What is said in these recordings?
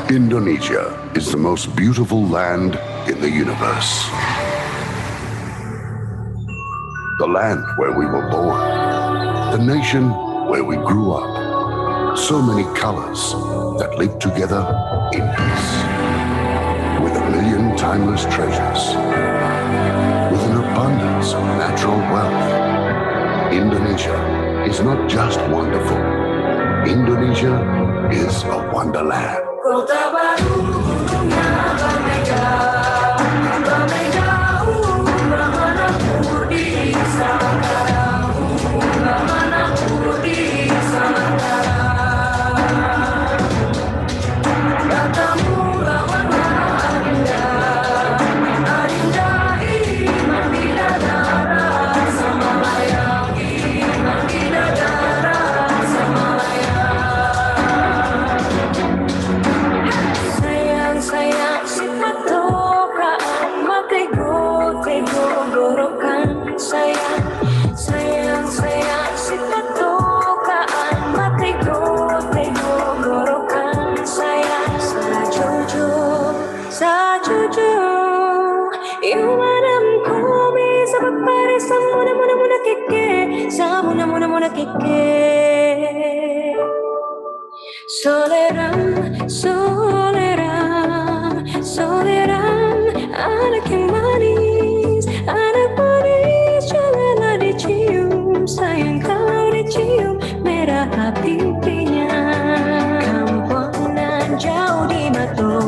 Indonesia is the most beautiful land in the universe. The land where we were born. The nation where we grew up. So many colors that live together in peace. With a million timeless treasures. With an abundance of natural wealth. Indonesia is not just wonderful. Indonesia is a wonderland. Kota baru dunia ramai jauh, mana di sana, mana di sana. Katamu lawannya adinda iman bidadara, samalayang iman bidadara, samalayang. Sayang sifat tokaan makai gorokan sayang sifat tokaan makai gorokan sayang sajujur iu madam komi sabak pare samuna keke samuna keke Soleram, anak yang manis, janganlah dicium, sayang kalau dicium, merah pipinya. Kampungan jauh di mata,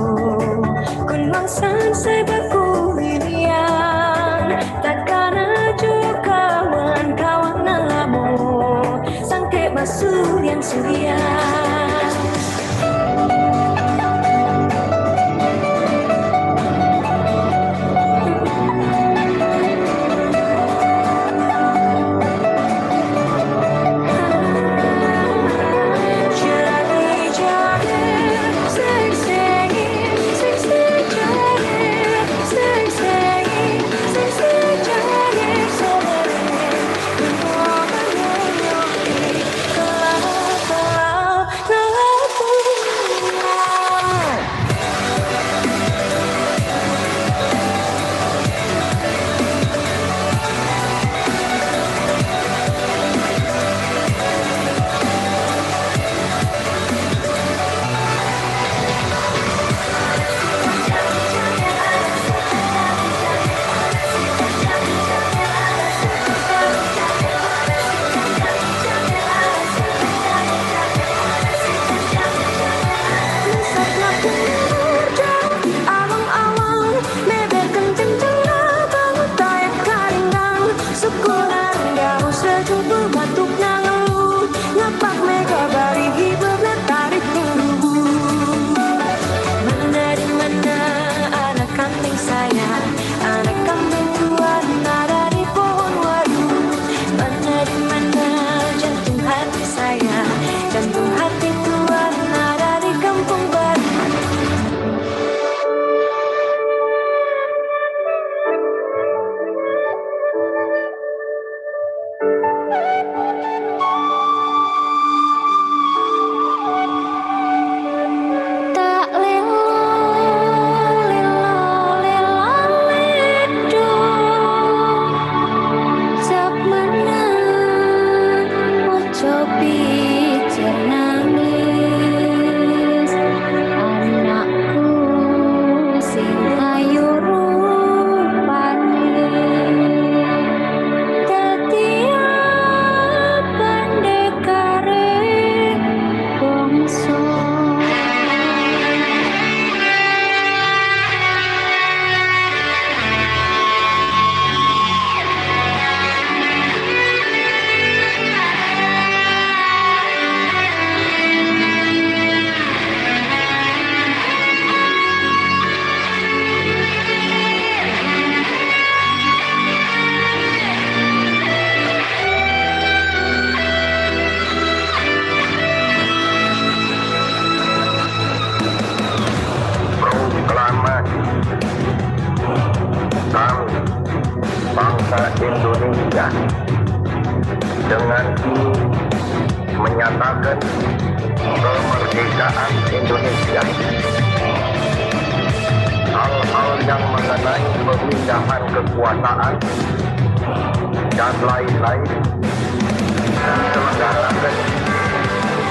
gunung sansai baku lilian, takkan aja kawan-kawan nalamu, sangke basuh yang suria. Indonesia dengan ini menyatakan kemerdekaan Indonesia. Hal-hal yang mengenai pemindahan kekuasaan dan lain-lain diselenggarakan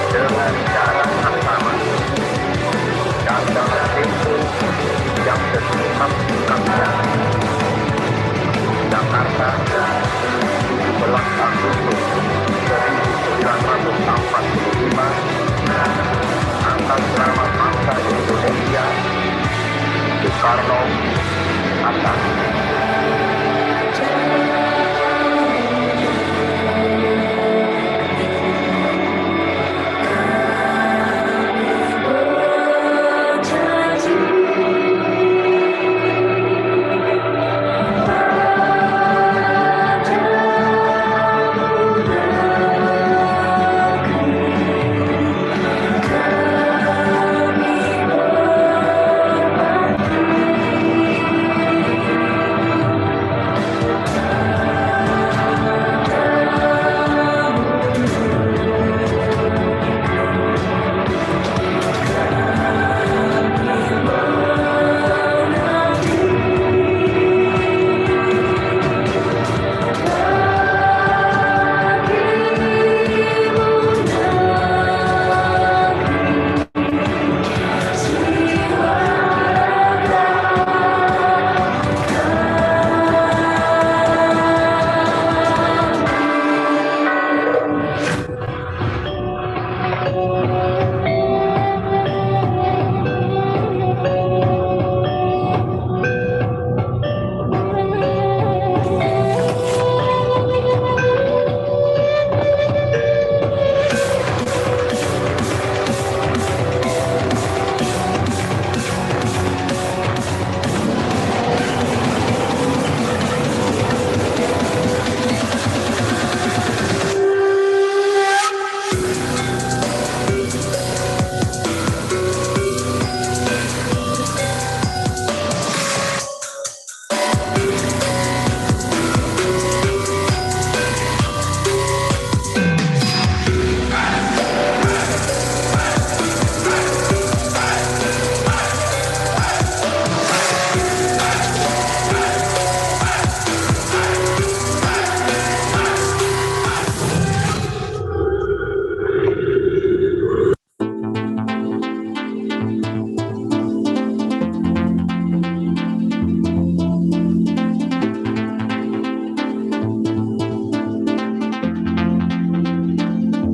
dengan cara yang sama dan dalam tempo yang sesingkat-singkatnya. Jakarta, 17 Agustus 1945, atas nama bangsa Indonesia, Soekarno, Hatta.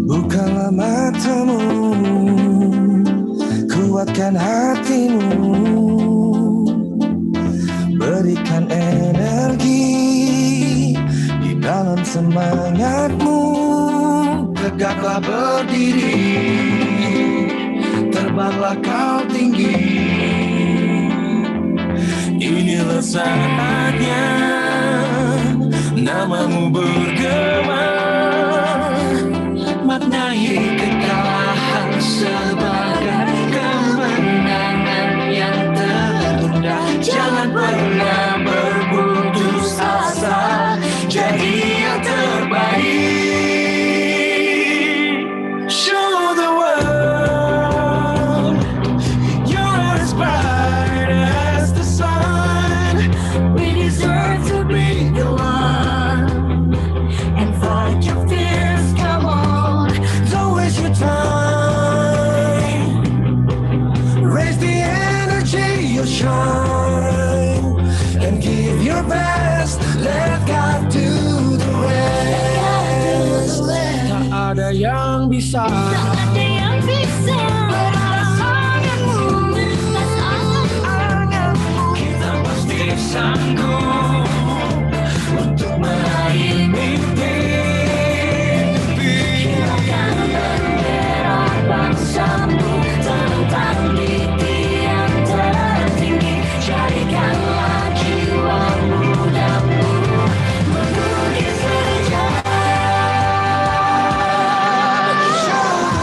Bukalah matamu, kuatkan hatimu, berikan energi di dalam semangatmu. Tegaklah berdiri, terbanglah kau tinggi. Inilah saatnya namamu bergema, maknai kekalahan sebagai kemenangan yang tertunda. Jangan pernah berputus asa, jadi yang terbaik. Show the world you're as bright as the sun. We deserve to be the one and fight your fears. Come on, don't waste your time. Raise the energy, you'll shine, and give your best. Let God do the rest. Tak ada yang bisa, beratas anganmu. Kita pasti sanggup untuk meraih mimpi. Hirakan bendera bangsamu, tentang di tiang tertinggi. Jadikanlah jiwa mudamu menunggu kerja. Show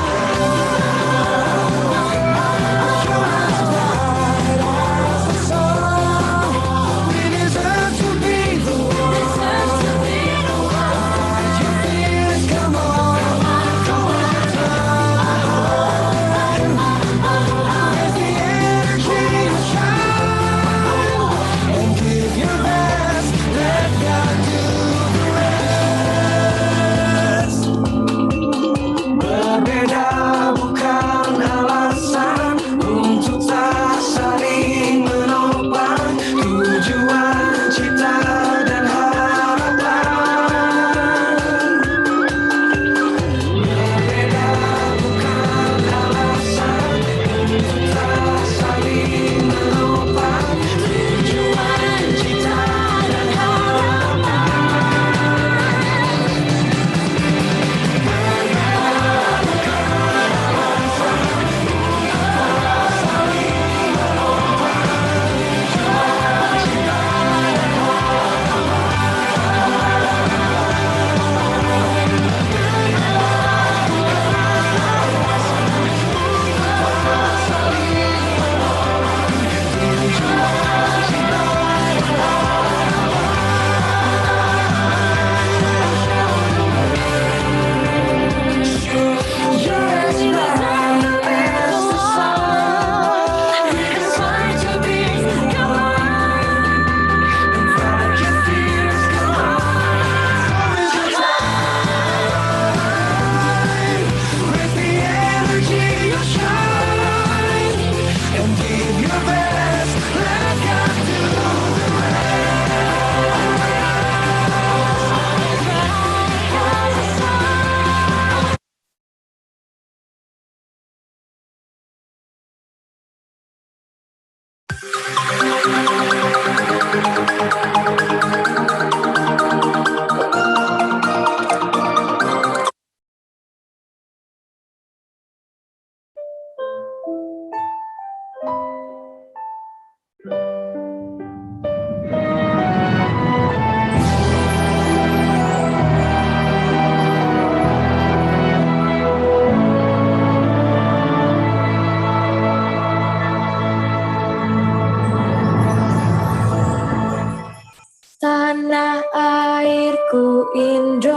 Indonesia,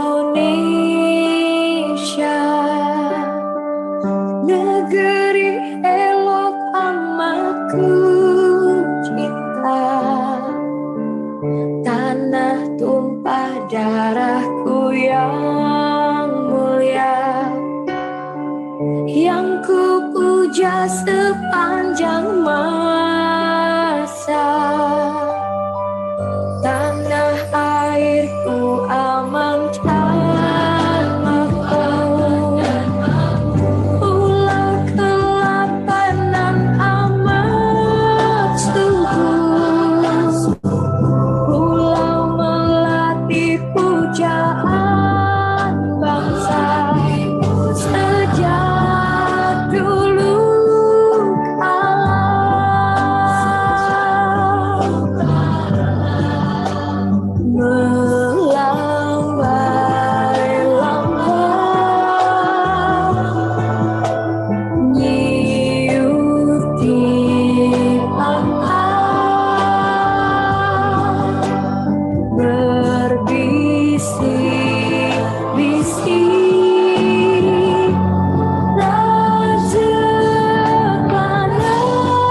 negeri elok amat ku cinta, tanah tumpah darahku yang mulia, yang ku puja sepanjang masa. Tanah airku aman dan makmur, pulau kelapanan amat subur, pulau melati pujaan bangsa sejak dulu kala. Melambai-lambai nyiur di pantai, berbisik-bisik raja panah,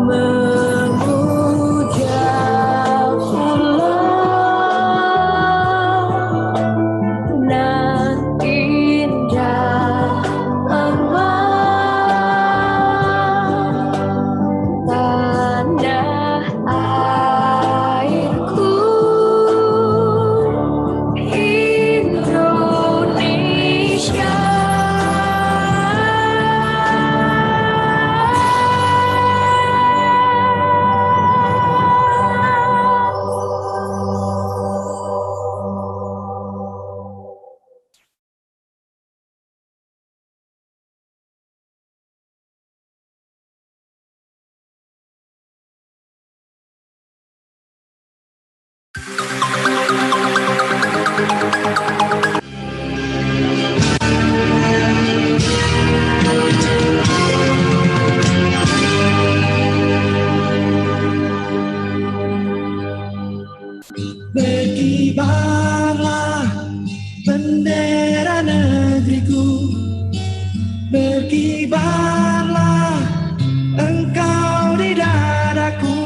memuja pulau nan indah emas, tanah airku Indonesia. Berkibarlah bendera negeriku, berkibarlah engkau di dadaku,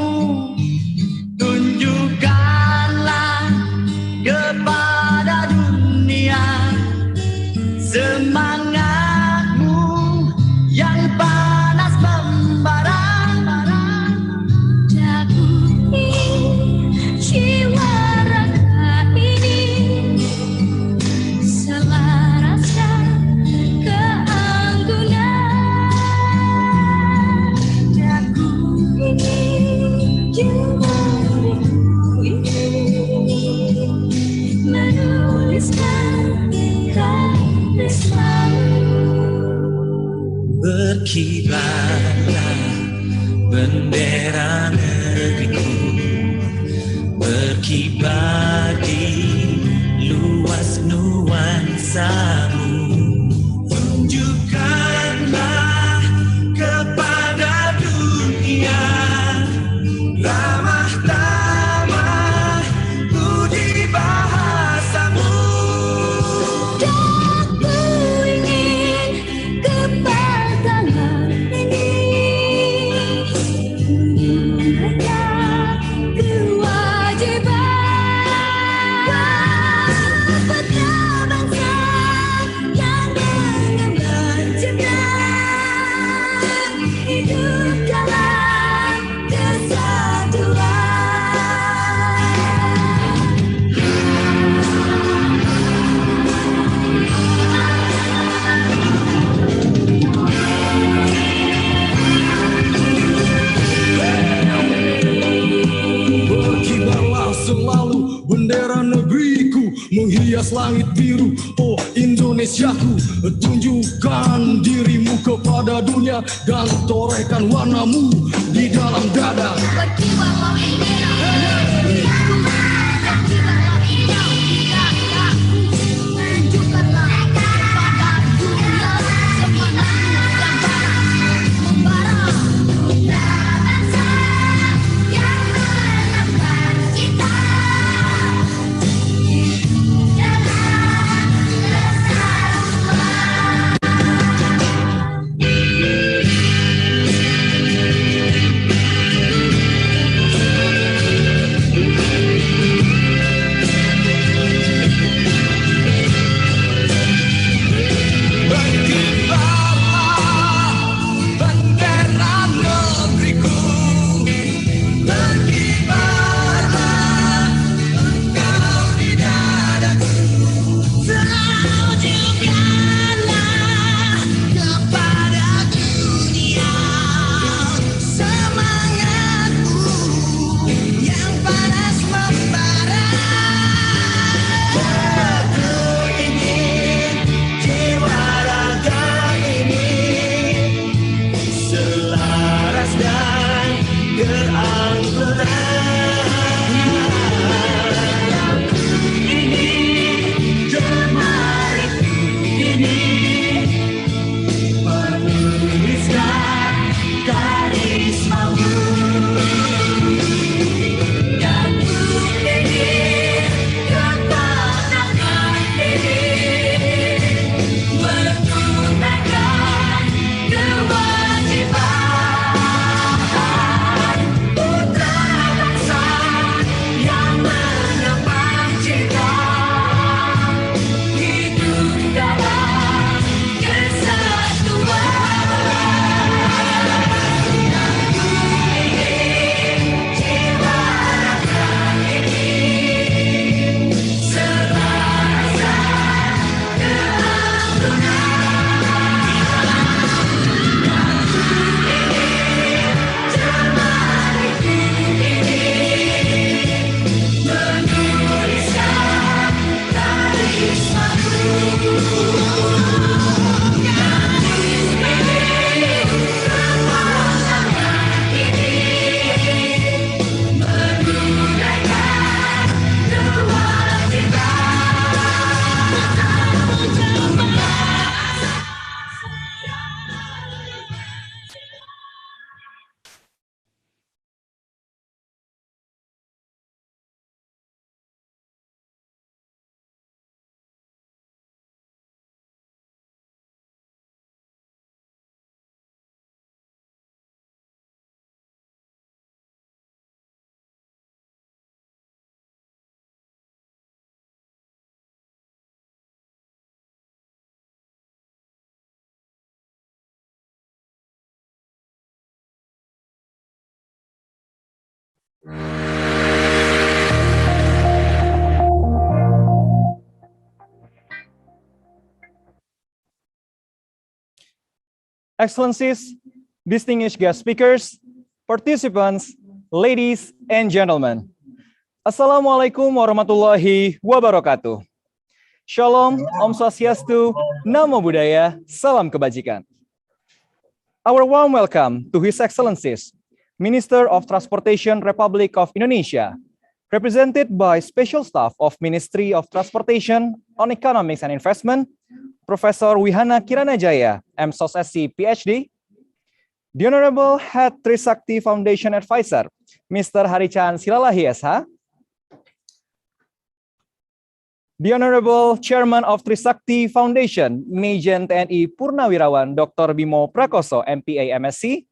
tunjukkanlah kepada dunia semangatmu yang panas membara. Jaguni jiwa raga ini selaraskan keanggunan. Jaguni jiwa raga ini menuliskan karismamu. Berkibarlah bendera negeriku, berkibar di luas nuansamu, tunjukkanlah kepada dunia ramah tamah budi bahasamu. Aku ingin kepadangan ini menunjukkan kewajiban putra bangsa yang mengemban cinta, hidup dalam kesatuan. Berkibarlah selalu bendera negeriku menghias langit biru, oh Indonesiaku. Tunjukkan dirimu kepada dunia dan torehkan warnamu di dalam dada. Berkibarlah bendera negeriku, berkibarlah Indonesia. Tunjukkanlah kepada dunia semangatmu yang panas membara. Putra bangsa yang Excellencies, distinguished guest speakers, participants, ladies and gentlemen. Assalamualaikum warahmatullahi wabarakatuh. Shalom, Om Swastiastu, Namo Buddhaya, Salam Kebajikan. Our warm welcome to His Excellencies, Minister of Transportation Republic of Indonesia, represented by Special Staff of Ministry of Transportation on Economics and Investment, Professor Wihana Kiranajaya, MSOS-SC PhD, the Honorable Head Trisakti Foundation Advisor, Mr. Harichan Silalahi SH, the Honorable Chairman of Trisakti Foundation, Majen TNI Purnawirawan, Dr. Bimo Prakoso, MPA MSc,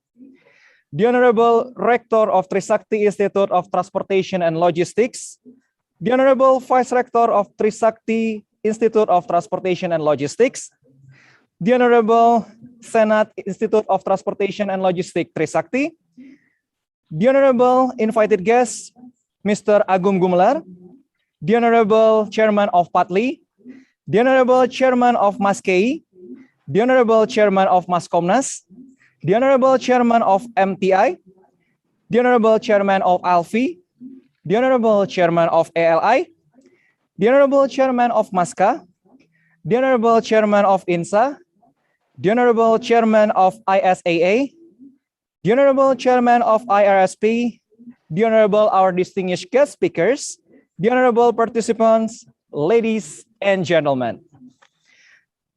the Honorable Rector of Trisakti Institute of Transportation and Logistics, the Honorable Vice Rector of Trisakti Institute of Transportation and Logistics, the Honorable Senate Institute of Transportation and Logistics Trisakti, the Honorable Invited Guest, Mr. Agung Gumelar, the Honorable Chairman of Patli, the Honorable Chairman of Maskei, the Honorable Chairman of Maskomnas, the Honorable Chairman of MTI, the Honorable Chairman of ALFI, the Honorable Chairman of ALI, the Honorable Chairman of MASCA, the Honorable Chairman of INSA, the Honorable Chairman of ISAA, the Honorable Chairman of IRSP, the Honorable our distinguished guest speakers, the Honorable participants, ladies and gentlemen.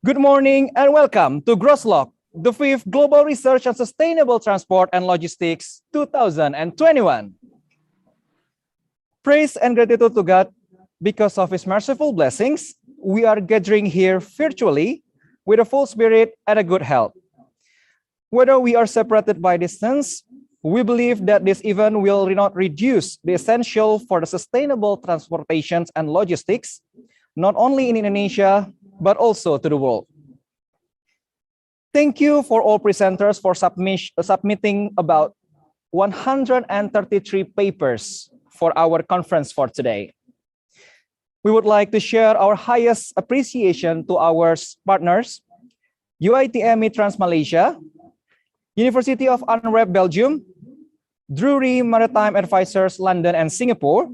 Good morning and welcome to Grostlog, the 5th Global Research on Sustainable Transport and Logistics 2021. Praise and gratitude to God. Because of His merciful blessings, we are gathering here virtually with a full spirit and a good health. Whether we are separated by distance, we believe that this event will not reduce the essential for the sustainable transportation and logistics, not only in Indonesia, but also to the world. Thank you for all presenters for submitting about 133 papers for our conference for today. We would like to share our highest appreciation to our partners, UITME Trans Malaysia, University of Antwerp, Belgium, Drury Maritime Advisors, London and Singapore,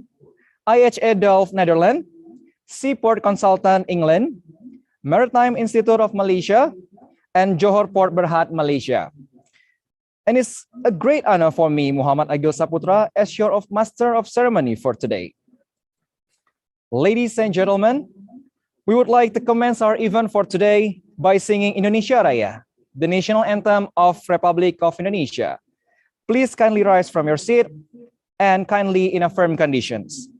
IHA Delft, Netherlands, Seaport Consultant, England, Maritime Institute of Malaysia, and Johor Port Berhad, Malaysia. And it's a great honor for me, Muhammad Agil Saputra, as your Master of Ceremony for today. Ladies and gentlemen, we would like to commence our event for today by singing Indonesia Raya, the national anthem of Republic of Indonesia. Please kindly rise from your seat and kindly in a firm conditions.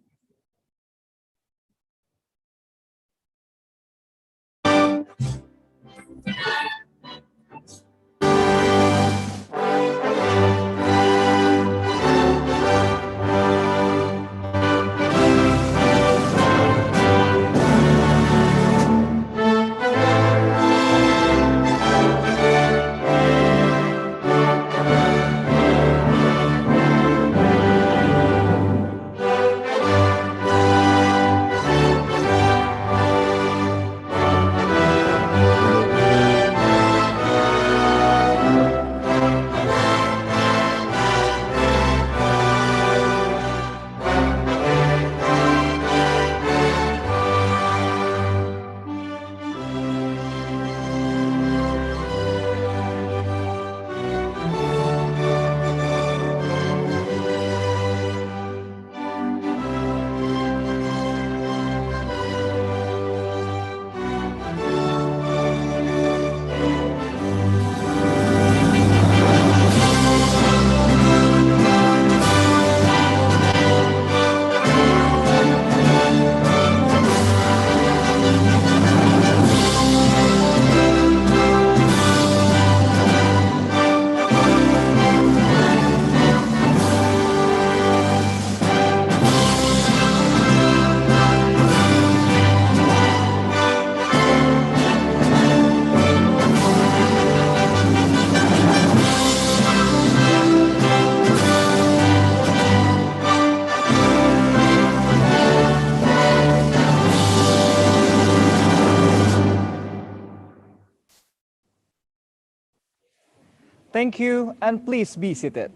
Thank you, and please be seated.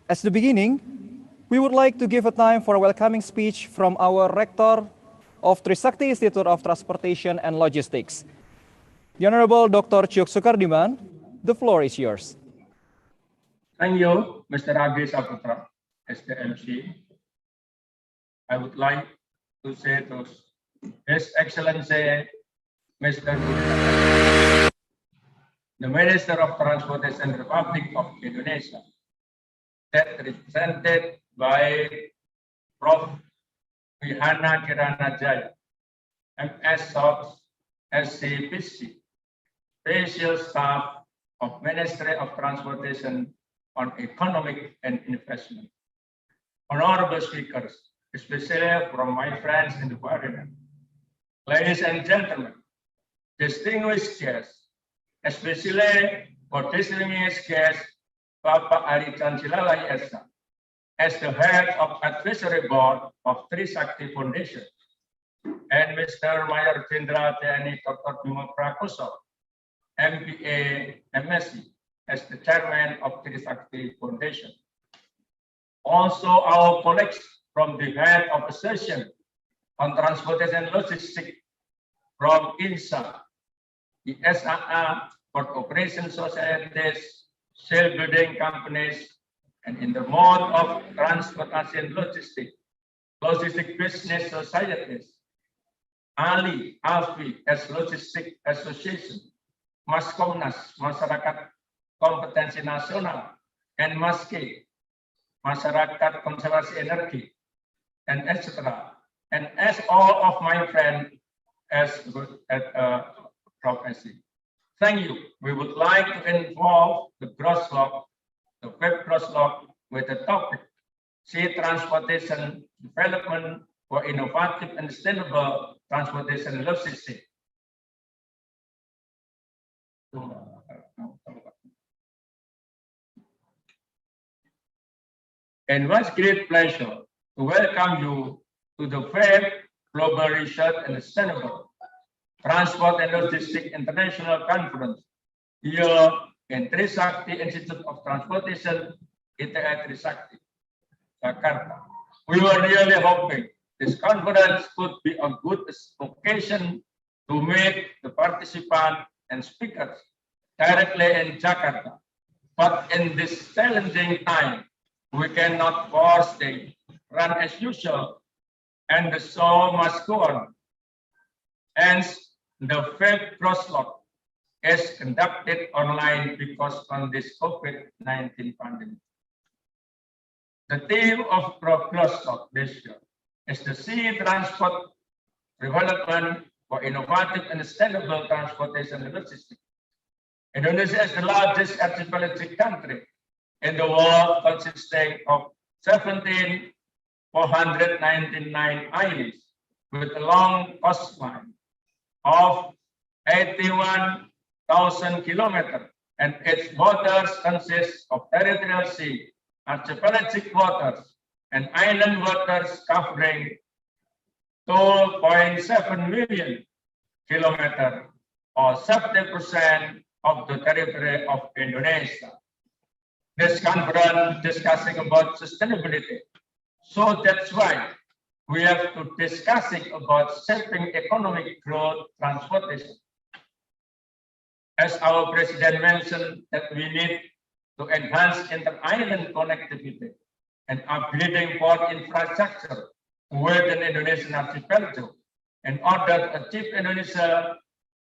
As the beginning, we would like to give a time for a welcoming speech from our Rector of Trisakti Institute of Transportation and Logistics, the Honorable Dr. Ciuk Sukardiman. The floor is yours. Thank you, Mr. Agri Saputra, SDMC. I would like to say to His Excellency, Mr. the Minister of Transportation, Republic of Indonesia, that represented by Prof. Wihana Kirana Jaya, MS Sox, SCPC, special staff of Ministry of Transportation on Economic and Investment. Honorable speakers, especially from my friends in the parliament, ladies and gentlemen, distinguished guests, especially for distinguished guest, Bapak Ari Cancilalai Esa, as the head of advisory board of Trisakti Foundation, and Mr. Mayor Jenderal TNI Dr. Bimo Prakoso, MPA MSc, as the chairman of Trisakti Foundation. Also, our colleagues from the head of Association on Transportation and Logistics from INSA, the SAA, Port Operation Societies, Shell Building Companies, and in the mode of transportation logistics business societies, ALI, ALFI as Logistic Association, Maskomnas, Masyarakat Kompetensi Nasional, and MASKE, Masyarakat Konservasi Energi, and etc. And as all of my friends as profession. Thank you. We would like to involve the Grostlog, the web Grostlog, with the topic, Sea Transportation Development for Innovative and Sustainable Transportation Logistics. And what's great pleasure to welcome you to the 5th Global Research and Sustainable Transport and Logistics International Conference here in Trisakti Institute of Transportation, ITL Trisakti, Jakarta. We were really hoping this conference could be a good occasion to meet the participants and speakers directly in Jakarta. But in this challenging time, we cannot force them run as usual, and the show must go on. Hence, the 5th Grostlog is conducted online because of this COVID-19 pandemic. The theme of Grostlog this year is the Sea Transport Development for Innovative and Sustainable Transportation and Logistics. Indonesia is the largest archipelagic country in the world, consisting of 17,499 islands with a long coastline of 81,000 kilometers, and its waters consist of territorial sea, archipelagic waters, and island waters covering 2.7 million kilometers, or 70% of the territory of Indonesia. This conference discussing about sustainability. So that's why we have to discussing about shaping economic growth transportation. As our president mentioned, that we need to enhance inter-island connectivity and upgrading port infrastructure within Indonesian archipelago in order to achieve Indonesia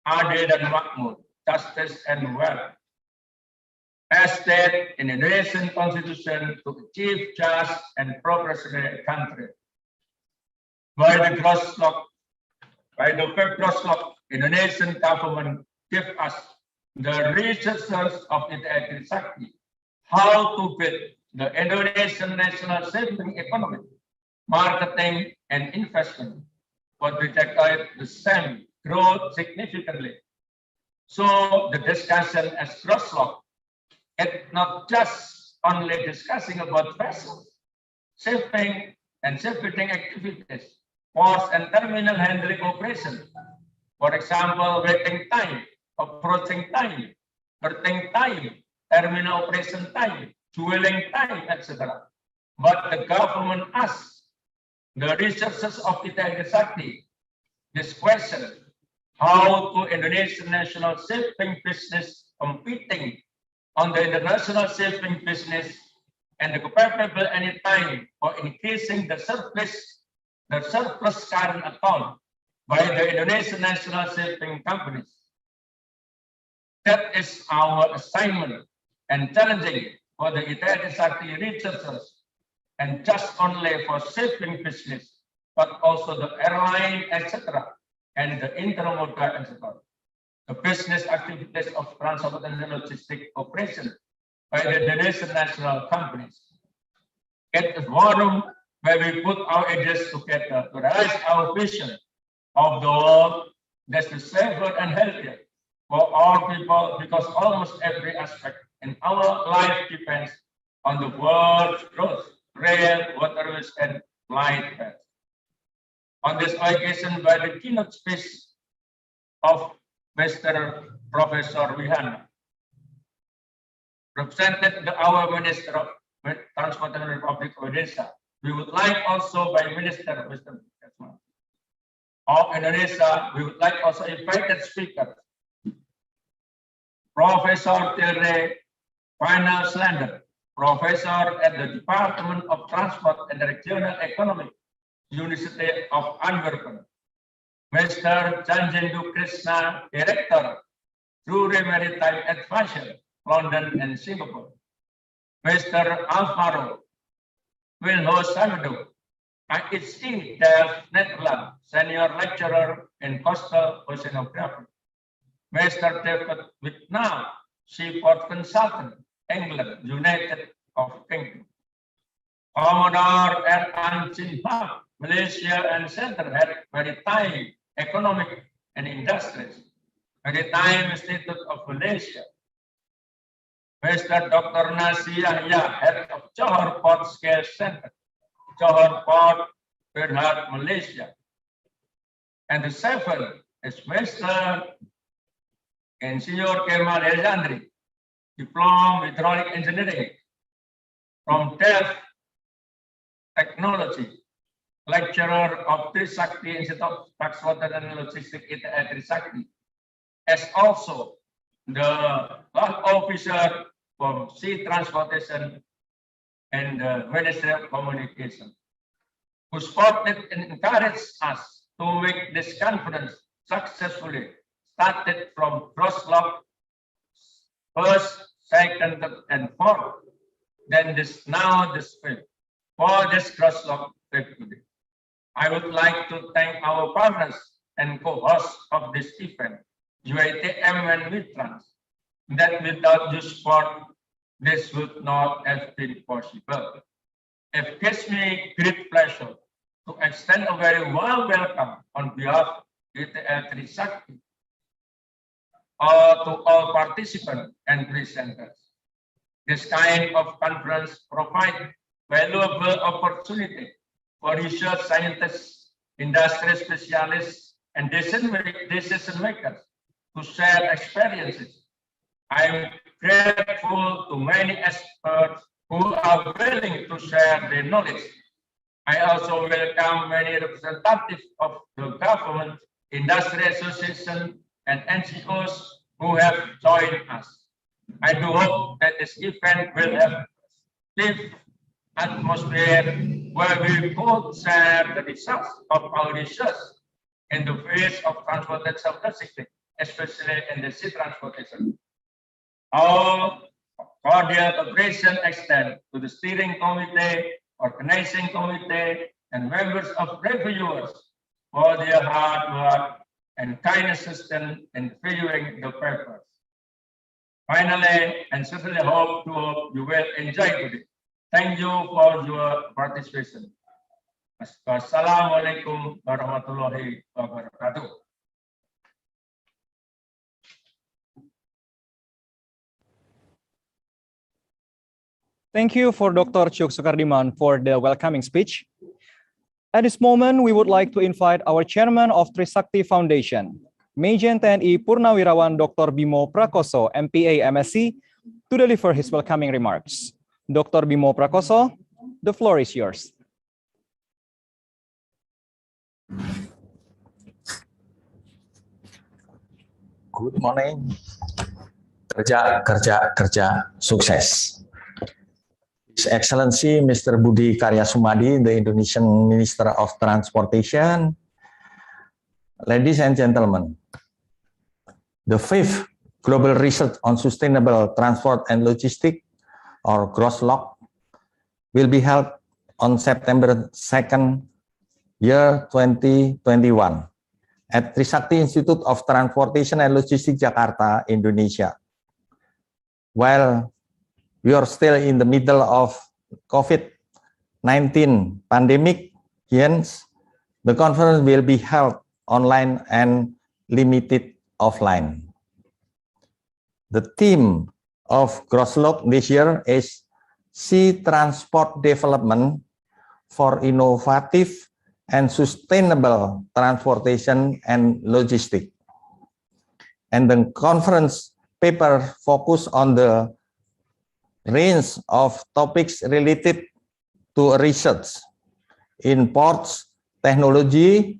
adil dan makmur, justice and wealth. As stated in the Indonesian Constitution, to achieve just and progressive country. By the 5th Grostlog, Indonesian government give us the resources of ITL Trisakti, how to build the Indonesian national saving economy, marketing and investment, but we declare the same growth significantly. So the discussion as Grostlog, it's not just only discussing about vessels, shipping and shipbuilding activities, ports and terminal handling operations. For example, waiting time approaching time, berthing time, terminal operation time, dwelling time, etc. But the government asks the researchers of ITL Trisakti this question: how to Indonesian national shipping business competing on the international shipping business and the capable any time for increasing the surplus current account by the Indonesian national shipping companies. That is our assignment and challenging for the ITL Trisakti researchers, and just only for shipping business, but also the airline, etc., and the intermodal, etc. The business activities of transport and logistic operation by the Indonesian national companies. It is forum where we put our ideas together to realize our vision of the world that is safer and healthier for all people, because almost every aspect in our life depends on the world's growth, rail, waterways, and flight paths. On this occasion, by the keynote speech of Mr. Professor Wihana, represented our Minister of Transport and Republic of Indonesia, we would like also by Minister Mr. of Indonesia, we would like also invited speakers, Professor Tilde Final Slender, Professor at the Department of Transport and Regional Economy, University of Antwerp, Mr. Janjendu Krishna, Director, Drury Maritime Advisor, London and Singapore, Mr. Alvaro Wilho Salvador, IHE Delft, Netherlands, Senior Lecturer in Coastal Oceanography, Mr. David Whitnall, Seaport Consultant, England, United Kingdom, Commodore Erhan Sinha, Malaysia and Center Head Maritime Economic and Industries, Maritime Institute of Malaysia, Mr. Dr. Nasi Yahya, Head of Johor Port Scale Center, Johor Port, Berhad, Malaysia. And the seventh is Mr. Insinyur Kemal Eljandri, Diploma Hydraulic Engineering from Delft Technology, Lecturer of Trisakti Institute of Transport and Logistics ITL Trisakti, as also the law officer for sea transportation and the Ministry of Communication, who supported and encouraged us to make this conference successfully, started from Grostlog first, second, and fourth, then now this fifth, for this Grostlog today. I would like to thank our partners and co-hosts of this event, UITM and Mitrans, that without your support, this would not have been possible. It gives me great pleasure to extend a very warm welcome on behalf of ITL Trisakti to all participants and presenters. This kind of conference provides valuable opportunity for research scientists, industry specialists, and decision makers to share experiences. I am grateful to many experts who are willing to share their knowledge. I also welcome many representatives of the government, industry association, and NGOs who have joined us. I do hope that this event will have a safe atmosphere where we both share the results of our research in the field of transportation logistics, especially in the sea transportation. Our cordial cooperation extends to the steering committee, organizing committee, and members of reviewers for their hard work and kind assistance in reviewing the papers. Finally, and certainly hope you will enjoy today. Thank you for your participation. Wassalamualaikum warahmatullahi wabarakatuh. Thank you for Dr. Chuk Sukardiman for the welcoming speech. At this moment, we would like to invite our chairman of Trisakti Foundation, Majen TNI Purnawirawan Dr. Bimo Prakoso, MPA MSc, to deliver his welcoming remarks. Dr. Bimo Prakoso, the floor is yours. Good morning. Kerja, sukses. His Excellency Mr. Budi Karya Sumadi, the Indonesian Minister of Transportation, ladies and gentlemen, the 5th Global Research on Sustainable Transport and Logistics, or Grostlog, will be held on September 2nd, year 2021 at Trisakti Institute of Transportation and Logistics, Jakarta, Indonesia. While we are still in the middle of COVID-19 pandemic, hence the conference will be held online and limited offline. The theme of Grostlog this year is Sea Transport Development for Innovative and Sustainable Transportation and Logistics. And the conference paper focus on the range of topics related to research in ports, technology,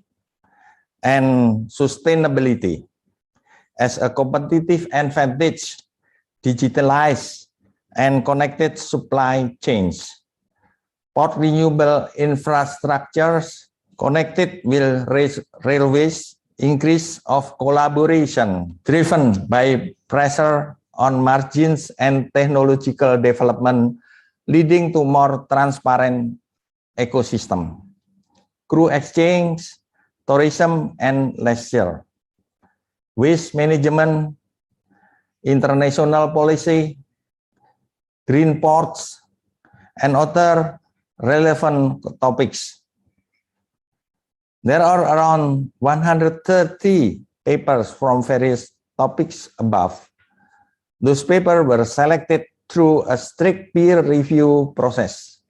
and sustainability as a competitive advantage, digitalized and connected supply chains, port renewable infrastructures, connected with railways, increase of collaboration driven by pressure on margins and technological development, leading to more transparent ecosystem, crew exchange, tourism and leisure, waste management, international policy, green ports, and other relevant topics. There are around 130 papers from various topics above. Those papers were selected through a strict peer review process.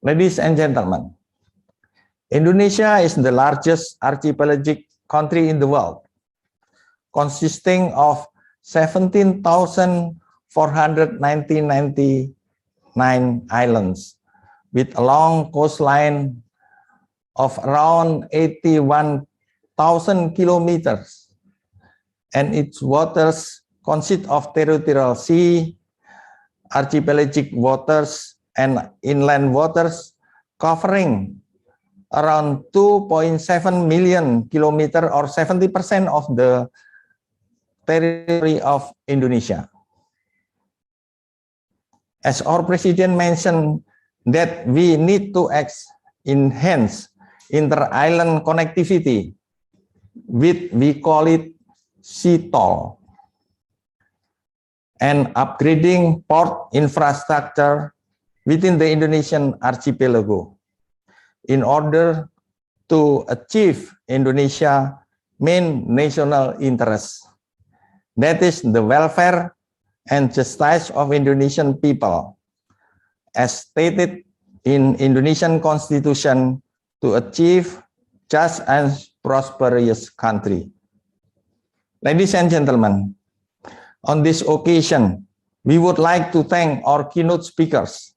Ladies and gentlemen, Indonesia is the largest archipelagic country in the world, consisting of 17,499 islands with a long coastline of around 81,000 kilometers, and its waters consist of territorial sea, archipelagic waters, and inland waters covering around 2.7 million kilometers or 70% of the territory of Indonesia. As our president mentioned that we need to enhance inter-island connectivity with, we call it sea toll, and upgrading port infrastructure within the Indonesian archipelago in order to achieve Indonesia's main national interest, that is the welfare and justice of Indonesian people, as stated in Indonesian Constitution, to achieve just and prosperous country. Ladies and gentlemen, on this occasion, we would like to thank our keynote speakers,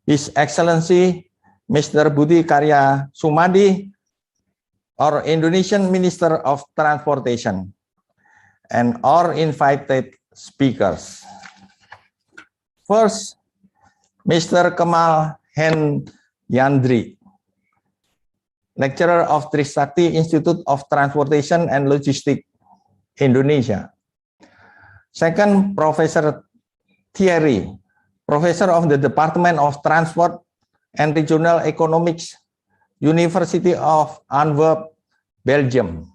His Excellency Mr. Budi Karya Sumadi, our Indonesian Minister of Transportation, and our invited speakers. First, Mr. Kemal Hendryandri, Lecturer of Trisakti Institute of Transportation and Logistics, Indonesia. Second, Professor Thierry, Professor of the Department of Transport and Regional Economics, University of Antwerp, Belgium.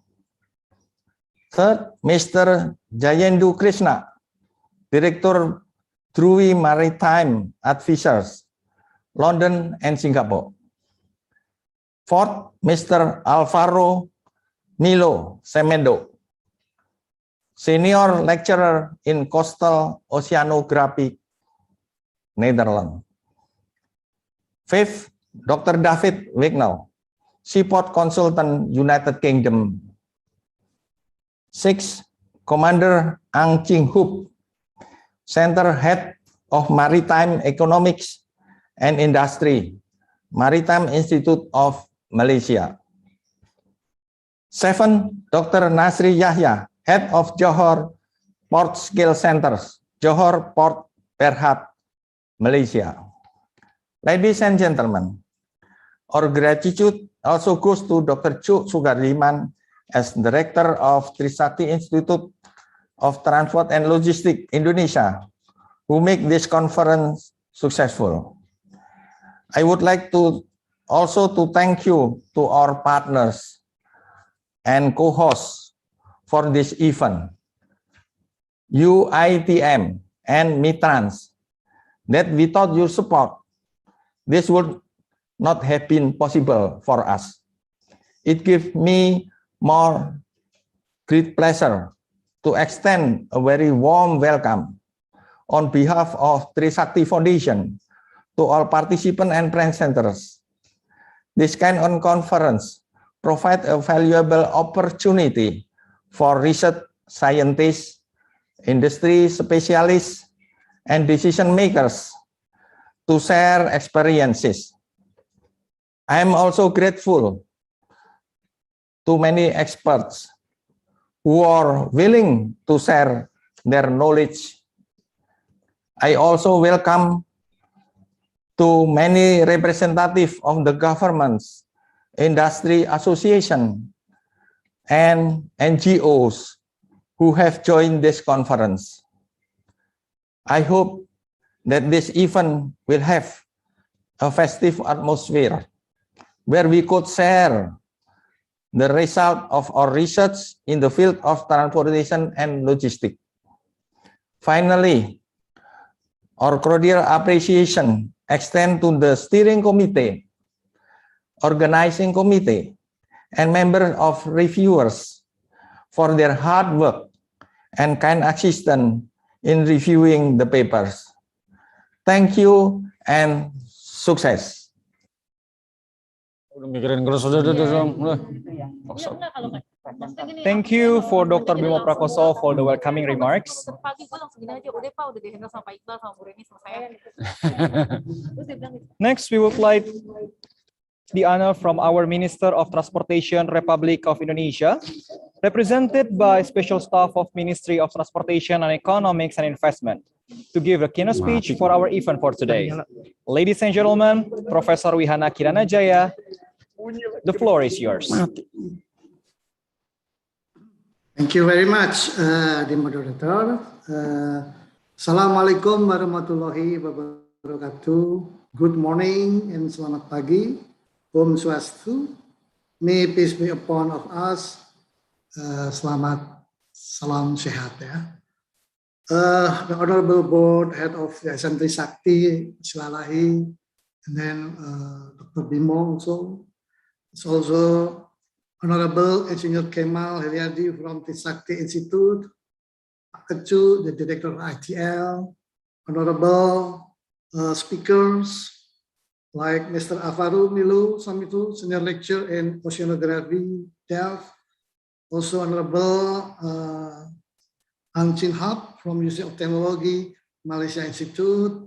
Third, Mr. Jayendu Krishna, Director Drewry Maritime Advisors, London and Singapore. Fourth, Mr. Alvaro Nilo Semedo, Senior Lecturer in Coastal Oceanography, Netherlands. Fifth, Dr. David Wignall, Seaport Consultant, United Kingdom. 6. Commander Ang Ching Hup, Center Head of Maritime Economics and Industry, Maritime Institute of Malaysia. 7. Dr. Nasri Yahya, Head of Johor Port Skill Centers, Johor Port Berhad, Malaysia. Ladies and gentlemen, our gratitude also goes to Dr. Cuk Sugardiman as Director of Trisakti Institute of Transport and Logistics Indonesia, who make this conference successful. I would like to also thank you to our partners and co-hosts for this event, UITM and Mitrans, that without your support, this would not have been possible for us. It gives me more great pleasure to extend a very warm welcome on behalf of Trisakti Foundation to all participants and presenters. This kind of conference provides a valuable opportunity for research scientists, industry specialists, and decision makers to share experiences. I am also grateful to many experts who are willing to share their knowledge. I also welcome to many representatives of the governments, industry association, and NGOs who have joined this conference. I hope that this event will have a festive atmosphere where we could share the result of our research in the field of transportation and logistics. Finally, our cordial appreciation extends to the steering committee, organizing committee, and members of reviewers for their hard work and kind assistance in reviewing the papers. Thank you and success. Thank you for Dr. Bimo Prakoso for the welcoming remarks. Next, we would like the honor from our Minister of Transportation, Republic of Indonesia, represented by Special Staff of Ministry of Transportation and Economics and Investment, to give a keynote speech for our event for today. Ladies and gentlemen, Professor Wihana Kirana Jaya, the floor is yours. Thank you very much, the moderator. Assalamualaikum warahmatullahi wabarakatuh. Good morning and selamat pagi. Om Swastiastu. May peace be upon of us. Selamat, salam sehat ya. The Honorable Board, Head of Yayasan Trisakti, Silalahi, and then Dr. Bimo also. It's also Honorable Engineer Kemal Heriadi from Trisakti Institute, Pak Kecu, the Director of ITL, Honorable speakers like Mr. Afaru Milu Samitu, Senior Lecturer in Oceanography, Delft, also Honorable Ang Chin Hap from University of Technology, Malaysia Institute,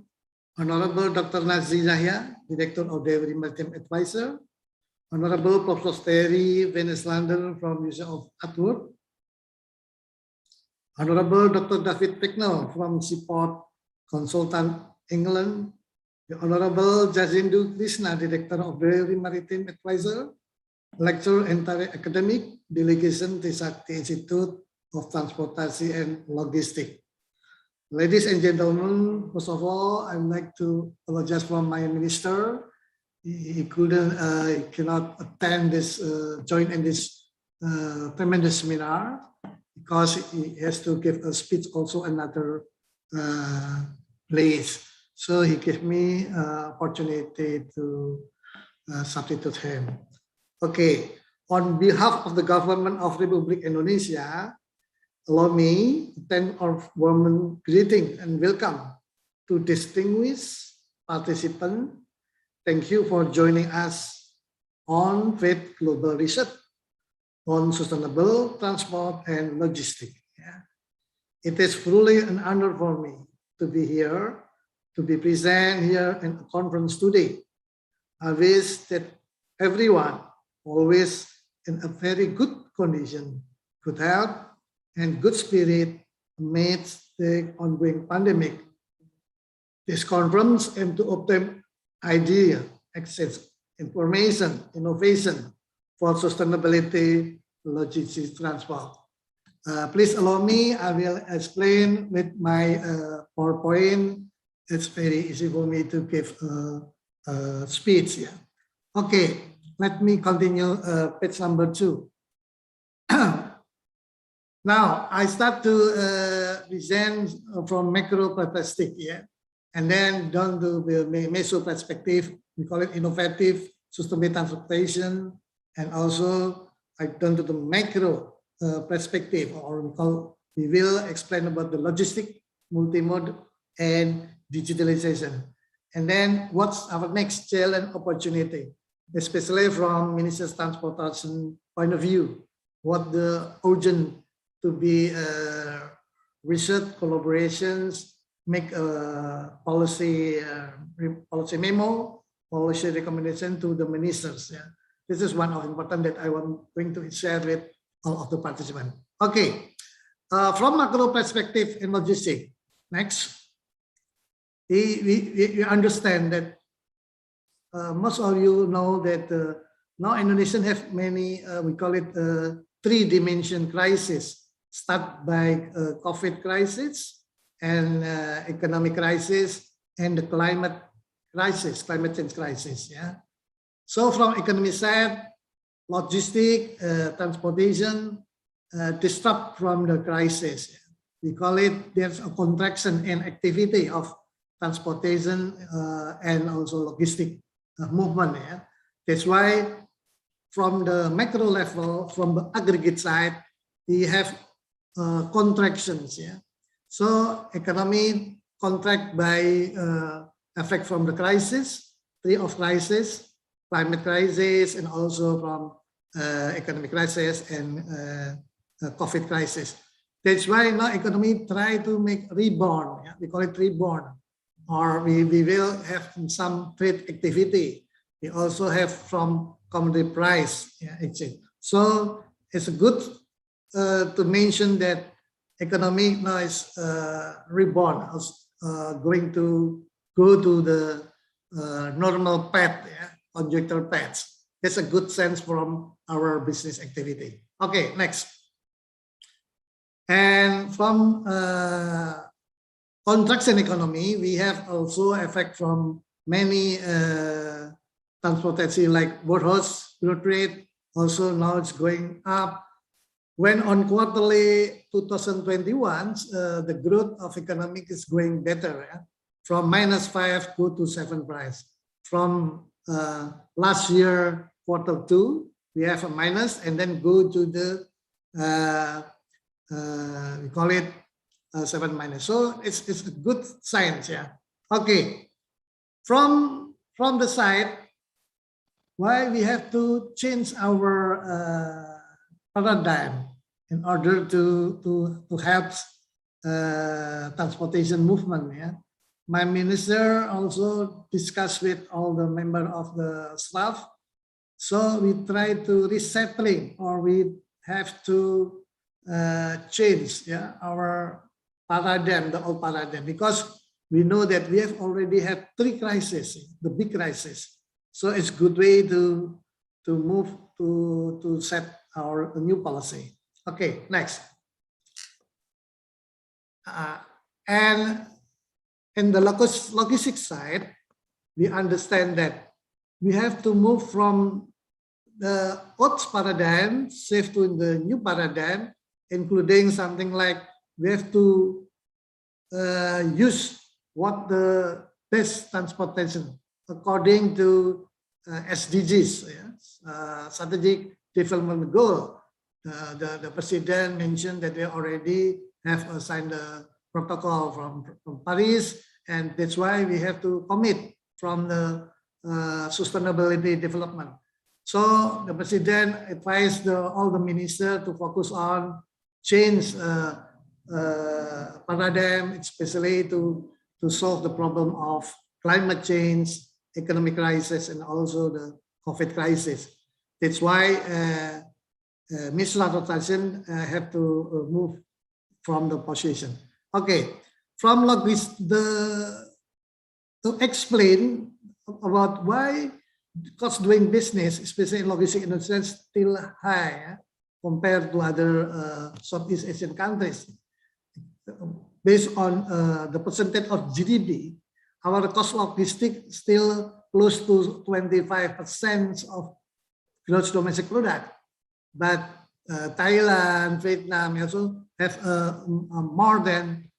Honorable Dr. Nasri Yahya, Director of the Maritime Advisor, Honorable Professor Terry Veneslander from University of Atwood, Honorable Dr. David Pecknell from Seaport Consultant, England, the Honorable Jazindu Krishna, Director of the Maritime Advisor, Lecturer and Academic, Delegation Trisakti Institute of Transportation and Logistics. Ladies and gentlemen, first of all, I would like to apologize for my minister. He cannot attend this, join in this tremendous seminar because he has to give a speech also another place. So he gave me opportunity to substitute him. Okay, on behalf of the government of Republic Indonesia, allow me to thank our warm greeting and welcome to distinguished participants. Thank you for joining us on trade global research on sustainable transport and logistics. Yeah. It is truly an honor for me to be here, to be present here in a conference today. I wish that everyone always in a very good condition, good health, and good spirit amidst the ongoing pandemic. This conference aims to obtain idea, access, information, innovation for sustainability, logistics, transport. Please allow me, I will explain with my PowerPoint. It's very easy for me to give a speech. Yeah. Okay, let me continue page number 2. Now, I start to present from macro perspective, yeah, and then down to the meso perspective. We call it innovative, sustainable transportation, and also I turn to the macro perspective, or we will explain about the logistic, multimode, and digitalization. And then what's our next challenge opportunity, especially from Minister's Transportation point of view, what the urgent to be research collaborations, make a policy memo, policy recommendation to the ministers. Yeah. This is one of important that I am going to share with all of the participants. Okay, from macro perspective in logistics, next, we understand that most of you know that now Indonesia have many, we call it 3-dimension crisis, start by COVID crisis and economic crisis and the climate change crisis. Yeah. So from economic side, logistic, transportation, disrupt from the crisis. We call it, there's a contraction in activity of transportation and also logistic movement. Yeah. That's why from the macro level, from the aggregate side, we have contractions. Yeah. So economy contract by effect from the crisis, 3 of crisis, climate crisis, and also from economic crisis and COVID crisis. That's why now economy try to make reborn. Yeah? We call it reborn, or we will have some trade activity. We also have from commodity price, yeah, exchange. So it's good to mention that economy now is reborn, going to go to the normal path, yeah, conjunctural paths. That's a good sense from our business activity. Okay, next. And from contraction economy, we have also effect from many transportation like warehouse growth rate. Also now it's going up. When on quarterly 2021, the growth of economic is going better, yeah? From -5 go to 7 price. From last year Q2, we have a minus, and then go to the we call it 7 minus. So it's a good sign, yeah. Okay, from the side, why we have to change our paradigm in order to help transportation movement. Yeah, my minister also discussed with all the members of the staff. So we try to resettling, or we have to change, yeah, our paradigm, the old paradigm, because we know that we have already had 3 crises, the big crisis. So it's a good way to move to set our new policy. Okay, next. And in the logistics side, we understand that we have to move from the old paradigm, shift to the new paradigm, including something like we have to use what the best transportation according to SDGs, yeah? Strategic Development Goal. The president mentioned that they already have signed a protocol from Paris, and that's why we have to commit from the sustainability development. So the president advised all the ministers to focus on change paradigm, especially to solve the problem of climate change, economic crisis, and also the COVID crisis. That's why Mr. Rotation have to move from the position. Okay, from to explain about why cost doing business, especially in logistics industry, is still high compared to other Southeast Asian countries. Based on the percentage of GDP, our cost logistics still close to 25% of gross domestic product. But Thailand, Vietnam also have more than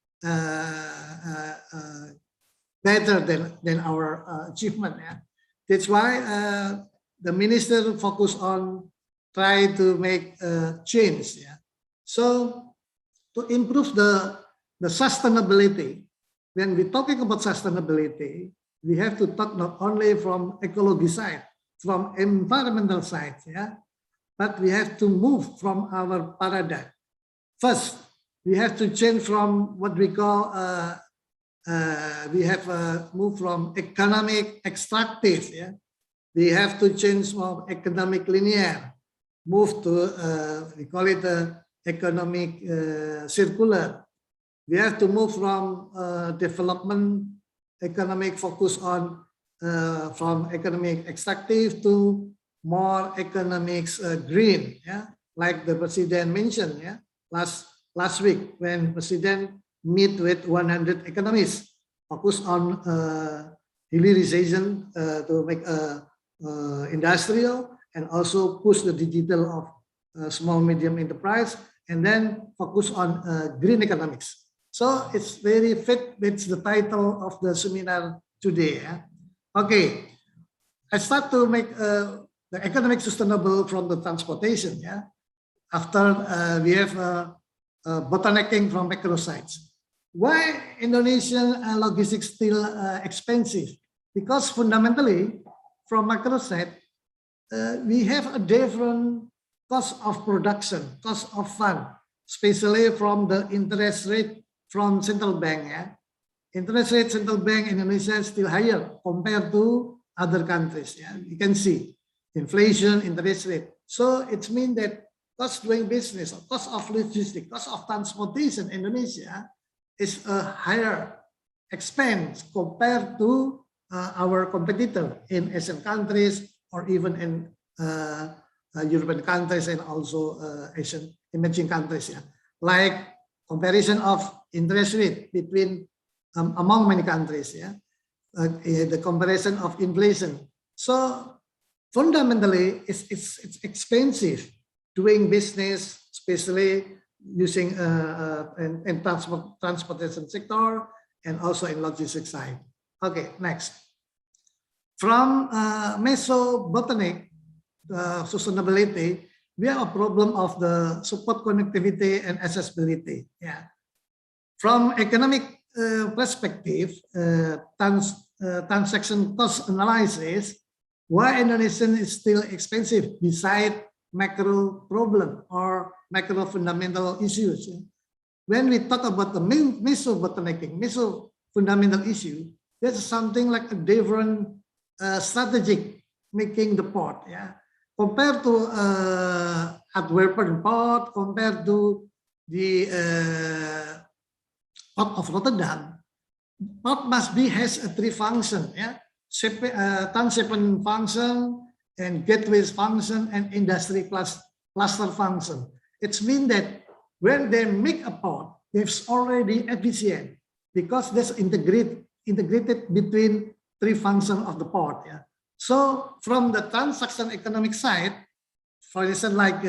better than our achievement. Yeah? That's why the minister focus on try to make change. Yeah? So to improve the sustainability, when we're talking about sustainability, we have to talk not only from ecology side, from environmental side, yeah, but we have to move from our paradigm. First, we have to change from what we call we have moved from economic extractive. Yeah, we have to change from economic linear, move to we call it economic circular. We have to move from development economic focus on from economic extractive to more economics green. Yeah, like the president mentioned. Yeah, last week when president meet with 100 economists, focus on hilirization to make industrial and also push the digital of small medium enterprise, and then focus on green economics. So it's very fit with the title of the seminar today. Yeah? Okay, I start to make the economic sustainable from the transportation. Yeah, after we have bottlenecking from macro sites. Why Indonesian logistics still expensive? Because fundamentally, from macro side, we have a different cost of production, cost of fund, especially from the interest rate from central bank. Yeah? Interest rate central bank Indonesia is still higher compared to other countries. Yeah? You can see inflation, interest rate. So it means that cost doing business, cost of logistics, cost of transportation Indonesia is a higher expense compared to our competitor in Asian countries or even in European countries and also Asian emerging countries. Yeah? Like comparison of interest rate between among many countries. Yeah? The comparison of inflation. So fundamentally, it's expensive doing business, especially using in transportation sector and also in logistics side. Okay, next. From meso bottleneck sustainability, we have a problem of the support connectivity and accessibility. Yeah. From economic perspective, transaction cost analysis, why Indonesian is still expensive beside macro problem or macro fundamental issues. When we talk about the meso bottlenecking, meso fundamental issue, there's something like a different strategic making the port. Yeah, compared to Antwerpen port, compared to the port of Rotterdam, port must be has a three function. Yeah, transhipment function and gateways function and industry cluster function. It means that when they make a port, it's already efficient because that's integrated between three functions of the port. Yeah. So from the transaction economic side, for instance, like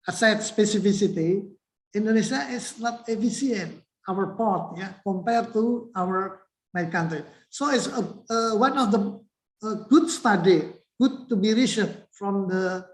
asset specificity, Indonesia is not efficient, our port, yeah, compared to our my country. So it's one of the good study, good to be researched from the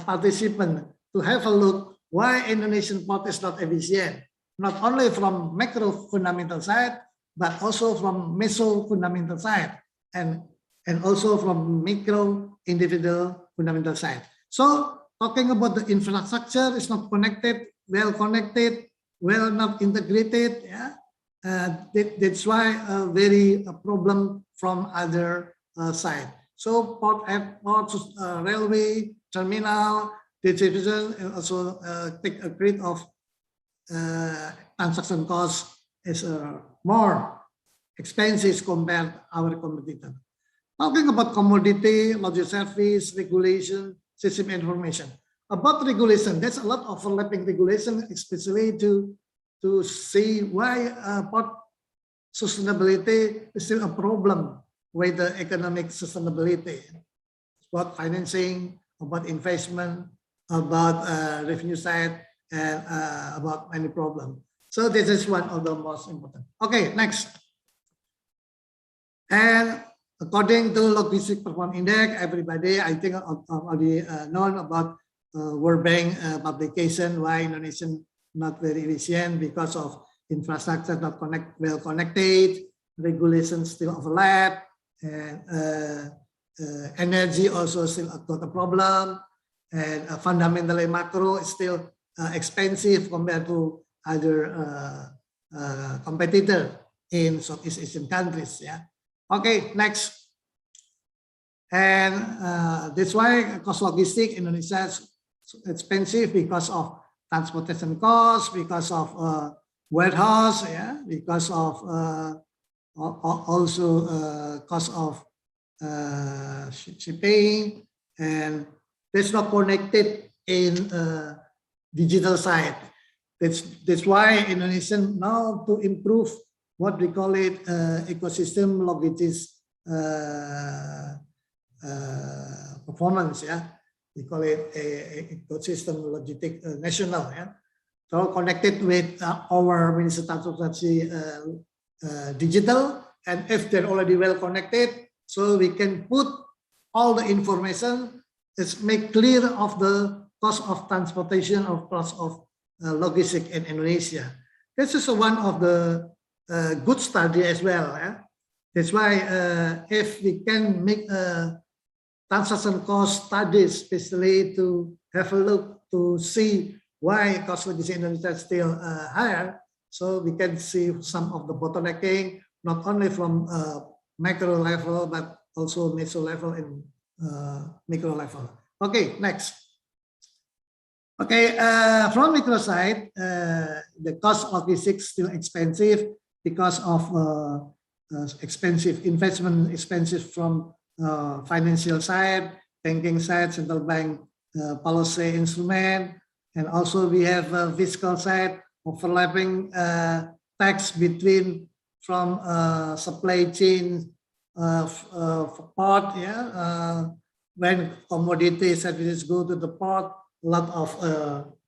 participant to have a look why Indonesian port is not efficient, not only from macro fundamental side, but also from meso fundamental side. And and also from micro individual fundamental side. So talking about the infrastructure is not connected, well not integrated. Yeah, that's why very a problem from other side. So port, airports, railway, terminal, distribution, and also take a grade of transaction cost is more expensive compared to our competitor. Talking about commodity, logistics service, regulation, system information. About regulation, there's a lot of overlapping regulation, especially to see why port sustainability is still a problem with the economic sustainability. About financing, about investment, about revenue side, and about many problems. So this is one of the most important. Okay, next. And according to Logistic Performance Index, everybody I think already known about World Bank publication why Indonesia not very efficient because of infrastructure not well connected, regulations still overlap, and energy also still got a problem, and fundamentally macro is still expensive compared to other competitor in Southeast Asian countries. Yeah. Okay, next. And that's why cost logistic Indonesia is expensive because of transportation costs, because of warehouse, yeah, because of also cost of shipping, and that's not connected in digital side. That's why Indonesia now to improve what we call it ecosystem logistics performance. Yeah, we call it ecosystem logistics national. Yeah, so connected with our Ministry of Transportation digital, and if they're already well connected, so we can put all the information. Let's make clear of the cost of transportation or cost of logistics in Indonesia. This is one of the good study as well. Eh? That's why if we can make a transaction cost studies, especially to have a look to see why cost logistics in Indonesia is still higher, so we can see some of the bottlenecking, not only from macro level, but also meso level and micro level. Okay, next. Okay, from micro side, the cost of logistics still expensive because of expensive investment, expensive from financial side, banking side, central bank policy instrument, and also we have fiscal side, overlapping tax between from supply chain port, yeah, when commodity services go to the port, a lot of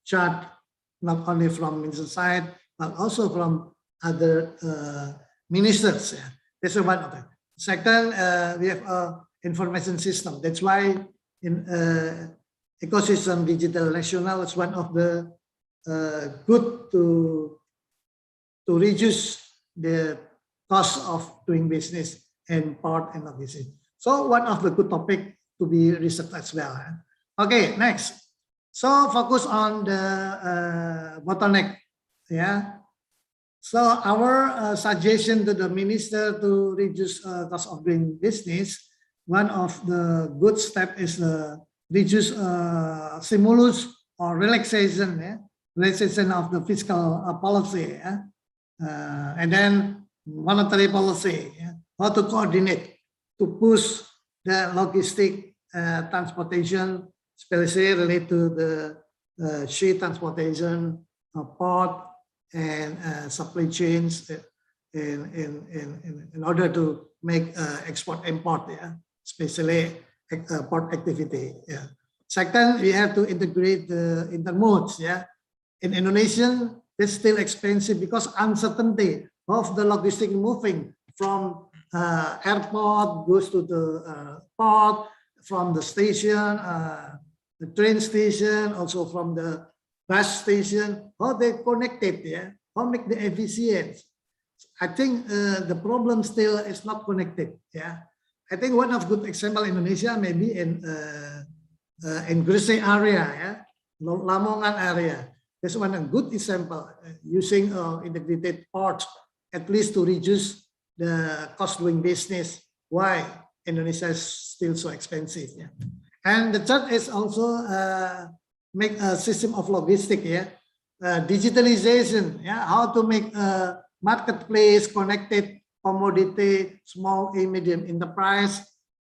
charge, not only from minister side, but also from other ministers. Yeah. That's one of them. Second, we have a information system. That's why in ecosystem digital national is one of the good to reduce the cost of doing business and port and logistics. So one of the good topic to be researched as well. Okay, next. So focus on the bottleneck. Yeah. So our suggestion to the minister to reduce cost of doing business, one of the good step is reduce stimulus or relaxation, yeah? Relaxation of the fiscal policy, yeah? And then monetary policy, yeah? How to coordinate to push the logistic transportation, especially related to the sea transportation, port, and supply chains in order to make export import, yeah, especially port activity. Yeah. Second, we have to integrate the intermodes. Yeah, in Indonesia, it's still expensive because uncertainty of the logistic moving from airport goes to the port, from the station, the train station, also from the bus station, how they connected, yeah, how make the efficient. I think the problem still is not connected, yeah, I think one of good example in Indonesia maybe in Gresik area, yeah, Lamongan area. That's one a good example using integrated ports at least to reduce the cost doing business. Why Indonesia is still so expensive? Yeah, and the third is also make a system of logistics. Yeah, digitalization. Yeah, how to make a marketplace connected commodity, small and medium enterprise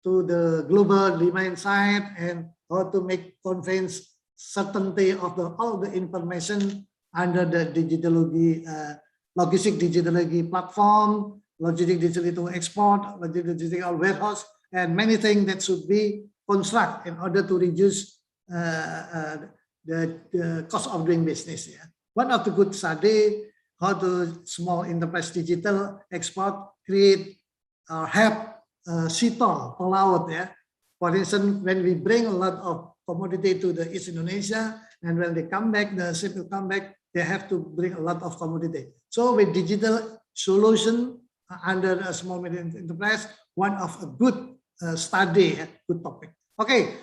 to the global demand side, and how to make convince certainty of all the information under the logistic digitalogy platform, logistic digital export, logistic digital warehouse, and many things that should be constructed in order to reduce the cost of doing business. Yeah. One of the good study how to small enterprise digital export create or help sitol pelaut. Yeah. For instance, when we bring a lot of commodity to the East Indonesia, and when they come back, the ship will come back, they have to bring a lot of commodity. So with digital solution under a small medium enterprise, one of a good study, good topic. Okay,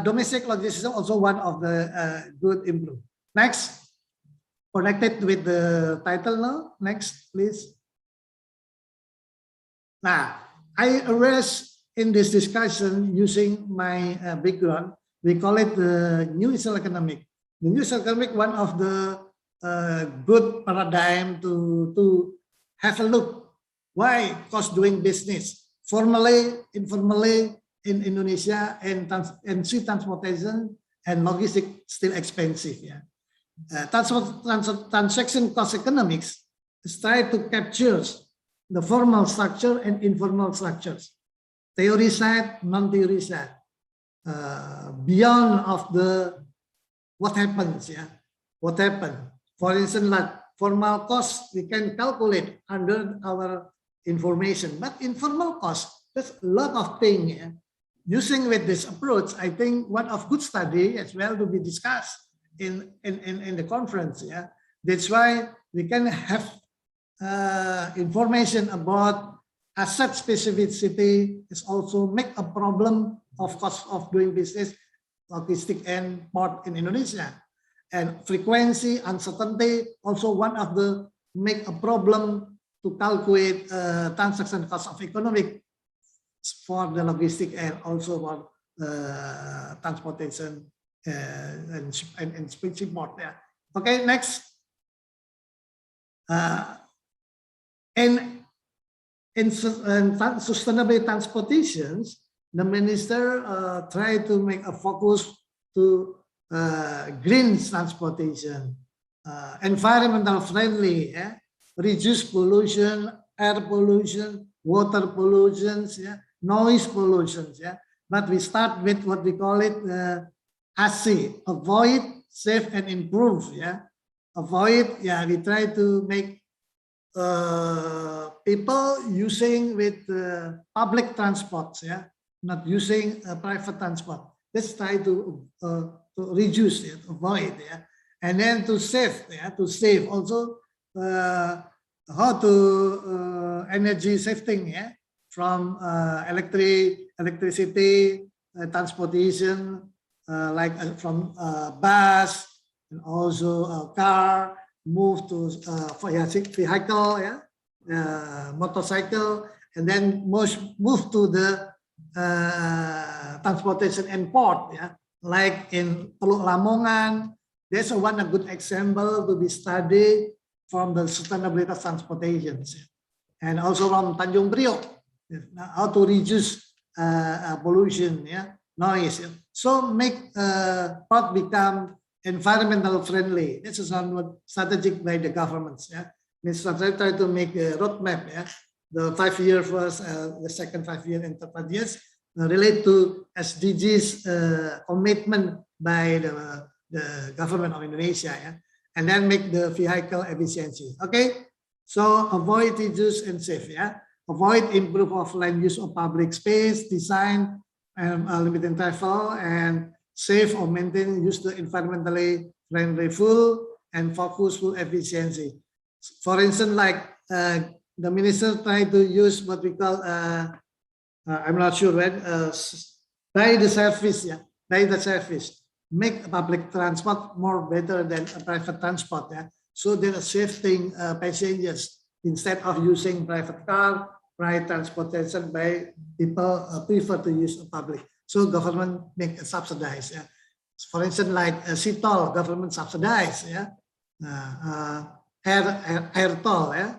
domestic logistics also one of the good improve. Next, connected with the title now. Next, please. Now, I arrest in this discussion using my background. We call it the new social economic. The new social economic, one of the good paradigm to have a look why cost doing business formally, informally in Indonesia and sea transportation and logistics still expensive. Yeah, transaction cost economics is try to capture the formal structure and informal structures, theory side, non-theory side. Beyond of the what happens, yeah, what happened. For instance, like formal costs we can calculate under our information, but informal costs there's a lot of things. Yeah. Using with this approach, I think one of good study as well to be discussed in the conference. Yeah, that's why we can have information about asset specificity is also make a problem of cost of doing business, logistic and port in Indonesia. And frequency, uncertainty, also one of the make a problem to calculate transaction cost of economic for the logistic and also for transportation and shipping port. Yeah. Okay, next. In sustainable transportations, the minister tried to make a focus to green transportation, environmental friendly, yeah? Reduce pollution, air pollution, water pollution, yeah? Noise pollution. Yeah? But we start with what we call it AC, avoid, save, and improve. Yeah? Avoid, yeah, we try to make people using with public transports, yeah, not using private transport. Let's try to reduce it, avoid, yeah, and then to save, yeah, to save also how to energy saving, yeah, from electricity transportation, like from bus and also car. Move to vehicle, yeah, motorcycle, and then move to the transportation and port, yeah, like in Teluk Lamongan. There's one a good example to be studied from the sustainability of transportation, and also from Tanjung Priok, how to reduce pollution, yeah, noise. Yeah. So make port become environmental friendly. This is one strategic by the governments. Yeah, Mr. try to make a roadmap. Yeah, the 5 year first, the second 5 year, and 5 years relate to SDGs commitment by the government of Indonesia. Yeah, and then make the vehicle efficiency. Okay, so avoid, reduce, and save. Yeah, avoid, improve offline use of public space, design and limited travel, and save or maintain, use the environmentally friendly fuel and focus fuel efficiency. For instance, like the minister tried to use what we call I'm not sure when, by the service, yeah, by the service, make public transport more better than a private transport, yeah. So they are saving passengers instead of using private car, private transportation by people prefer to use a public. So government make a subsidize, yeah. For instance, like a sea toll, government subsidize, yeah. Air toll, yeah.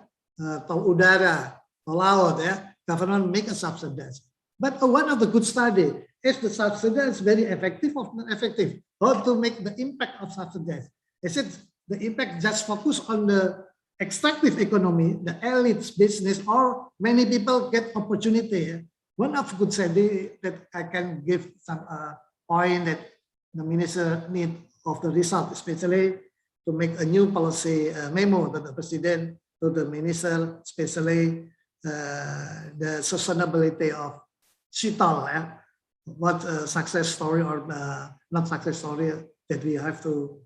Tol udara, tol laut, yeah. Government make a subsidize. But one of the good study, if the subsidize is very effective or not effective, how to make the impact of subsidize? Is it the impact just focus on the extractive economy, the elites business, or many people get opportunity? One of good study that I can give some point that the minister need of the result, especially to make a new policy memo to the president, to the minister, especially the sustainability of Shitol, what success story or not success story that we have to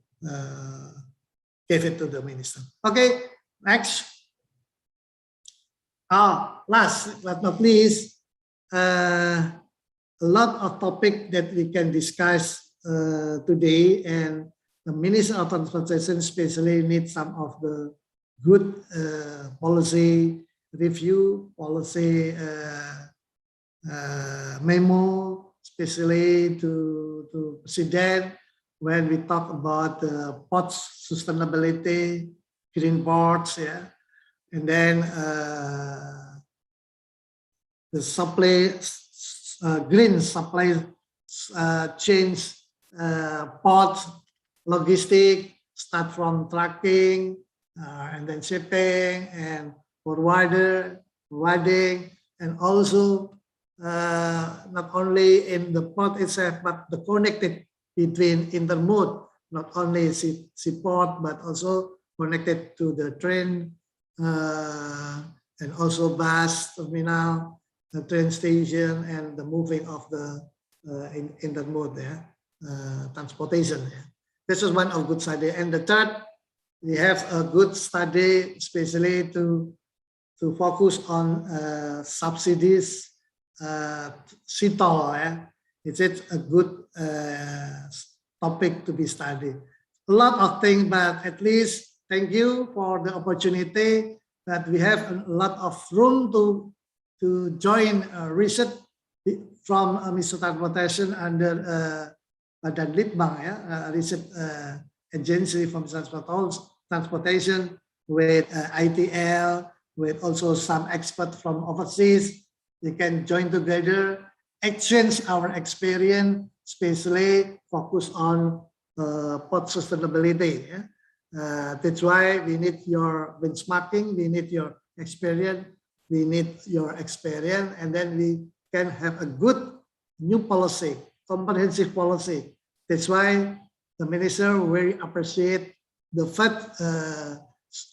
give it to the minister. Okay, next. Last but not least, a lot of topic that we can discuss today, and the Minister of Transportation especially needs some of the good policy review, policy memo, especially to President when we talk about ports sustainability, green ports, yeah, and then the supply, green supply chains, ports, logistic, start from trucking, and then shipping and forwarding, and also not only in the port itself, but the connected between intermode, not only seaport, but also connected to the train and also bus terminal, the train station, and the moving of the intermode, yeah, transportation. Yeah. This is one of good study. And the third, we have a good study, especially to focus on subsidies, CITOL. Yeah. Is it a good topic to be studied? A lot of things, but at least thank you for the opportunity that we have a lot of room to join research from Mr. Transportation under Badan Litbang, yeah, research agency from transportation with ITL, with also some experts from overseas. We can join together, exchange our experience, especially focus on port sustainability. Yeah? That's why we need your benchmarking, we need your experience, we need your experience, and then we can have a good new policy, comprehensive policy. That's why the minister very appreciate the first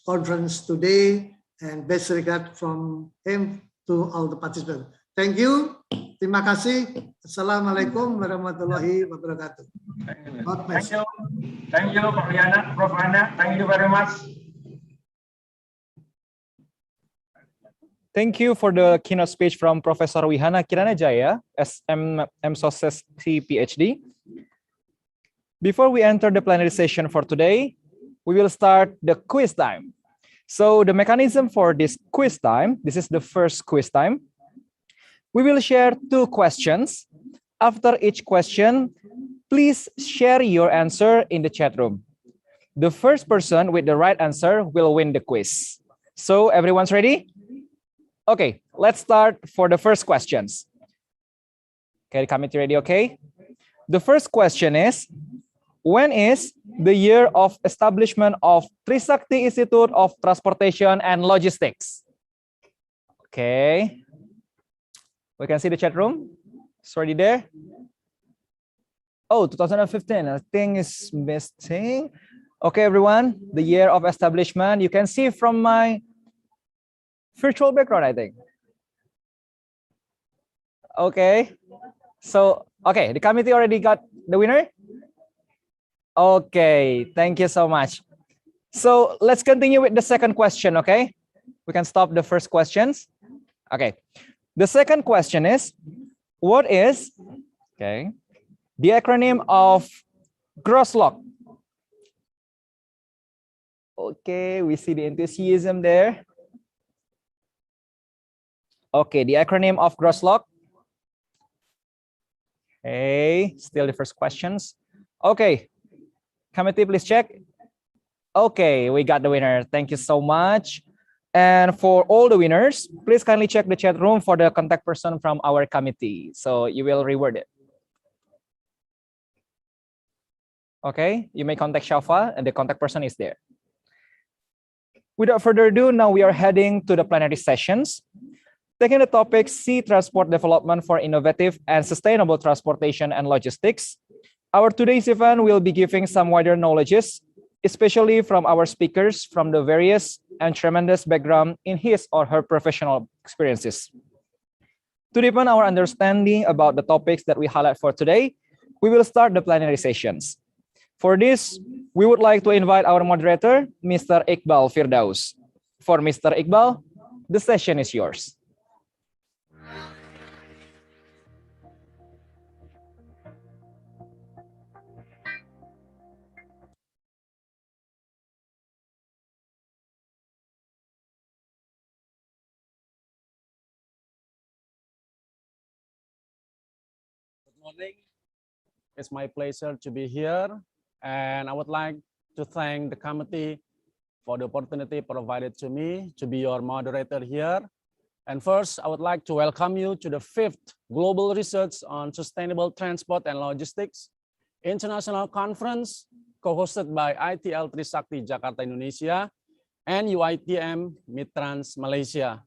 conference today, and best regard from him to all the participants. Thank you. Terima kasih. Assalamualaikum warahmatullahi wabarakatuh. Thank you. Thank you, Prof. Ana. Thank you very much. Thank you for the keynote speech from Professor Wihana Kiranajaya, M.Sc. PhD. Before we enter the plenary session for today, we will start the quiz time. So the mechanism for this quiz time, this is the first quiz time. We will share 2 questions. After each question, please share your answer in the chat room. The first person with the right answer will win the quiz. So everyone's ready? Okay, let's start for the first questions. Okay, the committee ready, okay? The first question is, when is the year of establishment of Trisakti Institute of Transportation and Logistics? Okay. We can see the chat room. It's already there. Oh, 2015, I think it's missing. Okay, everyone, the year of establishment, you can see from my virtual background, I think. Okay. So, okay, the committee already got the winner? Okay, thank you so much. So let's continue with the second question, okay? We can stop the first questions. Okay. The second question is, what is, okay, the acronym of Grostlog? Okay, we see the enthusiasm there. Okay, the acronym of Grostlog. Okay, still the first questions. Okay, committee, please check. Okay, we got the winner. Thank you so much. And for all the winners, please kindly check the chat room for the contact person from our committee. So you will reward it. Okay, you may contact Shafa and the contact person is there. Without further ado, now we are heading to the plenary sessions. Taking the topic Sea Transport Development for Innovative and Sustainable Transportation and Logistics, our today's event will be giving some wider knowledges, especially from our speakers from the various and tremendous background in his or her professional experiences. To deepen our understanding about the topics that we highlight for today, we will start the plenary sessions. For this, we would like to invite our moderator, Mr. Iqbal Firdaus. For Mr. Iqbal, the session is yours. Good morning. It's my pleasure to be here, and I would like to thank the committee for the opportunity provided to me to be your moderator here. And first, I would like to welcome you to the 5th Global Research on Sustainable Transport and Logistics International Conference, co-hosted by ITL Trisakti Jakarta, Indonesia, and UITM Mitrans, Malaysia.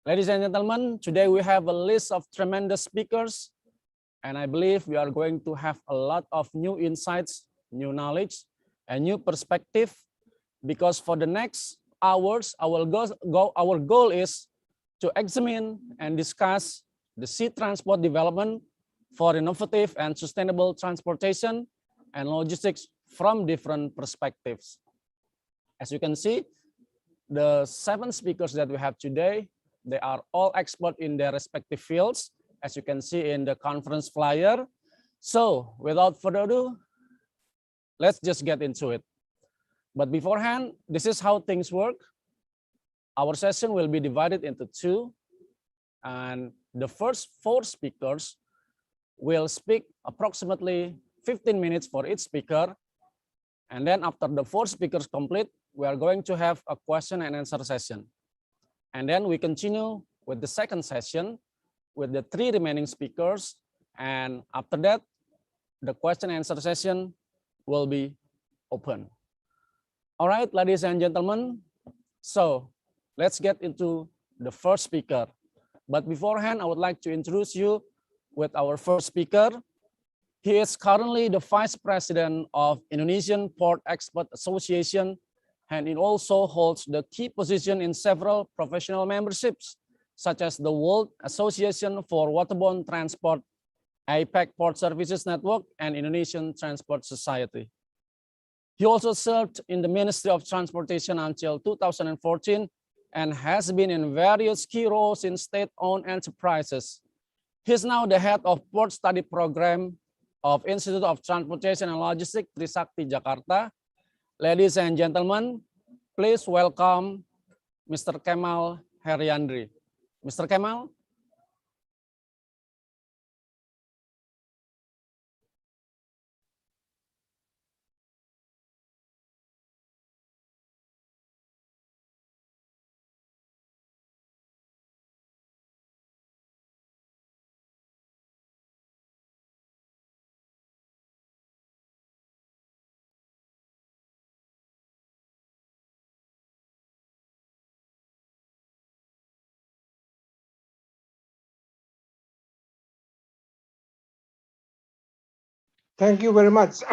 Ladies and gentlemen, today we have a list of tremendous speakers, and I believe we are going to have a lot of new insights, new knowledge, and new perspective, because for the next hours, our goal is to examine and discuss the sea transport development for innovative and sustainable transportation and logistics from different perspectives. As you can see, the 7 speakers that we have today, they are all experts in their respective fields, as you can see in the conference flyer. So without further ado, let's just get into it. But beforehand, this is how things work. Our session will be divided into 2, and the first 4 speakers will speak approximately 15 minutes for each speaker. And then after the 4 speakers complete, we are going to have a question and answer session. And then we continue with the second session with the 3 remaining speakers. And after that, the question and answer session will be open. All right, ladies and gentlemen, so let's get into the first speaker. But beforehand, I would like to introduce you with our first speaker. He is currently the Vice President of Indonesian Port Expert Association, and he also holds the key position in several professional memberships, such as the World Association for Waterborne Transport, APEC Port Services Network, and Indonesian Transport Society. He also served in the Ministry of Transportation until 2014 and has been in various key roles in state-owned enterprises. He's now the head of Port Study Program of Institute of Transportation and Logistics, Trisakti, Jakarta. Ladies and gentlemen, please welcome Mr. Kemal Heriandri. Mr. Kemal. Thank you very much.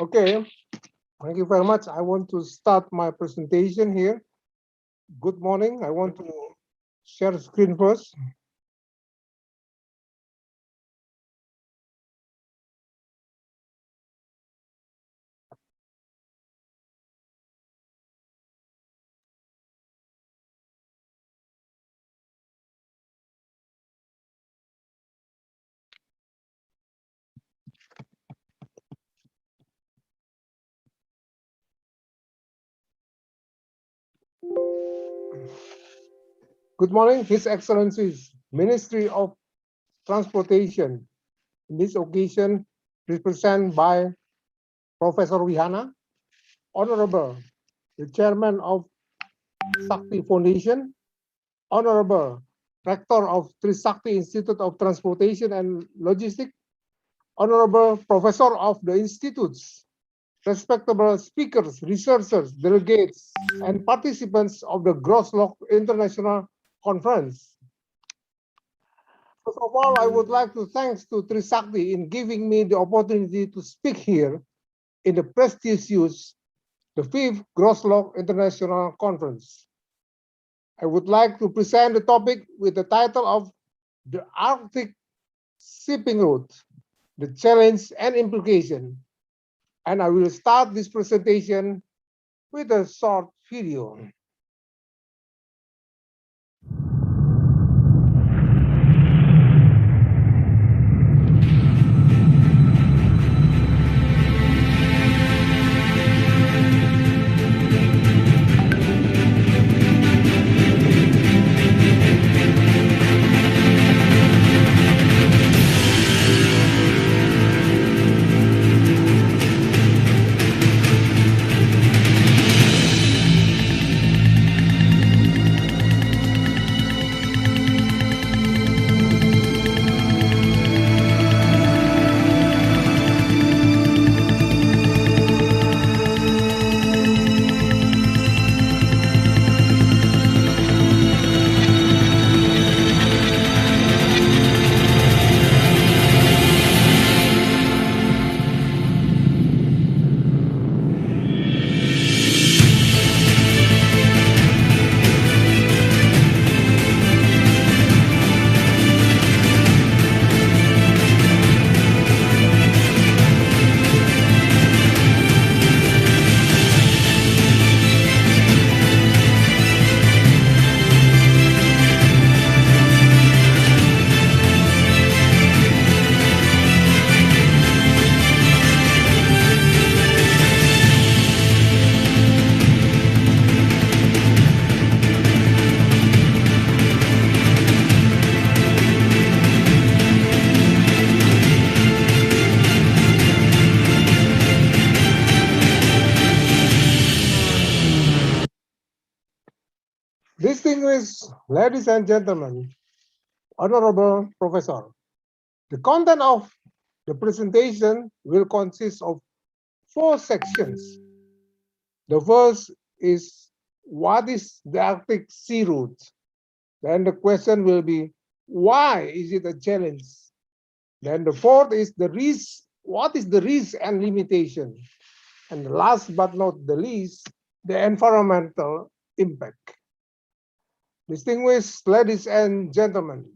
Okay, thank you very much. I want to start my presentation here. Good morning. I want to share screen first. Good morning, His Excellencies, Ministry of Transportation. In this occasion, represented by Professor Wihana, Honorable, the Chairman of Sakti Foundation, Honorable Rector of Trisakti Institute of Transportation and Logistics, Honorable Professor of the Institutes, respectable speakers, researchers, delegates, and participants of the Grostlog International Conference. First of all, I would like to thank to Trisakti in giving me the opportunity to speak here in the prestigious the 5th Grostlog International Conference. I would like to present the topic with the title of the Arctic Shipping Route, the challenge and implication. And I will start this presentation with a short video. Distinguished ladies and gentlemen, Honorable Professor, the content of the presentation will consist of 4 sections. The first is what is the Arctic Sea Route? Then the question will be why is it a challenge? Then the fourth is the risk. What is the risk and limitation? And last but not the least, the environmental impact. Distinguished ladies and gentlemen,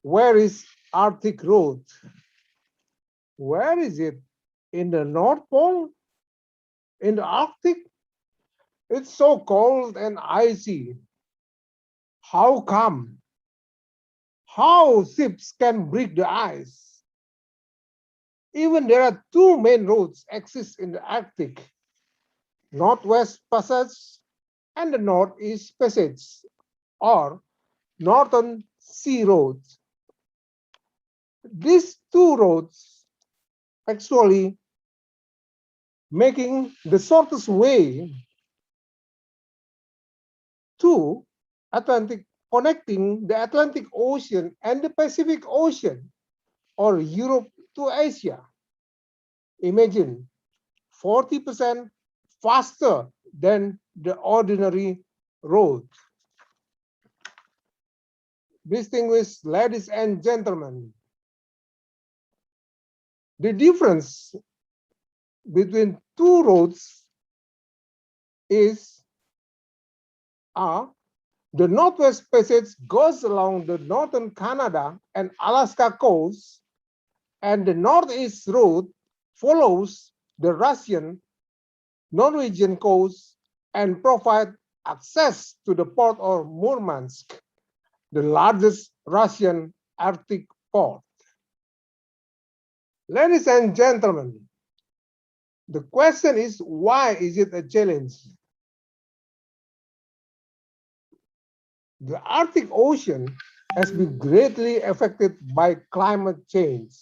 where is Arctic Route? Where is it? In the North Pole? In the Arctic? It's so cold and icy. How come? How ships can break the ice? Even there are 2 main routes exist in the Arctic, Northwest Passage and the Northeast Passage, or Northern Sea Road. These 2 roads actually making the shortest way to Atlantic, connecting the Atlantic Ocean and the Pacific Ocean, or Europe to Asia. Imagine 40% faster than the ordinary road. Distinguished ladies and gentlemen, the difference between 2 roads is the Northwest Passage goes along the northern Canada and Alaska coast, and the Northeast Road follows the Russian, Norwegian coast and provide access to the port of Murmansk, the largest Russian Arctic port. Ladies and gentlemen, the question is, why is it a challenge? The Arctic Ocean has been greatly affected by climate change.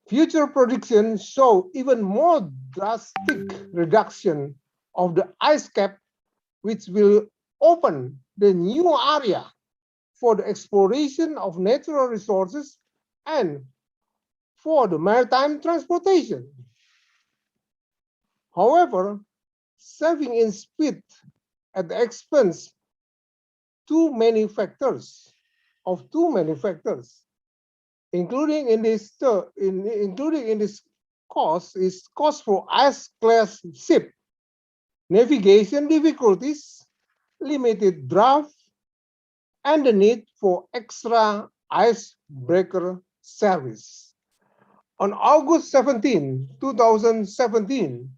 Future predictions show even more drastic reduction of the ice cap, which will open the new area for the exploration of natural resources and for the maritime transportation. However, saving in speed at the expense of too many factors, including in this cost is cost for ice class ship, navigation difficulties, limited draft, and the need for extra icebreaker service. On August 17, 2017,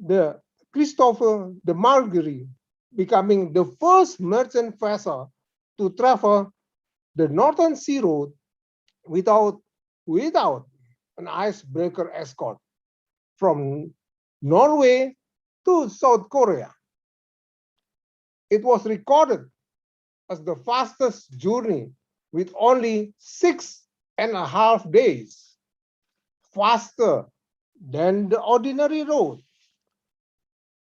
the Christopher de Margerie becoming the first merchant vessel to travel the Northern Sea Road without an icebreaker escort from Norway to South Korea. It was recorded as the fastest journey with only 6.5 days, faster than the ordinary road.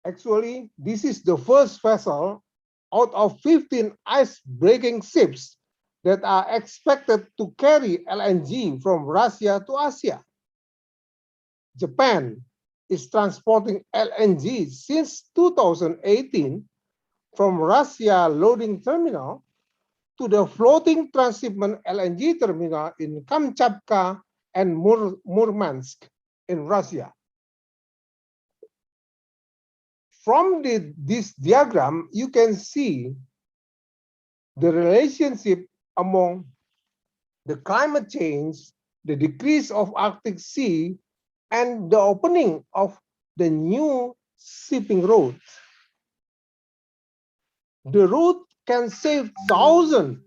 Actually, this is the first vessel out of 15 ice-breaking ships that are expected to carry LNG from Russia to Asia. Japan is transporting LNG since 2018 from Russia loading terminal to the floating transshipment LNG terminal in Kamchatka and Murmansk in Russia. From this diagram, you can see the relationship among the climate change, the decrease of Arctic Sea, and the opening of the new shipping route. The route can save thousands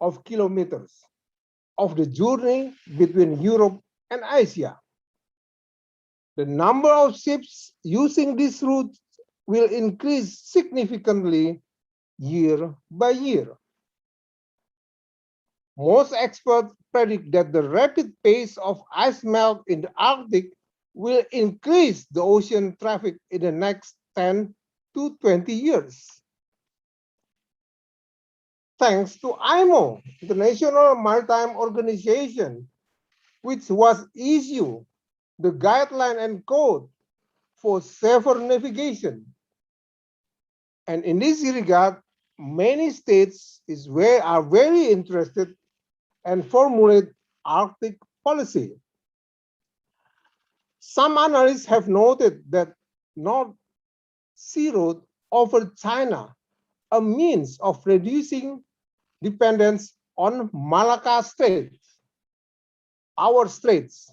of kilometers of the journey between Europe and Asia. The number of ships using this route will increase significantly year by year. Most experts predict that the rapid pace of ice melt in the Arctic will increase the ocean traffic in the next 10 to 20 years. Thanks to IMO, the International Maritime Organization, which was issued the guideline and code for safer navigation. And in this regard, many states are very interested and formulate Arctic policy. Some analysts have noted that North Sea Road offered China a means of reducing dependence on Malacca Strait, our straits,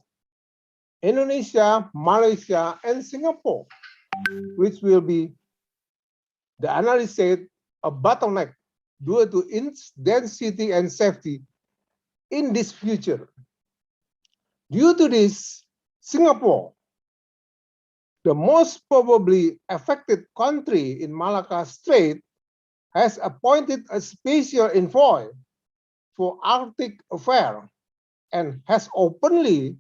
Indonesia, Malaysia, and Singapore, which will be, the analyst said, a bottleneck due to its density and safety in this future. Due to this, Singapore, the most probably affected country in Malacca Strait, has appointed a special envoy for Arctic affairs and has openly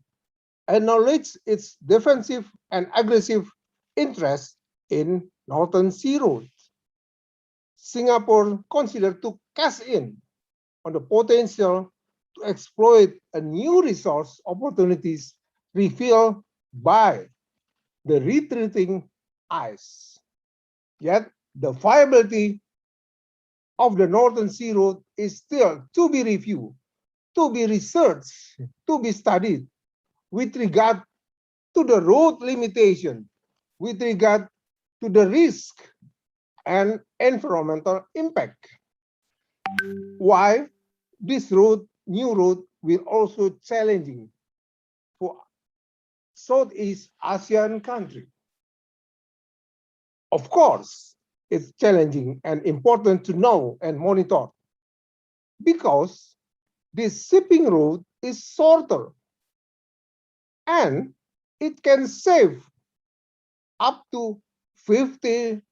acknowledged its defensive and aggressive interests in Northern Sea Road. Singapore considered to cash in on the potential to exploit a new resource opportunities revealed by the retreating ice. Yet the viability of the Northern Sea Road is still to be reviewed, to be researched, to be studied with regard to the road limitation, with regard to the risk and environmental impact. Why this new road will also challenging for Southeast Asian country. Of course, it's challenging and important to know and monitor because this shipping route is shorter and it can save up to 15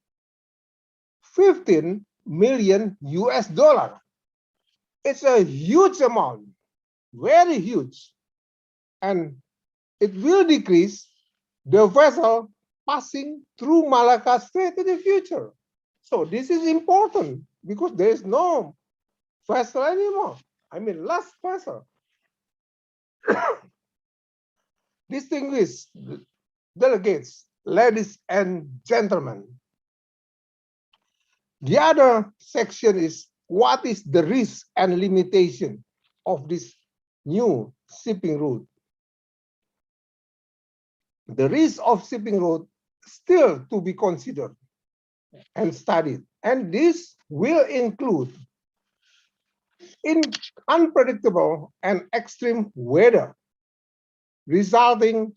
million US dollar. It's a huge amount, very huge, and it will decrease the vessel passing through Malacca Strait in the future. So this is important because there is no vessel anymore. I mean, last vessel. Distinguished delegates, ladies and gentlemen, the other section is what is the risk and limitation of this new shipping route. The risk of shipping route still to be considered and studied, and this will include unpredictable and extreme weather, resulting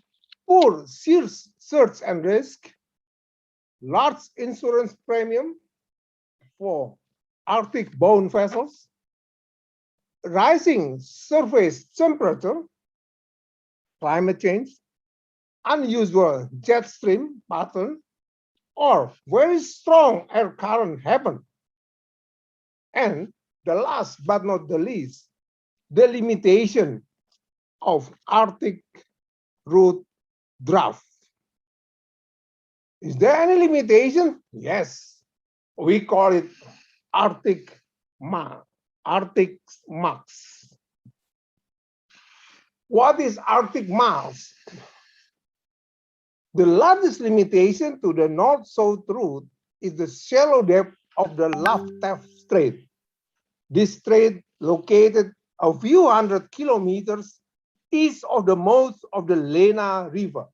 poor search and risk, large insurance premium for Arctic-bound vessels, rising surface temperature, climate change, unusual jet stream pattern, or very strong air current happen. And the last but not the least, the limitation of Arctic route draft. Is there any limitation? Yes. We call it Arctic max. What is Arctic max? The largest limitation to the north-south route is the shallow depth of the Lav-Tef Strait. This strait, located a few hundred kilometers east of the mouth of the Lena River.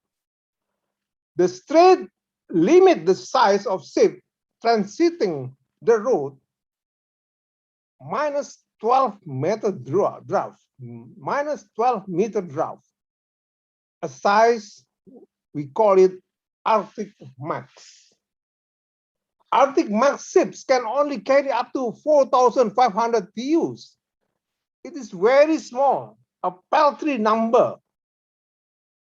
The strait limits the size of ship transiting the road minus 12-meter draft, minus 12-meter draft, a size we call it Arctic max. Arctic max ships can only carry up to 4,500 TEUs. It is very small, a paltry number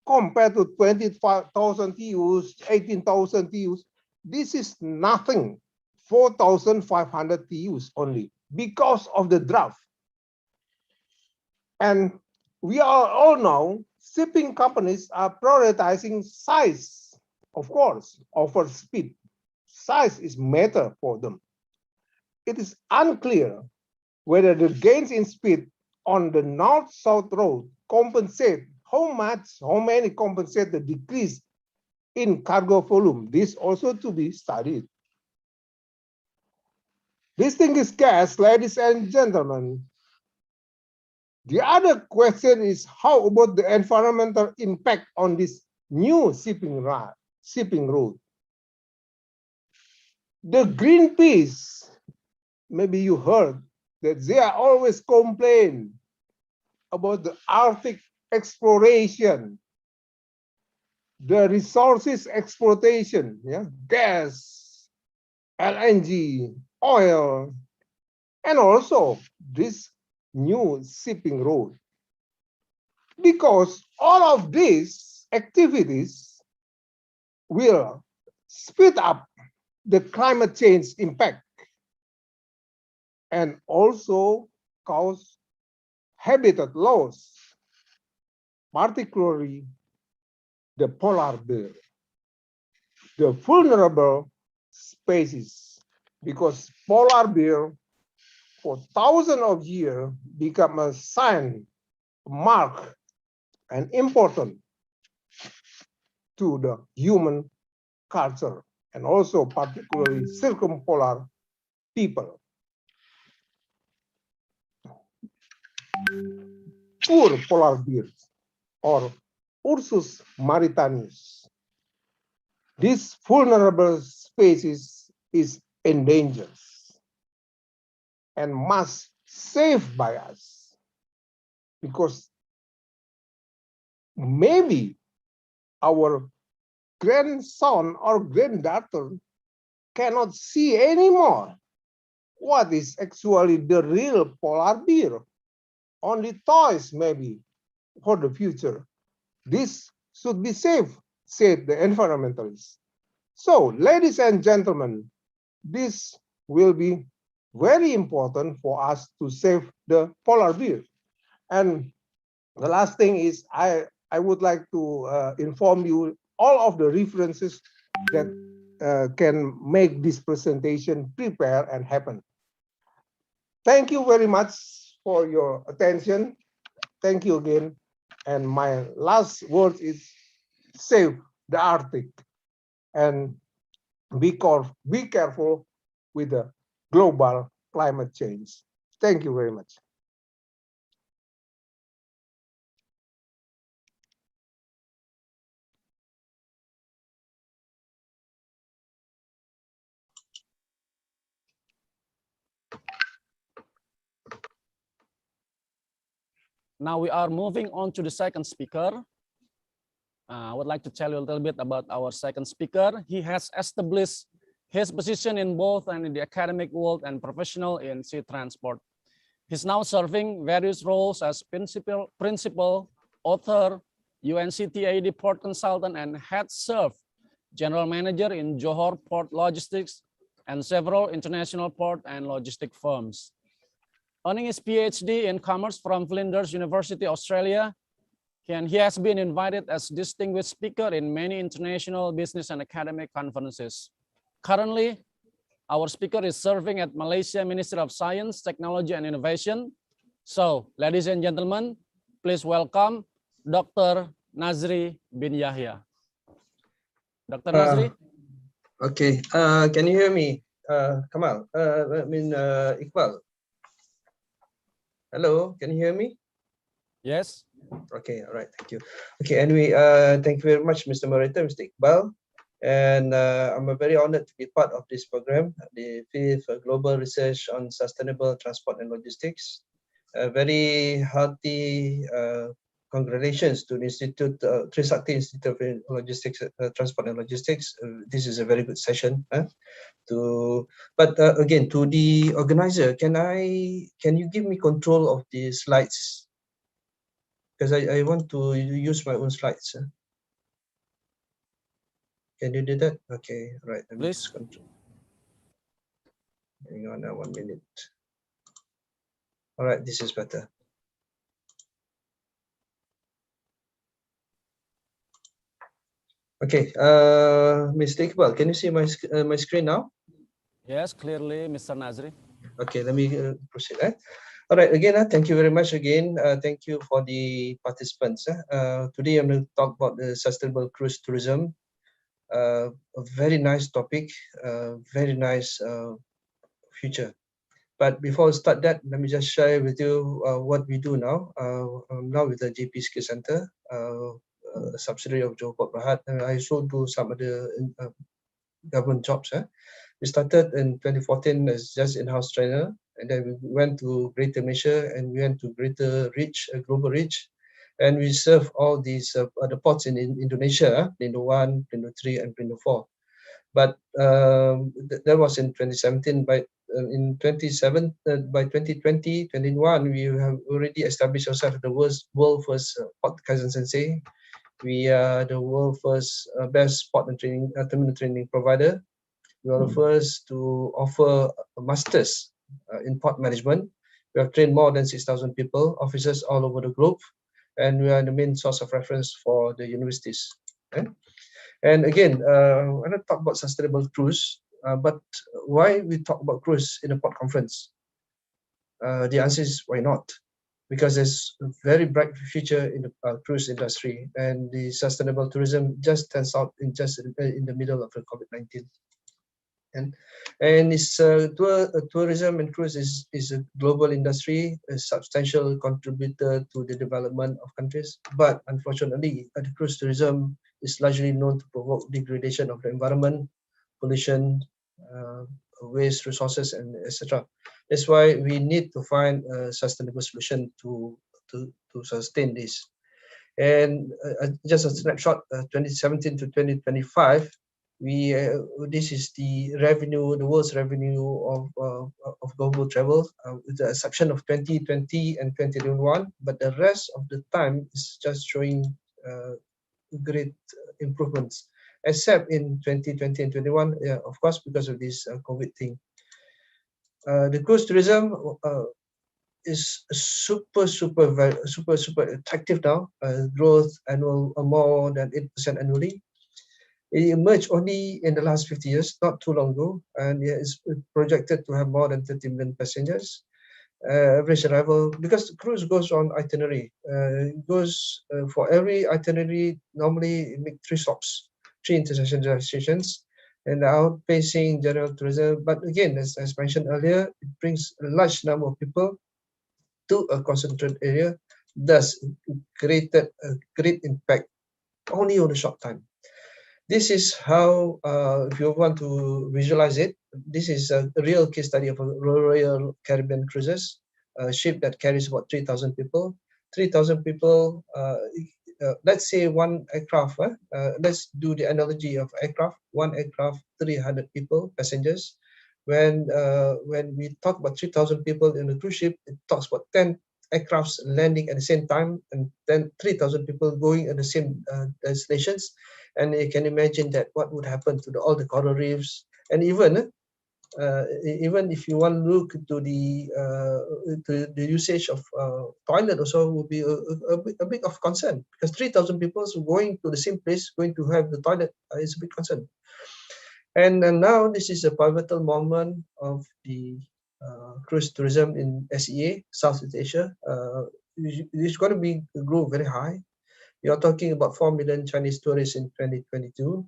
compared to 25,000 TEUs, 18,000 TEUs. This is nothing, 4,500 TEUs only because of the draft. And we all know shipping companies are prioritizing size, of course, over speed. Size is matter for them. It is unclear whether the gains in speed on the north-south road compensate how many compensate the decrease in cargo volume. This also to be studied. Distinguished guests, ladies and gentlemen, the other question is how about the environmental impact on this new shipping route? The Greenpeace, maybe you heard that they are always complain about the Arctic exploration, the resources exploitation, yeah, gas, LNG, oil, and also this new shipping route. Because all of these activities will speed up the climate change impact and also cause habitat loss, particularly the polar bear, the vulnerable species, because polar bear for thousands of years become a sign, mark, and important to the human culture and also particularly circumpolar people. Poor polar bears or Ursus maritanus. This vulnerable species is endangered and must saved by us because maybe our grandson or granddaughter cannot see anymore what is actually the real polar bear. Only toys maybe for the future. This should be safe, said the environmentalists. So, ladies and gentlemen, this will be very important for us to save the polar bear. And the last thing is I would like to inform you all of the references that can make this presentation prepare and happen. Thank you very much for your attention. Thank you again. And my last word is save the Arctic and be careful with the global climate change. Thank you very much. Now we are moving on to the second speaker. I would like to tell you a little bit about our second speaker. He has established his position in both and in the academic world and professional in sea transport. He's now serving various roles as principal, author, UNCTAD port consultant, and head serve general manager in Johor Port Logistics and several international port and logistic firms. Earning his PhD in commerce from Flinders University, Australia, and he has been invited as distinguished speaker in many international business and academic conferences. Currently, our speaker is serving at Malaysia Ministry of Science, Technology, and Innovation. So, ladies and gentlemen, please welcome Dr. Nazri bin Yahya. Dr. Nazri? Okay, can you hear me, Kamal? Iqbal. Hello, can you hear me? Yes. Okay, all right, thank you. Okay, anyway, thank you very much, Mr. Moderator, Mr. Iqbal. And I'm very honored to be part of this program, the 5th Global Research on Sustainable Transport and Logistics. Very hearty congratulations to the Institute, Trisakti Institute of Logistics, Transport and Logistics. This is a very good session. Again, to the organizer, can you give me control of the slides? Because I want to use my own slides. Can you do that? Okay, right. Let me just control. Hang on now, 1 minute. All right, this is better. Okay, Mr. Iqbal, can you see my screen now? Yes, clearly, Mr. Nazri. Okay, let me proceed. All right, again, thank you very much again. Thank you for the participants. Today, I'm going to talk about the sustainable cruise tourism. A very nice topic, very nice future. But before I start that, let me just share with you what we do now. I'm now with the JP Skill Center, a subsidiary of Johor Port Berhad, and I also do some other government jobs. We started in 2014 as just in-house trainer, and then we went to Greater Malaysia and we went to Greater Reach, Global Reach, and we serve all these the ports in Indonesia, Pelindo 1, Pelindo 3, and Pelindo 4. But that was in 2017. By 2020, 21, we have already established ourselves the world first port Kaizen Sensei. We are the world first best port and training terminal training provider. We are the first to offer a masters in port management. We have trained more than 6,000 people, officers all over the globe, and we are the main source of reference for the universities. Okay? And again, when I talk about sustainable cruise, but why we talk about cruise in a port conference? The answer is why not? Because there's a very bright future in the cruise industry, and the sustainable tourism just turns out in the middle of the COVID-19. And it's tourism and cruise is a global industry, a substantial contributor to the development of countries. But unfortunately, the cruise tourism is largely known to provoke degradation of the environment, pollution, waste resources, and etc. That's why we need to find a sustainable solution to sustain this. And just a snapshot, 2017 to 2025. This is the revenue, the world's revenue of global travel, with the exception of 2020 and 2021. But the rest of the time is just showing great improvements, except in 2020 and 21, of course, because of this COVID thing. The cruise tourism is super attractive now. Growth annual more than 8% annually. It emerged only in the last 50 years, not too long ago, and it's projected to have more than 30 million passengers. Average arrival, because the cruise goes on itinerary. It goes for every itinerary, normally make 3 stops, 3 intersection stations, and outpacing general tourism. But again, as mentioned earlier, it brings a large number of people to a concentrated area, thus created a great impact only on a short time. This is how, if you want to visualize it, this is a real case study of a Royal Caribbean Cruises, a ship that carries about 3,000 people. 3,000 people, let's say one aircraft, let's do the analogy of aircraft, one aircraft, 300 people, passengers. When we talk about 3,000 people in a cruise ship, it talks about 10 aircrafts landing at the same time, and then 3,000 people going at the same destinations. And you can imagine that what would happen to all the coral reefs, and even if you want to look to the usage of toilet also will be a bit of concern, because 3,000 people going to the same place, going to have the toilet is a big concern. And now this is a pivotal moment of the cruise tourism in SEA, Southeast Asia. It's going to be grow very high. You're talking about 4 million Chinese tourists in 2022.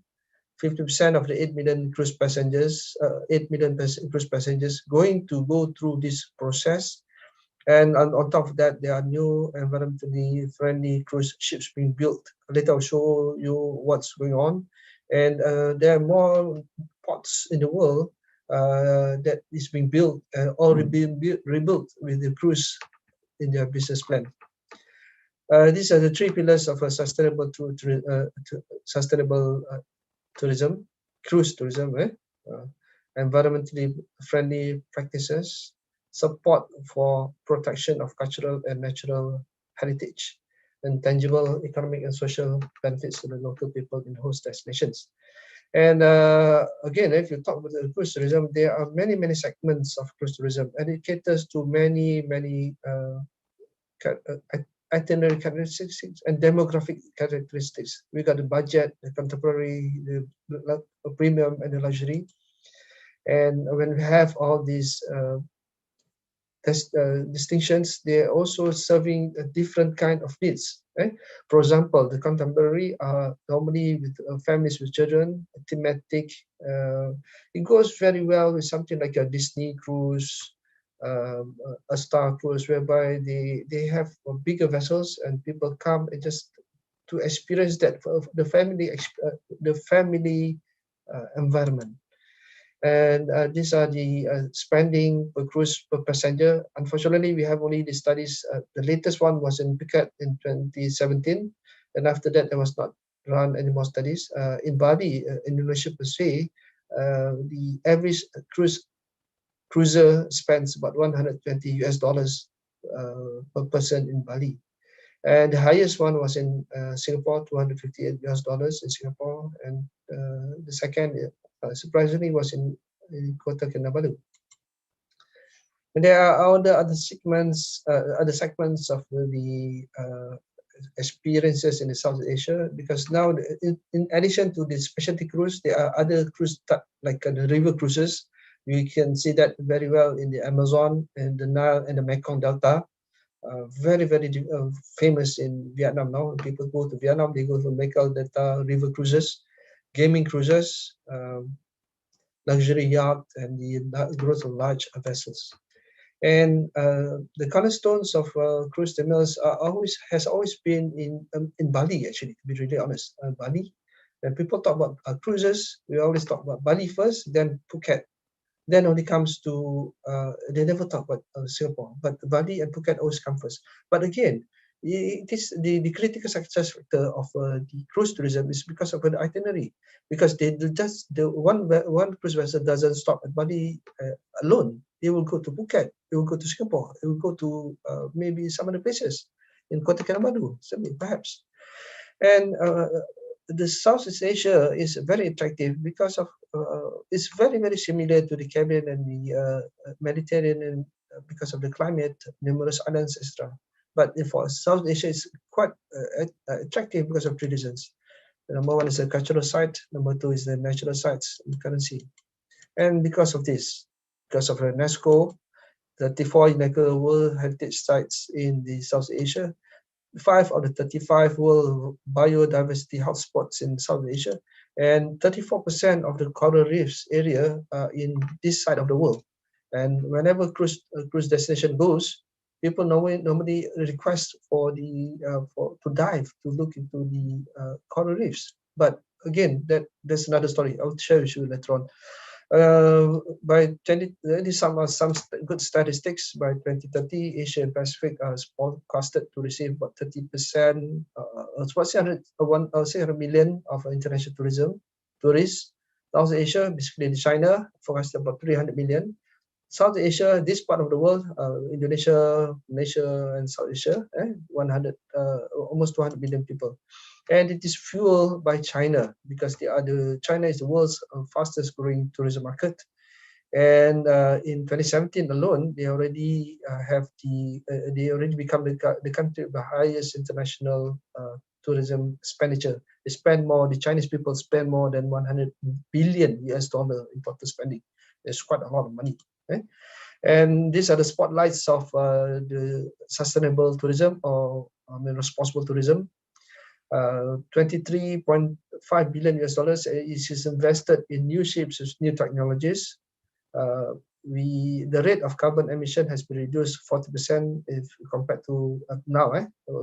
50% of the 8 million cruise passengers, cruise passengers going to go through this process. And on top of that, there are new environmentally friendly cruise ships being built. Later I'll show you what's going on. And there are more ports in the world that is being built, already being rebuilt with the cruise in their business plan. These are the 3 pillars of a sustainable tourism, cruise tourism, environmentally friendly practices, support for protection of cultural and natural heritage, and tangible economic and social benefits to the local people in host destinations. And again, if you talk about the cruise tourism, there are many segments of cruise tourism, and it caters to many itinerary characteristics and demographic characteristics. We got the budget, the contemporary, the premium, and the luxury. And when we have all these distinctions, they're also serving a different kind of needs. For example, the contemporary are normally with families with children, thematic. It goes very well with something like a Disney cruise, a Star Cruise, whereby they have bigger vessels and people come and just to experience that the family environment. And these are the spending per cruise per passenger. Unfortunately, we have only the studies. The latest one was in Phuket in 2017, and after that there was not run any more studies. In Bali, Indonesia per se, the average cruiser spends about $120 per person in Bali, and the highest one was in Singapore, $258 in Singapore, and the second, surprisingly, was in Kota Kinabalu. And there are other segments of the experiences in the South Asia, because now in addition to the specialty cruise, there are other cruise like the river cruises. We can see that very well in the Amazon and the Nile and the Mekong Delta. Very famous in Vietnam now. When people go to Vietnam, they go to Mekong Delta river cruises, gaming cruises, luxury yacht, and the growth of large vessels. And the cornerstones of cruise terminals has always been in Bali, actually, to be really honest. Bali. When people talk about cruises, we always talk about Bali first, then Phuket. Then only comes to, they never talk about Singapore, but Bali and Phuket always come first. But again, it is the critical success factor of the cruise tourism is because of the itinerary, because the one cruise vessel doesn't stop at Bali alone. They will go to Phuket, they will go to Singapore, they will go to maybe some other places in Kota Kinabalu, perhaps. And the Southeast Asia is very attractive because of it's very similar to the Caribbean and the Mediterranean because of the climate, numerous islands, etc. But for South Asia, it's quite attractive because of 3 reasons. Number 1 is the cultural site. Number 2 is the natural sites and currency. And because of this, because of UNESCO, 34 UNESCO World Heritage Sites in the South Asia, 5 of the 35 world biodiversity hotspots in South Asia, and 34% of the coral reefs area in this side of the world. And whenever cruise destination goes, people normally request for the to dive to look into the coral reefs. But again, that's another story. I'll share with you later on. By 20, these some good statistics. By 2030, Asia and Pacific are forecasted to receive about 30%, about 600 million of international tourists. South Asia, basically China, forecasted about 300 million. South Asia, this part of the world, Indonesia, Malaysia, and South Asia, almost 200 million people. And it is fueled by China because China is the world's fastest growing tourism market. And in 2017 alone, they already become the country with the highest international tourism expenditure. The Chinese people spend more than 100 billion US dollar in total spending. There's quite a lot of money. And these are the spotlights of the sustainable tourism or responsible tourism. 23.5 billion US dollars is invested in new ships with new technologies. The rate of carbon emission has been reduced 40% if compared to now,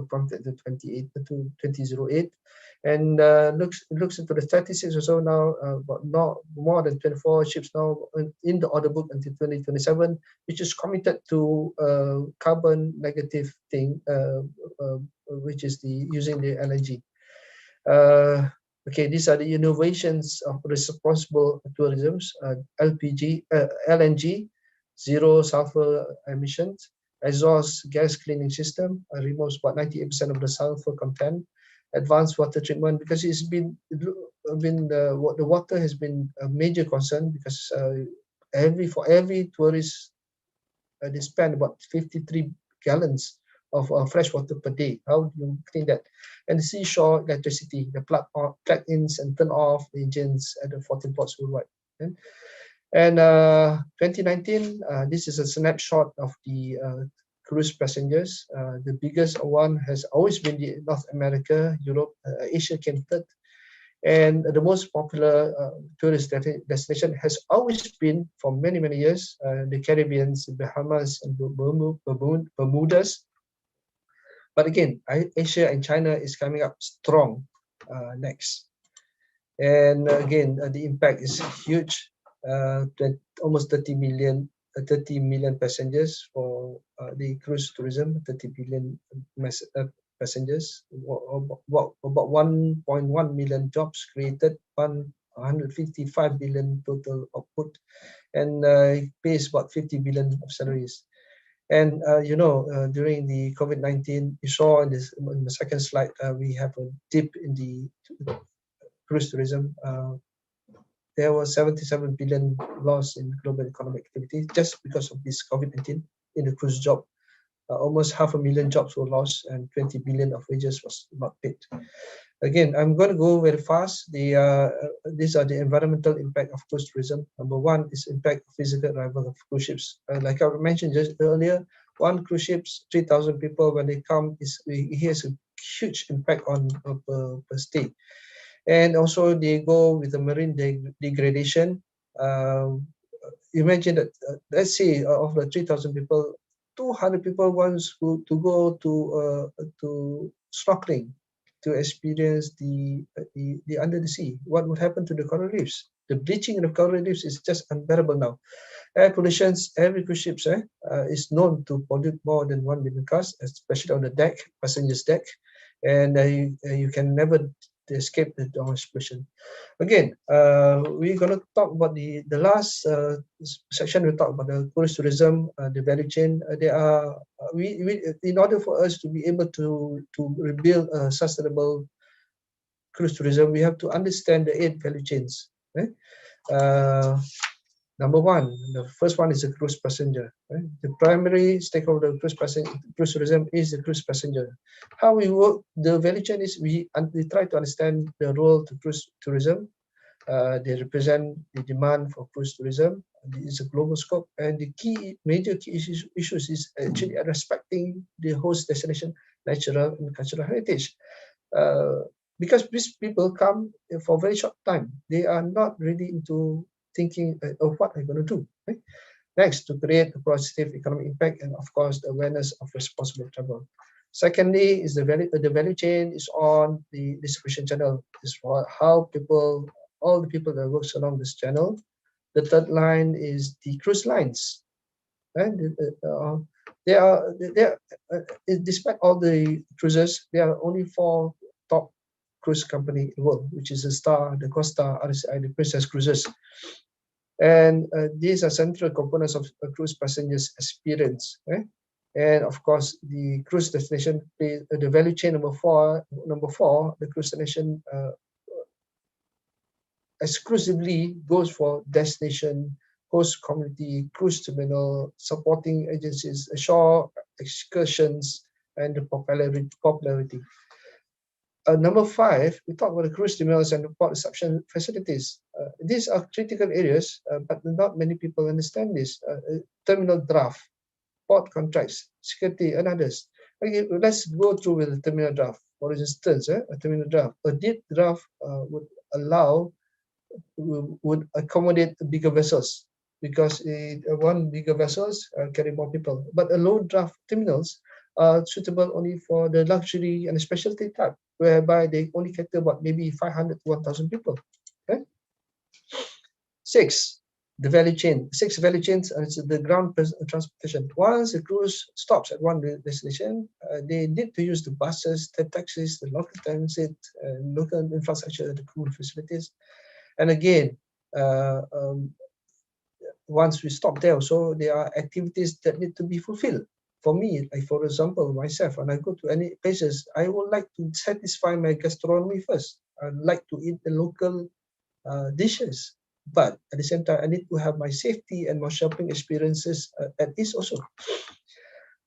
compared to 2008. And looks into the statistics also now, but not more than 24 ships now in the order book until 2027, which is committed to carbon negative thing, which is using the LNG. Okay, these are the innovations of responsible tourism. LNG, zero sulfur emissions, exhaust gas cleaning system, removes about 98% of the sulfur content, advanced water treatment, because the water has been a major concern because for every tourist they spend about 53 gallons of fresh water per day. How do you clean that? And the seashore electricity, the plug-ins and turn off the engines at the 14 ports worldwide. Okay? And 2019, this is a snapshot of the cruise passengers. The biggest one has always been the North America, Europe, Asia came third. And the most popular tourist destination has always been, for many, many years, the Caribbean, Bahamas, and Bermudas. But again, Asia and China is coming up strong next. And again, the impact is huge. Almost 30 million passengers for the cruise tourism, 30 billion passengers, about 1.1 million jobs created, 155 billion total output, and pays about 50 billion of salaries. And during the COVID-19, you saw in the second slide, we have a dip in the cruise tourism. There was 77 billion loss in global economic activity just because of this COVID-19 in the cruise job. Almost 500,000 jobs were lost and 20 billion of wages was not paid. Again, I'm going to go very fast. These are the environmental impact of cruise tourism. Number 1 is impact of physical arrival of cruise ships. Like I mentioned just earlier, one cruise ships, 3,000 people when they come, it has a huge impact on per stay. And also they go with the marine degradation. Imagine that, let's say of the 3,000 people, 200 people wants to go to snorkeling to experience the under the sea. What would happen to the coral reefs? The bleaching of the coral reefs is just unbearable now. Air pollution, every cruise ship is known to pollute more than 1 million cars, especially on the deck, passenger's deck, and you can never escape the noise pollution. Again, we're going to talk about the last section. We talk about the cruise tourism, the value chain. In order for us to be able to rebuild a sustainable cruise tourism, we have to understand the 8 value chains. Right? Number one, the first one is the cruise passenger. Right? The primary stakeholder of cruise tourism is the cruise passenger. How we work the value chain is we try to understand the role to cruise tourism. They represent the demand for cruise tourism. It's a global scope, and the major key issues is actually respecting the host destination natural and cultural heritage. Because these people come for a very short time, they are not really into thinking of what I'm going to do. Right? Next, to create a positive economic impact and, of course, the awareness of responsible travel. Secondly, is the value chain is on the distribution channel. Is for how people, all the people that works along this channel. The third line is the cruise lines. Right? Despite all the cruises, there are only 4 top cruise company in the world, which is the Star, the Costa, RCI, the Princess Cruises. And these are central components of a cruise passengers experience. Right? And of course, the cruise destination, the value chain number four, the cruise destination exclusively goes for destination, host community, cruise terminal, supporting agencies, shore excursions, and the popularity. Number 5, we talk about the cruise terminals and the port reception facilities. These are critical areas, but not many people understand this. Terminal draft, port contracts, security, and others. Okay, let's go through with the terminal draft. For instance, a terminal draft. A deep draft would accommodate bigger vessels because one bigger vessels carry more people. But a low draft terminals are suitable only for the luxury and specialty type, whereby they only cater about maybe 500 to 1,000 people. Okay? 6, the value chain. 6 value chains is the ground transportation. Once the cruise stops at one destination, they need to use the buses, the taxis, the local transit, local infrastructure, the crew facilities. And again, once we stop there, so there are activities that need to be fulfilled. For me, like for example, myself, when I go to any places, I would like to satisfy my gastronomy first. I'd like to eat the local dishes, but at the same time, I need to have my safety and my shopping experiences at this also.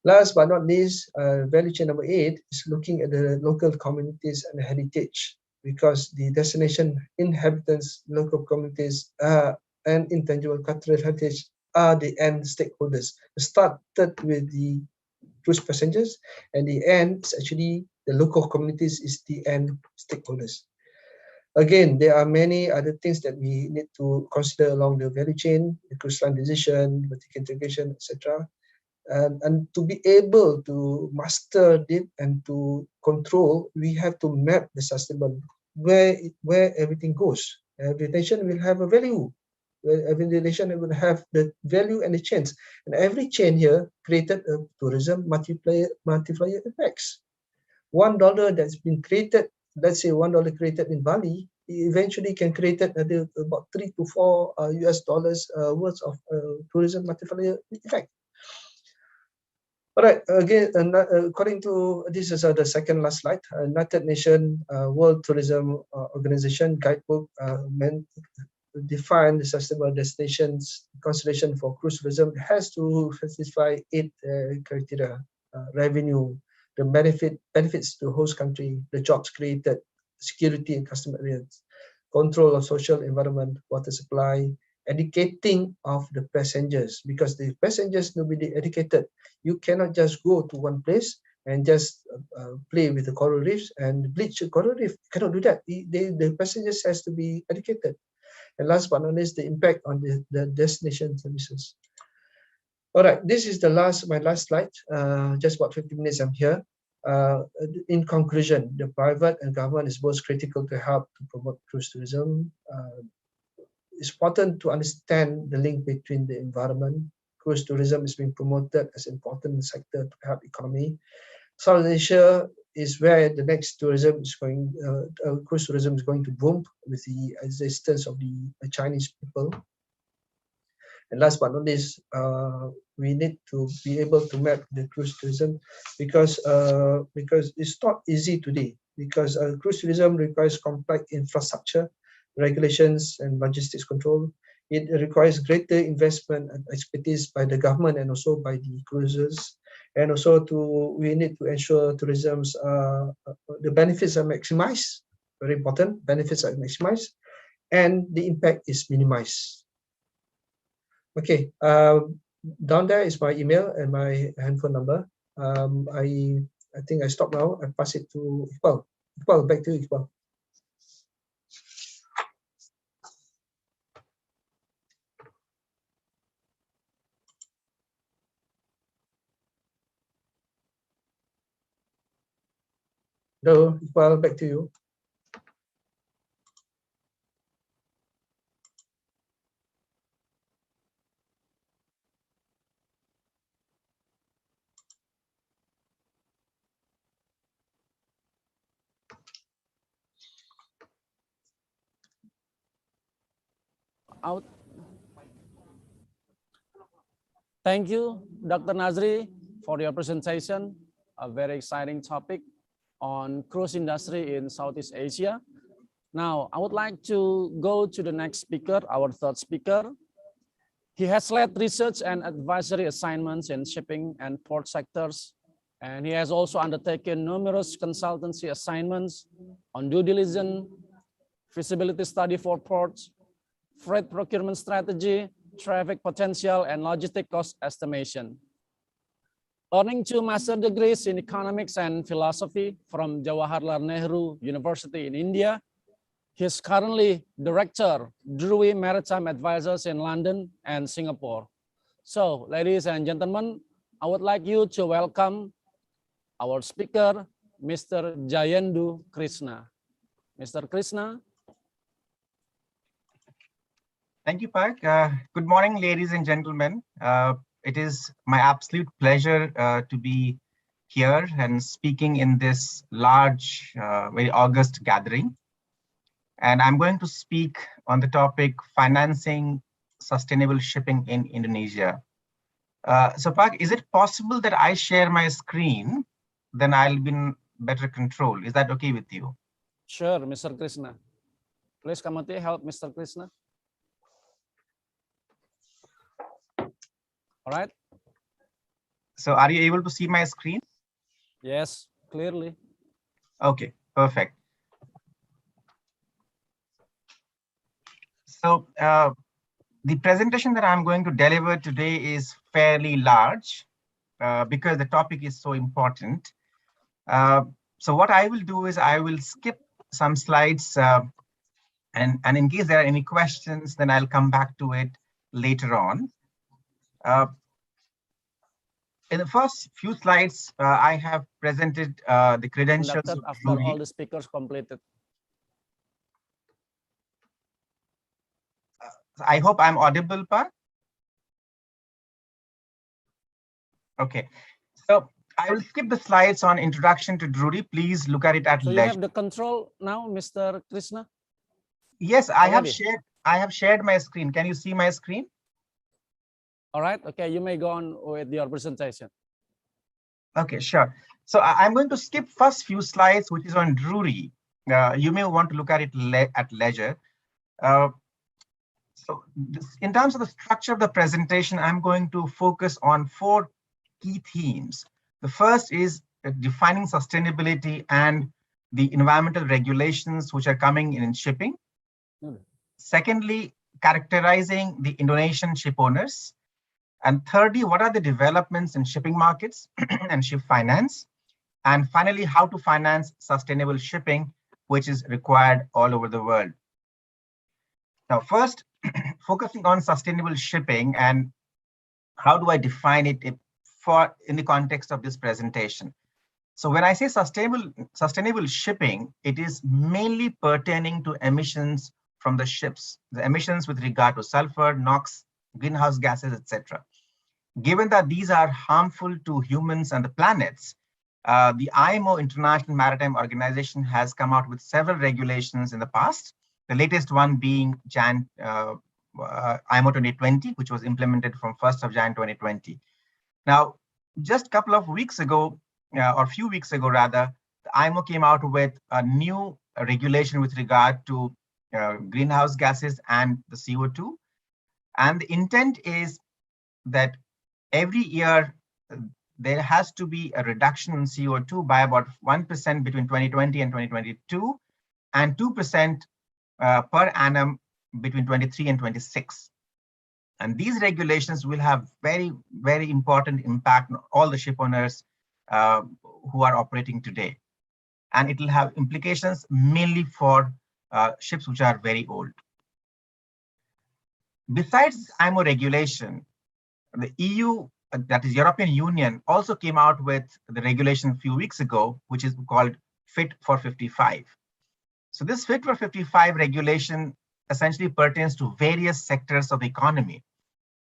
Last but not least, value chain number 8 is looking at the local communities and heritage, because the destination inhabitants, local communities, and intangible cultural heritage are the end stakeholders. It started with the cruise passengers, and the end is actually the local communities is the end stakeholders. Again, there are many other things that we need to consider along the value chain, the cruise line decision, vertical integration, etc. And to be able to master it and to control, we have to map the sustainable where everything goes. Every nation will have a value. Every nation will have the value and the chains. And every chain here created a tourism multiplier effects. $1 that's been created, let's say $1 created in Bali, eventually can create about $3 to $4 US dollars worth of tourism multiplier effect. All right, again, according to, this is the second last slide, United Nations World Tourism Organization guidebook define the sustainable destinations consideration for cruise tourism has to satisfy 8 criteria: revenue, the benefits to host country, the jobs created, security and customer experience, control of social environment, water supply, educating of the passengers, because the passengers will be educated. You cannot just go to one place and just play with the coral reefs and bleach the coral reef. You cannot do that. The passengers has to be educated. And last but not least, the impact on the destination services. All right, this is my last slide. Just about 50 minutes I'm here. In conclusion, the private and government is both critical to help to promote cruise tourism. It's important to understand the link between the environment. Cruise tourism is being promoted as an important sector to help economy. South Asia is where the next tourism is going. Cruise tourism is going to boom with the existence of the Chinese people. And last but not least, we need to be able to map the cruise tourism because it's not easy today. because cruise tourism requires complex infrastructure, regulations, and logistics control. It requires greater investment and expertise by the government and also by the cruisers. And also we need to ensure tourism's the benefits are maximized. Very important, benefits are maximized, and the impact is minimized. Okay, down there is my email and my handphone number. I think I stop now. I pass it to Iqbal. Iqbal, back to you, Iqbal. Hello, Iqbal, back to you. Out. Thank you, Dr. Nazri, for your presentation. A very exciting topic on cruise industry in Southeast Asia. Now, I would like to go to the next speaker, our third speaker. He has led research and advisory assignments in shipping and port sectors, and he has also undertaken numerous consultancy assignments on due diligence, feasibility study for ports, freight procurement strategy, traffic potential, and logistic cost estimation. Earning 2 master degrees in economics and philosophy from Jawaharlal Nehru University in India, he is currently Director, Drewry Maritime Advisors in London and Singapore. So, ladies and gentlemen, I would like you to welcome our speaker, Mr. Jayendu Krishna. Mr. Krishna. Thank you, Park. Good morning, ladies and gentlemen. It is my absolute pleasure to be here and speaking in this large, very august gathering. And I'm going to speak on the topic financing sustainable shipping in Indonesia. So Park, is it possible that I share my screen? Then I'll be in better control. Is that okay with you? Sure, Mr. Krishna. Please, Kamati, help Mr. Krishna. All right. So are you able to see my screen? Yes, clearly. Okay, perfect. So the presentation that I'm going to deliver today is fairly large because the topic is so important. So what I will do is I will skip some slides and in case there are any questions, then I'll come back to it later on. In the first few slides, I have presented the credentials of after all the speakers completed. I hope I'm audible, Pa. Okay, so I will skip the slides on introduction to Drewry. Please look at it at leisure. So you have the control now, Mr. Krishna? Yes, I have shared my screen. Can you see my screen? All right. Okay, you may go on with your presentation. Okay, sure. So I'm going to skip first few slides, which is on Drewry. You may want to look at it at leisure. So in terms of the structure of the presentation, I'm going to focus on 4 key themes. The first is defining sustainability and the environmental regulations which are coming in shipping. Secondly, characterizing the Indonesian ship owners. And thirdly, what are the developments in shipping markets and ship finance? And finally, how to finance sustainable shipping, which is required all over the world. Now, first, focusing on sustainable shipping and how do I define it in the context of this presentation. So when I say sustainable shipping, it is mainly pertaining to emissions from the ships, the emissions with regard to sulfur, NOx, greenhouse gases, etc. Given that these are harmful to humans and the planets, the IMO, International Maritime Organization, has come out with several regulations in the past. The latest one being IMO 2020, which was implemented from 1st of January 2020. Now, just a couple of weeks ago, or a few weeks ago rather, the IMO came out with a new regulation with regard to greenhouse gases and the CO2. And the intent is that every year there has to be a reduction in CO2 by about 1% between 2020 and 2022, and 2% per annum between 23 and 26. And these regulations will have very, very important impact on all the ship owners who are operating today. And it will have implications mainly for ships which are very old. Besides IMO regulation, the EU, that is European Union, also came out with the regulation a few weeks ago, which is called Fit for 55. So this Fit for 55 regulation essentially pertains to various sectors of the economy.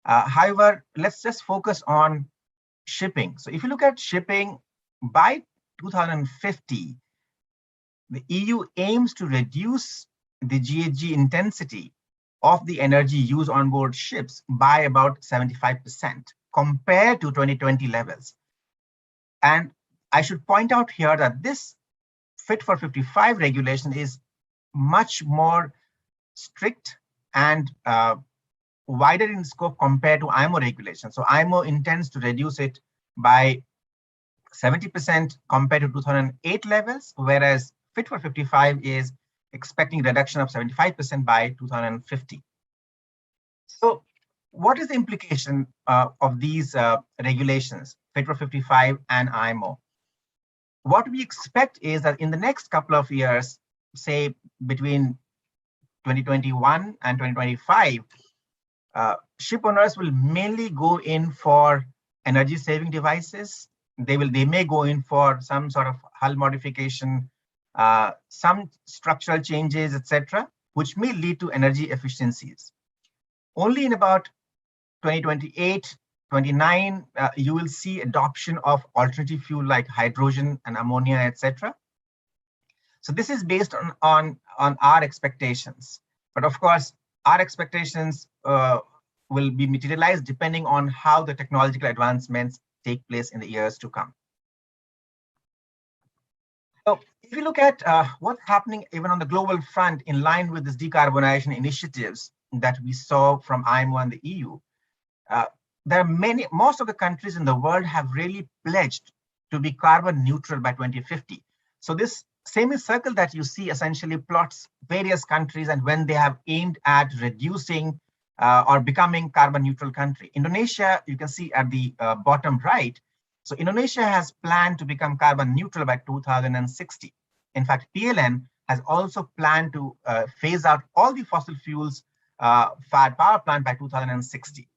However, let's just focus on shipping. So if you look at shipping, by 2050, the EU aims to reduce the GHG intensity of the energy used on board ships by about 75% compared to 2020 levels. And I should point out here that this Fit for 55 regulation is much more strict and wider in scope compared to IMO regulation. So IMO intends to reduce it by 70% compared to 2008 levels, whereas Fit for 55 is expecting reduction of 75% by 2050. So what is the implication of these regulations, Fit for 55 and IMO? What we expect is that in the next couple of years, say between 2021 and 2025, ship owners will mainly go in for energy saving devices. They may go in for some sort of hull modification, some structural changes, etc., which may lead to energy efficiencies. Only in about 2028, 29, you will see adoption of alternative fuel like hydrogen and ammonia, etc. So this is based on our expectations. But of course, our expectations will be materialized depending on how the technological advancements take place in the years to come. So if you look at what's happening even on the global front in line with these decarbonization initiatives that we saw from IMO and the EU, there are most of the countries in the world have really pledged to be carbon neutral by 2050. So this semicircle that you see essentially plots various countries and when they have aimed at reducing or becoming carbon neutral country. Indonesia, you can see at the bottom right. So Indonesia has planned to become carbon neutral by 2060. In fact, PLN has also planned to phase out all the fossil fuels fired power plant by 2060.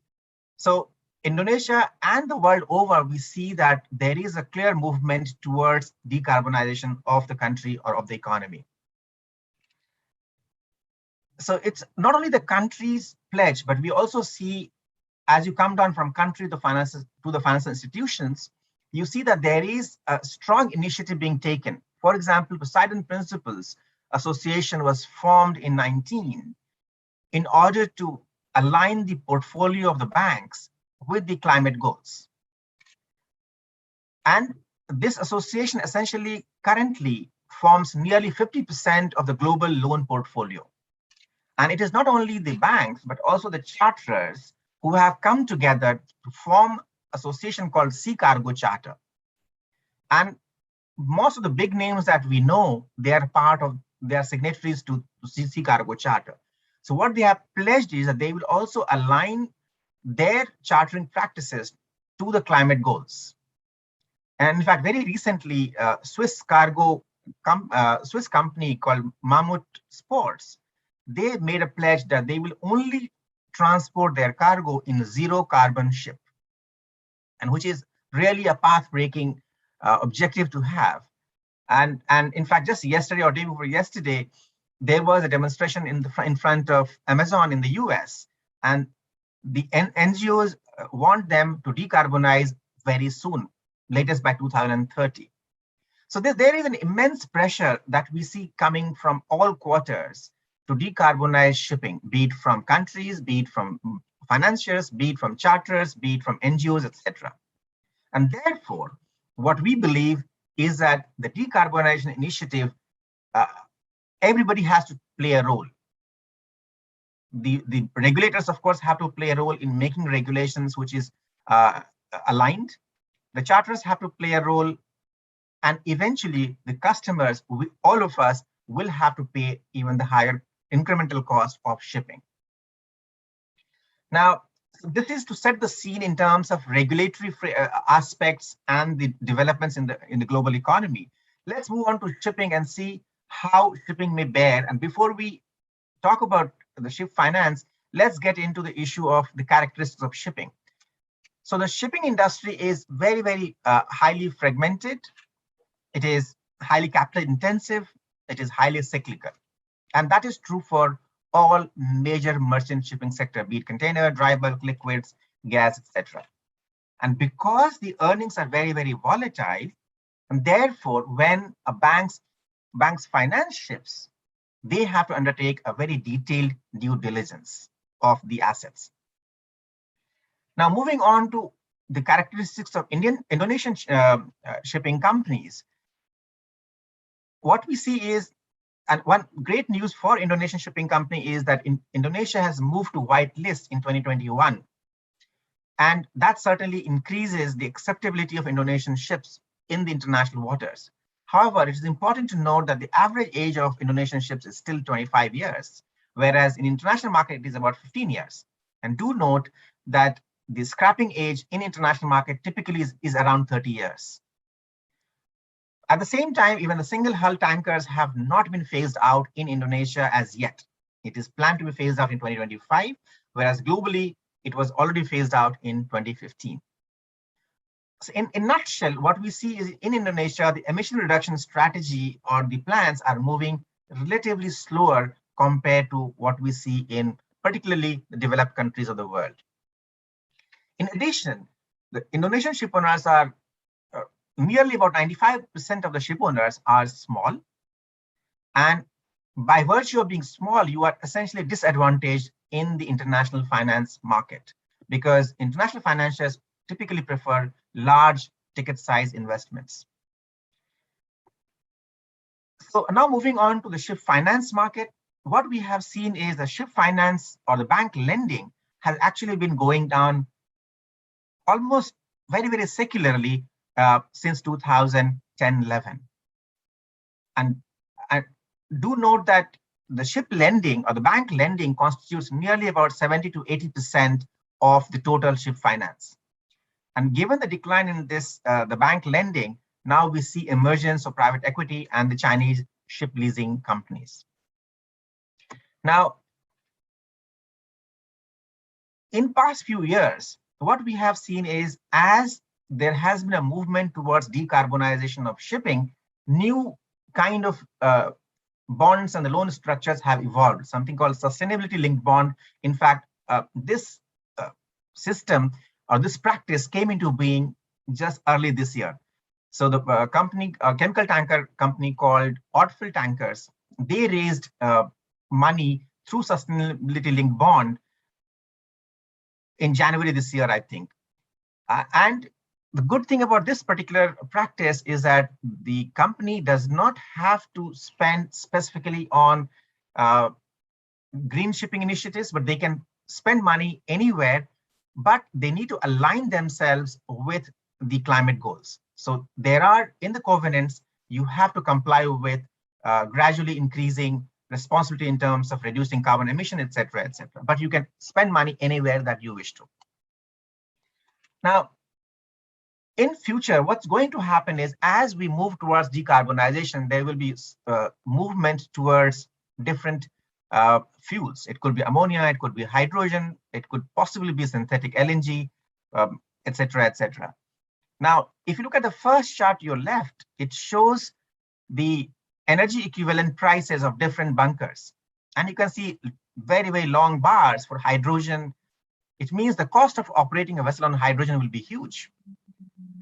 So Indonesia and the world over, we see that there is a clear movement towards decarbonization of the country or of the economy. So it's not only the country's pledge, but we also see, as you come down from country to the financial institutions, you see that there is a strong initiative being taken. For example, Poseidon Principles Association was formed in 2019 in order to align the portfolio of the banks with the climate goals. And this association essentially currently forms nearly 50% of the global loan portfolio. And it is not only the banks, but also the charterers who have come together to form an association called Sea Cargo Charter. And most of the big names that we know, they are signatories to Sea Cargo Charter. So what they have pledged is that they will also align their chartering practices to the climate goals. And in fact, very recently, Swiss company called Mammoth Sports, they made a pledge that they will only transport their cargo in a zero carbon ship, and which is really a path-breaking objective to have. And in fact, just yesterday or day before yesterday, there was a demonstration in front of Amazon in the US, and the NGOs want them to decarbonize very soon, latest by 2030. So there is an immense pressure that we see coming from all quarters to decarbonize shipping, be it from countries, be it from financiers, be it from charters, be it from NGOs, etc. And therefore, what we believe is that the decarbonization initiative, everybody has to play a role. The regulators, of course, have to play a role in making regulations which is aligned. The charters have to play a role, and eventually the customers, all of us, will have to pay even the higher incremental cost of shipping. Now, this is to set the scene in terms of regulatory aspects and the developments in the global economy. Let's move on to shipping and see how shipping may bear. And before we talk about the ship finance, let's get into the issue of the characteristics of shipping. So the shipping industry is very, very highly fragmented. It is highly capital intensive. It is highly cyclical. And that is true for all major merchant shipping sector, be it container, dry bulk, liquids, gas, etc. And because the earnings are very, very volatile, and therefore when a banks finance ships, they have to undertake a very detailed due diligence of the assets. Now, moving on to the characteristics of Indonesian shipping companies, what we see is, and one great news for Indonesian shipping company is that Indonesia has moved to white list in 2021. And that certainly increases the acceptability of Indonesian ships in the international waters. However, it is important to note that the average age of Indonesian ships is still 25 years, whereas in international market, it is about 15 years. And do note that the scrapping age in international market typically is around 30 years. At the same time, even the single hull tankers have not been phased out in Indonesia as yet. It is planned to be phased out in 2025, whereas globally, it was already phased out in 2015. So in a nutshell, what we see is in Indonesia, the emission reduction strategy or the plans are moving relatively slower compared to what we see in particularly the developed countries of the world. In addition, the Indonesian ship owners are nearly about 95% of the ship owners are small. And by virtue of being small, you are essentially disadvantaged in the international finance market because international financiers typically prefer large ticket size investments. So now moving on to the ship finance market, what we have seen is the ship finance or the bank lending has actually been going down almost very, very secularly since 2010-11. And do note that the ship lending or the bank lending constitutes nearly about 70 to 80% of the total ship finance. And given the decline in this, the bank lending, now we see emergence of private equity and the Chinese ship leasing companies. Now, in past few years, what we have seen is as there has been a movement towards decarbonization of shipping, new kind of bonds and the loan structures have evolved, something called sustainability linked bond. In fact, this system or this practice came into being just early this year. So the chemical tanker company called Odfil Tankers, they raised money through sustainability linked bond in January this year, I think. And the good thing about this particular practice is that the company does not have to spend specifically on green shipping initiatives, but they can spend money anywhere, but they need to align themselves with the climate goals. So there are, in the covenants, you have to comply with gradually increasing responsibility in terms of reducing carbon emission, et cetera, but you can spend money anywhere that you wish to. Now, in future, what's going to happen is as we move towards decarbonization, there will be movement towards different fuels. It could be ammonia, it could be hydrogen, it could possibly be synthetic LNG, et cetera. Now, if you look at the first chart to your left, it shows the energy equivalent prices of different bunkers. And you can see very, very long bars for hydrogen. It means the cost of operating a vessel on hydrogen will be huge.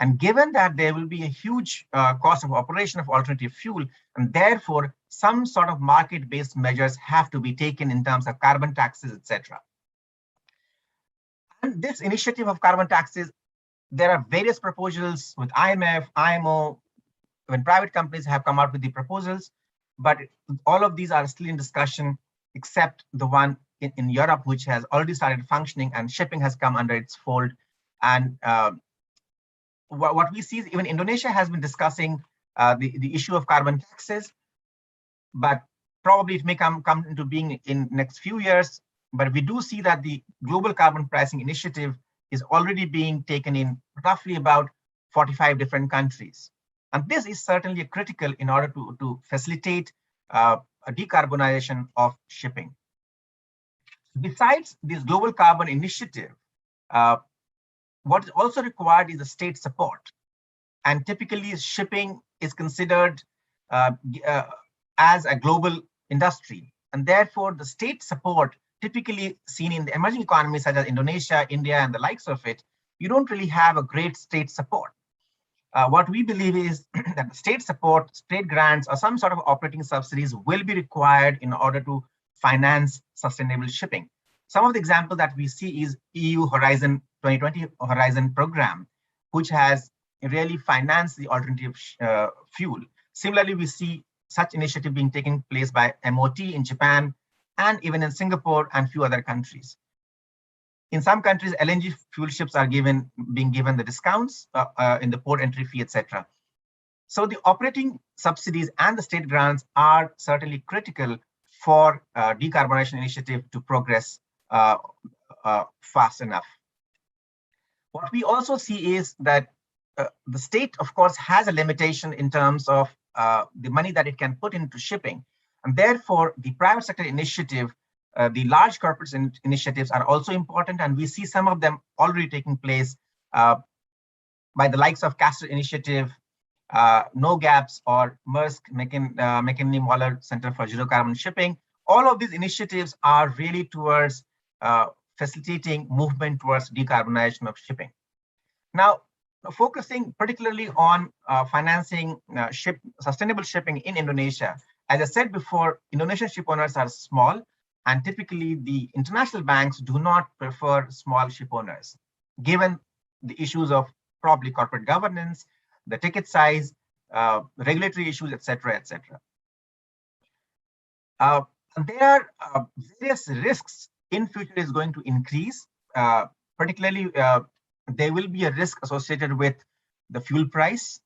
And given that there will be a huge cost of operation of alternative fuel, and therefore some sort of market-based measures have to be taken in terms of carbon taxes, etc. And this initiative of carbon taxes, there are various proposals with IMF, IMO, when private companies have come out with the proposals, but all of these are still in discussion, except the one in Europe, which has already started functioning and shipping has come under its fold. And what we see is even Indonesia has been discussing the issue of carbon taxes, but probably it may come into being in next few years. But we do see that the global carbon pricing initiative is already being taken in roughly about 45 different countries. And this is certainly critical in order to facilitate a decarbonization of shipping. Besides this global carbon initiative, what is also required is the state support. And typically shipping is considered as a global industry. And therefore the state support typically seen in the emerging economies such as Indonesia, India, and the likes of it, you don't really have a great state support. What we believe is that the state support, state grants, or some sort of operating subsidies will be required in order to finance sustainable shipping. Some of the examples that we see is EU Horizon 2020 Horizon program, which has really financed the alternative fuel. Similarly, we see such initiative being taken place by MOT in Japan, and even in Singapore and few other countries. In some countries, LNG fuel ships are being given the discounts in the port entry fee, etc. So the operating subsidies and the state grants are certainly critical for decarbonization initiative to progress fast enough. What we also see is that the state, of course, has a limitation in terms of the money that it can put into shipping. And therefore, the private sector initiative, the large corporate initiatives are also important. And we see some of them already taking place by the likes of Castor Initiative, No Gaps, or Maersk McKinney Moller Center for Zero Carbon Shipping. All of these initiatives are really towards facilitating movement towards decarbonization of shipping. Now, focusing particularly on financing sustainable shipping in Indonesia. As I said before, Indonesian ship owners are small, and typically the international banks do not prefer small ship owners, given the issues of probably corporate governance, the ticket size, regulatory issues, etc., etc. There are various risks in future is going to increase, particularly there will be a risk associated with the fuel price.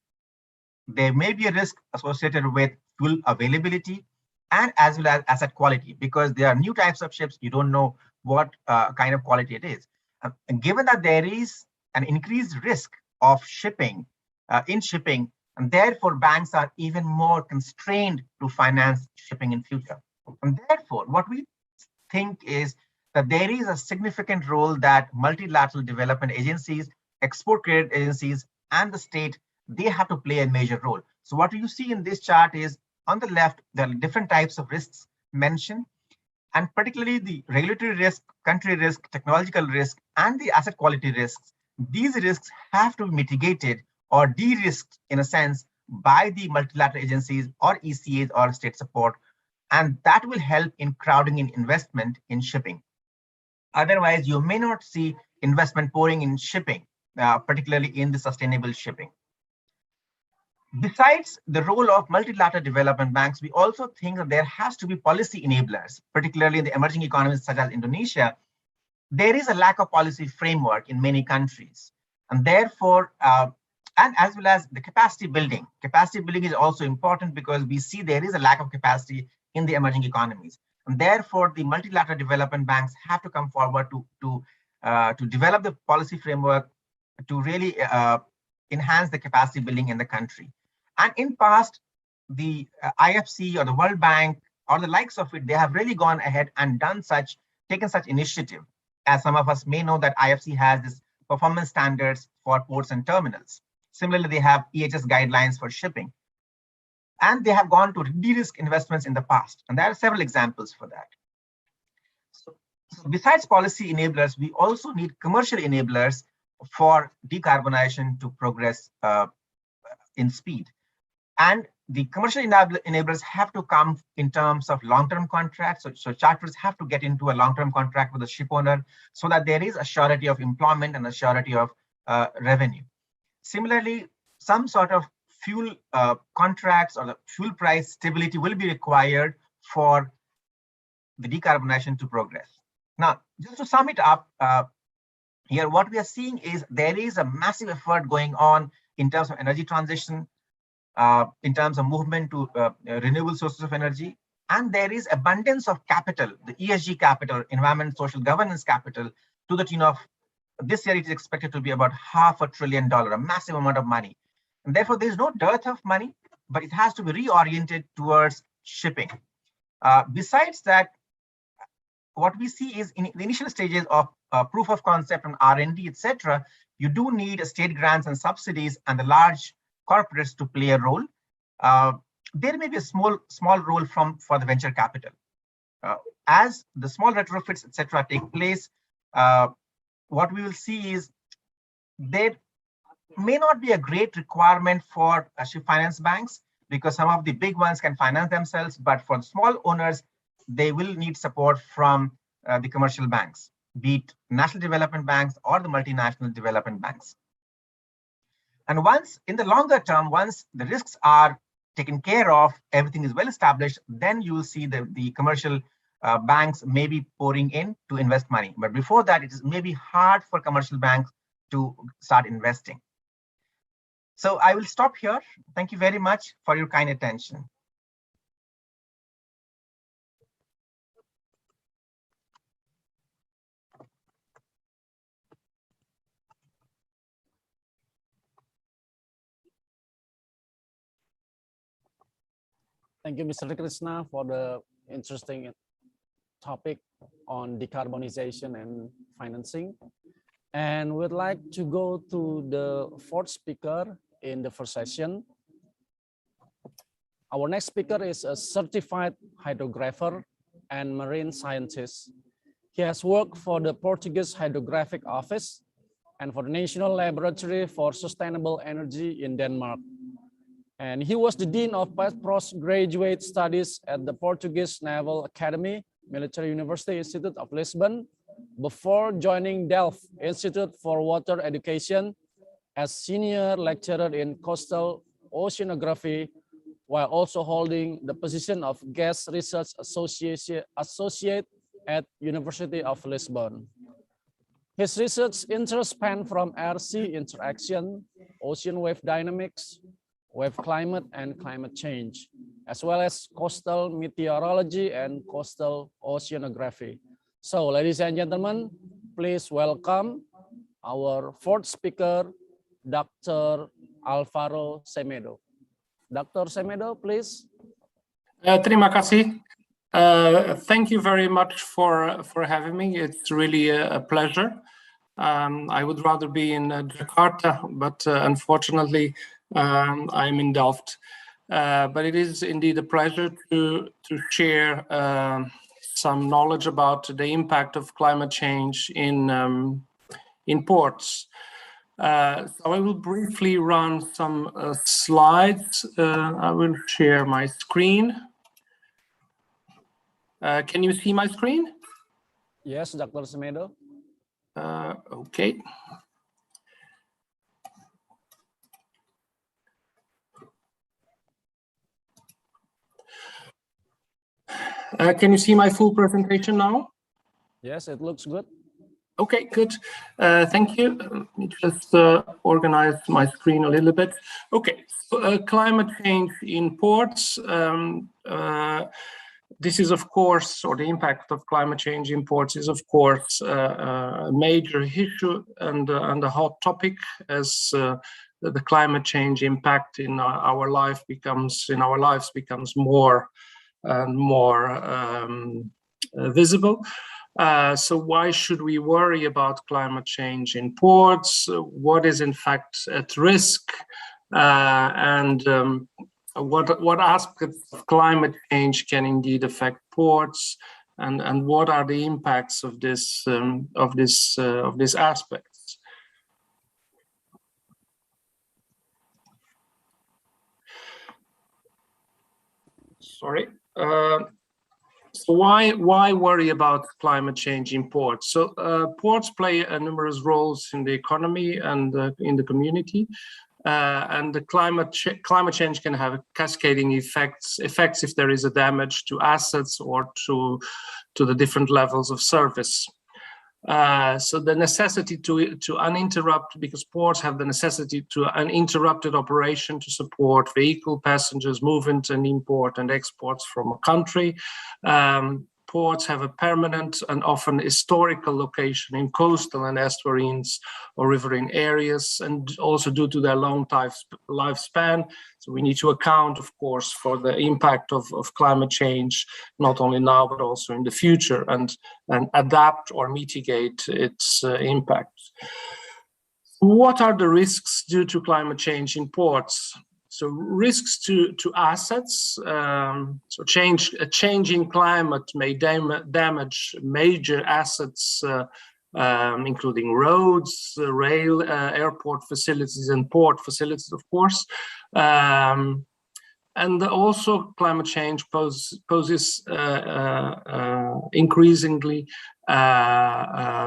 There may be a risk associated with fuel availability, and as well as asset quality, because there are new types of ships. You don't know what kind of quality it is. And given that there is an increased risk of shipping, and therefore banks are even more constrained to finance shipping in future. And therefore, what we think is that there is a significant role that multilateral development agencies, export credit agencies, and the state, they have to play a major role. So what you see in this chart is, on the left, there are different types of risks mentioned, and particularly the regulatory risk, country risk, technological risk, and the asset quality risks. These risks have to be mitigated or de-risked in a sense by the multilateral agencies or ECAs or state support, and that will help in crowding in investment in shipping. Otherwise, you may not see investment pouring in shipping, particularly in the sustainable shipping. Besides the role of multilateral development banks, we also think that there has to be policy enablers, particularly in the emerging economies such as Indonesia. There is a lack of policy framework in many countries, and therefore, and as well as the capacity building. Capacity building is also important because we see there is a lack of capacity in the emerging economies. And therefore, the multilateral development banks have to come forward to develop the policy framework to really enhance the capacity building in the country. And in past, the IFC or the World Bank or the likes of it, they have really gone ahead and taken such initiative. As some of us may know that IFC has this performance standards for ports and terminals. Similarly, they have EHS guidelines for shipping. And they have gone to de-risk investments in the past. And there are several examples for that. So besides policy enablers, we also need commercial enablers for decarbonization to progress in speed. And the commercial enablers have to come in terms of long-term contracts. So charters have to get into a long-term contract with the ship owner so that there is a surety of employment and a surety of revenue. Similarly, some sort of fuel contracts or the fuel price stability will be required for the decarbonization to progress. Now, just to sum it up, here what we are seeing is there is a massive effort going on in terms of energy transition, in terms of movement to renewable sources of energy, and there is abundance of capital, the ESG capital, environment, social governance capital, to the tune of, this year it is expected to be about $500 billion, a massive amount of money. And therefore, there is no dearth of money, but it has to be reoriented towards shipping. Besides that, what we see is in the initial stages of proof of concept and R&D, etc., you do need state grants and subsidies and the large corporates to play a role. There may be a small role for the venture capital. As the small retrofits, etc., take place, what we will see is there may not be a great requirement for ship finance banks, because some of the big ones can finance themselves, but for the small owners, they will need support from the commercial banks, be it national development banks or the multinational development banks. And once, in the longer term, once the risks are taken care of, everything is well established, then you will see the commercial banks may be pouring in to invest money. But before that, it is maybe hard for commercial banks to start investing. So I will stop here. Thank you very much for your kind attention. Thank you, Mr. Krishna, for the interesting topic on decarbonization and financing. And we'd like to go to the fourth speaker in the first session. Our next speaker is a certified hydrographer and marine scientist. He has worked for the Portuguese Hydrographic Office and for the National Laboratory for Sustainable Energy in Denmark. And he was the Dean of Postgraduate Studies at the Portuguese Naval Academy, Military University Institute of Lisbon, before joining Delft Institute for Water Education as senior lecturer in coastal oceanography, while also holding the position of guest research associate at University of Lisbon. His research interests span from air-sea interaction, ocean wave dynamics, wave climate and climate change, as well as coastal meteorology and coastal oceanography. So, ladies and gentlemen, please welcome our fourth speaker, Dr. Alvaro Semedo. Dr. Semedo, please. Terima kasih. Thank you very much for having me. It's really a pleasure. I would rather be in Jakarta, but unfortunately, I'm in Delft. But it is indeed a pleasure to share some knowledge about the impact of climate change in ports. So I will briefly run some slides. I will share my screen. Can you see my screen? Yes, Dr. Semedo. Okay. Can you see my full presentation now? Yes, it looks good. Okay, good. Thank you. Let me just organize my screen a little bit. Okay, so, climate change in ports. This is, of course, or the impact of climate change in ports is, of course, a major issue and a hot topic as the climate change impact in our lives becomes more and more visible. So why should we worry about climate change in ports? What is in fact at risk? And what aspects of climate change can indeed affect ports? And what are the impacts of this aspects? Sorry. So why worry about climate change in ports? So ports play numerous roles in the economy and in the community. and the climate change can have cascading effects if there is a damage to assets or to the different levels of service. So the necessity to uninterrupt, because ports have the necessity to uninterrupted operation to support vehicle, passengers, movement and import and exports from a country. Ports have a permanent and often historical location in coastal and estuarines or riverine areas, and also due to their long lifespan. So we need to account, of course, for the impact of climate change, not only now, but also in the future, and adapt or mitigate its impact. What are the risks due to climate change in ports? So risks to assets, a change in climate may damage major assets, including roads, rail, airport facilities and port facilities, of course. And also climate change poses increasingly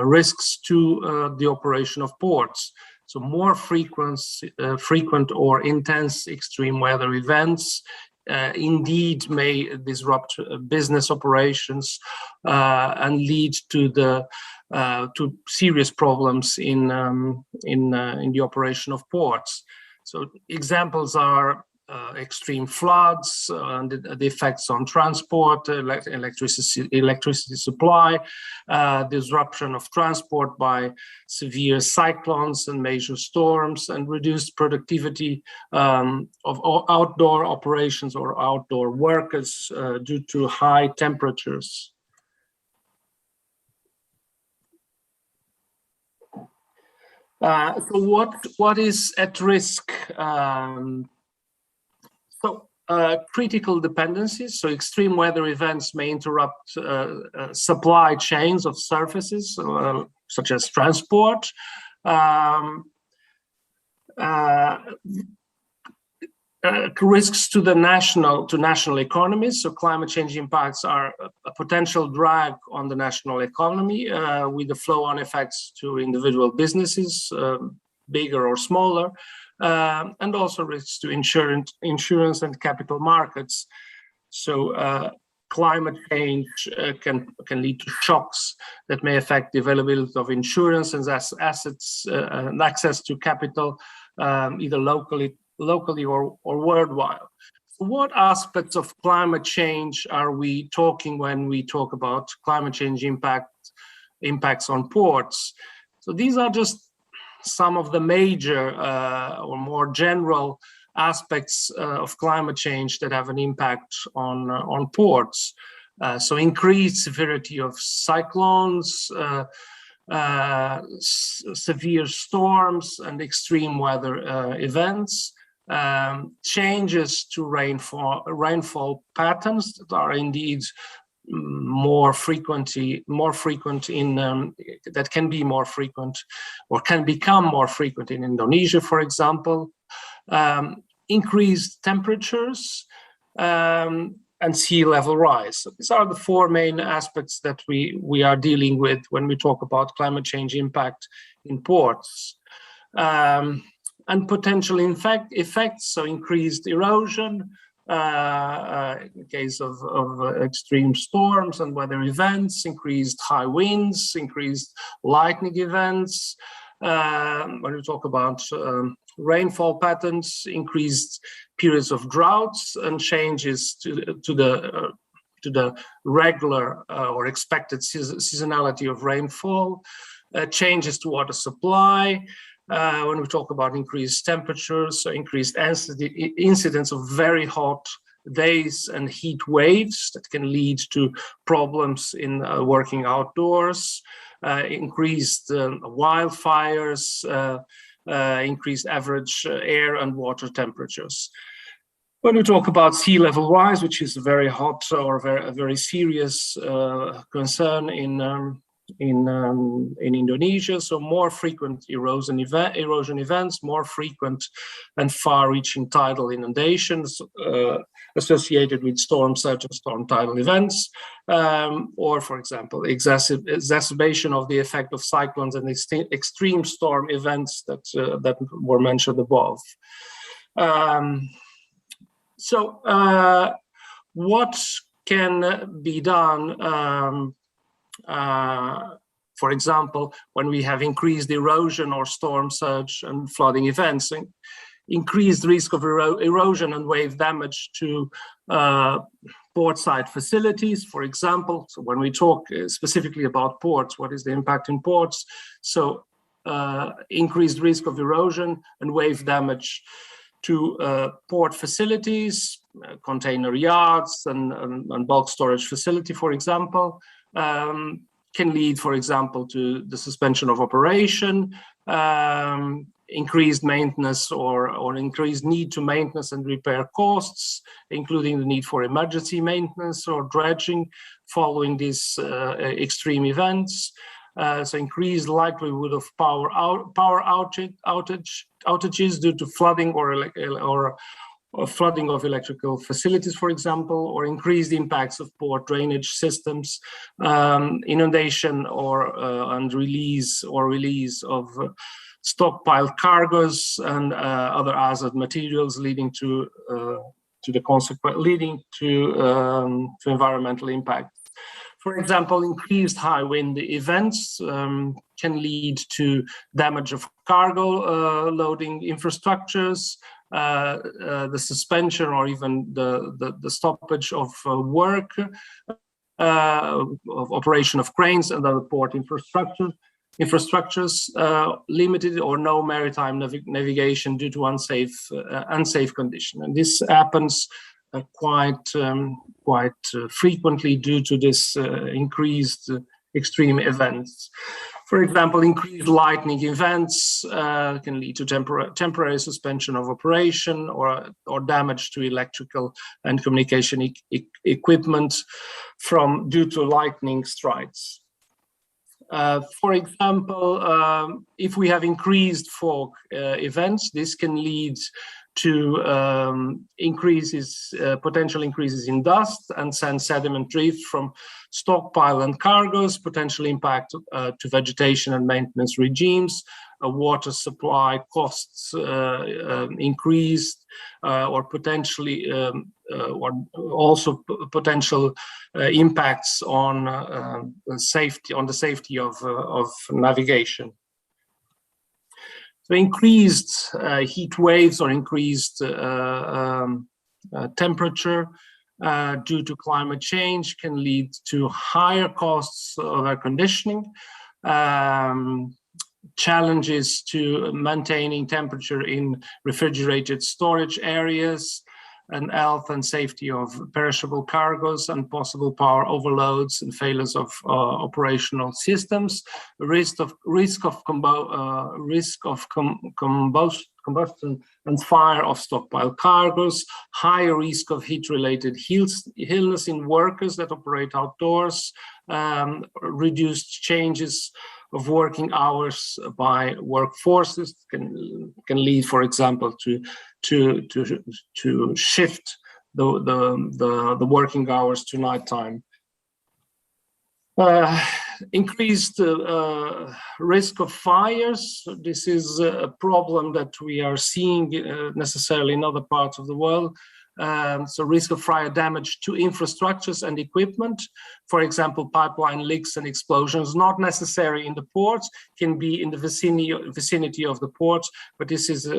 risks to the operation of ports. So more frequent or intense extreme weather events indeed may disrupt business operations and lead to serious problems in the operation of ports. So examples are extreme floods, and the effects on transport, electricity supply, disruption of transport by severe cyclones and major storms, and reduced productivity of outdoor operations or outdoor workers due to high temperatures. So what is at risk? Critical dependencies, so extreme weather events may interrupt supply chains of services, such as transport. Risks to national economies, so climate change impacts are a potential drag on the national economy with the flow-on effects to individual businesses, bigger or smaller. And also risks to insurance and capital markets. So climate change can lead to shocks that may affect the availability of insurance and assets and access to capital, either locally or worldwide. So what aspects of climate change are we talking when we talk about climate change impacts on ports? So these are just some of the major or more general aspects of climate change that have an impact on ports. So increased severity of cyclones, severe storms and extreme weather events, changes to rainfall patterns that are indeed more frequent in that can be more frequent or can become more frequent in Indonesia, for example, increased temperatures and sea level rise. So these are the four main aspects that we are dealing with when we talk about climate change impact in ports. And potential effects, so increased erosion, in case of extreme storms and weather events, increased high winds, increased lightning events. When we talk about rainfall patterns, increased periods of droughts and changes to the regular or expected seasonality of rainfall, changes to water supply. When we talk about increased temperatures, so increased incidence of very hot days and heat waves that can lead to problems in working outdoors, increased wildfires, increased average air and water temperatures. When we talk about sea level rise, which is a very hot or a very serious concern Indonesia. So more frequent erosion events, more frequent and far-reaching tidal inundations associated with storm surge and storm tidal events, or, for example, exacerbation of the effect of cyclones and extreme storm events that were mentioned above. What can be done, for example, when we have increased erosion or storm surge and flooding events, increased risk of erosion and wave damage to portside facilities, for example. So when we talk specifically about ports, what is the impact in ports? So increased risk of erosion and wave damage to port facilities, container yards and bulk storage facility, for example, can lead, for example, to the suspension of operation, increased maintenance or increased need to maintenance and repair costs, including the need for emergency maintenance or dredging following these extreme events. So increased likelihood of power outages due to flooding or flooding of electrical facilities, for example, or increased impacts of poor drainage systems, inundation and release of stockpiled cargoes and other hazard materials, leading to environmental impact. For example, increased high wind events can lead to damage of cargo loading infrastructures, the suspension or even the stoppage of work, of operation of cranes and other port infrastructures, limited or no maritime navigation due to unsafe condition. And this happens quite frequently due to this increased extreme events. For example, increased lightning events can lead to temporary suspension of operation or damage to electrical and communication equipment due to lightning strikes. For example, if we have increased fog events, this can lead to potential increases in dust and sand sediment drift from stockpile and cargoes, potential impact to vegetation and maintenance regimes, water supply costs increased, or potentially or also potential impacts on the safety of navigation. So increased heat waves or increased temperature due to climate change can lead to higher costs of air conditioning, challenges to maintaining temperature in refrigerated storage areas, and health and safety of perishable cargoes, and possible power overloads and failures of operational systems, risk of combustion and fire of stockpile cargoes, higher risk of heat-related illness in workers that operate outdoors, reduced changes of working hours by workforces can lead, for example, to shift the working hours to nighttime. Increased risk of fires. This is a problem that we are seeing necessarily in other parts of the world. So risk of fire damage to infrastructures and equipment, for example, pipeline leaks and explosions, not necessarily in the ports, can be in the vicinity of the ports, but this is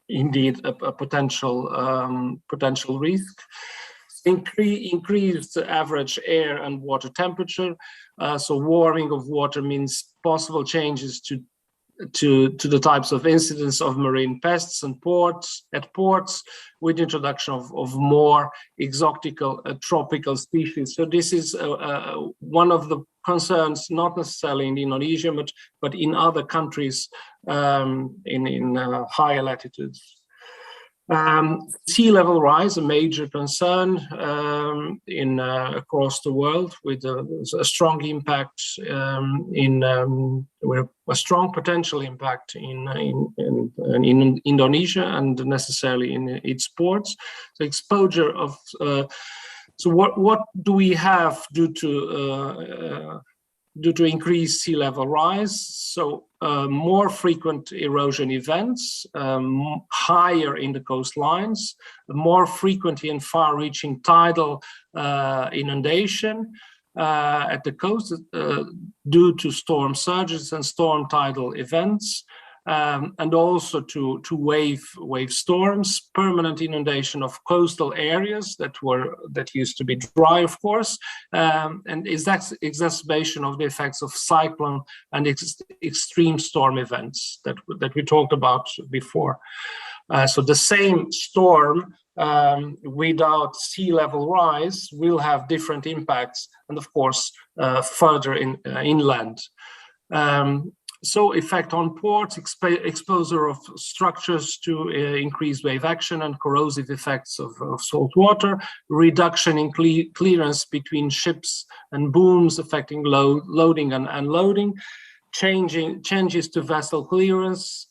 indeed a potential risk. Increased average air and water temperature. So warming of water means possible changes to the types of incidence of marine pests and ports with introduction of more exotic tropical species. So this is one of the concerns, not necessarily in Indonesia, but in other countries in higher latitudes. Sea level rise, a major concern across the world, with a strong impact a strong potential impact in Indonesia and necessarily in its ports. So exposure of so what do we have due to increased sea level rise? So more frequent erosion events, higher in the coastlines, more frequent and far-reaching tidal inundation at the coast due to storm surges and storm tidal events, and also to wave storms, permanent inundation of coastal areas that used to be dry, of course, and is that exacerbation of the effects of cyclone and extreme storm events that we talked about before. So the same storm without sea level rise will have different impacts, and of course further inland. So effect on ports, exposure of structures to increased wave action and corrosive effects of salt water, reduction in clearance between ships and booms affecting loading and unloading, changes to vessel clearance,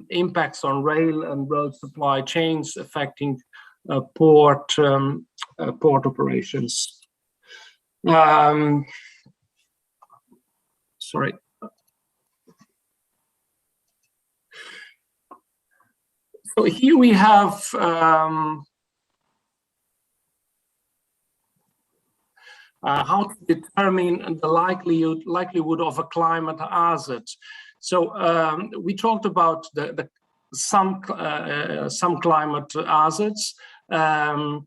impacts on rail and road supply chains affecting port operations. Sorry. So here we have how to determine the likelihood of a climate hazard. So we talked about some climate hazards, and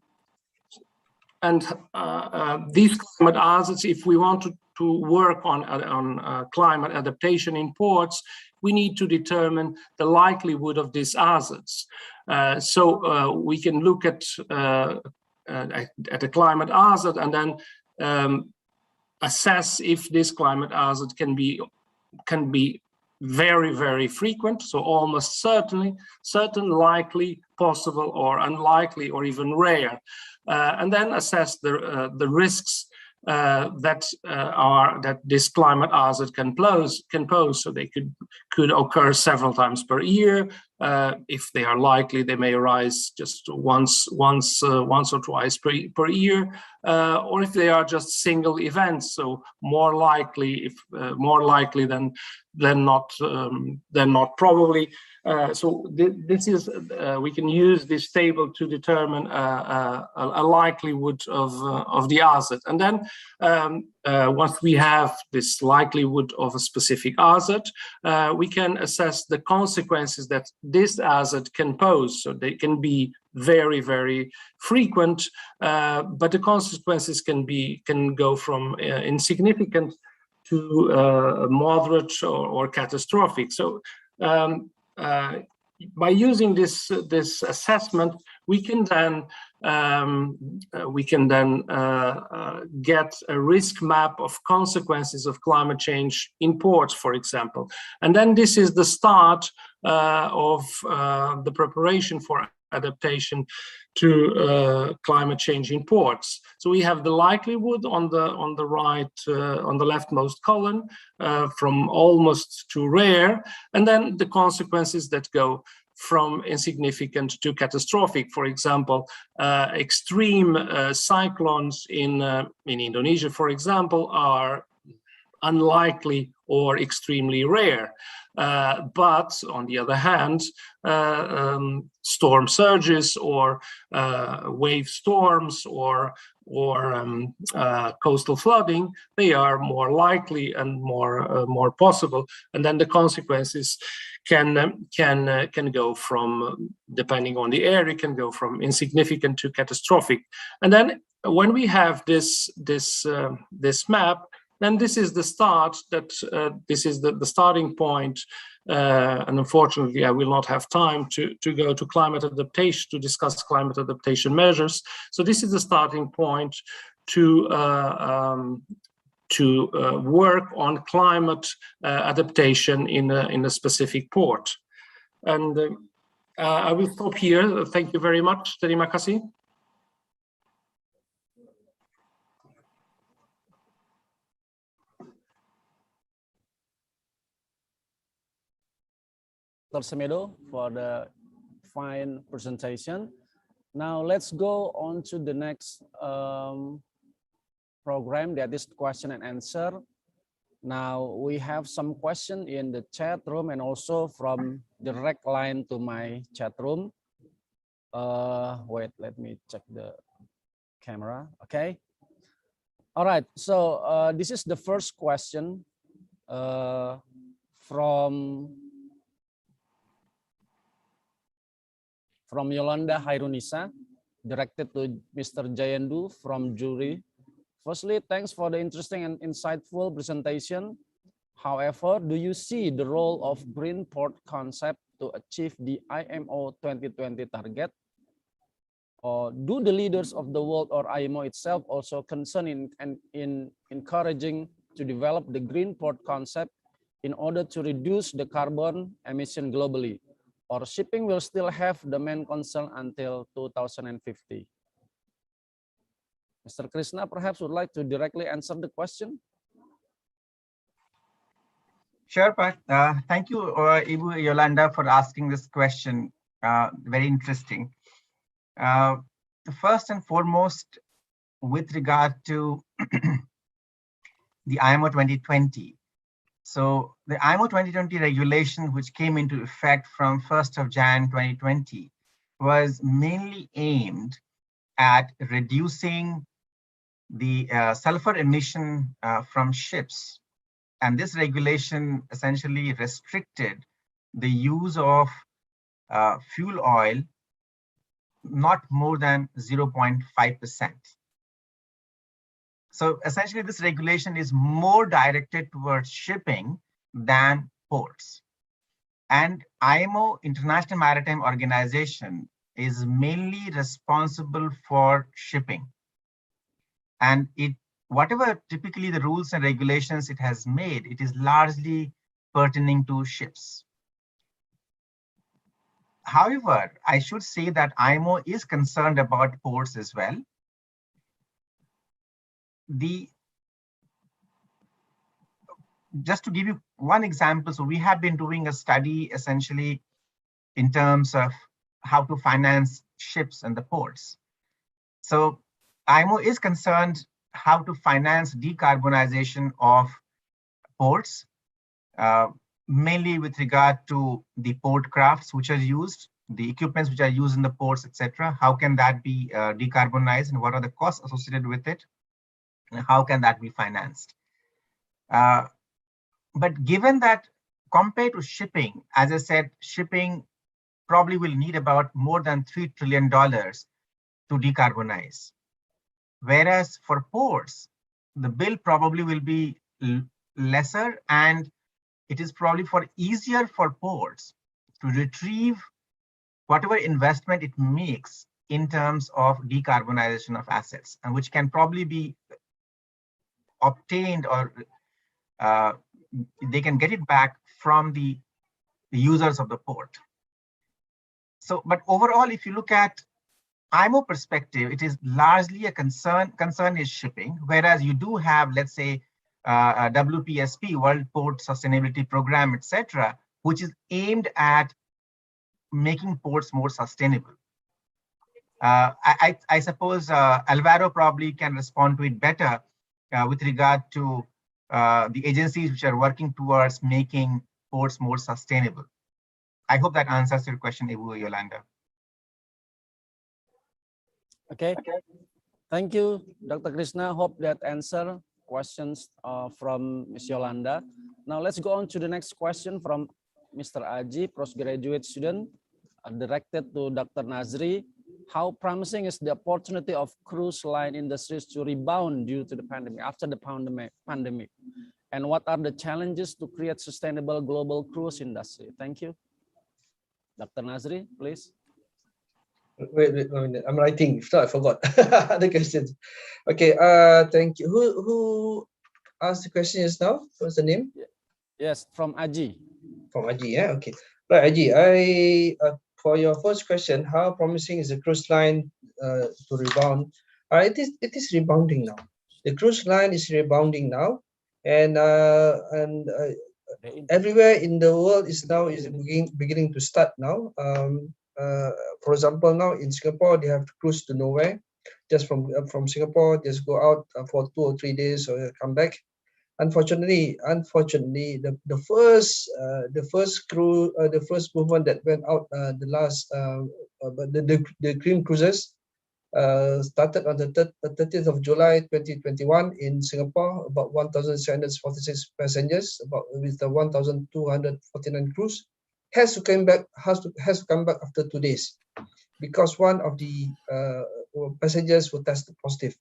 these climate hazards, if we want to work on climate adaptation in ports, we need to determine the likelihood of these hazards. So we can look at a climate hazard and then assess if this climate hazard can be very, very frequent, so almost certain, likely, possible, or unlikely, or even rare, and then assess the risks that this climate hazard can pose. So they could occur several times per year. If they are likely, they may arise just once or twice per year, or if they are just single events, so more likely than not probably. So this is we can use this table to determine a likelihood of the hazard, and then once we have this likelihood of a specific hazard, we can assess the consequences that this hazard can pose. So they can be very, very frequent, but the consequences can go from insignificant to moderate or catastrophic. So by using this assessment, we can then get a risk map of consequences of climate change in ports, for example. And then this is the start of the preparation for adaptation to climate change in ports. So we have the likelihood on the right, on the leftmost column, from almost to rare, and then the consequences that go from insignificant to catastrophic. For example, extreme cyclones in Indonesia, for example, are unlikely or extremely rare. But on the other hand, storm surges or wave storms or coastal flooding, they are more likely and more possible. And then the consequences can go from, depending on the area, can go from insignificant to catastrophic. And then when we have this map, then this is the start. This is the starting point. And unfortunately, I will not have time to go to climate adaptation, to discuss climate adaptation measures. So this is the starting point to work on climate adaptation in a specific port. And I will stop here. Thank you very much. Terima kasih. Dr. Semedo for the fine presentation. Now let's go on to the next program, that is question and answer. Now we have some question in the chat room and also from direct line to my chat room. Wait, let me check the camera. Okay. All right. So this is the first question from Yolanda Hairunisa, directed to Mr. Jayendu from jury. Firstly, thanks for the interesting and insightful presentation. However, do you see the role of green port concept to achieve the IMO 2020 target? Or do the leaders of the world or IMO itself also concern in encouraging to develop the green port concept in order to reduce the carbon emission globally? Or shipping will still have the main concern until 2050? Mr. Krishna perhaps would like to directly answer the question. Sure, Pat. Thank you, Ibu Yolanda, for asking this question. Very interesting. First and foremost, with regard to the IMO 2020. So the IMO 2020 regulation, which came into effect from 1st of January 2020, was mainly aimed at reducing the sulfur emission from ships. And this regulation essentially restricted the use of fuel oil not more than 0.5%. So essentially, this regulation is more directed towards shipping than ports. And IMO, International Maritime Organization, is mainly responsible for shipping. And whatever typically the rules and regulations it has made, it is largely pertaining to ships. However, I should say that IMO is concerned about ports as well. Just to give you one example, so we have been doing a study essentially in terms of how to finance ships and the ports. So IMO is concerned how to finance decarbonization of ports, mainly with regard to the port crafts which are used, the equipments which are used in the ports, etc. How can that be decarbonized, and what are the costs associated with it, and how can that be financed? But given that compared to shipping, as I said, shipping probably will need about more than $3 trillion to decarbonize. Whereas for ports, the bill probably will be lesser, and it is probably easier for ports to retrieve whatever investment it makes in terms of decarbonization of assets, and which can probably be obtained, or they can get it back from the users of the port. So, but overall, if you look at IMO perspective, it is largely a concern is shipping, whereas you do have, let's say, a WPSP, World Port Sustainability Program, etc., which is aimed at making ports more sustainable. I suppose Alvaro probably can respond to it better with regard to the agencies which are working towards making ports more sustainable. I hope that answers your question, Ibu Yolanda. Okay. Thank you, Dr. Krishna. Hope that answer questions from Ms. Yolanda. Now let's go on to the next question from Mr. Aji, postgraduate student, directed to Dr. Nazri. How promising is the opportunity of cruise line industries to rebound due to the pandemic, after the pandemic? And what are the challenges to create sustainable global cruise industry? Thank you. Dr. Nazri, please. Wait, I'm writing. If not, I forgot the questions. Okay, thank you. Who asked the question just now? What's the name? Yes, from Aji. From Aji, yeah, okay. Right, Aji, for your first question, how promising is the cruise line to rebound? It is rebounding now. The cruise line is rebounding now, and everywhere in the world is beginning to start now. For example, now in Singapore, they have to cruise to nowhere. Just from Singapore, just go out for 2 or 3 days or come back. Unfortunately, the first movement that went out the cream cruises started on the 30th of July 2021 in Singapore, about 1,746 passengers, with the 1,249 crews, has to come back after 2 days because one of the passengers were tested positive.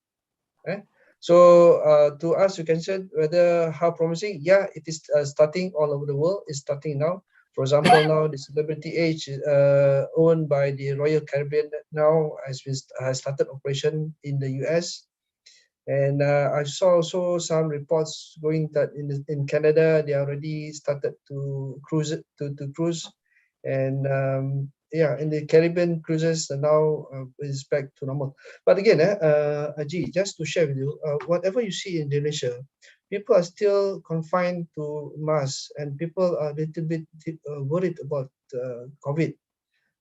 So to us, you can say whether how promising. Yeah, it is starting all over the world. It's starting now. For example, now the Celebrity Edge, owned by the Royal Caribbean, now has started operation in the US. And I saw also some reports going that in Canada they already started to cruise and yeah, in the Caribbean cruises now is back to normal. But again, Aji, just to share with you, whatever you see in Indonesia, people are still confined to masks, and people are a little bit worried about COVID.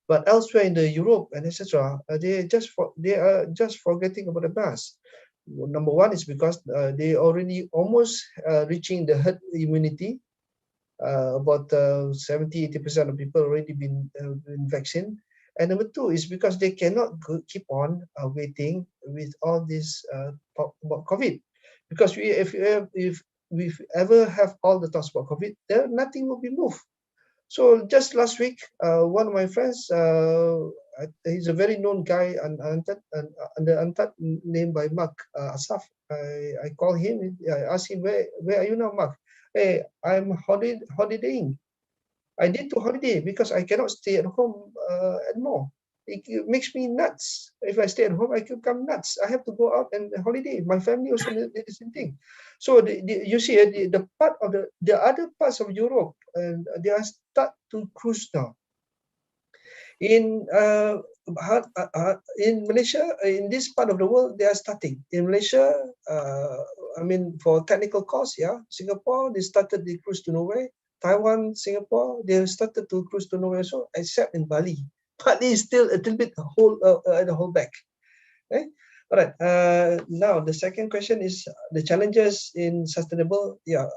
But elsewhere in the Europe and etc., they are just forgetting about the mask. Number one is because they already almost reaching the herd immunity. About 70-80% of people already been vaccinated. And number two is because they cannot keep on waiting with all this talk about COVID, because if we ever have all the talks about COVID, there nothing will be moved. So just last week, one of my friends, he's a very known guy under Antat, named by Mark Asaf. I call him. I ask him, where are you now, Mark? Hey, I'm holidaying. I need to holiday because I cannot stay at home anymore. It makes me nuts. If I stay at home, I could come nuts. I have to go out and holiday. My family also did the same thing. So you see, the part of the other parts of Europe, they are start to cruise now. In Malaysia, in this part of the world, they are starting. In Malaysia, I mean, for technical course, yeah, Singapore, they started the cruise to nowhere. Taiwan, Singapore, they started to cruise to nowhere. So except in Bali, Bali is still a little bit hold back. Okay. All right. Now the second question is the challenges in sustainable. Yeah.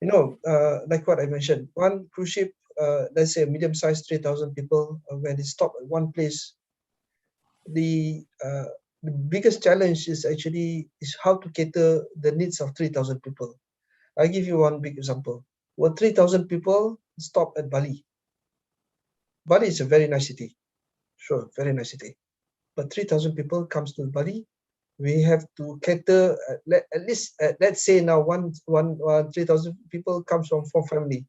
Like what I mentioned, one cruise ship, let's say a medium-sized 3,000 people, when they stop at one place, the biggest challenge is how to cater the needs of 3,000 people. I give you one big example. When 3,000 people stop at Bali. Bali is a very nice city, sure, very nice city. But 3,000 people comes to Bali, we have to cater at least let's say now 3,000 people comes from 4 family,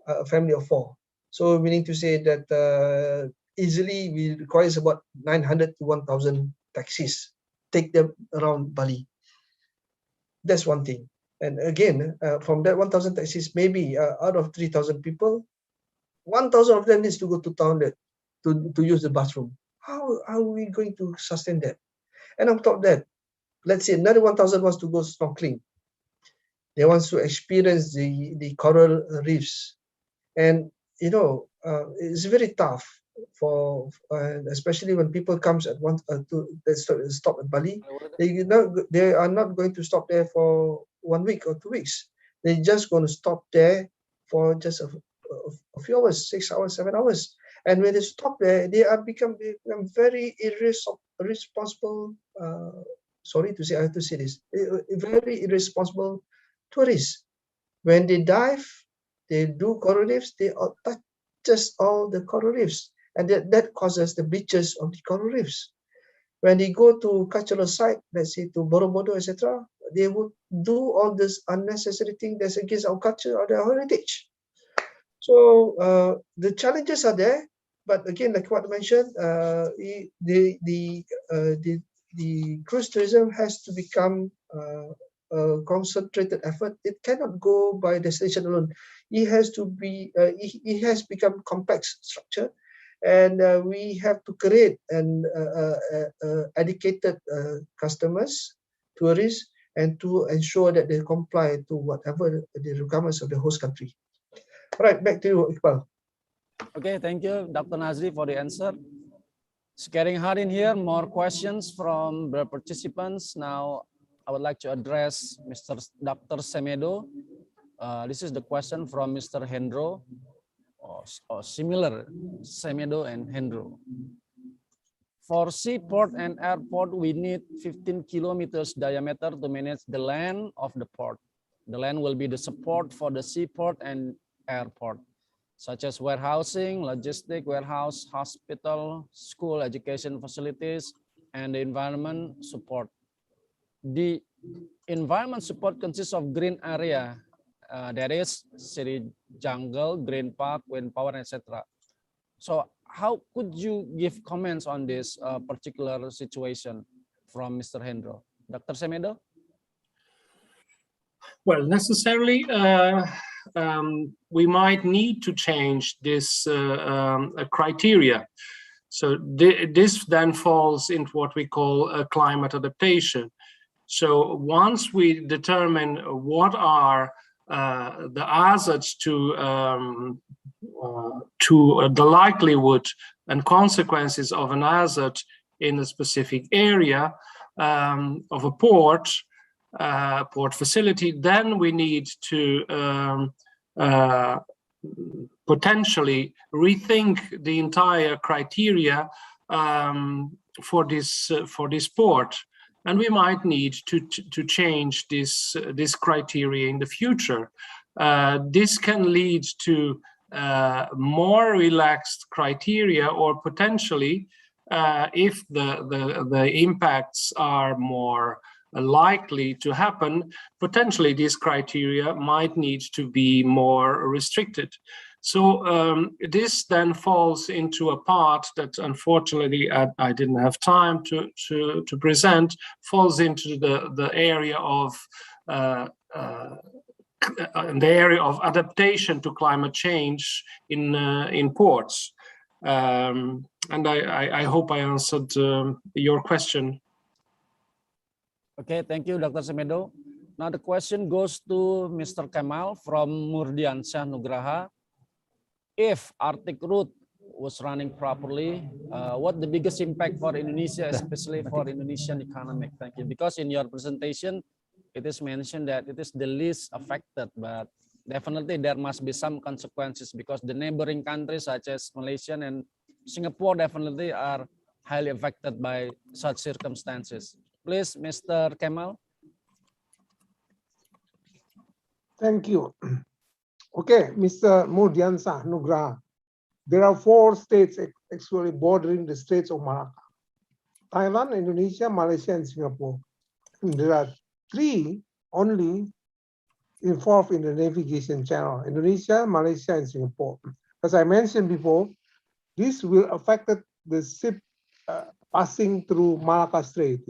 a family of 4. So meaning to say that easily we requires about 900 to 1,000 taxis, take them around Bali. That's one thing. And again, from that 1,000 taxis, maybe out of 3,000 people, 1,000 of them needs to go to town to use the bathroom. How are we going to sustain that? And on top of that, let's say another 1,000 wants to go snorkeling. They want to experience the coral reefs. And, it's very tough for, especially when people comes at once to stop at Bali. They are not going to stop there for 1 week or 2 weeks. They're just going to stop there for just a few hours, 6 hours, 7 hours. And when they stop there, they become very irresponsible. Sorry to say, I have to say this. Very irresponsible tourists. When they dive, they do coral reefs. They touch just all the coral reefs, and that causes the bleachers of the coral reefs. When they go to cultural site, let's say to Borobudur, etc., they would do all this unnecessary thing that's against our culture or their heritage. So the challenges are there, but again, like what I mentioned, the cruise tourism has to become a concentrated effort. It cannot go by destination alone. it has to be it has become complex structure, and we have to create an educated customers, tourists, and to ensure that they comply to whatever the requirements of the host country. All right, back to you, Iqbal. Okay, thank you, Dr. Nazri, for the answer. It's getting hard in here. More questions from the participants. Now, I would like to address Dr. Semedo. This is the question from Mr. Hendro, or similar, Semedo and Hendro. For seaport and airport, we need 15 kilometers diameter to manage the land of the port. The land will be the support for the seaport and airport, such as warehousing, logistic, warehouse, hospital, school, education facilities, and the environment support. The environment support consists of green area, that is city jungle, green park, wind power, etc. So how could you give comments on this particular situation from Mr. Hendro? Dr. Semedo? Well, necessarily, we might need to change this criteria. So this then falls into what we call climate adaptation. So once we determine what are the hazards to the likelihood and consequences of an hazard in a specific area of a port facility, then we need to potentially rethink the entire criteria for this port, and we might need to change this criteria in the future. This can lead to more relaxed criteria, or potentially, if the impacts are more likely to happen, potentially these criteria might need to be more restricted. So this then falls into a part that, unfortunately, I didn't have time to present, falls into the area of adaptation to climate change in ports. And I hope I answered your question. Okay, thank you, Dr. Semedo. Now the question goes to Mr. Kemal from Murdiansyah Nugraha. If Arctic route was running properly, what the biggest impact for Indonesia, especially for Indonesian economic? Thank you. Because in your presentation, it is mentioned that it is the least affected, but definitely there must be some consequences because the neighboring countries such as Malaysia and Singapore definitely are highly affected by such circumstances. Please, Mr. Kemal. Thank you. Okay, Mr. Murdiansyah Nugraha. There are 4 states actually bordering the Straits of Malacca: Thailand, Indonesia, Malaysia, and Singapore. And there are 3 only involved in the navigation channel: Indonesia, Malaysia, and Singapore. As I mentioned before, this will affect the ship passing through Malacca Strait.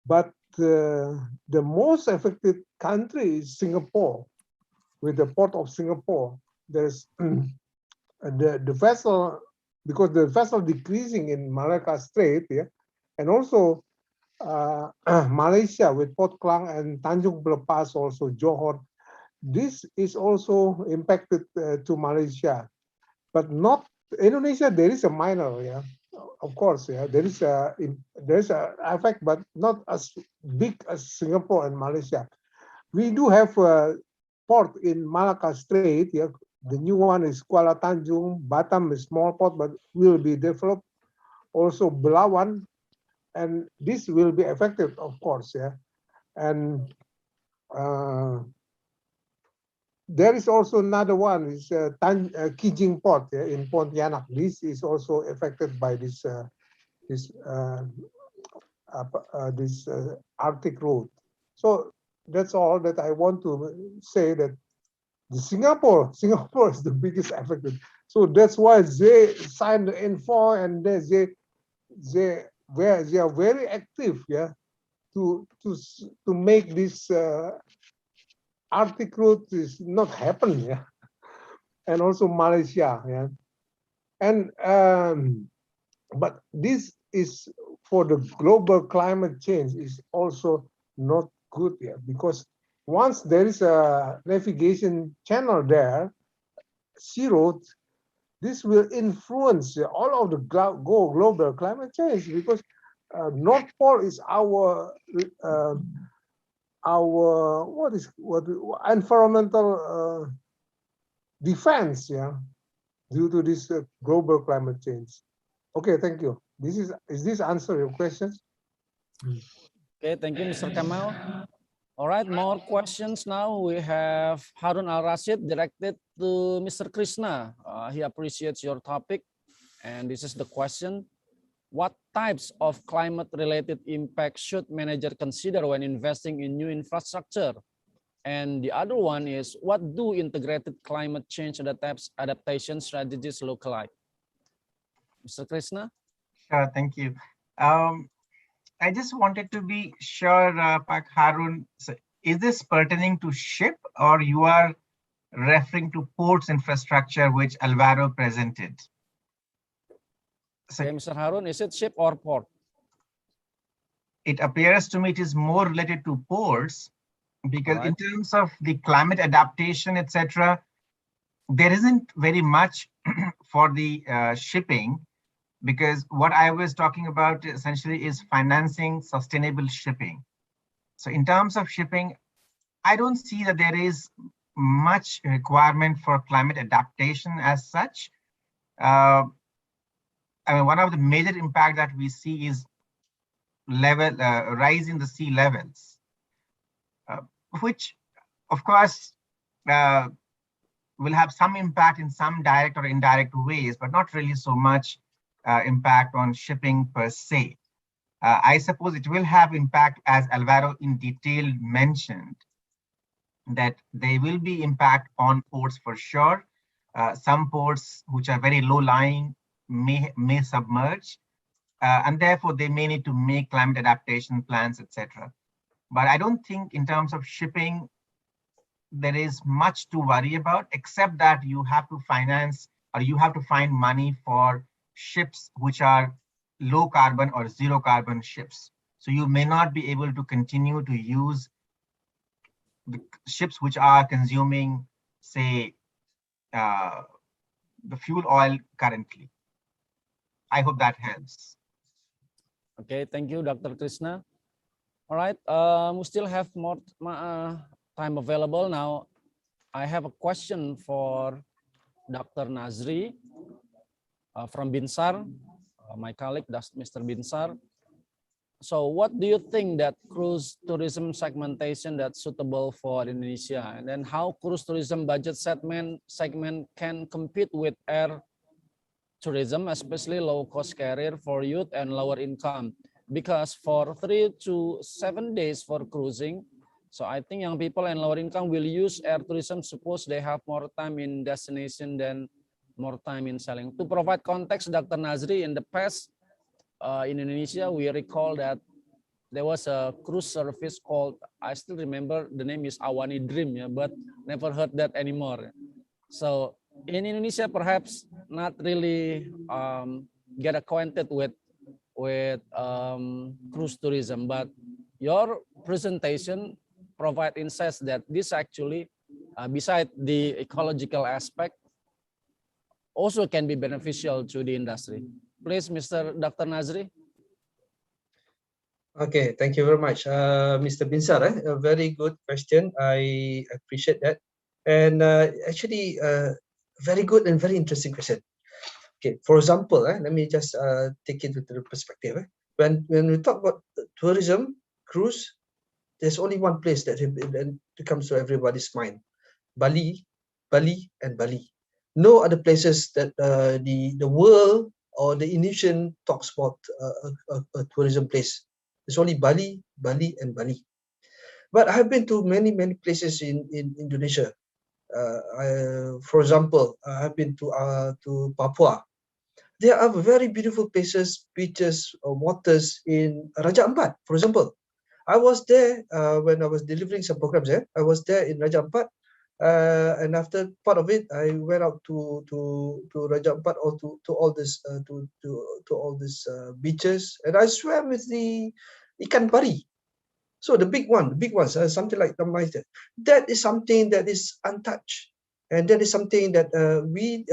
But the most affected country is Singapore. With the port of Singapore, there's the vessel, because the vessel decreasing in Malacca Strait, and also Malaysia with Port Klang and Tanjung Pelepas, also Johor. This is also impacted to Malaysia, but not Indonesia. There is a minor, of course, there is a effect, but not as big as Singapore and Malaysia. We do have a port in Malacca Strait. The new one is Kuala Tanjung. Batam is small port, but will be developed. Also Belawan, and this will be affected, of course. And there is also another one, is Kijing Port in Pontianak. This is also affected by this Arctic route. So that's all that I want to say, that Singapore is the biggest affected. So that's why they signed the N4, and they are very active, to make this Arctic route is not happening, yeah, and also Malaysia, yeah, and but this is for the global climate change is also not good, yeah, because once there is a navigation channel there, sea route, this will influence all of the global climate change because North Pole is our what environmental defense, yeah, due to this global climate change. Okay, thank you. Is this answer your questions? Okay, thank you, Mr. Kamal. All right, more questions now. We have Harun Al-Rashid directed to Mr. Krishna. He appreciates your topic. And this is the question. What types of climate-related impacts should manager consider when investing in new infrastructure? And the other one is, what do integrated climate change adaptation strategies look like? Mr. Krishna? Sure, thank you. I just wanted to be sure, Pak Harun, so is this pertaining to ship or you are referring to ports infrastructure which Alvaro presented? So, okay, Mr. Harun, is it ship or port? It appears to me it is more related to ports because Right. in terms of the climate adaptation, etc., there isn't very much for the shipping, because what I was talking about essentially is financing sustainable shipping. So in terms of shipping, I don't see that there is much requirement for climate adaptation as such. I mean, one of the major impact that we see is rise in the sea levels, which of course will have some impact in some direct or indirect ways, but not really so much impact on shipping per se. I suppose it will have impact, as Alvaro in detail mentioned, that there will be impact on ports for sure. Some ports which are very low lying may submerge, and therefore they may need to make climate adaptation plans, etc. But I don't think in terms of shipping, there is much to worry about, except that you have to finance or you have to find money for ships which are low carbon or zero carbon ships. So you may not be able to continue to use the ships which are consuming, say, the fuel oil currently. I hope that helps. Okay, thank you, Dr. Krishna. All right, we still have more time available now. I have a question for Dr. Nazri from Binsar, my colleague, that's Mr. Binsar. So what do you think that cruise tourism segmentation that's suitable for Indonesia? And then how cruise tourism budget segment can compete with air tourism, especially low-cost carrier for youth and lower income? Because for 3 to 7 days for cruising, so I think young people and lower income will use air tourism, suppose they have more time in destination than more time in selling. To provide context, Dr. Nazri, in the past, in Indonesia, we recall that there was a cruise service called, I still remember the name is Awani Dream, yeah, but never heard that anymore. So in Indonesia, perhaps not really get acquainted with cruise tourism, but your presentation provide insights that this actually, beside the ecological aspect, also can be beneficial to the industry. Please, Dr. Nazri. Okay, thank you very much, Mr. Binsar. A very good question. I appreciate that. And actually, very good and very interesting question. Okay, for example, let me just take it to the perspective. When we talk about tourism, cruise, there's only one place that comes to everybody's mind: Bali, and Bali. No other places that the world or the Indonesian talks about a tourism place. It's only Bali, and Bali. But I've been to many places in Indonesia. For example, I've been to Papua. There are very beautiful places, beaches, waters in Raja Ampat, for example. I was there when I was delivering some programs there. I was there in Raja Ampat, and after part of it, I went out to Raja Ampat or to all this to all these beaches, and I swam with the ikan pari. So the big ones, something like the mice. That is something that is untouched, and that is something that I mean,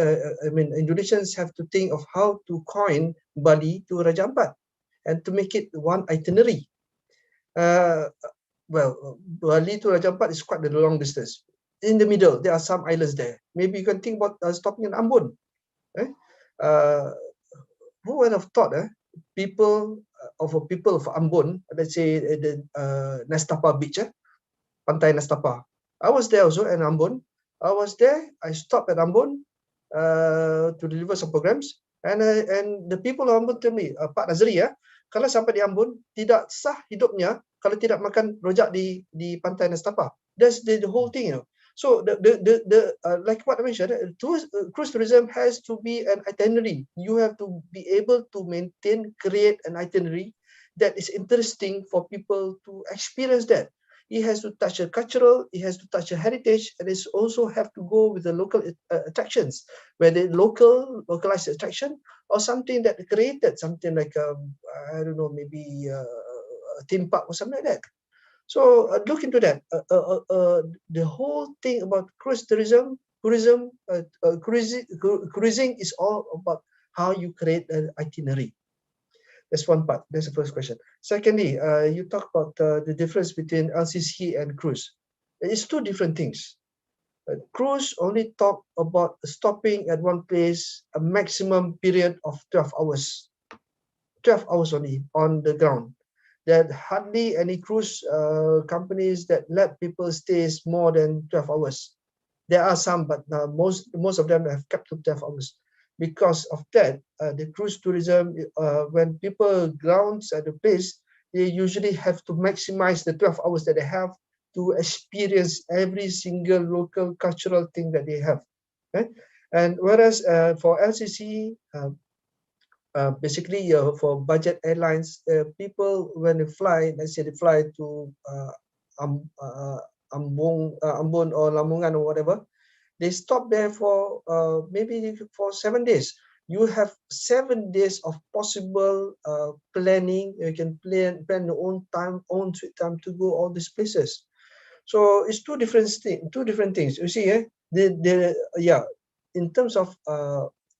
Indonesians have to think of how to coin Bali to Raja Ampat, and to make it one itinerary. Well, Bali to Raja Ampat is quite a long distance. In the middle, there are some islands there. Maybe you can think about stopping in Ambon. Who would have thought? People of Ambon, let's say the Nestapa Beach, Pantai Nestapa. I was there also in Ambon. I was there. I stopped at Ambon to deliver some programs, and the people of Ambon tell me, Pak Nazri, kalau sampai di Ambon tidak sah hidupnya kalau tidak makan rojak di Pantai Nestapa. That's the whole thing, you know. So like what I mentioned, cruise tourism has to be an itinerary. You have to be able to create an itinerary that is interesting for people to experience that. It has to touch a cultural, it has to touch a heritage, and it also have to go with the local attractions, whether localized attraction or something that created something like I don't know, maybe a theme park or something like that. So look into that. The whole thing about cruising is all about how you create an itinerary. That's one part. That's the first question. Secondly, you talk about the difference between LCC and cruise. It's two different things. Cruise only talk about stopping at one place a maximum period of 12 hours. 12 hours only on the ground. There are hardly any cruise companies that let people stay more than 12 hours. There are some, but most of them have kept to 12 hours. Because of that, the cruise tourism, when people grounds at the place, they usually have to maximize the 12 hours that they have to experience every single local cultural thing that they have. Okay? And whereas for LCC, basically for budget airlines, people when they fly, let's say they fly to Ambon or Lamongan or whatever, they stop there for maybe for 7 days. You have 7 days of possible planning. You can plan your own time, own sweet time to go all these places. So it's two different things. You see, in terms of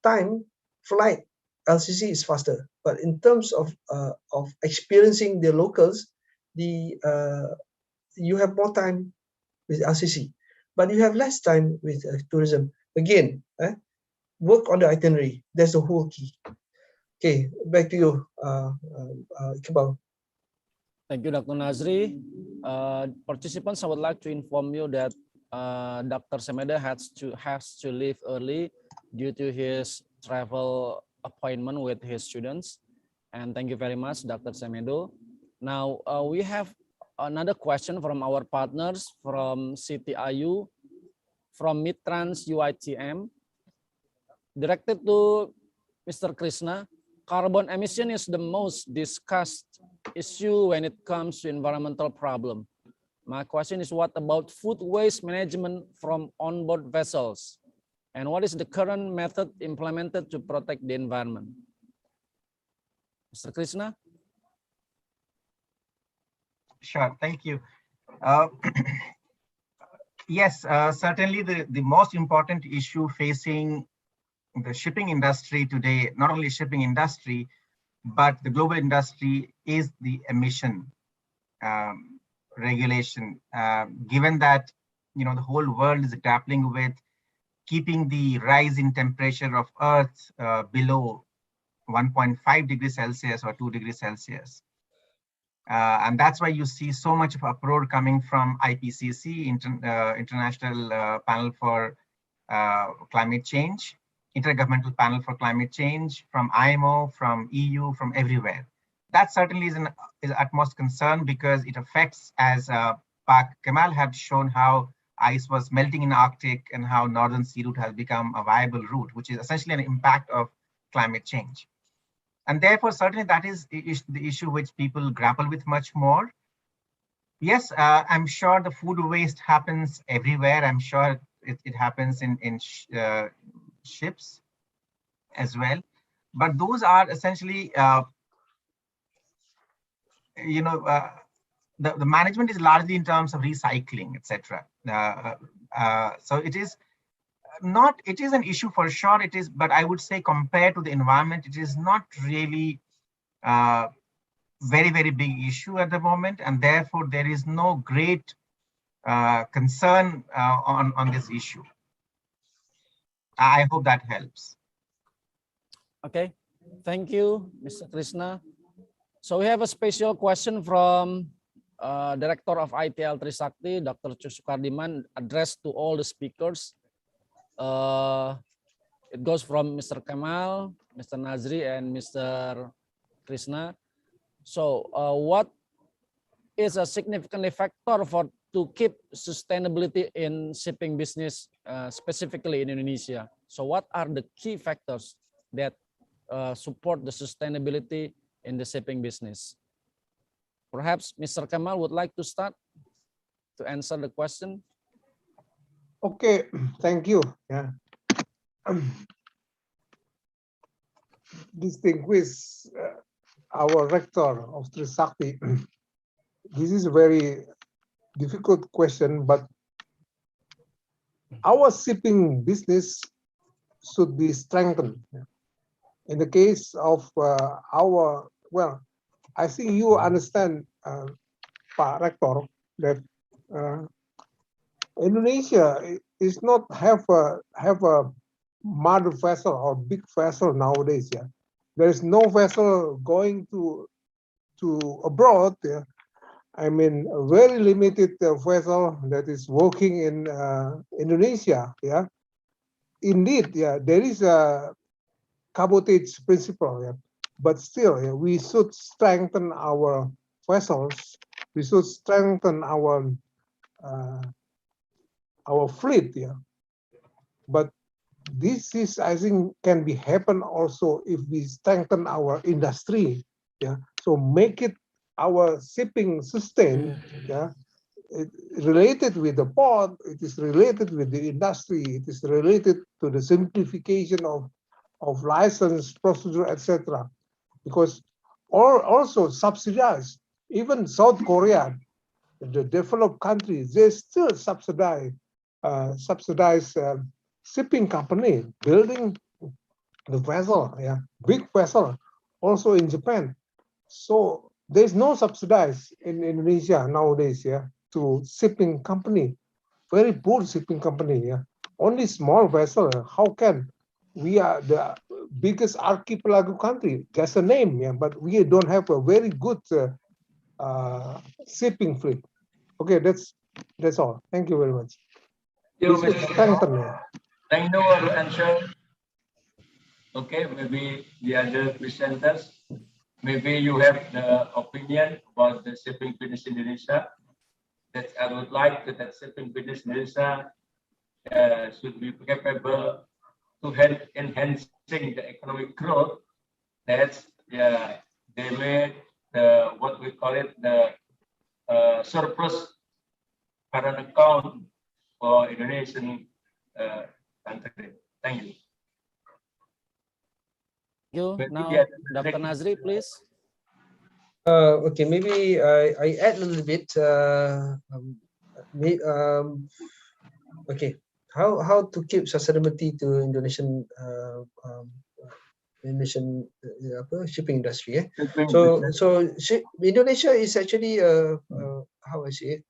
time, flight, LCC is faster. But in terms of experiencing the locals, you have more time with LCC, but you have less time with tourism. Again, work on the itinerary. That's the whole key. Okay, back to you, Iqbal. Thank you, Dr. Nazri. Participants, I would like to inform you that Dr. Semeda has to leave early due to his travel appointment with his students. And thank you very much, Dr. Semedo. Now, we have another question from our partners from Siti Ayu, from Midtrans UITM, directed to Mr. Krishna. Carbon emission is the most discussed issue when it comes to environmental problem. My question is, what about food waste management from onboard vessels? And what is the current method implemented to protect the environment? Mr. Krishna? Sure, thank you. Yes, certainly the most important issue facing the shipping industry today, not only shipping industry, but the global industry, is the emission regulation. Given that, you know, the whole world is grappling with keeping the rise in temperature of Earth below 1.5 degrees Celsius or 2 degrees Celsius. And that's why you see so much of uproar coming from IPCC, International Panel for Climate Change, Intergovernmental Panel for Climate Change, from IMO, from EU, from everywhere. That certainly is utmost concern, because it affects, as Pak Kemal had shown, how ice was melting in Arctic and how northern sea route has become a viable route, which is essentially an impact of climate change. And therefore, certainly that is the issue which people grapple with much more. Yes, I'm sure the food waste happens everywhere. I'm sure it happens in ships as well. But those are essentially, you know, the management is largely in terms of recycling, etc. So it is not, it is an issue for sure. It is, but I would say compared to the environment, it is not really very, very big issue at the moment. And therefore, there is no great concern on this issue. I hope that helps. Okay, thank you, Mr. Krishna. So we have a special question from Director of ITL Trisakti, Dr. Sukardiman, addressed to all the speakers. It goes from Mr. Kamal, Mr. Nazri, and Mr. Krishna. So what is a significant factor to keep sustainability in shipping business, specifically in Indonesia? So what are the key factors that support the sustainability in the shipping business? Perhaps Mr. Kamal would like to start to answer the question. Okay, thank you. Yeah. Distinguished our rector of Trisakti, this is a very difficult question, but our shipping business should be strengthened. In the case of our, well, I think you understand, Pak Rector, that Indonesia is not have a mother vessel or big vessel nowadays. Yeah, there is no vessel going to abroad. Yeah? I mean, a very limited vessel that is working in Indonesia. Yeah, indeed. Yeah, there is a cabotage principle. Yeah, but still, yeah, we should strengthen our vessels. We should strengthen our fleet. Yeah, but this is, I think, can be happen also if we strengthen our industry. Yeah, so make it our shipping system. Yeah, it related with the port. It is related with the industry. It is related to the simplification of license procedure, etc. Because also subsidize. Even South Korea, the developed countries, they still subsidize shipping company building the vessel, yeah, big vessel, also in Japan. So there's no subsidize in Indonesia nowadays, yeah, to shipping company, very poor shipping company, yeah. Only small vessel. How can we are the biggest archipelago country? Just a name, yeah, but we don't have a very good shipping fleet. Okay, that's all. Thank you very much. You, We should Mr. strengthen it. Thank you for the answer. Okay, maybe the other presenters, maybe you have the opinion about the shipping business in Indonesia. That I would like that shipping business in Indonesia should be capable to help enhancing the economic growth. That's they made the what we call it the surplus current account for Indonesian country. Thank you. You now, Dr. Nazri, please. Okay, maybe I add a little bit. Okay, how to keep sustainability to Indonesian shipping industry. So Indonesia is actually how I say it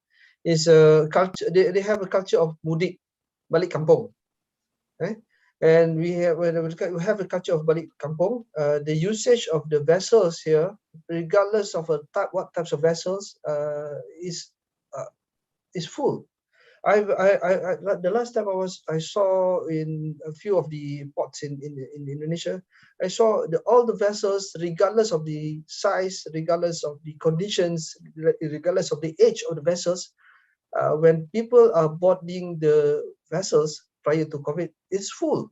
is a culture. They have a culture of mudik balik kampung, right? And we have a culture of balik kampung. The usage of the vessels here, regardless of what types of vessels, is full. The last time I saw in a few of the ports in Indonesia, I saw all the vessels, regardless of the size, regardless of the conditions, regardless of the age of the vessels, when people are boarding the vessels prior to COVID, it's full.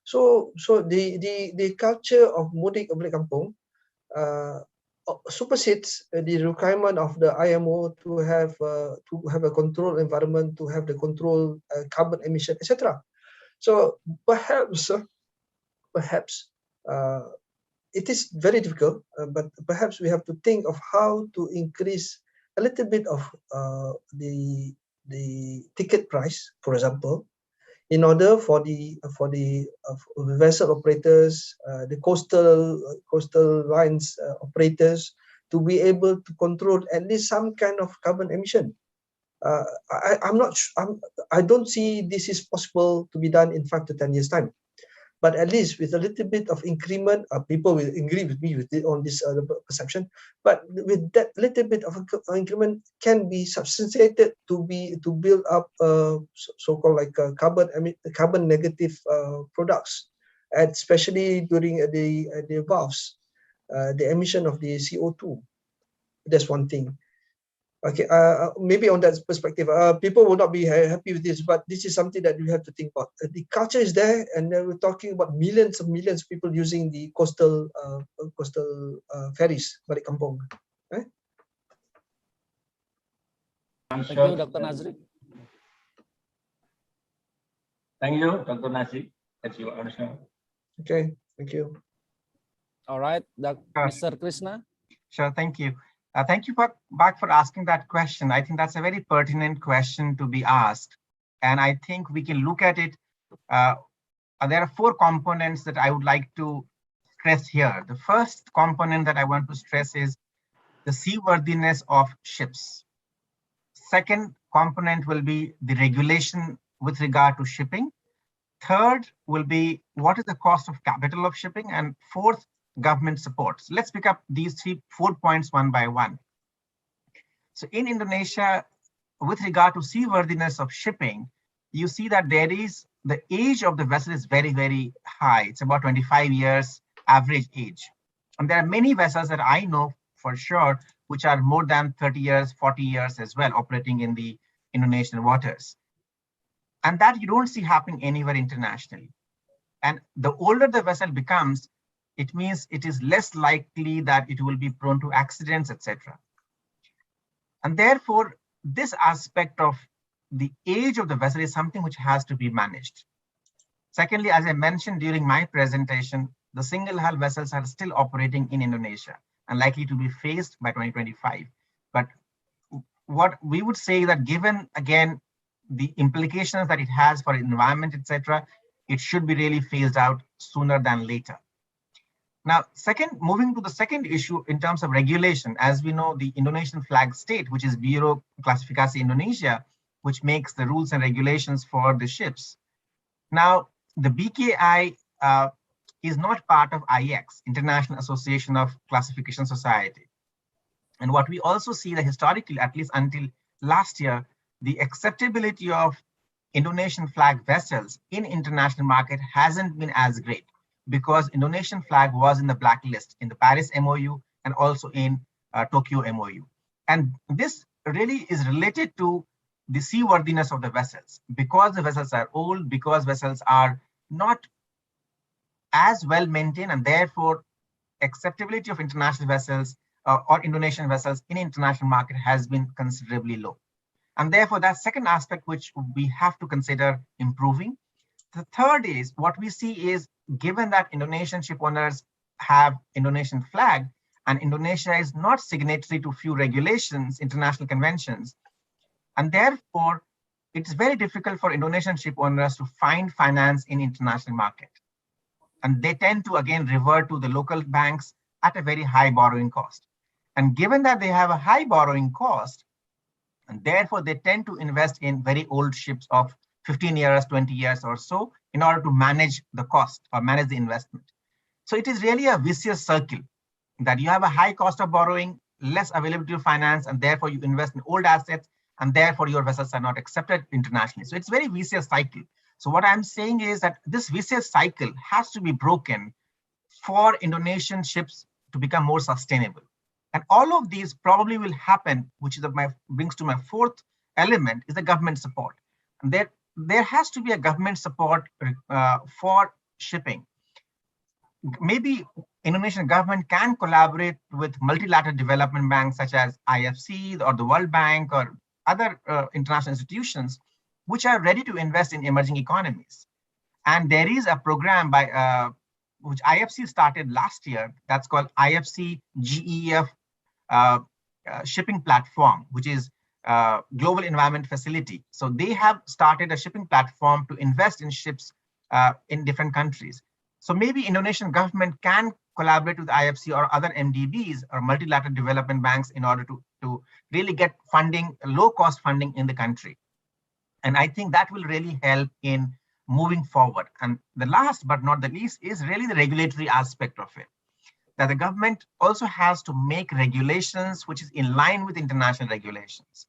So the culture of mudik balik kampung supersedes the requirement of the IMO to have a controlled environment, to have the controlled carbon emission, etc. So perhaps it is very difficult, but perhaps we have to think of how to increase a little bit of the ticket price, for example, in order for the vessel operators, the coastal lines operators, to be able to control at least some kind of carbon emission. I don't see this is possible to be done in 5 to 10 years time. But at least with a little bit of increment, people will agree with me on this perception. But with that little bit of increment can be substantiated to build up so-called like carbon negative products, and especially during the valves, the emission of the CO2. That's one thing. Okay, maybe on that perspective, people will not be happy with this, but this is something that we have to think about. The culture is there, and then we're talking about millions of people using the coastal ferries, balik kampung. Right? Thank you, Dr. Nazri. Thank you, Dr. Nazri. That's your answer. Okay, thank you. All right, Mr. Krishna. Sure, thank you. Thank you back for asking that question. I think that's a very pertinent question to be asked. And I think we can look at it. There are 4 components that I would like to stress here. The first component that I want to stress is the seaworthiness of ships. Second component will be the regulation with regard to shipping. Third will be what is the cost of capital of shipping, and fourth, government support. So let's pick up these 4 points one by one. So in Indonesia, with regard to seaworthiness of shipping, you see that there is the age of the vessel is very, very high. It's about 25 years average age. And there are many vessels that I know for sure, which are more than 30 years, 40 years as well, operating in the Indonesian waters. And that you don't see happening anywhere internationally. And the older the vessel becomes, it means it is less likely that it will be prone to accidents, etc. And therefore, this aspect of the age of the vessel is something which has to be managed. Secondly, as I mentioned during my presentation, the single hull vessels are still operating in Indonesia and likely to be phased by 2025. But what we would say that given, again, the implications that it has for environment, etc., it should be really phased out sooner than later. Now, moving to the second issue in terms of regulation, as we know, the Indonesian flag state, which is Bureau Klasifikasi Indonesia, which makes the rules and regulations for the ships. Now, the BKI is not part of IX, International Association of Classification Society. And what we also see that historically, at least until last year, the acceptability of Indonesian flag vessels in international market hasn't been as great, because Indonesian flag was in the blacklist in the Paris MOU and also in Tokyo MOU. And this really is related to the seaworthiness of the vessels, because the vessels are old, because vessels are not as well maintained, and therefore acceptability of international vessels or Indonesian vessels in international market has been considerably low. And therefore, that second aspect which we have to consider improving. The third is what we see is, given that Indonesian ship owners have Indonesian flag and Indonesia is not signatory to few regulations, international conventions, and therefore it's very difficult for Indonesian ship owners to find finance in international market. And they tend to again revert to the local banks at a very high borrowing cost. And given that they have a high borrowing cost, and therefore they tend to invest in very old ships of 15 years, 20 years or so in order to manage the cost or manage the investment. So it is really a vicious circle that you have a high cost of borrowing, less availability of finance, and therefore you invest in old assets, and therefore your vessels are not accepted internationally. So it's a very vicious cycle. So what I'm saying is that this vicious cycle has to be broken for Indonesian ships to become more sustainable. And all of these probably will happen, which is brings to my fourth element, is the government support. And there has to be a government support for shipping. maybe Indonesian government can collaborate with multilateral development banks such as IFC or the World Bank or other international institutions which are ready to invest in emerging economies. And there is a program by which IFC started last year that's called IFC GEF shipping platform, which is global environment facility. So they have started a shipping platform to invest in ships in different countries. So maybe Indonesian government can collaborate with IFC or other MDBs or multilateral development banks in order to really get funding, low cost funding in the country. And I think that will really help in moving forward. And the last but not the least is really the regulatory aspect of it, that the government also has to make regulations which is in line with international regulations.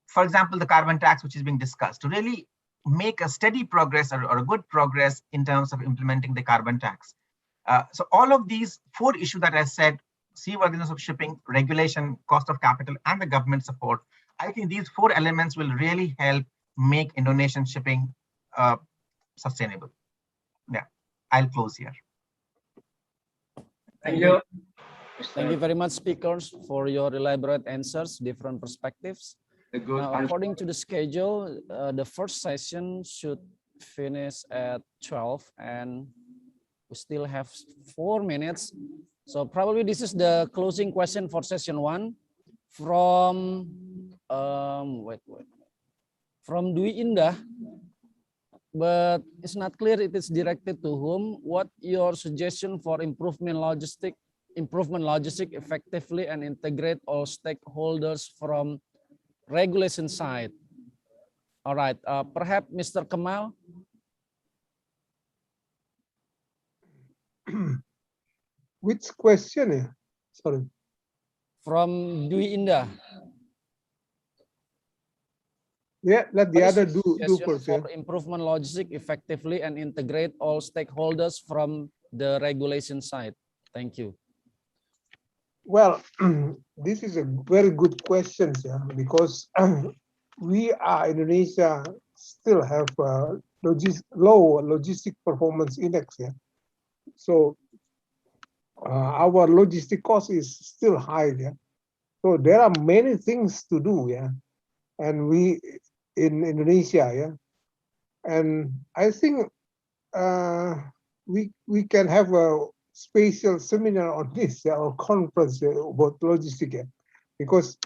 For example, the carbon tax, which is being discussed, to really make a steady progress or a good progress in terms of implementing the carbon tax. So all of these 4 issues that I said, seaworthiness of shipping, regulation, cost of capital, and the government support, I think these 4 elements will really help make Indonesian shipping sustainable. Yeah, I'll close here. Thank you. Thank you very much, speakers, for your elaborate answers, different perspectives. Now, according to the schedule, the first session should finish at 12, and we still have 4 minutes. So probably this is the closing question for session 1 from from Dwi Indah, but it's not clear it is directed to whom. What your suggestion for improvement logistic effectively and integrate all stakeholders from regulation side? All right, perhaps Mr. Kemal. Which question? Sorry. From Dwi Indah. Yeah, let the other do first. For improvement logistic effectively and integrate all stakeholders from the regulation side. Thank you. Well, this is a very good question, because we are Indonesia still have low logistic performance index. So our logistic cost is still high. So there are many things to do. And we in Indonesia. And I think we can have a special seminar on this or conference about logistics, because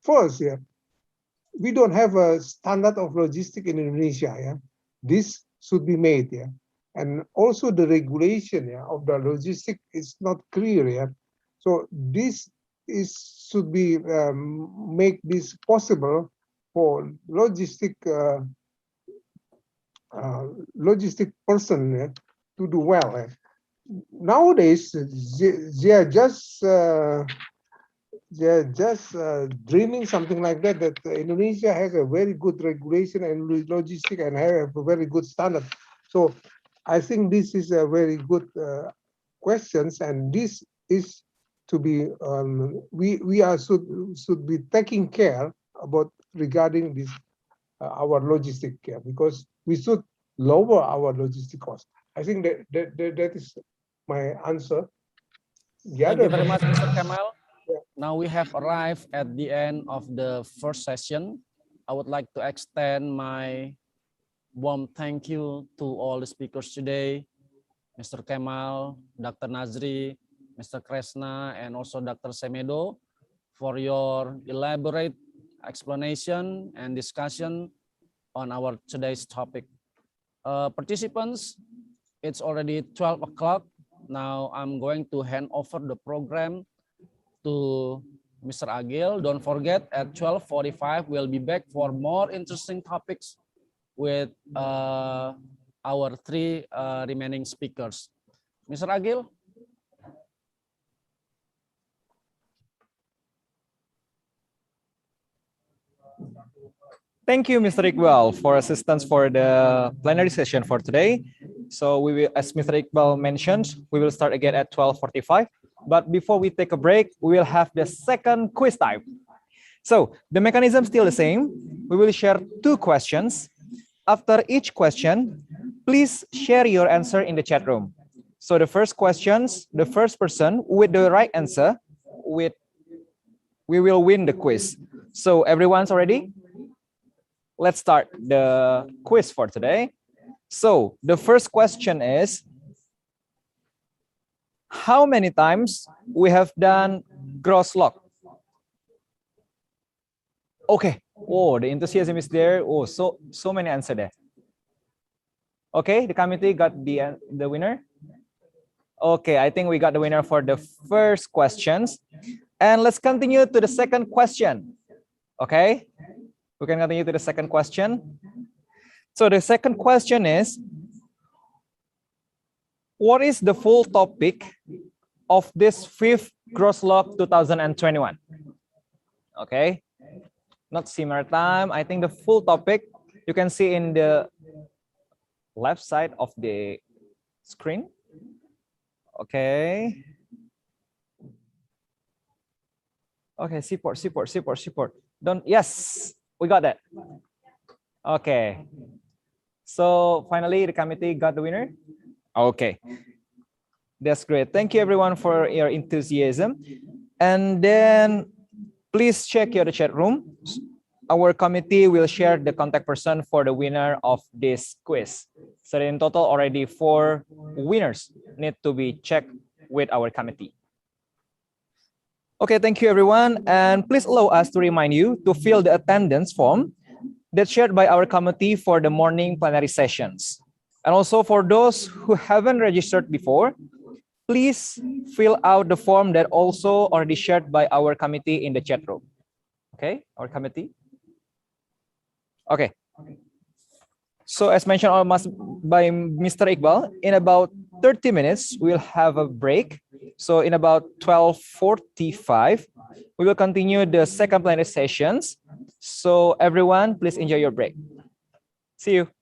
first, we don't have a standard of logistics in Indonesia. This should be made. And also the regulation of the logistics is not clear. So this should be make this possible for logistic person to do well. Nowadays, they are just dreaming something like that Indonesia has a very good regulation and logistic and have a very good standard. So I think this is a very good questions, and this is to be we are should be taking care about regarding this our logistic care, because we should lower our logistic cost. I think that is my answer. Thank you very much, Mr. Kemal. Now we have arrived at the end of the first session. I would like to extend my warm thank you to all the speakers today, Mr. Kemal, Dr. Nazri, Mr. Kresna, and also Dr. Semedo, for your elaborate explanation and discussion on our today's topic. Participants, it's already 12 o'clock. Now I'm going to hand over the program to Mr. Agil. Don't forget, at 12:45 we'll be back for more interesting topics with our 3 remaining speakers. Mr. Agil. Thank you, Mr. Iqbal, for assistance for the plenary session for today. So we will, as Mr. Iqbal mentioned, we will start again at 12:45. But before we take a break, we will have the second quiz time. So the mechanism is still the same. We will share 2 questions. After each question, please share your answer in the chat room. So the first person with the right answer, we will win the quiz. So everyone's already? Let's start the quiz for today. So the first question is, how many times we have done Grostlog? Okay. Oh, the enthusiasm is there. Oh, so many answers there. Okay, the committee got the winner. Okay, I think we got the winner for the first questions. And let's continue to the second question. Okay, we can continue to the second question. So the second question is, what is the full topic of this 5th Grostlog 2021? Okay, not sea maritime. I think the full topic you can see in the left side of the screen. Okay. Okay, seaport. Yes, we got that. Okay. So finally, the committee got the winner. Okay. That's great. Thank you everyone for your enthusiasm. And then please check the chat room. Our committee will share the contact person for the winner of this quiz. So in total, already 4 winners need to be checked with our committee. Okay, thank you everyone. And please allow us to remind you to fill the attendance form that's shared by our committee for the morning plenary sessions. And also for those who haven't registered before, please fill out the form that also already shared by our committee in the chat room. Okay, our committee. Okay. So as mentioned by Mr. Iqbal, in about 30 minutes, we'll have a break. So in about 12:45, we will continue the second plenary sessions. So everyone, please enjoy your break. See you.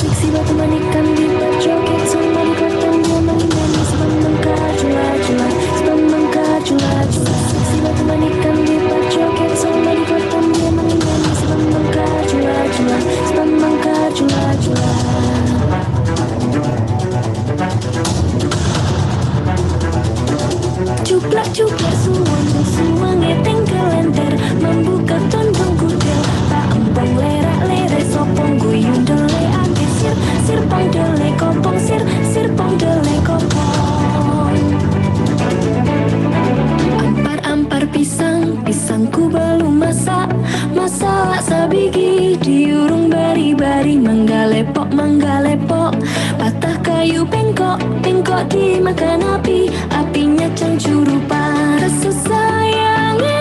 Seksi batu manikan di joget sama di kotam dia menyanyi sebab mengkajula-jula, sebab mengkajula-jula. Seksi batu manikan di joget sama di kotam dia menyanyi sebab mengkajula-jula, sebab mengkajula-jula. Cuplak-cuplak suwange tengkel lenter membuka tondong kudel tak empong lerak-lerek sopong guyung dele ake sirpong dele kopong sirpong dele kopong. Ampar pisangku belum masak sabigi diurung bari-bari manggalepok patah kayu pengkok dimakan apinya cangcurupa. Rasa sayangi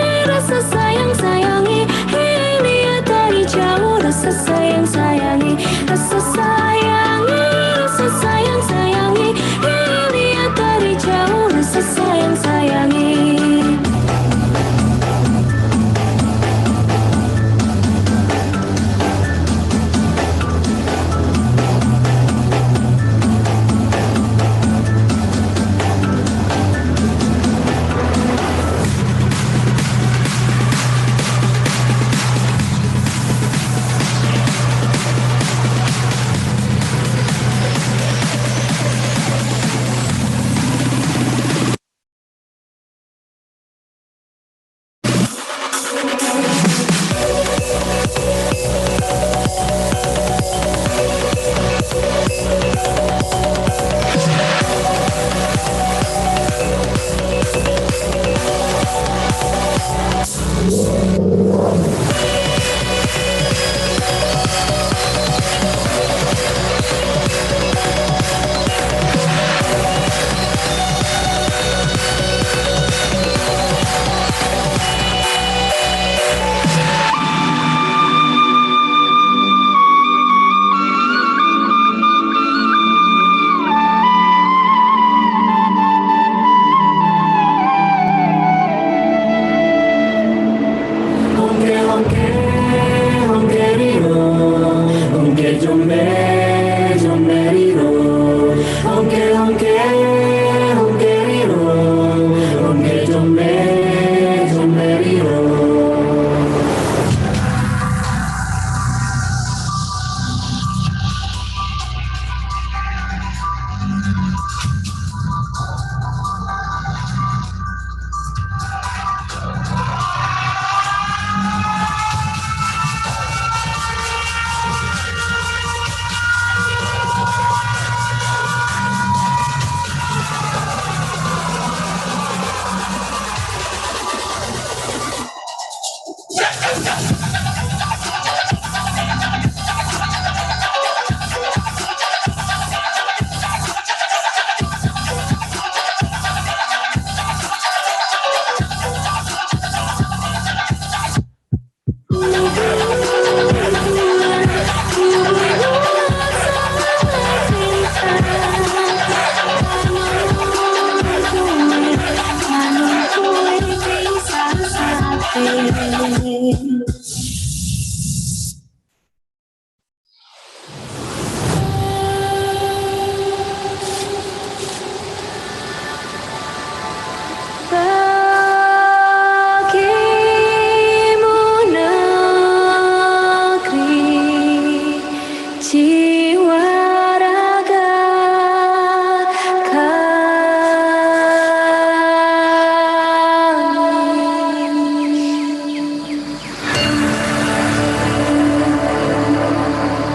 lihat dari jauh. Rasa sayangi lihat dari jauh. Rasa sayangi.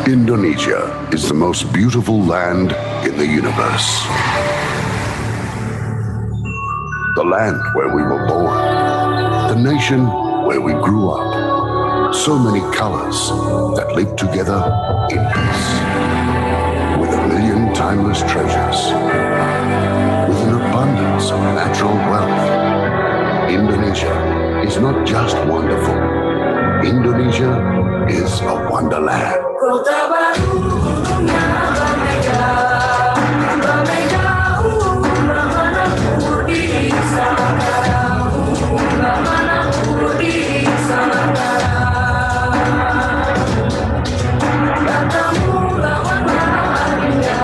Indonesia is the most beautiful land in the universe. The land where we were born, the nation where we grew up. So many colors that live together in peace. With a million timeless treasures. With an abundance of natural wealth. Indonesia is not just wonderful. Indonesia is a wonderland. Kota baru dunia berbeda, berbeda mana di sana, mana di sana. Katamu lawannya adinda,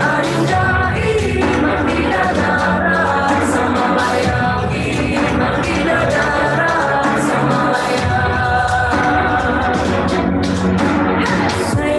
adinda iman tidak darah sama layang, iman tidak darah sama layang. Say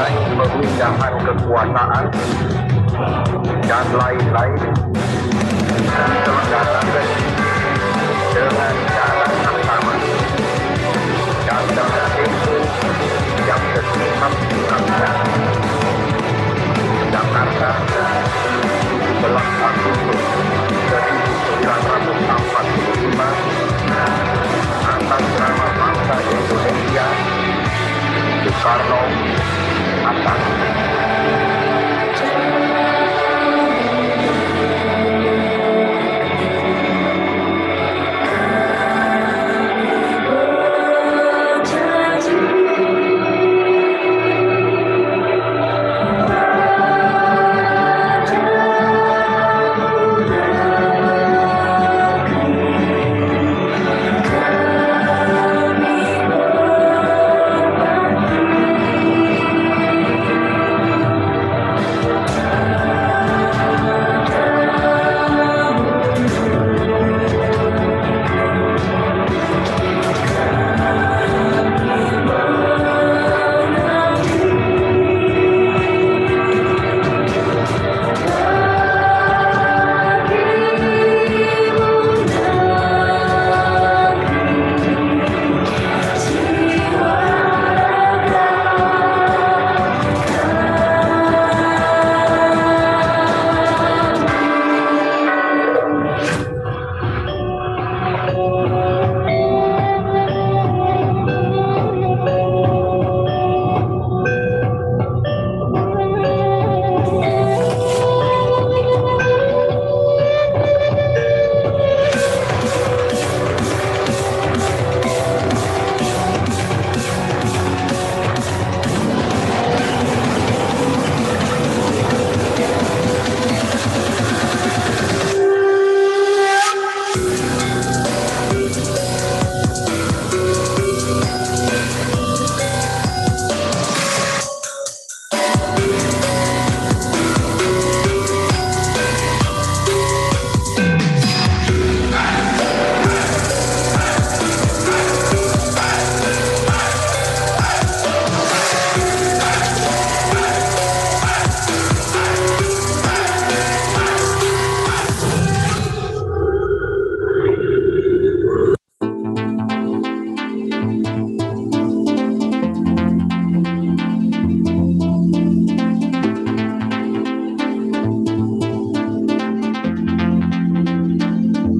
mengenai pemindahan kekuasaan dan lain-lain diselenggarakan dengan cara yang sama dan dengan tempo yang sesingkat-singkatnya. Jakarta, 17 Agustus 1945, atas nama bangsa Indonesia, Soekarno Hatta.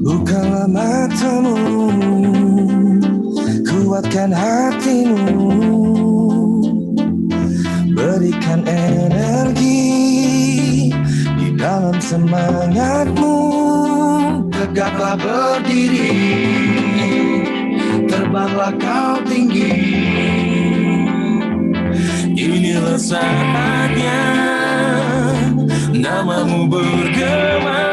Bukalah matamu, kuatkan hatimu, berikan energi di dalam semangatmu. Tegaklah berdiri, terbanglah kau tinggi. Inilah saatnya namamu bergema,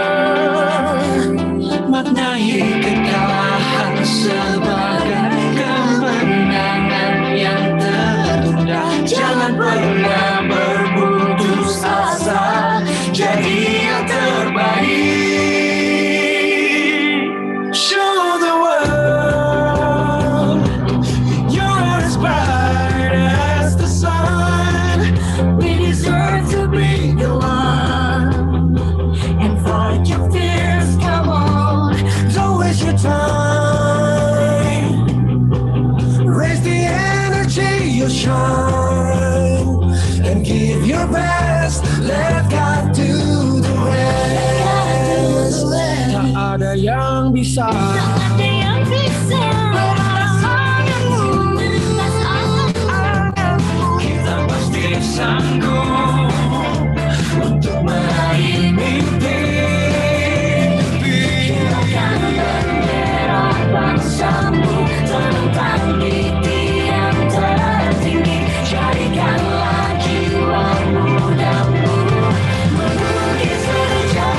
maknai kekalahan sebagai kemenangan yang tertunda. Jangan pernah berputus asa, jadi yang terbaik. Show the world you're as bright as the sun. We deserve to be the one and fight your fears. Come on, don't waste your time. Raise the energy, you'll shine, and give your best. Let God do the rest. Tak ada yang bisa. Kita pasti sanggup untuk meraih mimpi. Kibarkan bendera bangsamu, terbang di tiang tertinggi. Jadikanlah jiwa mudamu menukis sejarah.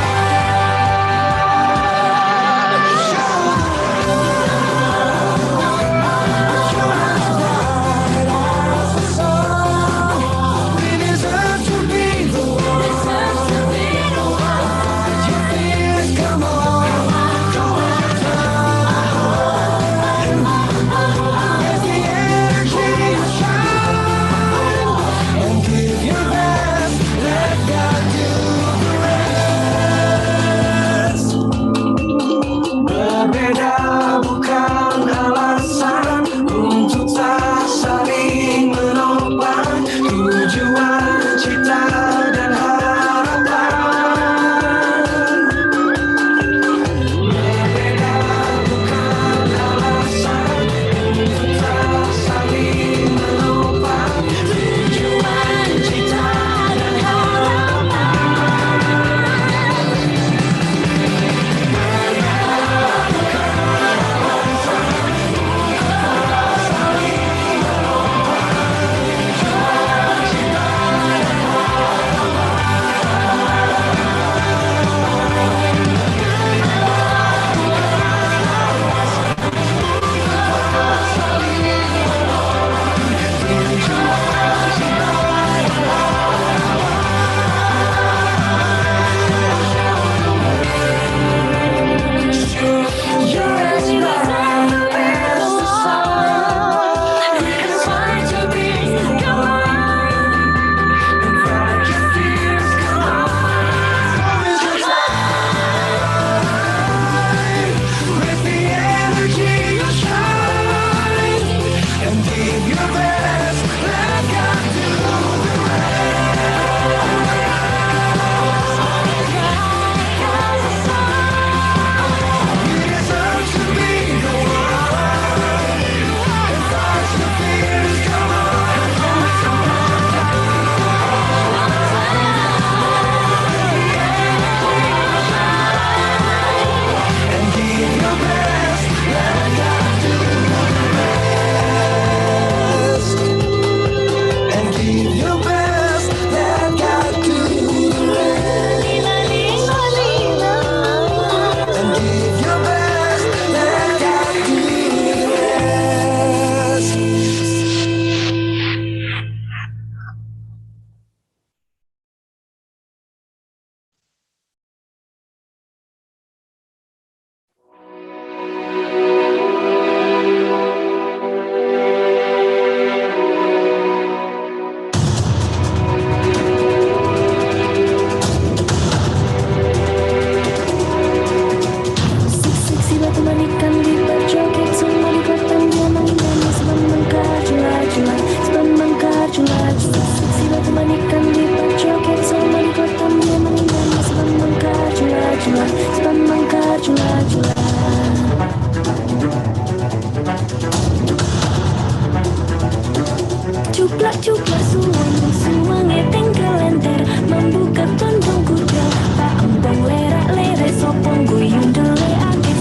Cuplak suwange tengkelenter membuka tondong kuda Pak empong lerak-lere sopong guyung dele ake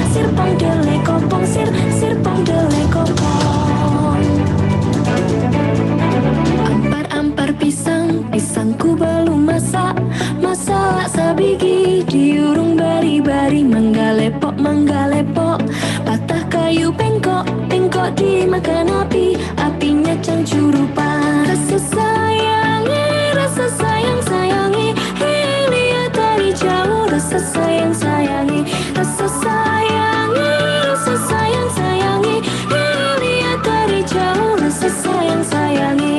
sir pong dele kopong sir pong dele kopong Ampar pisangku belum masak sabigi diurung bari-bari manggalepok patah kayu bengkok dimakan apinya cangcurupan rasa sayangi lihat dari jauh rasa sayangi lihat dari jauh rasa sayangi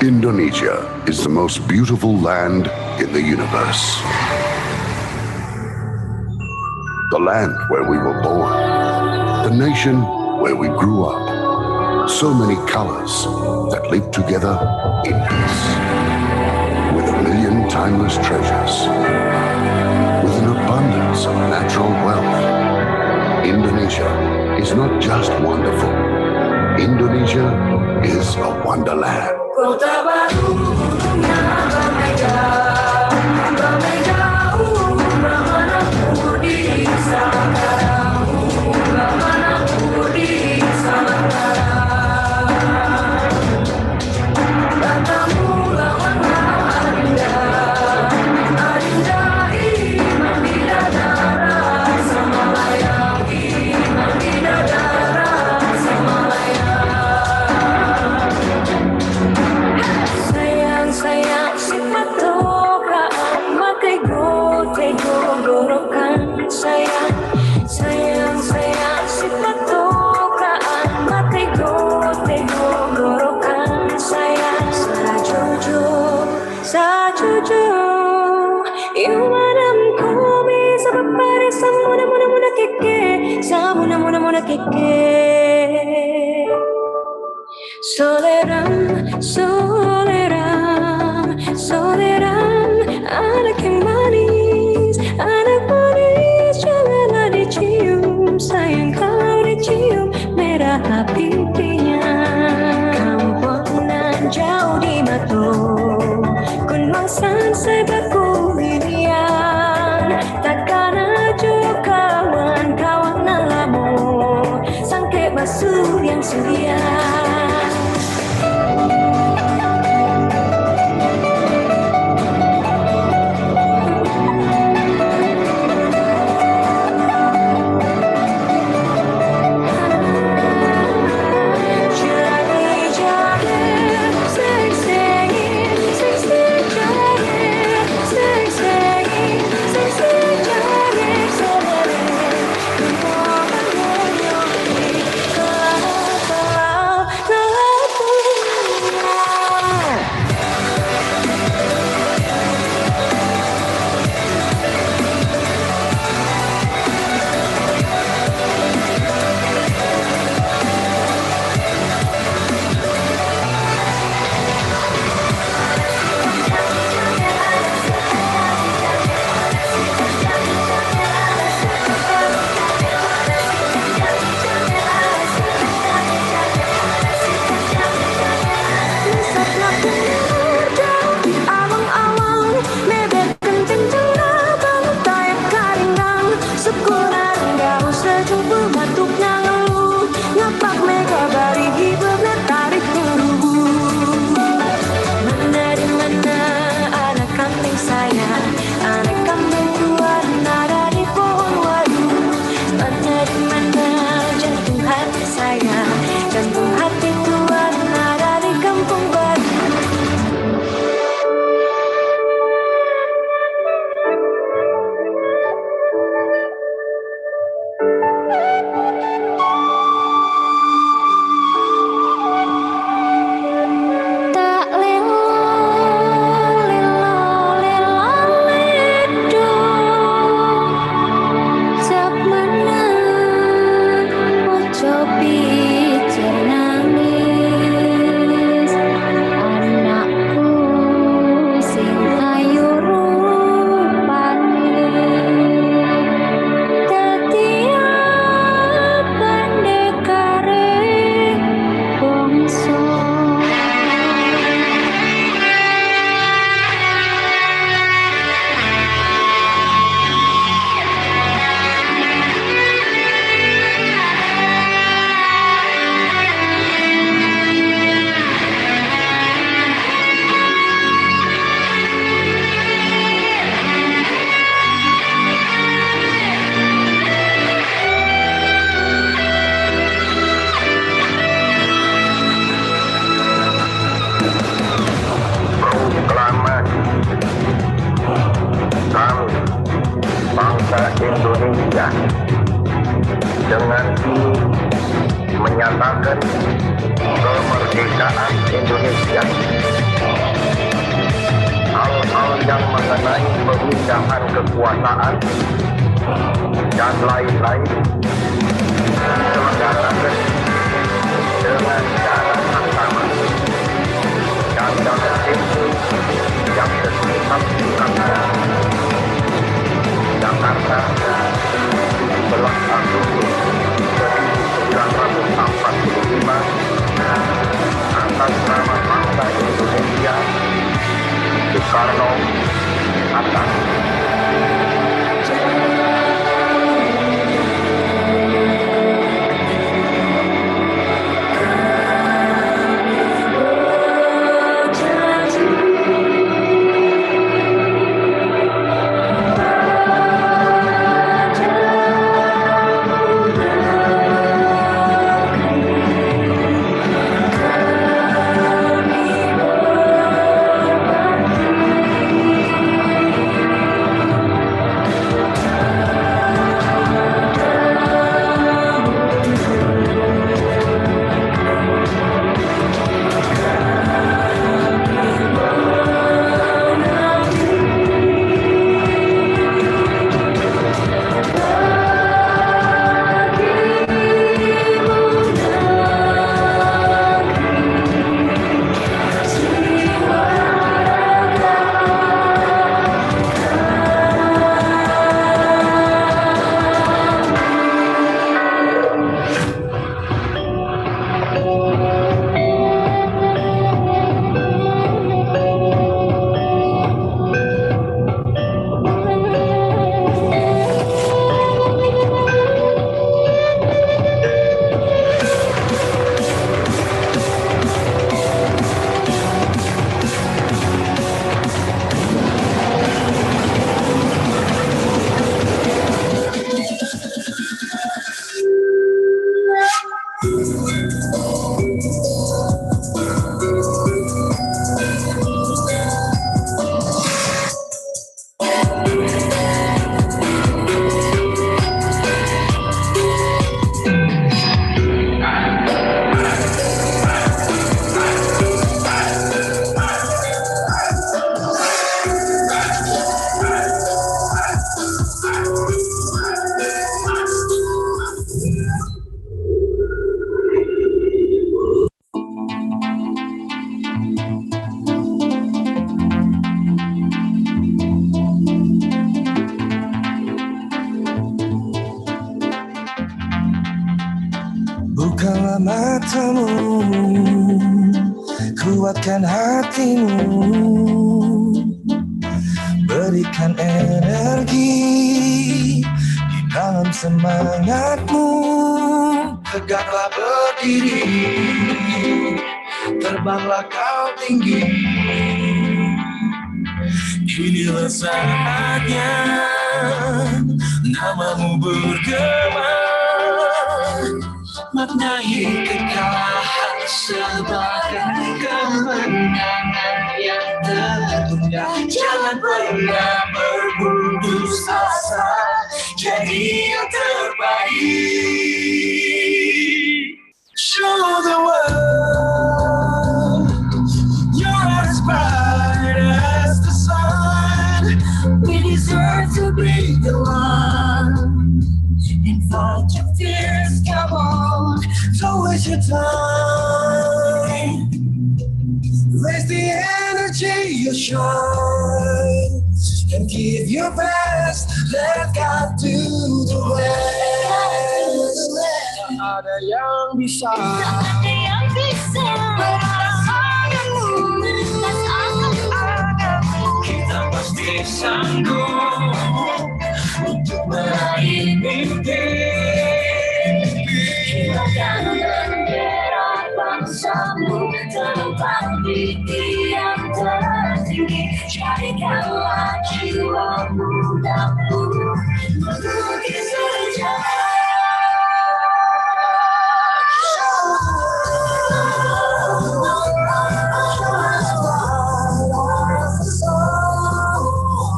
Indonesia is the most beautiful land in the universe. The land where we were born, the nation where we grew up. So many colors that live together in peace. With a million timeless treasures, with an abundance of natural wealth. Indonesia is not just wonderful. Indonesia is a wonderland. Kota baru gunungnya Bamega, Ramanaku di Sanggara, Ramanaku di Sanggara. Katamu lawan Adinda, Imam Bidadara, sama layang Imam Bidadara, sama layang. Soleram, soleram, soleram, anak yang manis, janganlah dicium, sayang kalau dicium merah pipinya. Kampungan jauh di Batu, Gunung San sebaku lilian, takkan aja kawan-kawan nalamu, sangke basuh yang suria. Indonesia dengan ini menyatakan kemerdekaan Indonesia. Hal-hal yang mengenai pemindahan kekuasaan dan lain-lain diselenggarakan dengan cara yang sama dan dengan tempo yang sesingkat Jakarta 17 Agustus 1945 atas nama bangsa Indonesia, Soekarno Hatta. Bukalah matamu, kuatkan hatimu, berikan energi di dalam semangatmu. Tegaklah berdiri, terbanglah kau tinggi. Inilah saatnya namamu bergema, maknai kekalahan sebagai kemenangan yang tertunda. Jangan pernah berputus asa, jadi yang terbaik. Show the world you're as bright as the sun. We deserve to be the one. And fight your fears, come on, don't waste your time. Raise the energy, you shine, and give your best, let God do the rest. Tak ada yang bisa, kita pasti sanggup untuk meraih mimpi. Hilangkan bendera bangsamu, terbang di tiang tertinggi. Jadikanlah jiwa mudamu melukis sejarah.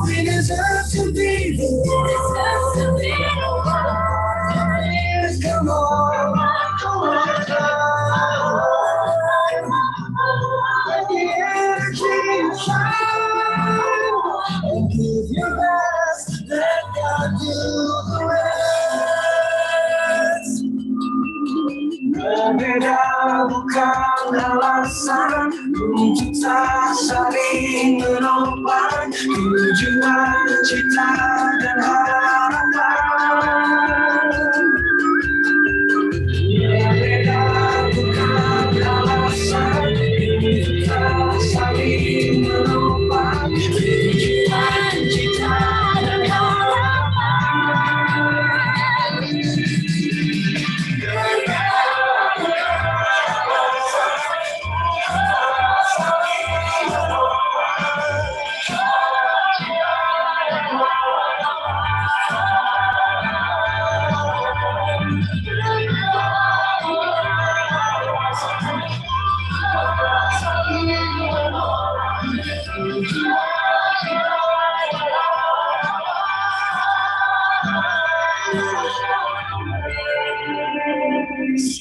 We deserve to be the one. Come on, come on, let the energy shine and give your best. Let God do the rest. Berbeda bukan alasan untuk tak saling menopang tujuan, cita dan harapan. Berbeda bukan alasan untuk tak saling menopang tujuan, cita dan harapan.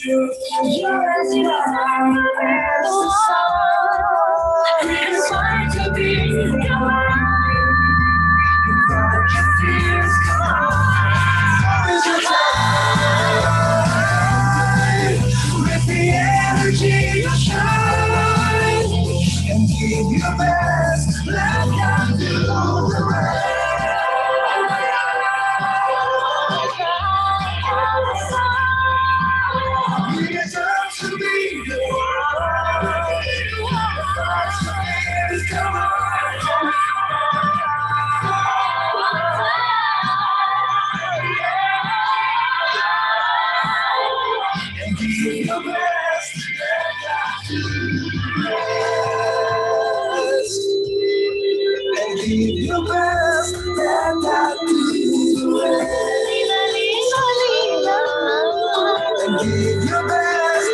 You're as young as the sun. It's hard to be gone. Without your fears, come on. It's your time. With the energy you shine and give your best. Let God do the rest. We deserve to be the one. Come on. And give your best. Let God do the rest. And give your best. Let God do the rest. And give your best.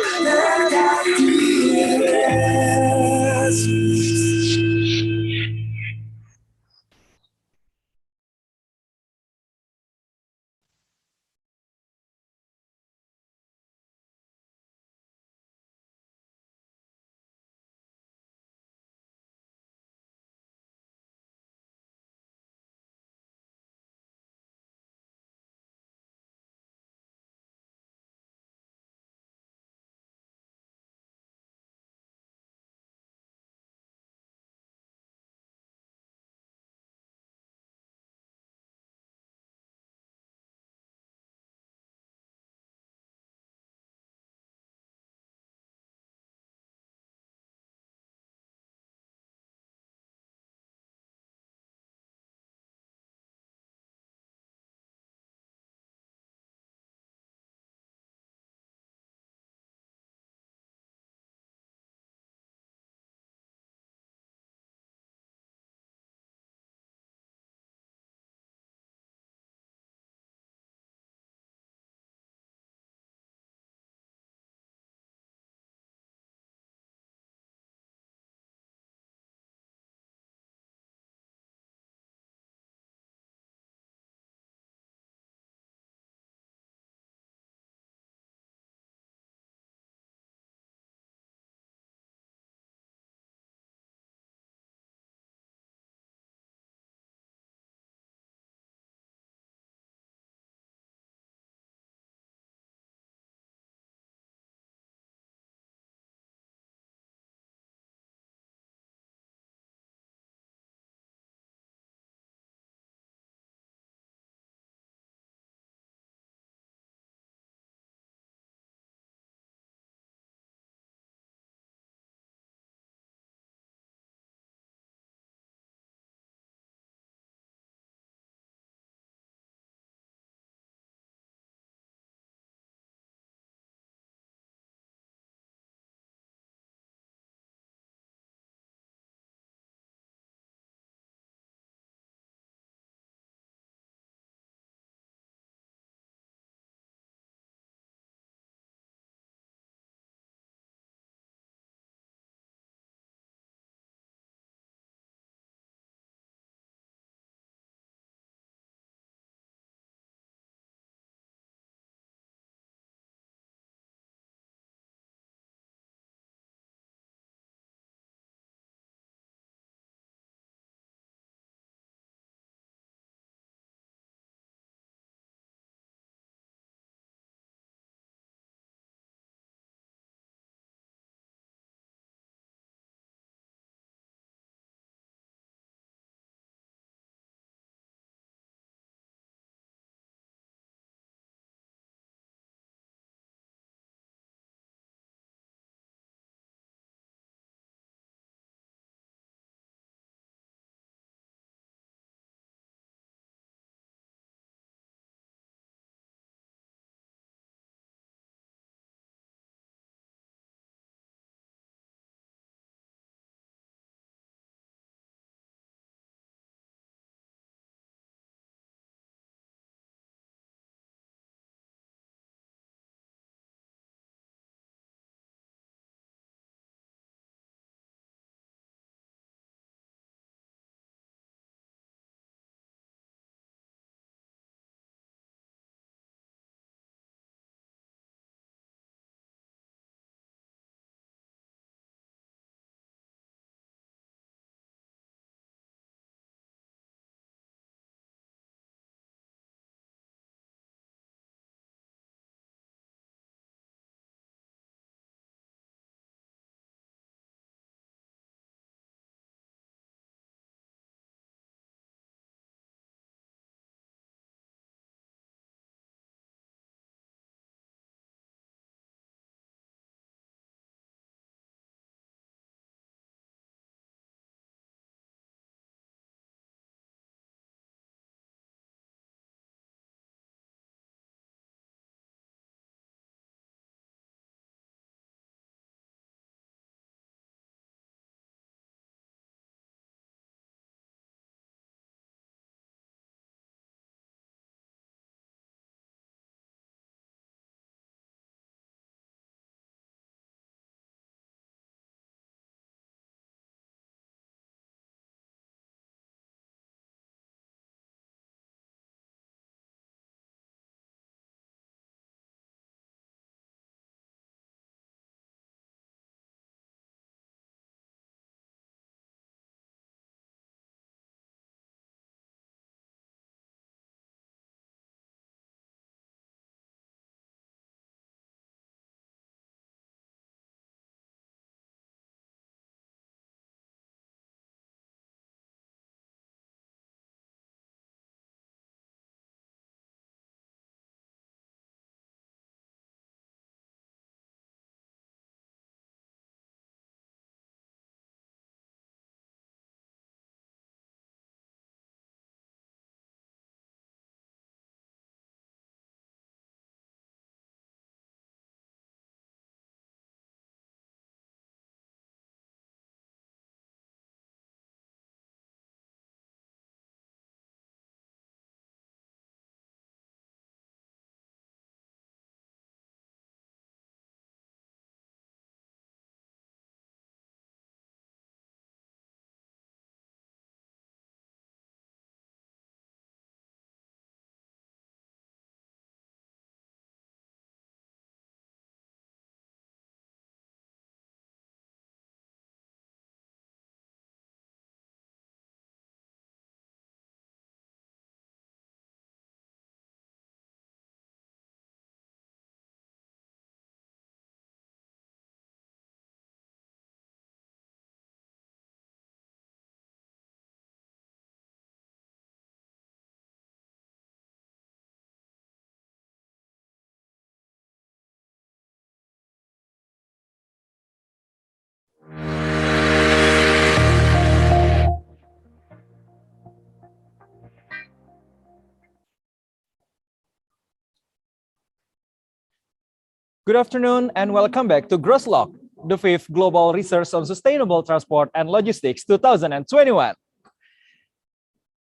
Good afternoon and welcome back to Grostlog, the 5th Global Research on Sustainable Transport and Logistics 2021.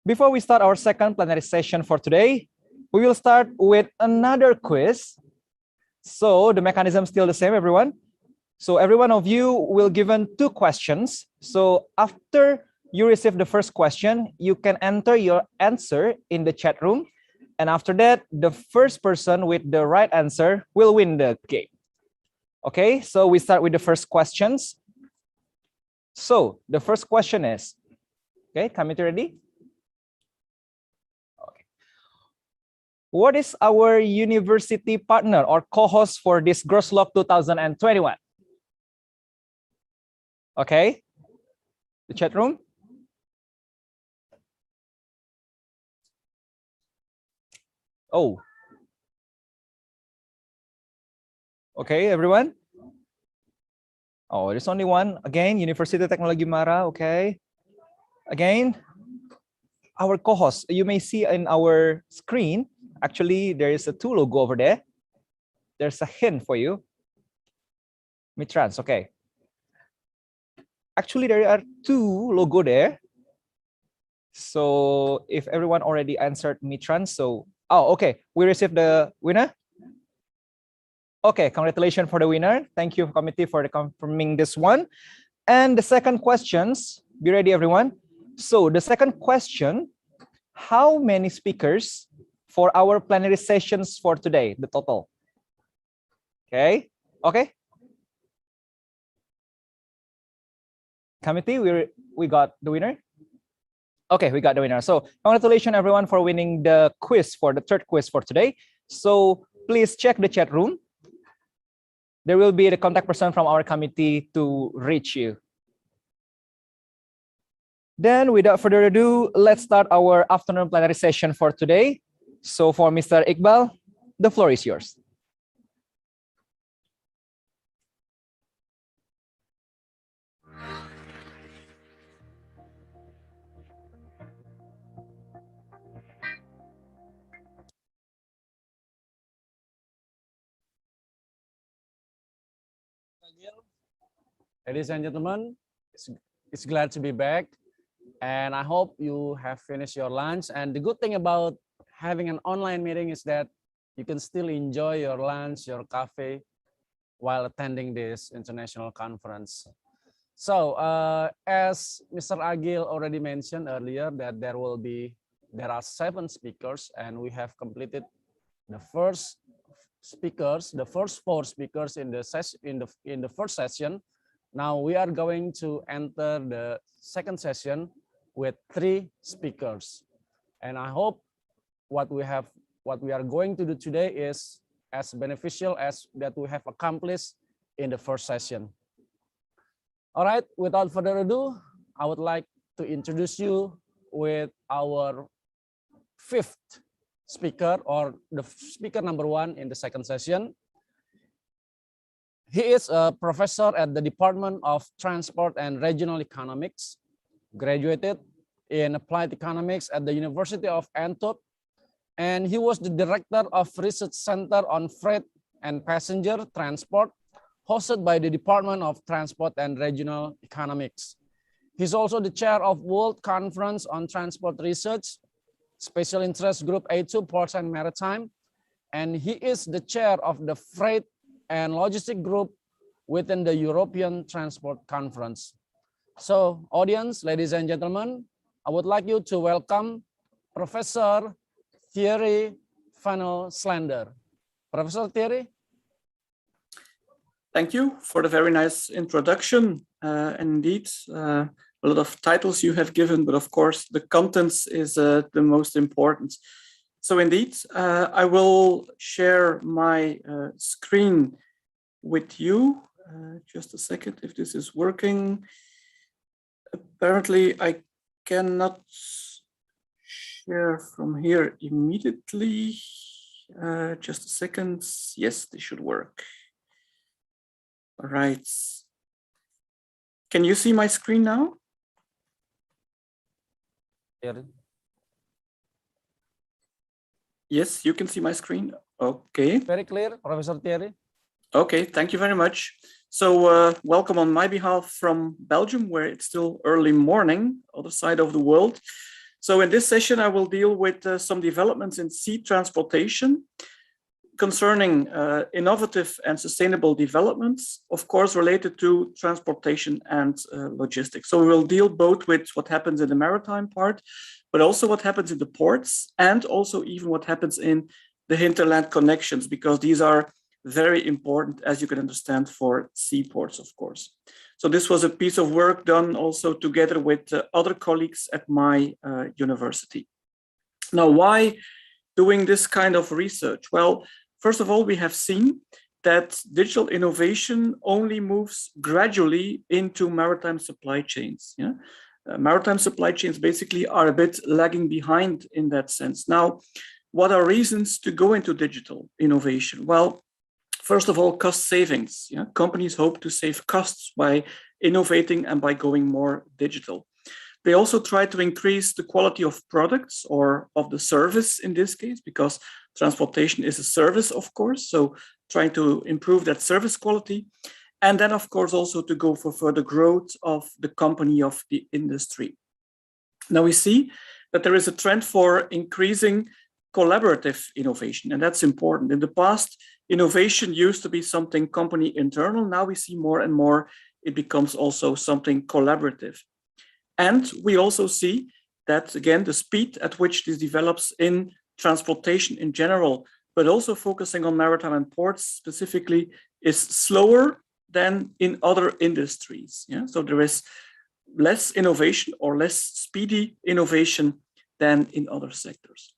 Before we start our second plenary session for today, we will start with another quiz. So the mechanism is still the same, everyone. So every one of you will given 2 questions. So after you receive the first question, you can enter your answer in the chat room. And after that, the first person with the right answer will win the game. Okay, so we start with the first questions. So the first question is, okay, committee ready? Okay. What is our university partner or co-host for this Grostlog 2021? Okay, the chat room. Oh. Okay, everyone. Oh, there's only one. Again, University Technology Mara. Okay. Again, our co-host. You may see in our screen, actually, there is a 2 logo over there. There's a hint for you. Mitrans, okay. Actually, there are 2 logo there. So if everyone already answered Mitrans, so, oh, okay. We received the winner. Okay, congratulations for the winner. Thank you, committee, for confirming this one. And the second questions, be ready, everyone. So the second question, how many speakers for our plenary sessions for today, the total? Okay, okay. Committee, we got the winner. Okay, we got the winner. So congratulations, everyone, for winning the quiz for the third quiz for today. So please check the chat room. There will be the contact person from our committee to reach you. Then without further ado, let's start our afternoon plenary session for today. So for Mr. Iqbal, the floor is yours. Ladies and gentlemen, it's glad to be back. And I hope you have finished your lunch. And the good thing about having an online meeting is that you can still enjoy your lunch, your coffee, while attending this international conference. So as Mr. Agil already mentioned earlier, that there are 7 speakers, and we have completed the first speakers, the first 4 speakers in the first session. Now we are going to enter the second session with 3 speakers, and I hope what we are going to do today is as beneficial as that we have accomplished in the first session. All right, without further ado, I would like to introduce you with our 5th speaker, or the speaker number 1 in the second session. He is a professor at the Department of Transport and Regional Economics, graduated in Applied Economics at the University of Antwerp, and he was the director of Research Center on Freight and Passenger Transport, hosted by the Department of Transport and Regional Economics. He's also the chair of World Conference on Transport Research, Special Interest Group A2 Ports and Maritime, and he is the chair of the Freight and Logistic Group within the European Transport Conference. So, audience, ladies and gentlemen, I would like you to welcome Professor Thierry van Slender. Professor Thierry. Thank you for the very nice introduction. Indeed, a lot of titles you have given, but of course the contents is the most important. So indeed, I will share my screen with you. Just a second, if this is working. Apparently, I cannot share from here immediately. Just a second. Yes, this should work. All right. Can you see my screen now? Yes, you can see my screen. Okay. Very clear, Professor Thierry. Okay, thank you very much. So welcome on my behalf from Belgium, where it's still early morning, other side of the world. So in this session, I will deal with some developments in sea transportation concerning innovative and sustainable developments, of course, related to transportation and logistics. So we will deal both with what happens in the maritime part, but also what happens in the ports, and also even what happens in the hinterland connections, because these are very important, as you can understand, for seaports, of course. So this was a piece of work done also together with other colleagues at my university. Now, why doing this kind of research? Well, first of all, we have seen that digital innovation only moves gradually into maritime supply chains. Yeah? Maritime supply chains basically are a bit lagging behind in that sense. Now, what are reasons to go into digital innovation? Well, first of all, cost savings. Yeah? Companies hope to save costs by innovating and by going more digital. They also try to increase the quality of products or of the service in this case, because transportation is a service, of course. So trying to improve that service quality. And then, of course, also to go for further growth of the company, of the industry. Now we see that there is a trend for increasing collaborative innovation, and that's important. In the past, innovation used to be something company internal. Now we see more and more it becomes also something collaborative. And we also see that, again, the speed at which this develops in transportation in general, but also focusing on maritime and ports specifically, is slower than in other industries. Yeah? So there is less innovation or less speedy innovation than in other sectors.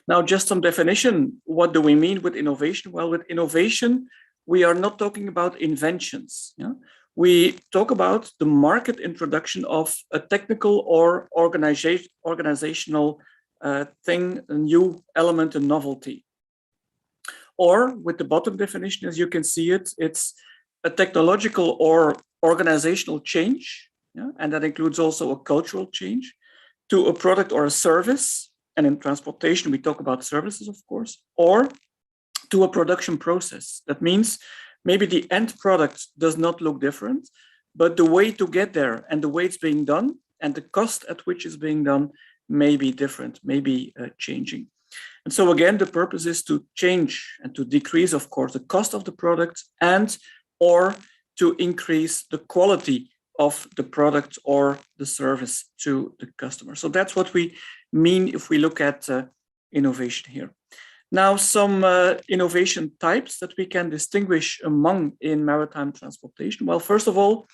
Now, just some definition. What do we mean with innovation? Well, with innovation, we are not talking about inventions. Yeah? We talk about the market introduction of a technical or organizational thing, a new element, a novelty. Or with the bottom definition, as you can see it, it's a technological or organizational change, yeah? And that includes also a cultural change to a product or a service. And in transportation, we talk about services, of course, or to a production process. That means maybe the end product does not look different, but the way to get there and the way it's being done and the cost at which it's being done may be different, may be changing. And so again, the purpose is to change and to decrease, of course, the cost of the product and or to increase the quality of the product or the service to the customer. So that's what we mean if we look at innovation here. Now, some innovation types that we can distinguish among in maritime transportation. Well, first of all,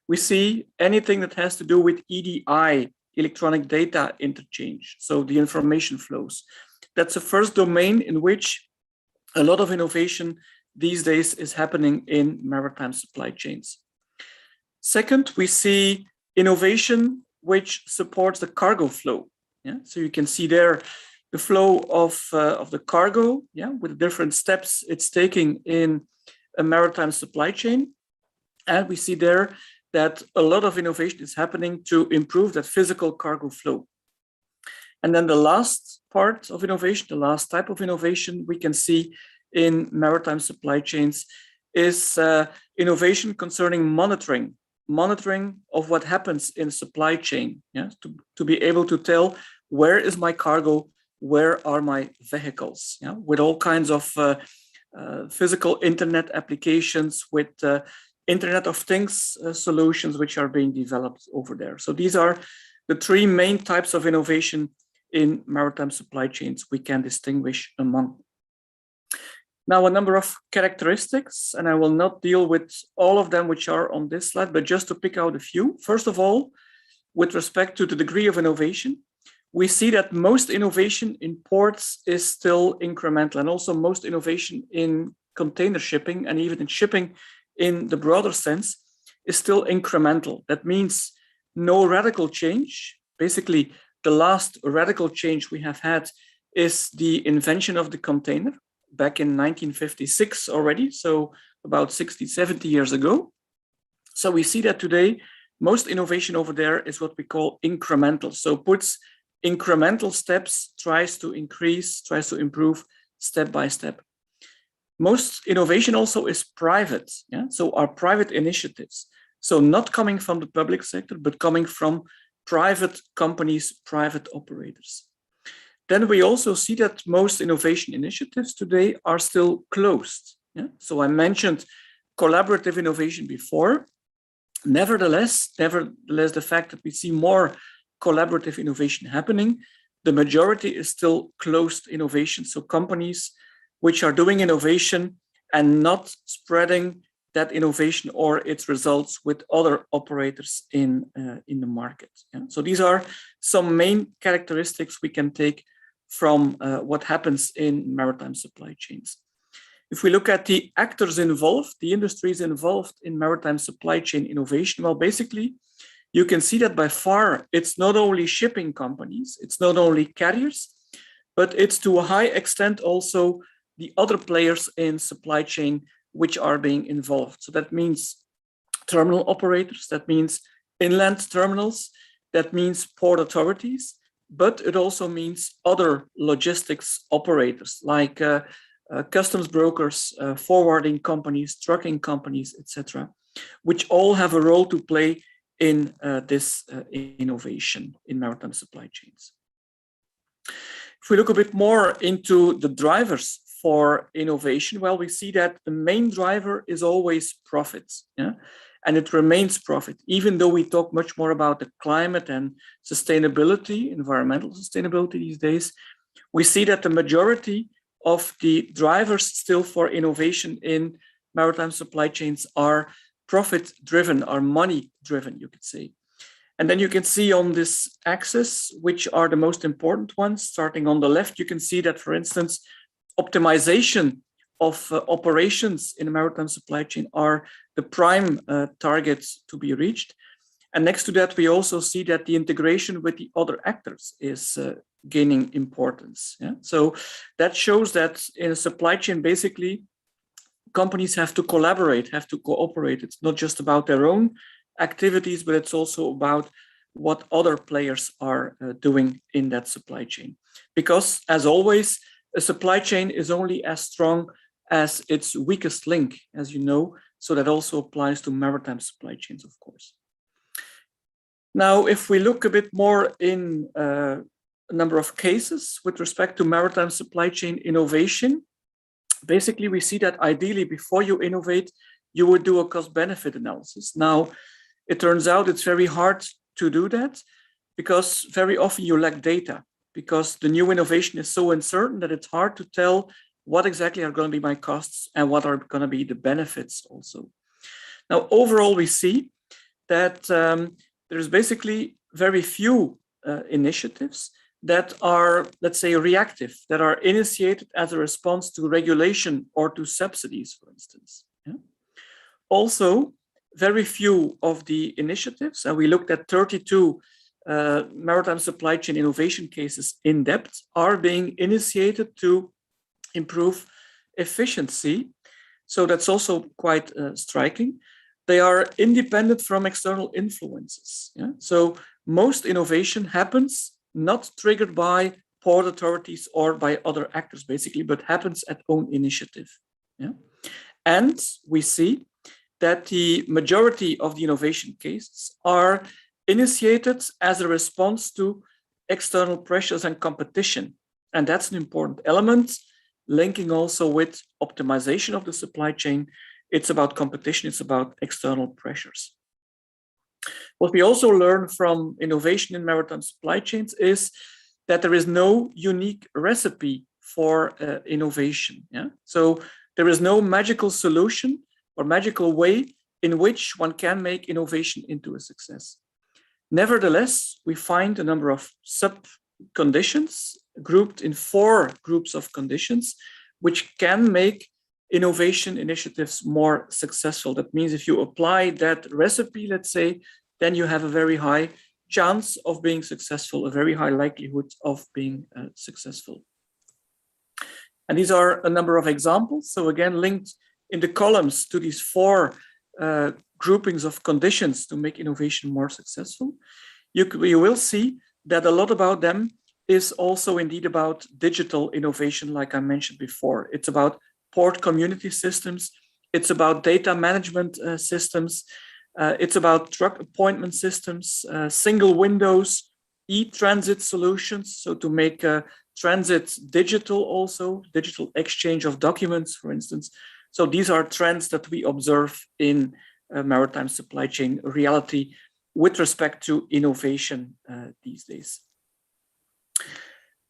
we see anything that has to do with EDI, electronic data interchange, so the information flows. That's the first domain in which a lot of innovation these days is happening in maritime supply chains. Second, we see innovation which supports the cargo flow. Yeah? So you can see there the flow of the cargo, yeah, with different steps it's taking in a maritime supply chain. And we see there that a lot of innovation is happening to improve that physical cargo flow. And then the last part of innovation, the last type of innovation we can see in maritime supply chains is innovation concerning monitoring of what happens in supply chain, yeah? to be able to tell where is my cargo, where are my vehicles, yeah? With all kinds of physical internet applications, with Internet of Things solutions which are being developed over there. So these are the three main types of innovation in maritime supply chains we can distinguish among. Now, a number of characteristics, and I will not deal with all of them which are on this slide, but just to pick out a few. First of all, with respect to the degree of innovation, we see that most innovation in ports is still incremental, and also most innovation in container shipping and even in shipping in the broader sense is still incremental. That means no radical change. Basically, the last radical change we have had is the invention of the container back in 1956 already, so about 60, 70 years ago. So we see that today, most innovation over there is what we call incremental. So puts incremental steps, tries to increase, tries to improve step by step. most innovation also is private. Yeah? So are private initiatives. So not coming from the public sector, but coming from private companies, private operators. Then we also see that most innovation initiatives today are still closed. Yeah? So I mentioned collaborative innovation before. Nevertheless, the fact that we see more collaborative innovation happening, the majority is still closed innovation. So companies which are doing innovation and not spreading that innovation or its results with other operators in the market. Yeah? So these are some main characteristics we can take from what happens in maritime supply chains. If we look at the actors involved, the industries involved in maritime supply chain innovation, well, basically, you can see that by far, it's not only shipping companies, it's not only carriers, but it's to a high extent also the other players in supply chain which are being involved. So that means terminal operators, that means inland terminals, that means port authorities, but it also means other logistics operators like customs brokers, forwarding companies, trucking companies, etc., which all have a role to play in this innovation in maritime supply chains. If we look a bit more into the drivers for innovation, well, we see that the main driver is always profit, yeah? And it remains profit, even though we talk much more about the climate and sustainability, environmental sustainability these days. We see that the majority of the drivers still for innovation in maritime supply chains are profit-driven, are money-driven, you could say. And then you can see on this axis, which are the most important ones. Starting on the left, you can see that, for instance, optimization of operations in the maritime supply chain are the prime targets to be reached. And next to that, we also see that the integration with the other actors is gaining importance. Yeah? So that shows that in a supply chain, basically, companies have to collaborate, have to cooperate. It's not just about their own activities, but it's also about what other players are doing in that supply chain. Because, as always, a supply chain is only as strong as its weakest link, as you know. So that also applies to maritime supply chains, of course. Now, if we look a bit more in a number of cases with respect to maritime supply chain innovation, basically we see that ideally before you innovate, you would do a cost-benefit analysis. Now, it turns out it's very hard to do that because very often you lack data, because the new innovation is so uncertain that it's hard to tell what exactly are going to be my costs and what are going to be the benefits also. Now, overall, we see that there's basically very few initiatives that are, let's say, reactive, that are initiated as a response to regulation or to subsidies, for instance. Yeah? Also, very few of the initiatives, and we looked at 32 maritime supply chain innovation cases in depth, are being initiated to improve efficiency. So that's also quite striking. They are independent from external influences. Yeah? So most innovation happens not triggered by port authorities or by other actors, basically, but happens at own initiative. Yeah? And we see that the majority of the innovation cases are initiated as a response to external pressures and competition. And that's an important element, linking also with optimization of the supply chain. It's about competition, it's about external pressures. What we also learn from innovation in maritime supply chains is that there is no unique recipe for innovation. Yeah? So there is no magical solution or magical way in which one can make innovation into a success. Nevertheless, we find a number of sub-conditions grouped in 4 groups of conditions, which can make innovation initiatives more successful. That means if you apply that recipe, let's say, then you have a very high chance of being successful, a very high likelihood of being successful. And these are a number of examples. So again, linked in the columns to these 4 groupings of conditions to make innovation more successful, you will see that a lot about them is also indeed about digital innovation, like I mentioned before. It's about port community systems. It's about data management systems. It's about truck appointment systems, single windows, e-transit solutions. So to make transit digital also, digital exchange of documents, for instance. So these are trends that we observe in maritime supply chain reality with respect to innovation these days.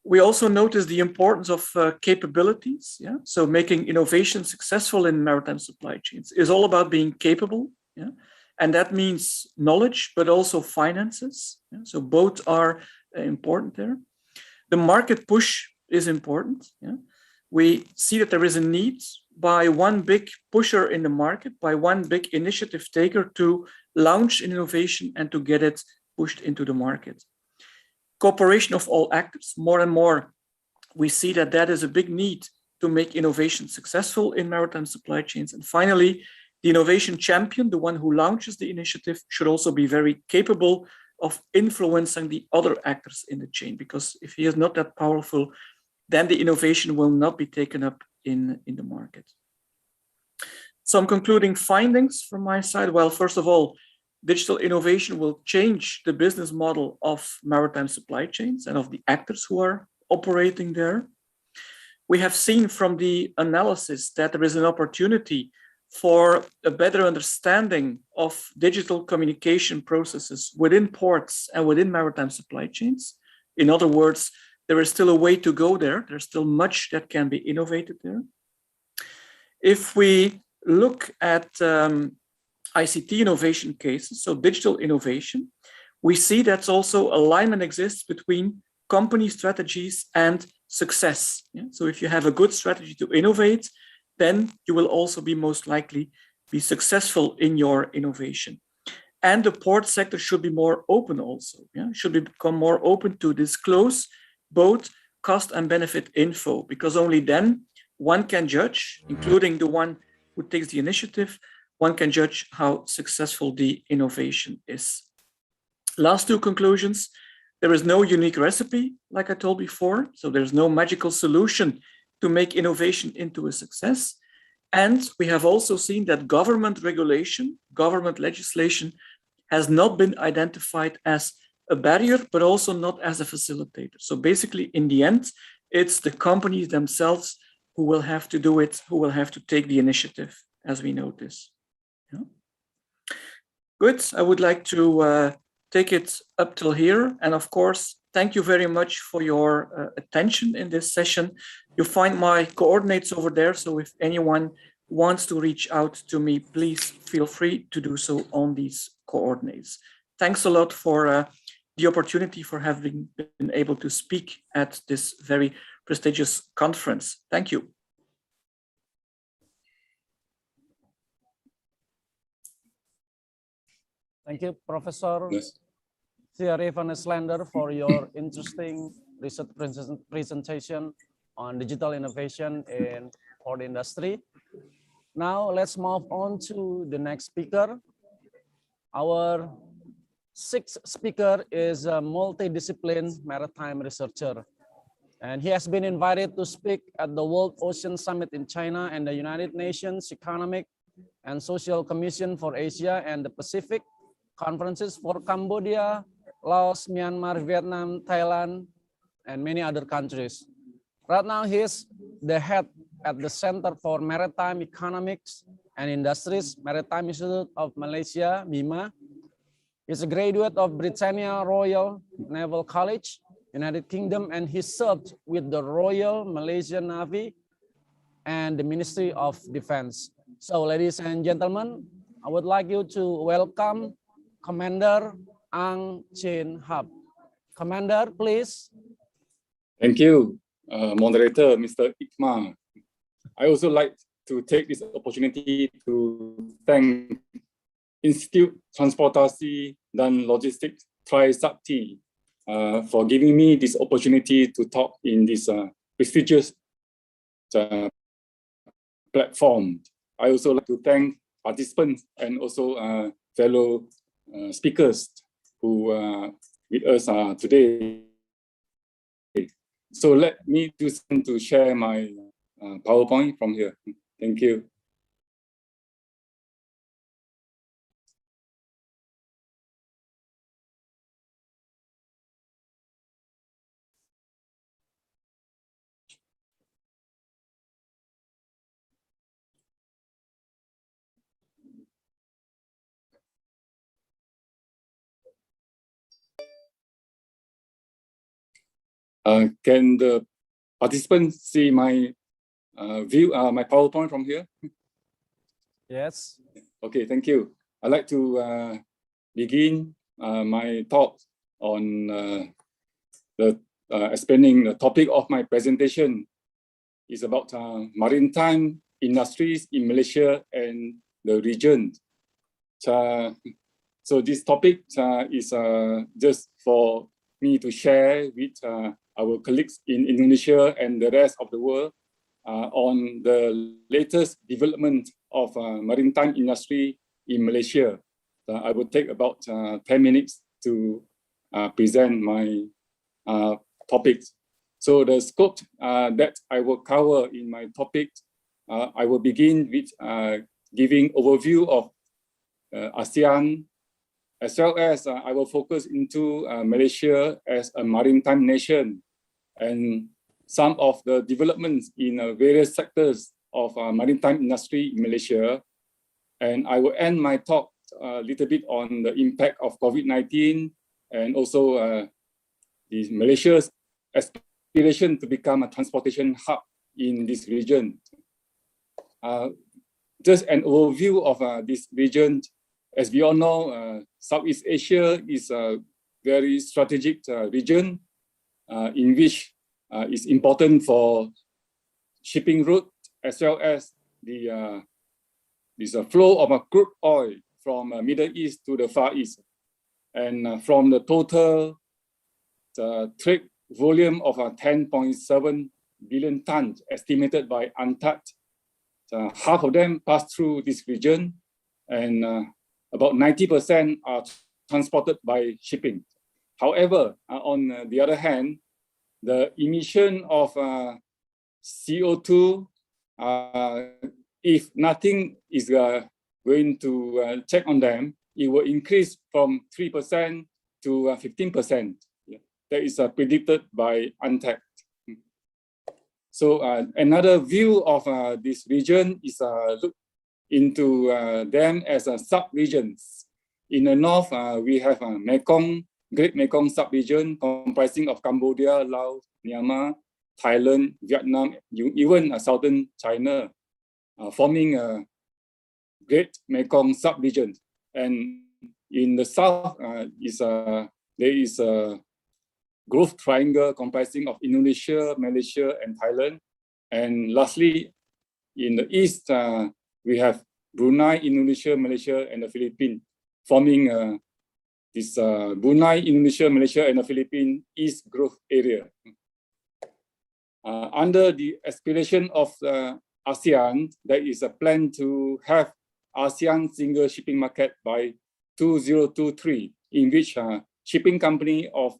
We also notice the importance of capabilities. Yeah? So making innovation successful in maritime supply chains is all about being capable. Yeah? And that means knowledge, but also finances. Yeah? So both are important there. The market push is important. Yeah? We see that there is a need by one big pusher in the market, by one big initiative taker to launch innovation and to get it pushed into the market. Cooperation of all actors, more and more, we see that that is a big need to make innovation successful in maritime supply chains. And finally, the innovation champion, the one who launches the initiative, should also be very capable of influencing the other actors in the chain, because if he is not that powerful, then the innovation will not be taken up in the market. Some concluding findings from my side. Well, first of all, digital innovation will change the business model of maritime supply chains and of the actors who are operating there. We have seen from the analysis that there is an opportunity for a better understanding of digital communication processes within ports and within maritime supply chains. In other words, there is still a way to go there. There's still much that can be innovated there. If we look at ICT innovation cases, so digital innovation, we see that also alignment exists between company strategies and success. Yeah? So if you have a good strategy to innovate, then you will also be most likely be successful in your innovation. And the port sector should be more open also. Yeah? Should become more open to disclose both cost and benefit info, because only then one can judge, including the one who takes the initiative, one can judge how successful the innovation is. Last two conclusions. There is no unique recipe, like I told before. So there's no magical solution to make innovation into a success. And we have also seen that government regulation, government legislation has not been identified as a barrier, but also not as a facilitator. So basically, in the end, it's the companies themselves who will have to do it, who will have to take the initiative, as we notice. Yeah. Good. I would like to take it up till here. And of course, thank you very much for your attention in this session. You find my coordinates over there. So if anyone wants to reach out to me, please feel free to do so on these coordinates. Thanks a lot for the opportunity for having been able to speak at this very prestigious conference. Thank you. Thank you, Professor Thierry van Islander, for your interesting research presentation on digital innovation in port industry. Now let's move on to the next speaker. Our sixth speaker is a multidisciplinary maritime researcher, and he has been invited to speak at the World Ocean Summit in China and the United Nations Economic and Social Commission for Asia and the Pacific conferences for Cambodia, Laos, Myanmar, Vietnam, Thailand, and many other countries. Right now, he is the head at the Center for Maritime Economics and Industries, Maritime Institute of Malaysia, MIMA. He's a graduate of Britannia Royal Naval College, United Kingdom, and he served with the Royal Malaysian Navy and the Ministry of Defense. So, ladies and gentlemen, I would like you to welcome Commander Ang Chin Hap. Commander, please. Thank you, moderator, Mr. Ikma. I also like to take this opportunity to thank Institute Transportasi dan Logistik Trisakti for giving me this opportunity to talk in this prestigious platform. I also like to thank participants and also fellow speakers who are with us today. So let me to share my PowerPoint from here. Thank you. Can the participants see my my PowerPoint from here? Yes. Okay, thank you. I'd like to begin my talk on explaining the topic of my presentation is about maritime industries in Malaysia and the region. So this topic is just for me to share with our colleagues in Indonesia and the rest of the world on the latest development of maritime industry in Malaysia. I will take about 10 minutes to present my topics. So the scope that I will cover in my topic, I will begin with giving overview of ASEAN, as well as I will focus into Malaysia as a maritime nation and some of the developments in various sectors of maritime industry in Malaysia. And I will end my talk a little bit on the impact of COVID-19 and also Malaysia's aspiration to become a transportation hub in this region. Just an overview of this region. As we all know, Southeast Asia is a very strategic region in which is important for shipping route as well as the flow of crude oil from Middle East to the Far East. And from the total trade volume of 10.7 billion tons estimated by UNCTAD, half of them pass through this region, and about 90% are transported by shipping. However, on the other hand, the emission of CO2, if nothing is going to check on them, it will increase from 3% to 15%. That is predicted by UNCTAD. So another view of this region is look into them as sub-regions. In the north, we have Mekong, Great Mekong sub-region comprising of Cambodia, Laos, Myanmar, Thailand, Vietnam, even southern China, forming a Great Mekong sub-region. And in the south, there is a growth triangle comprising of Indonesia, Malaysia, and Thailand. And lastly, in the east, we have Brunei, Indonesia, Malaysia, and the Philippines, forming this Brunei, Indonesia, Malaysia, and the Philippines East Growth Area. Under the aspiration of ASEAN, there is a plan to have ASEAN single shipping market by 2023, in which shipping company of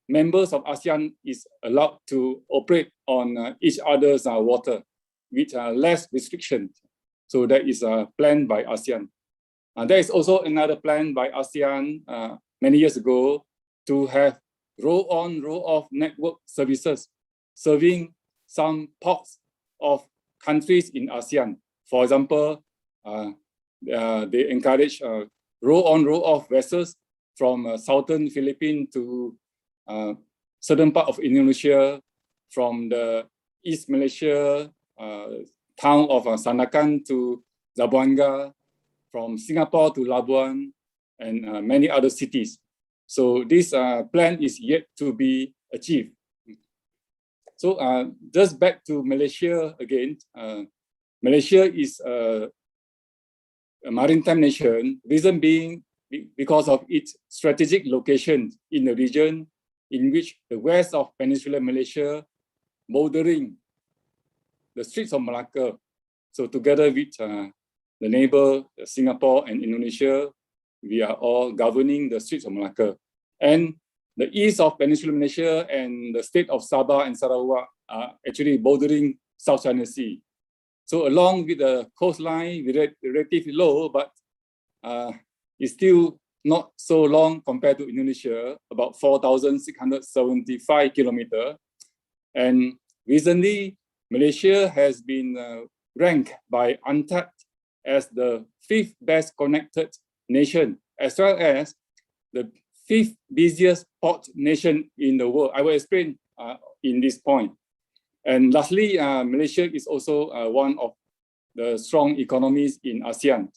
members of ASEAN is allowed to operate on each other's water with less restriction. So that is a plan by ASEAN. There is also another plan by ASEAN many years ago to have roll-on, roll-off network services serving some ports of countries in ASEAN. For example, they encourage roll-on, roll-off vessels from southern Philippines to certain part of Indonesia, from the East Malaysia town of Sandakan to Zamboanga, from Singapore to Labuan, and many other cities. So this plan is yet to be achieved. So just back to Malaysia again. Malaysia is a maritime nation, reason being because of its strategic location in the region in which the west of Peninsular Malaysia, bordering the Straits of Malacca. So together with the neighbor, Singapore and Indonesia, we are all governing the Straits of Malacca. And the east of Peninsular Malaysia and the state of Sabah and Sarawak are actually bordering South China Sea. So along with the coastline, relatively low, but it's still not so long compared to Indonesia, about 4,675 kilometers. And recently, Malaysia has been ranked by UNCTAD as the 5th best connected nation, as well as the 5th busiest port nation in the world. I will explain in this point. And lastly, Malaysia is also one of the strong economies in ASEAN.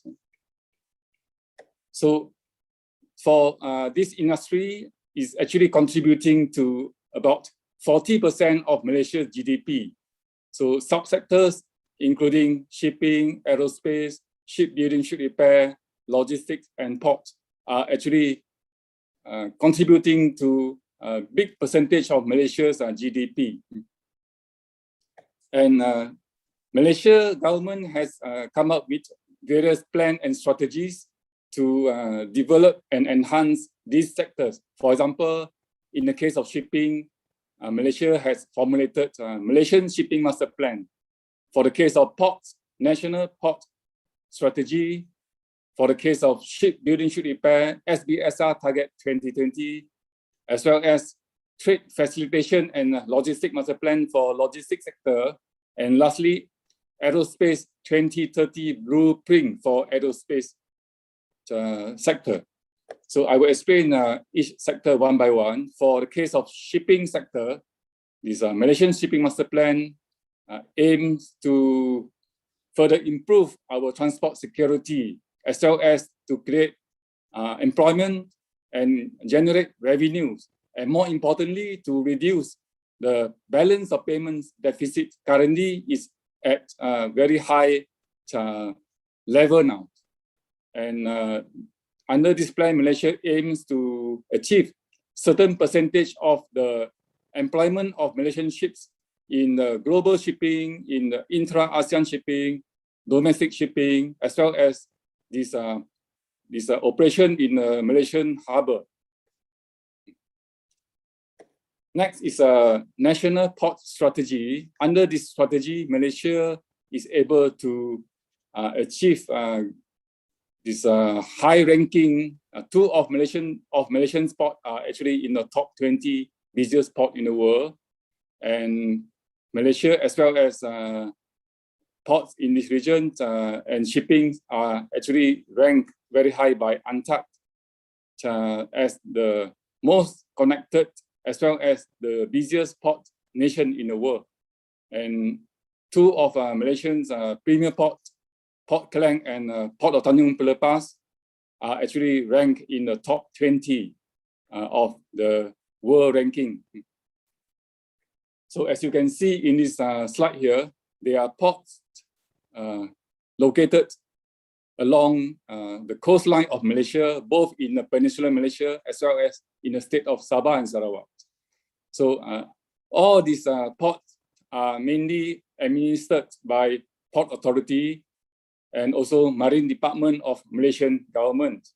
So for this industry is actually contributing to about 40% of Malaysia's GDP. So subsectors including shipping, aerospace, shipbuilding, ship repair, logistics, and ports are actually contributing to a big percentage of Malaysia's GDP. And Malaysia government has come up with various plans and strategies to develop and enhance these sectors. For example, in the case of shipping, Malaysia has formulated Malaysian Shipping Master Plan. For the case of ports, National Port Strategy. For the case of shipbuilding, ship repair, SBSR Target 2020, as well as Trade Facilitation and Logistics Master Plan for logistics sector. And lastly, Aerospace 2030 Blueprint for aerospace sector. So I will explain each sector one by one. For the case of shipping sector, this Malaysian Shipping Master Plan aims to further improve our transport security, as well as to create employment and generate revenues, and more importantly, to reduce the balance of payments deficit. Currently is at a very high level now. And under this plan, Malaysia aims to achieve certain percentage of the employment of Malaysian ships in the global shipping, in the intra-ASEAN shipping, domestic shipping, as well as this operation in the Malaysian harbour. Next is a national port strategy. Under this strategy, Malaysia is able to achieve this high ranking. Two of Malaysian ports are actually in the top 20 busiest port in the world, and Malaysia, as well as ports in this region and shipping, are actually ranked very high by UNCTAD as the most connected, as well as the busiest port nation in the world. And two of Malaysians premier ports, Port Klang and Port of Tanjung Pelepas, are actually ranked in the top 20 of the world ranking. So as you can see in this slide here, there are ports located along the coastline of Malaysia, both in the peninsular Malaysia as well as in the state of Sabah and Sarawak. So all these ports are mainly administered by Port Authority and also Marine Department of Malaysian government.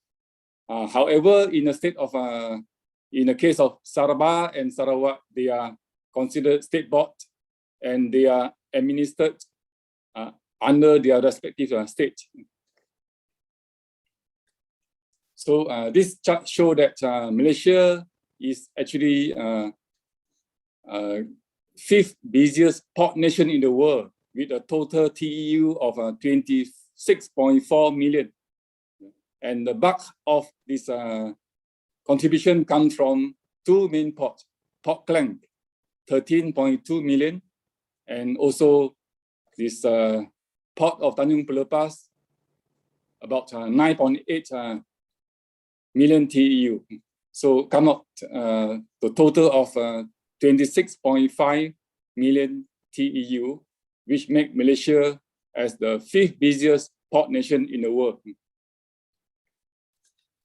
However, in the state of in the case of Sabah and Sarawak, they are considered state board and they are administered under their respective state. So this chart shows that Malaysia is actually 5th busiest port nation in the world with a total TEU of 26.4 million. And the bulk of this contribution comes from two main ports, Port Klang, 13.2 million, and also this Port of Tanjung Pelepas, about 9.8 million TEU. So come up the total of 26.5 million TEU, which make Malaysia as the 5th busiest port nation in the world.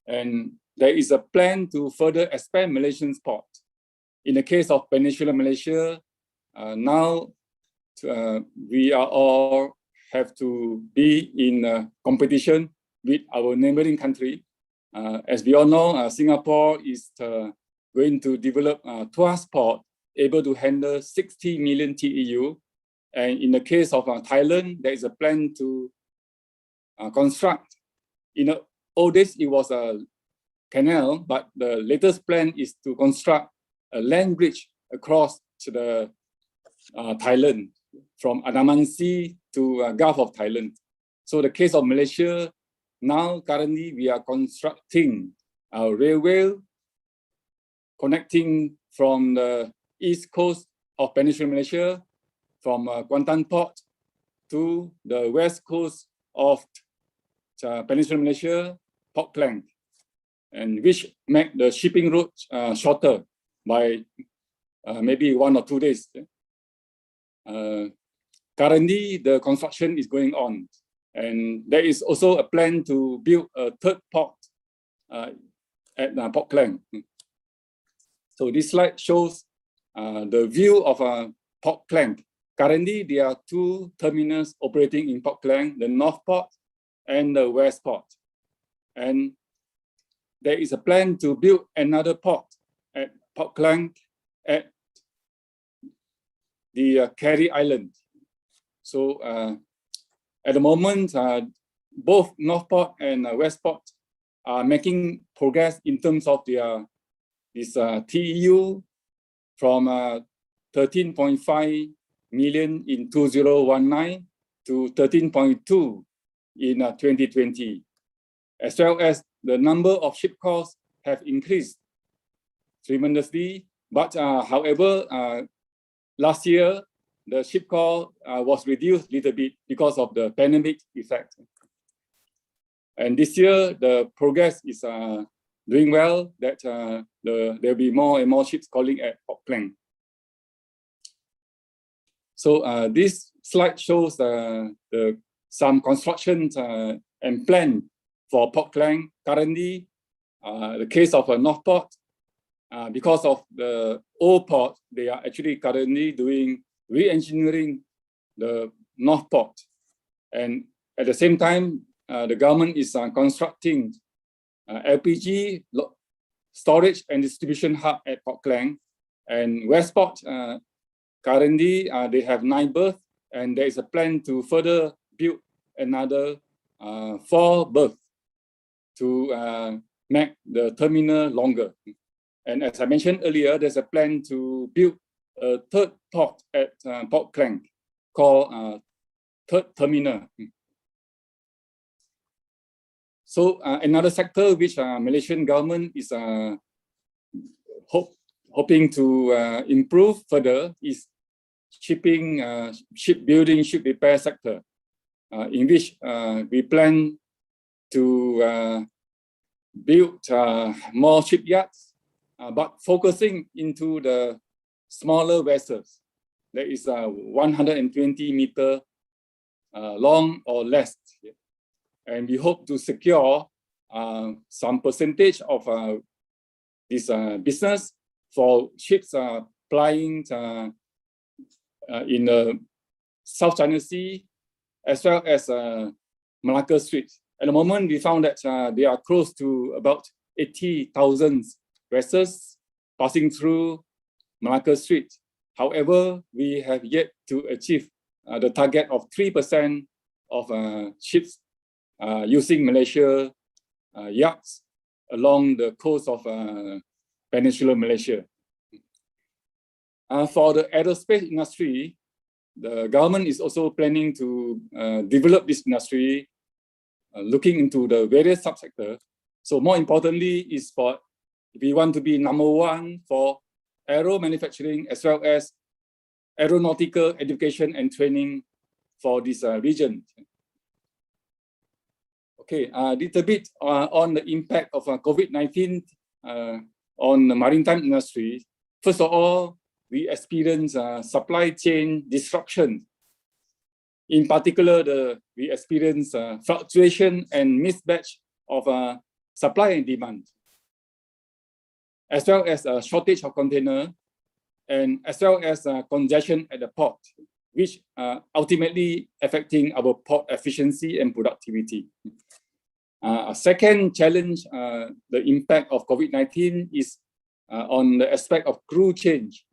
And there is a plan to further expand Malaysian's port. In the case of Peninsular Malaysia, now we are all have to be in competition with our neighboring country. As we all know, Singapore is going to develop Tuas port able to handle 60 million TEU, And in the case of Thailand, there is a plan to construct. In the old days, it was a canal, but the latest plan is to construct a land bridge across to the Thailand, from Andaman Sea to Gulf of Thailand. So the case of Malaysia, now currently we are constructing a railway connecting from the east coast of Peninsular Malaysia, from Kuantan Port to the west coast of Peninsular Malaysia, Port Klang, and which make the shipping route shorter by maybe 1 or 2 days. Currently, the construction is going on, and there is also a plan to build a third port at Port Klang. So this slide shows the view of Port Klang. Currently, there are 2 terminals operating in Port Klang, the North Port and the West Port. And there is a plan to build another port at Port Klang at the Carey Island. So at the moment, both North Port and West Port are making progress in terms of their TEU from 13.5 million in 2019 to 13.2 in 2020, as well as the number of ship calls have increased tremendously. But however, last year, the ship call was reduced a little bit because of the pandemic effect. And this year, the progress is doing well, that there'll be more and more ships calling at Port Klang. So this slide shows some constructions and plan for Port Klang. Currently, the case of North Port, because of the old port, they are actually currently doing re-engineering the North Port. And at the same time, the government is constructing LPG storage and distribution hub at Port Klang. And Westport, currently they have 9 berths, and there is a plan to further build another 4 berths to make the terminal longer. And as I mentioned earlier, there's a plan to build a third port at Port Klang called Third Terminal. So another sector which Malaysian government is hoping to improve further is shipbuilding, ship repair sector, in which we plan to build more shipyards, but focusing into the smaller vessels. That is 120 meter long or less. And we hope to secure some percentage of this business for ships plying in the South China Sea, as well as Malacca Strait. At the moment, we found that there are close to about 80,000 vessels passing through Malacca Strait. However, we have yet to achieve the target of 3% of ships using Malaysia yachts along the coast of Peninsular Malaysia. For the aerospace industry, the government is also planning to develop this industry, looking into the various subsectors. So more importantly is we want to be #1 for aero manufacturing, as well as aeronautical education and training for this region. Okay, a little bit on the impact of COVID-19 on the maritime industry. First of all, we experience supply chain disruption. In particular, we experience fluctuation and mismatch of supply and demand, as well as a shortage of container, and as well as congestion at the port, which ultimately affecting our port efficiency and productivity. A second challenge, the impact of COVID-19 is on the aspect of crew change.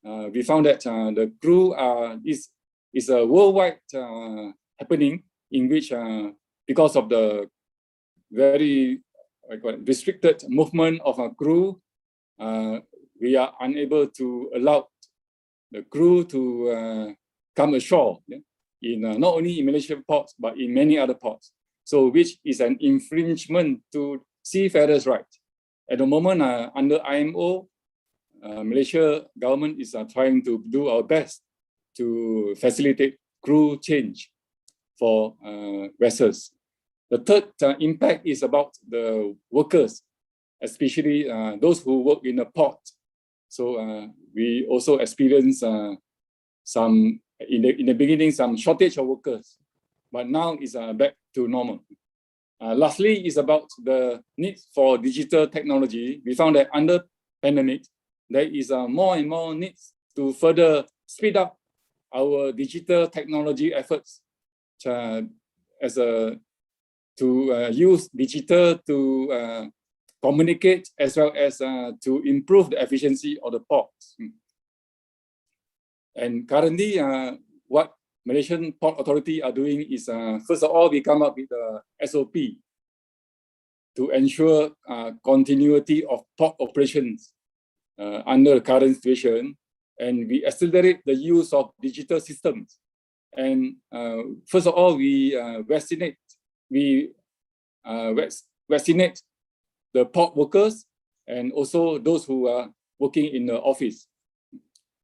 We found that the crew is is a worldwide happening in which, because of the very restricted movement of a crew, we are unable to allow the crew to come ashore in not only in Malaysian ports, but in many other ports. So which is an infringement to seafarers' rights. At the moment, under IMO, Malaysia government is trying to do our best to facilitate crew change for vessels. The third impact is about the workers, especially those who work in the port. So we also experience some in the beginning some shortage of workers, but now it's back to normal. Lastly, is about the need for digital technology. We found that under pandemic, there is more and more needs to further speed up our digital technology efforts to use digital to communicate as well as to improve the efficiency of the ports. And currently, what Malaysian Port Authority are doing is, first of all, we come up with a SOP to ensure continuity of port operations under the current situation, and we accelerate the use of digital systems. And first of all, we vaccinate the port workers and also those who are working in the office.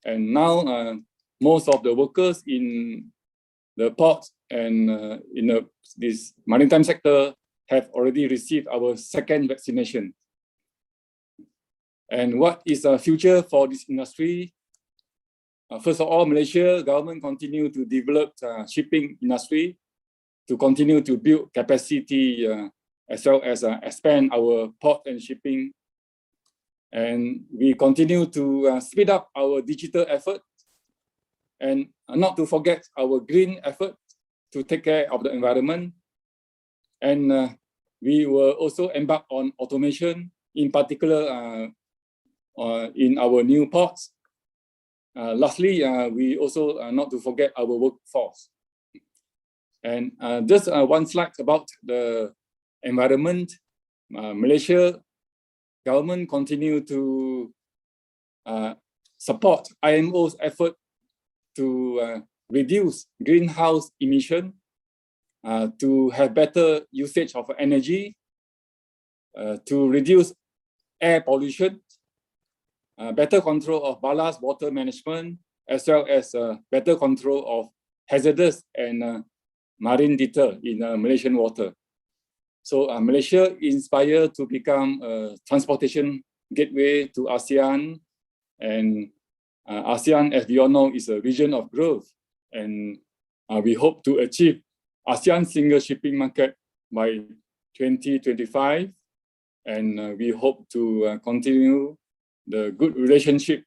And now most of the workers in the ports and in this maritime sector have already received our second vaccination. And what is the future for this industry? First of all, Malaysia government continue to develop shipping industry to continue to build capacity as well as expand our port and shipping. And we continue to speed up our digital effort and not to forget our green effort to take care of the environment. And we will also embark on automation, in particular in our new ports. Lastly, we also not to forget our workforce. And just one slide about the environment. Malaysia government continue to support IMO's effort to reduce greenhouse emission, to have better usage of energy, to reduce air pollution, better control of ballast water management, as well as better control of hazardous and marine litter in Malaysian water. So Malaysia inspired to become a transportation gateway to ASEAN, and ASEAN, as we all know, is a region of growth, and we hope to achieve ASEAN single shipping market by 2025, and we hope to continue the good relationship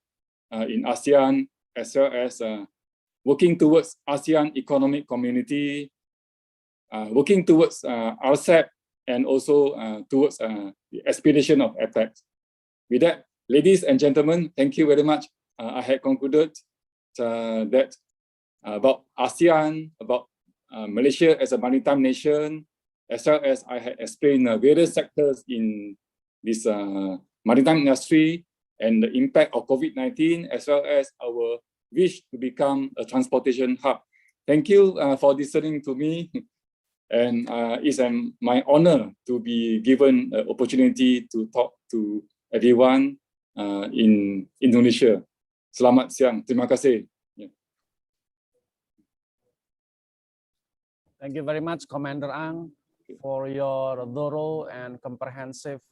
in ASEAN, as well as working towards ASEAN economic community, working towards RCEP, and also towards the aspiration of APEC. With that, ladies and gentlemen, thank you very much. I had concluded that about ASEAN, about Malaysia as a maritime nation, as well as I had explained various sectors in this maritime industry and the impact of COVID-19, as well as our wish to become a transportation hub. Thank you for listening to me. And it's my honor to be given an opportunity to talk to everyone in Indonesia. Selamat siang. Terima kasih. Thank you very much, Commander Ang, for your thorough and comprehensive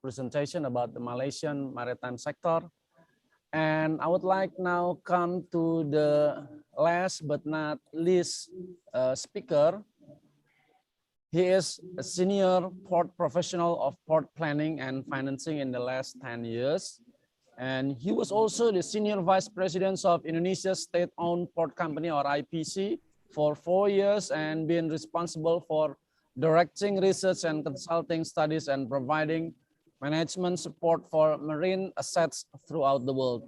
presentation about the Malaysian maritime sector. And I would like now come to the last but not least speaker. He is a senior port professional of port planning and financing in the last 10 years. And he was also the senior vice president of Indonesia's state-owned port company, or IPC, for 4 years, and been responsible for directing research and consulting studies and providing management support for marine assets throughout the world.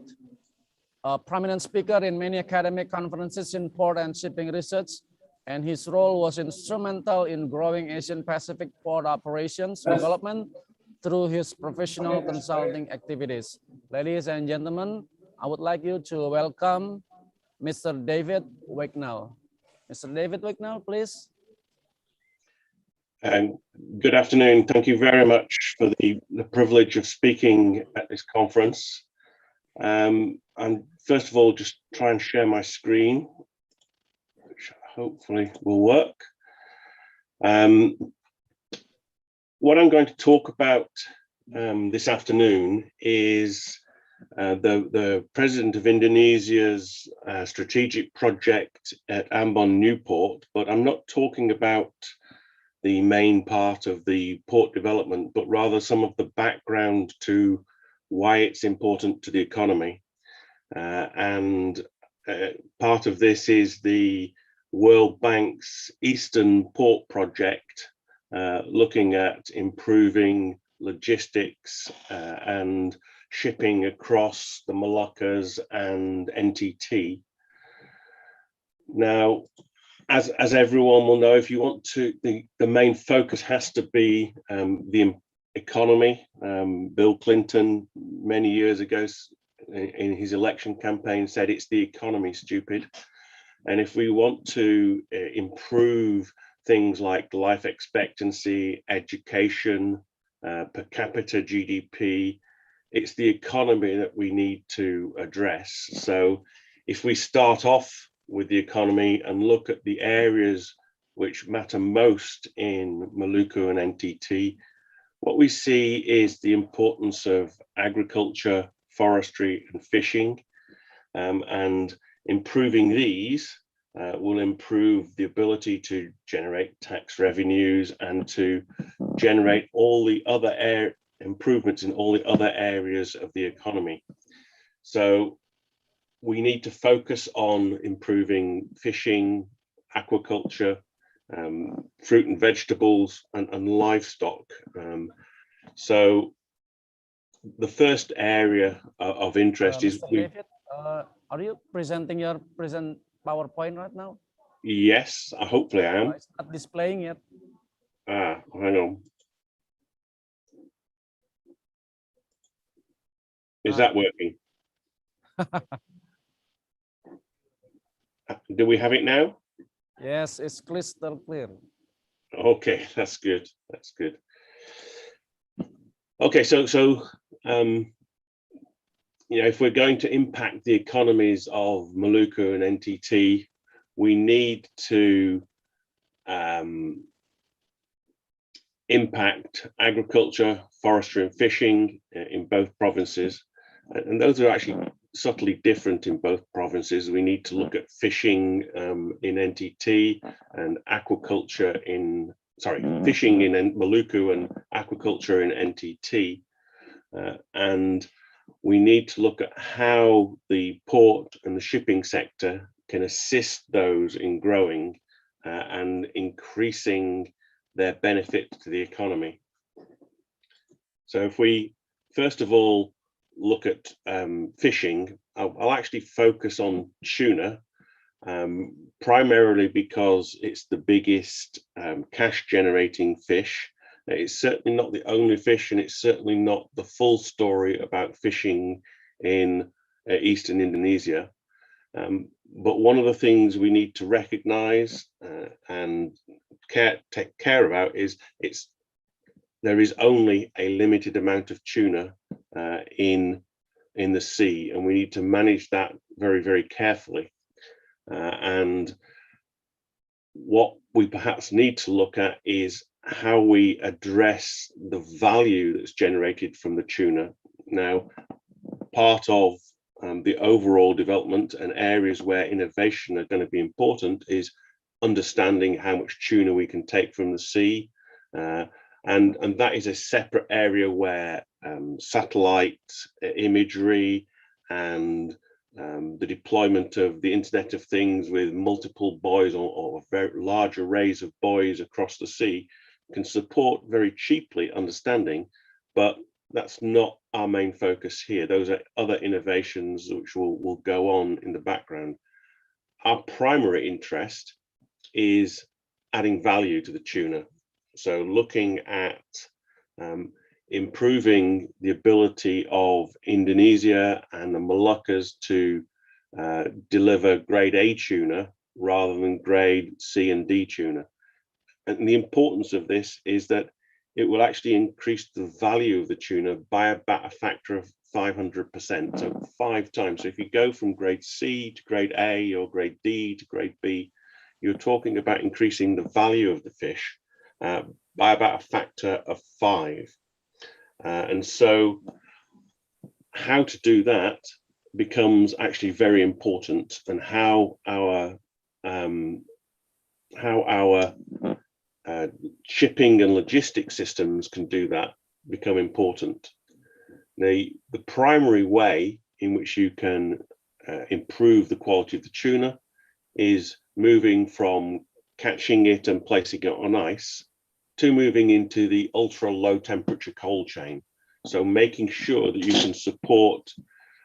a prominent speaker in many academic conferences in port and shipping research, and his role was instrumental in growing Asian Pacific port operations development through his professional consulting activities. Ladies and gentlemen, I would like you to welcome Mr. David Wicknell. Mr. David Wicknell, please. Good afternoon. Thank you very much for the privilege of speaking at this conference. And first of all, just try and share my screen, which hopefully will work. What I'm going to talk about this afternoon is the President of Indonesia's strategic project at Ambon Newport, but I'm not talking about the main part of the port development, but rather some of the background to why it's important to the economy. Part of this is the World Bank's Eastern Port Project, looking at improving logistics and shipping across the Moluccas and NTT. Now, as everyone will know, if you want to, the main focus has to be the economy. Bill Clinton, many years ago, in his election campaign, said it's the economy, stupid. And if we want to improve things like life expectancy, education, per capita GDP, it's the economy that we need to address. So if we start off with the economy and look at the areas which matter most in Maluku and NTT, what we see is the importance of agriculture, forestry and fishing, and improving these will improve the ability to generate tax revenues and to generate all the other improvements in all the other areas of the economy. So we need to focus on improving fishing, aquaculture, fruit and vegetables, and livestock. So the first area of interest is... Mr. David, are you presenting your PowerPoint right now? Yes, hopefully I am. It's not displaying yet. Hang on. Is that working? Do we have it now? Yes, it's crystal clear. Okay, that's good. That's good. Okay, so you know, if we're going to impact the economies of Maluku and NTT, we need to impact agriculture, forestry and fishing in both provinces. And those are actually subtly different in both provinces. We need to look at fishing in NTT and aquaculture in, fishing in Maluku and aquaculture in NTT. And we need to look at how the port and the shipping sector can assist those in growing and increasing their benefit to the economy. So if we first of all look at fishing, I'll actually focus on tuna, primarily because it's the biggest cash generating fish. It's certainly not the only fish, and it's certainly not the full story about fishing in Eastern Indonesia. But one of the things we need to recognize and take care about is there is only a limited amount of tuna in the sea, and we need to manage that very, very carefully. And what we perhaps need to look at is how we address the value that's generated from the tuna. Now, part of the overall development and areas where innovation are going to be important is understanding how much tuna we can take from the sea. And that is a separate area where satellite imagery and the deployment of the Internet of Things with multiple buoys or very large arrays of buoys across the sea can support very cheaply understanding, but that's not our main focus here. Those are other innovations which will go on in the background. Our primary interest is adding value to the tuna. So looking at improving the ability of Indonesia and the Moluccas to deliver grade A tuna rather than grade C and D tuna. And the importance of this is that it will actually increase the value of the tuna by about a factor of 500%, so 5 times. So if you go from grade C to grade A or grade D to grade B, you're talking about increasing the value of the fish by about a factor of 5. And so how to do that becomes actually very important, and how our shipping and logistics systems can do that become important. The primary way in which you can improve the quality of the tuna is moving from catching it and placing it on ice to moving into the ultra low temperature cold chain. So making sure that you can support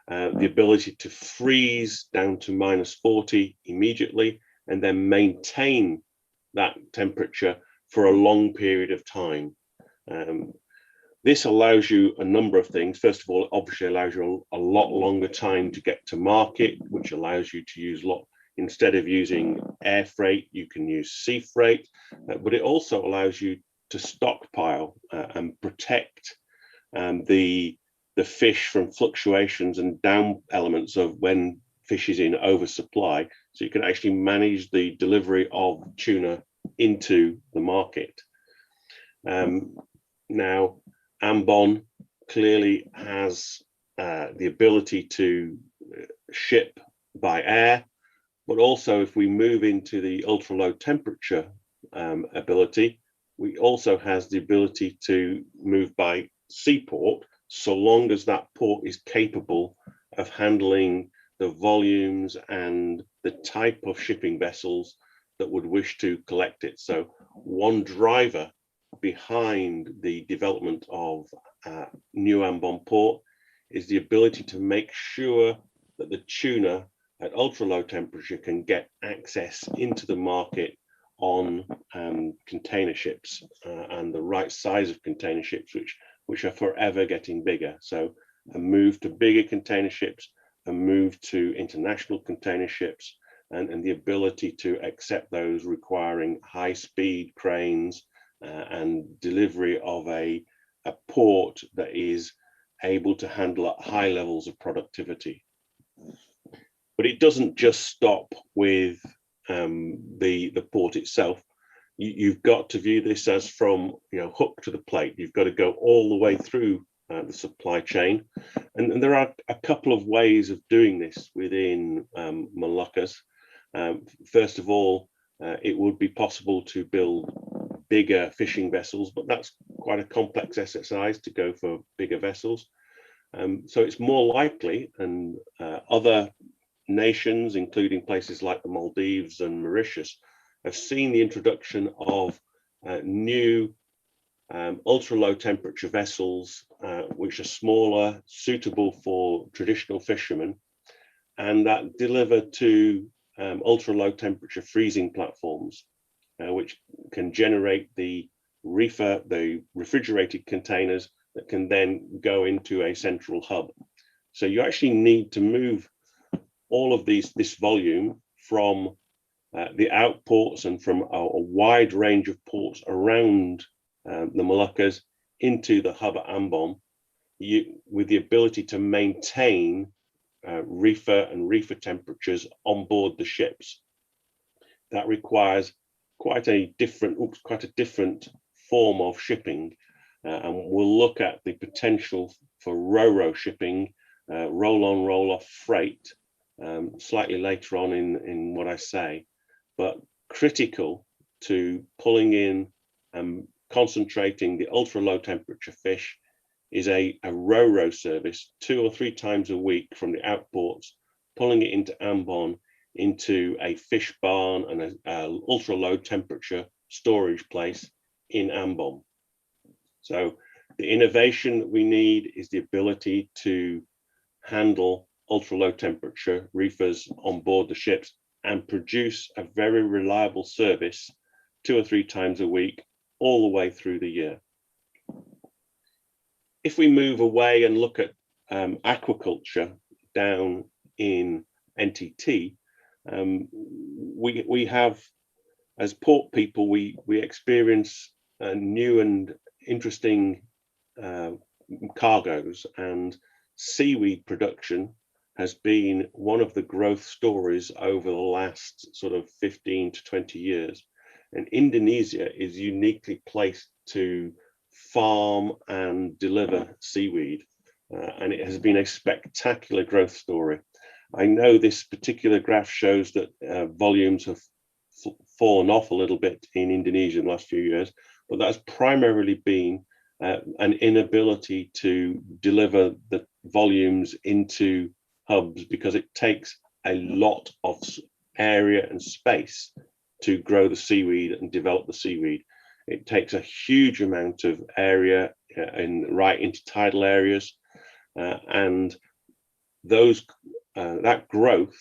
the ability to freeze down to -40 immediately and then maintain that temperature for a long period of time. This allows you a number of things. First of all, it obviously allows you a lot longer time to get to market, which allows you to use instead of using air freight, you can use sea freight, but it also allows you to stockpile and protect the fish from fluctuations and down elements of when fish is in oversupply. So you can actually manage the delivery of tuna into the market. Now, Ambon clearly has the ability to ship by air, but also if we move into the ultra low temperature ability, we also has the ability to move by seaport, so long as that port is capable of handling the volumes and the type of shipping vessels that would wish to collect it. So one driver behind the development of New Ambon Port is the ability to make sure that the tuna at ultra low temperature can get access into the market on container ships and the right size of container ships, which are forever getting bigger. So a move to bigger container ships, a move to international container ships, and the ability to accept those requiring high speed cranes and delivery of a port that is able to handle at high levels of productivity. But it doesn't just stop with the port itself. You've got to view this as from hook to the plate. You've got to go all the way through the supply chain, and there are a couple of ways of doing this within Moluccas. First of all, it would be possible to build bigger fishing vessels, but that's quite a complex exercise to go for bigger vessels. So it's more likely, and other nations, including places like the Maldives and Mauritius, have seen the introduction of new ultra low temperature vessels, which are smaller, suitable for traditional fishermen, and that deliver to ultra low temperature freezing platforms, which can generate the refrigerated containers that can then go into a central hub. So you actually need to move all of this volume from the outports and from a wide range of ports around the Moluccas into the hub at Ambon, with the ability to maintain reefer and reefer temperatures on board the ships. That requires quite a different form of shipping, and we'll look at the potential for ro-ro shipping, roll-on, roll-off freight, slightly later on in what I say. But critical to pulling in and concentrating the ultra low temperature fish is a ro-ro service 2 or 3 times a week from the outports, pulling it into Ambon, into a fish barn and an ultra low temperature storage place in Ambon. So The innovation that we need is the ability to handle ultra low temperature reefers on board the ships and produce a very reliable service 2 or 3 times a week, all the way through the year. If we move away and look at aquaculture down in NTT, we have, as port people, we experience new and interesting cargoes, and seaweed production has been one of the growth stories over the last sort of 15 to 20 years. And Indonesia is uniquely placed to farm and deliver seaweed, and it has been a spectacular growth story. I know this particular graph shows that volumes have fallen off a little bit in Indonesia in the last few years, but that's primarily been an inability to deliver the volumes into hubs, because it takes a lot of area and space to grow the seaweed and develop the seaweed. It takes a huge amount of area right into tidal areas, and that growth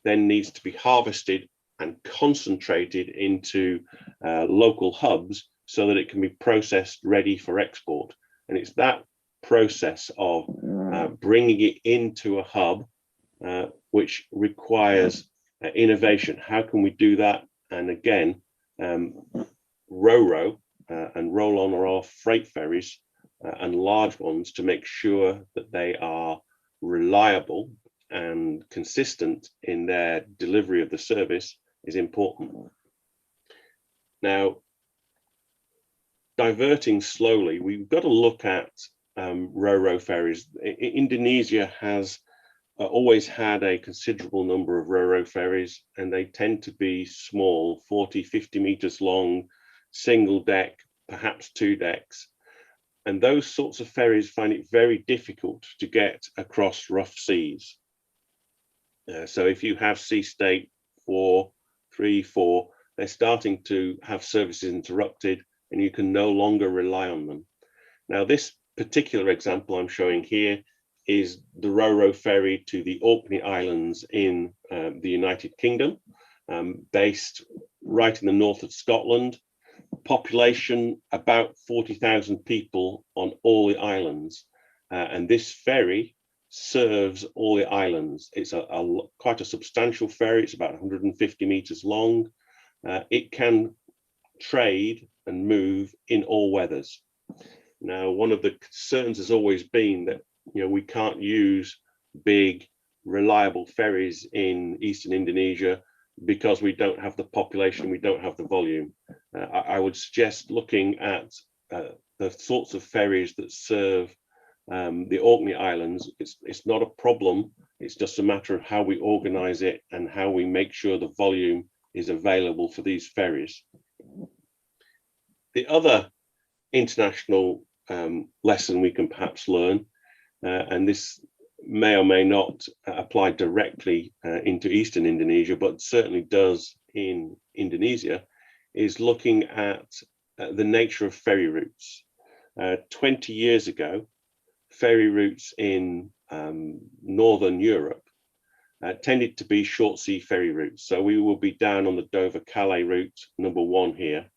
then needs to be harvested and concentrated into local hubs so that it can be processed ready for export. And it's that process of bringing it into a hub which requires innovation. How can we do that? And again, Ro-Ro and roll-on or off freight ferries and large ones, to make sure that they are reliable and consistent in their delivery of the service, is important. Now, diverting slowly, we've got to look at Ro-Ro ferries. Indonesia has always had a considerable number of Ro-Ro ferries, and they tend to be small, 40, 50 meters long, single deck, perhaps 2 decks. And those sorts of ferries find it very difficult to get across rough seas. So if you have sea state 4, 3, 4, they're starting to have services interrupted, and you can no longer rely on them. Now, this particular example I'm showing here is the Ro-Ro ferry to the Orkney Islands in the United Kingdom, based right in the north of Scotland. Population about 40,000 people on all the islands, and this ferry serves all the islands. It's quite a substantial ferry. It's about 150 meters long. It can trade and move in all weathers. Now, one of the concerns has always been that we can't use big, reliable ferries in eastern Indonesia because we don't have the population, we don't have the volume. I would suggest looking at the sorts of ferries that serve the Orkney Islands. It's not a problem. It's just a matter of how we organize it and how we make sure the volume is available for these ferries. The other international lesson we can perhaps learn, and this may or may not apply directly into Eastern Indonesia, but certainly does in Indonesia, is looking at the nature of ferry routes. 20 years ago, ferry routes in Northern Europe tended to be short sea ferry routes. So we will be down on the Dover-Calais route, number 1 here,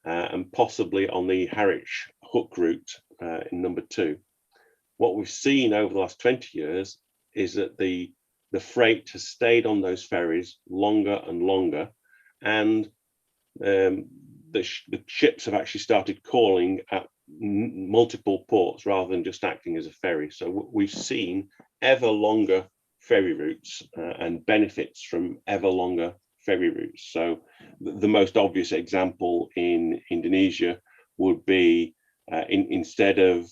and possibly on the Harwich Hook route in number 2. What we've seen over the last 20 years is that the freight has stayed on those ferries longer and longer, and the ships have actually started calling at multiple ports rather than just acting as a ferry. So we've seen ever longer ferry routes and benefits from ever longer ferry routes. So the most obvious example in Indonesia would be instead of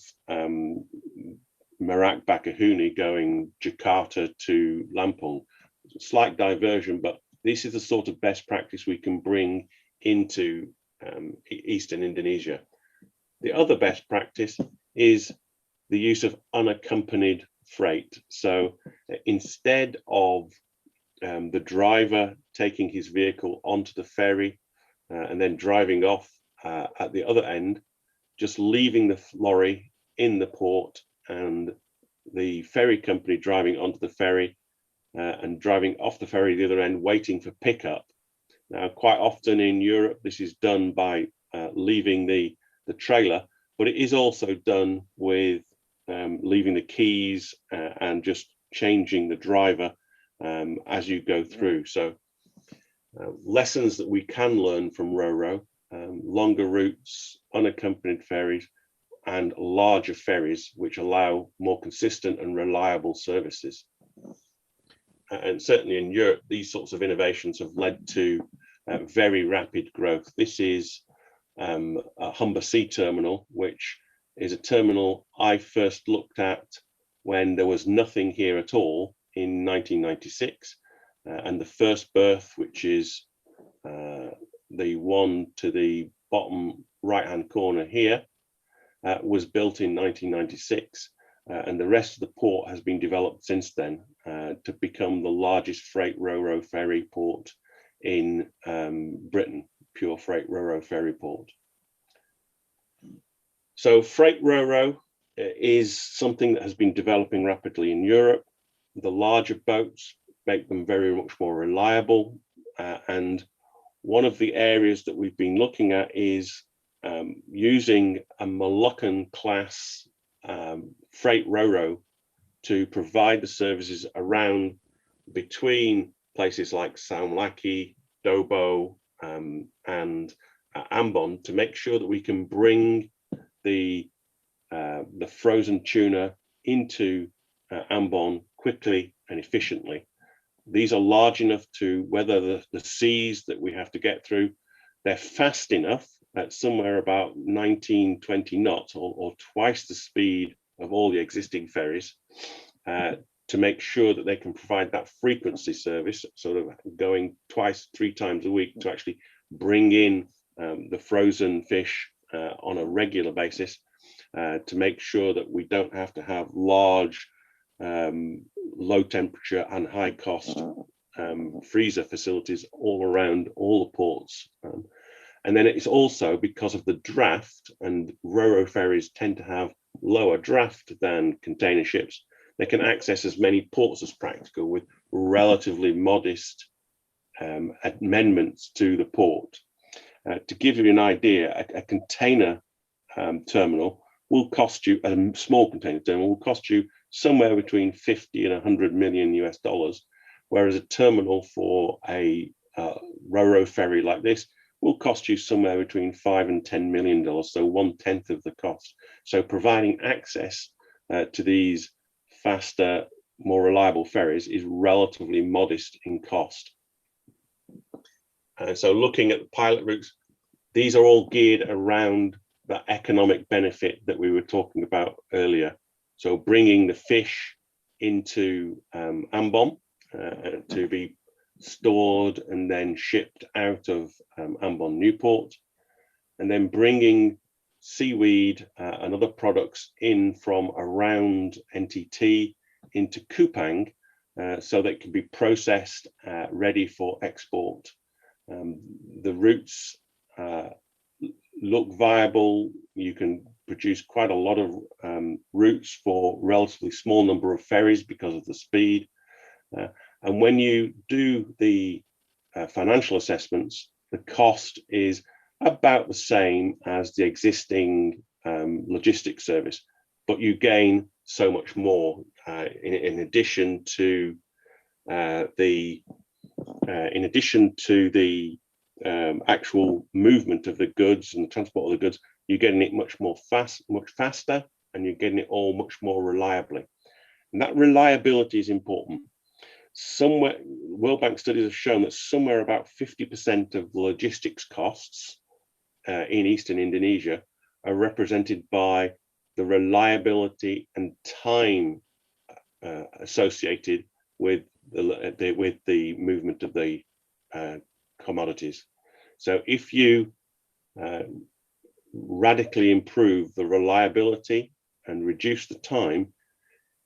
Merak Bakahuni going Jakarta to Lampung, slight diversion, but this is the sort of best practice we can bring into Eastern Indonesia. The other best practice is the use of unaccompanied freight. So instead of the driver taking his vehicle onto the ferry and then driving off at the other end, just leaving the lorry in the port and the ferry company driving onto the ferry and driving off the ferry the other end, waiting for pickup. Now, quite often in Europe, this is done by leaving the trailer, but it is also done with leaving the keys and just changing the driver as you go through. So lessons that we can learn from Ro-Ro, longer routes, unaccompanied ferries, and larger ferries, which allow more consistent and reliable services. And certainly in Europe, these sorts of innovations have led to very rapid growth. This is a Humber Sea terminal, which is a terminal I first looked at when there was nothing here at all in 1996. And the first berth, which is the one to the bottom right-hand corner here, was built in 1996. And the rest of the port has been developed since then to become the largest freight Ro-Ro ferry port in Britain, pure freight Ro-Ro ferry port. So freight Ro-Ro is something that has been developing rapidly in Europe. The larger boats make them very much more reliable. And one of the areas that we've been looking at is using a Moluccan class freight Ro-Ro to provide the services around between places like Saumlaki, Dobo, and Ambon to make sure that we can bring the frozen tuna into Ambon quickly and efficiently. These are large enough to weather the seas that we have to get through. They're fast enough at somewhere about 19, 20 knots or twice the speed of all the existing ferries to make sure that they can provide that frequency service, sort of going twice, 3 times a week to actually bring in the frozen fish on a regular basis to make sure that we don't have to have large, low temperature and high cost freezer facilities all around all the ports. And then it's also because of the draft, and Ro-Ro ferries tend to have lower draft than container ships. They can access as many ports as practical with relatively modest amendments to the port. To give you an idea, a container terminal will cost you, a small container terminal will cost you somewhere between 50 and 100 million US dollars, whereas a terminal for a Ro-Ro ferry like this will cost you somewhere between $5 and $10 million, so 1/10 of the cost. So providing access to these faster, more reliable ferries is relatively modest in cost. And so looking at the pilot routes, these are all geared around the economic benefit that we were talking about earlier. So bringing the fish into Ambon to be stored and then shipped out of Ambon Newport, and then bringing seaweed and other products in from around NTT into Kupang so that it can be processed ready for export. The routes look viable. You can produce quite a lot of routes for relatively small number of ferries because of the speed. And when you do the financial assessments, the cost is about the same as the existing logistics service, but you gain so much more in addition to the actual movement of the goods and the transport of the goods. You're getting it much faster, and you're getting it all much more reliably. And that reliability is important. Somewhere, World Bank studies have shown that somewhere about 50% of the logistics costs in Eastern Indonesia are represented by the reliability and time associated with the movement of the commodities. So if you radically improve the reliability and reduce the time,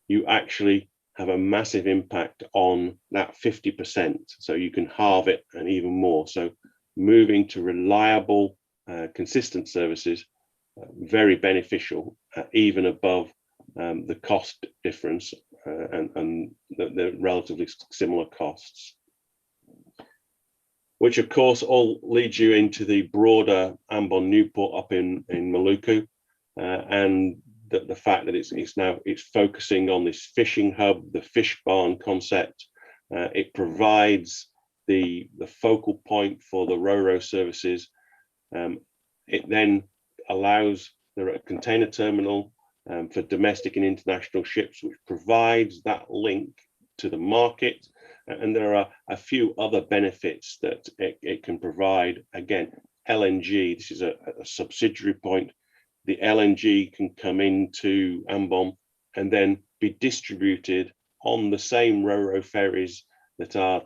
you actually have a massive impact on that 50%. So you can halve it and even more. So moving to reliable, consistent services very beneficial, even above the cost difference and the relatively similar costs. Which of course all leads you into the broader Ambon Newport up in Maluku, and the fact that it's focusing on this fishing hub, the fish barn concept. It provides the focal point for the Ro-Ro services. It then allows the container terminal for domestic and international ships, which provides that link to the market. And there are a few other benefits that it can provide. Again, LNG, this is a subsidiary point. The LNG can come into Ambon and then be distributed on the same Ro-Ro ferries that are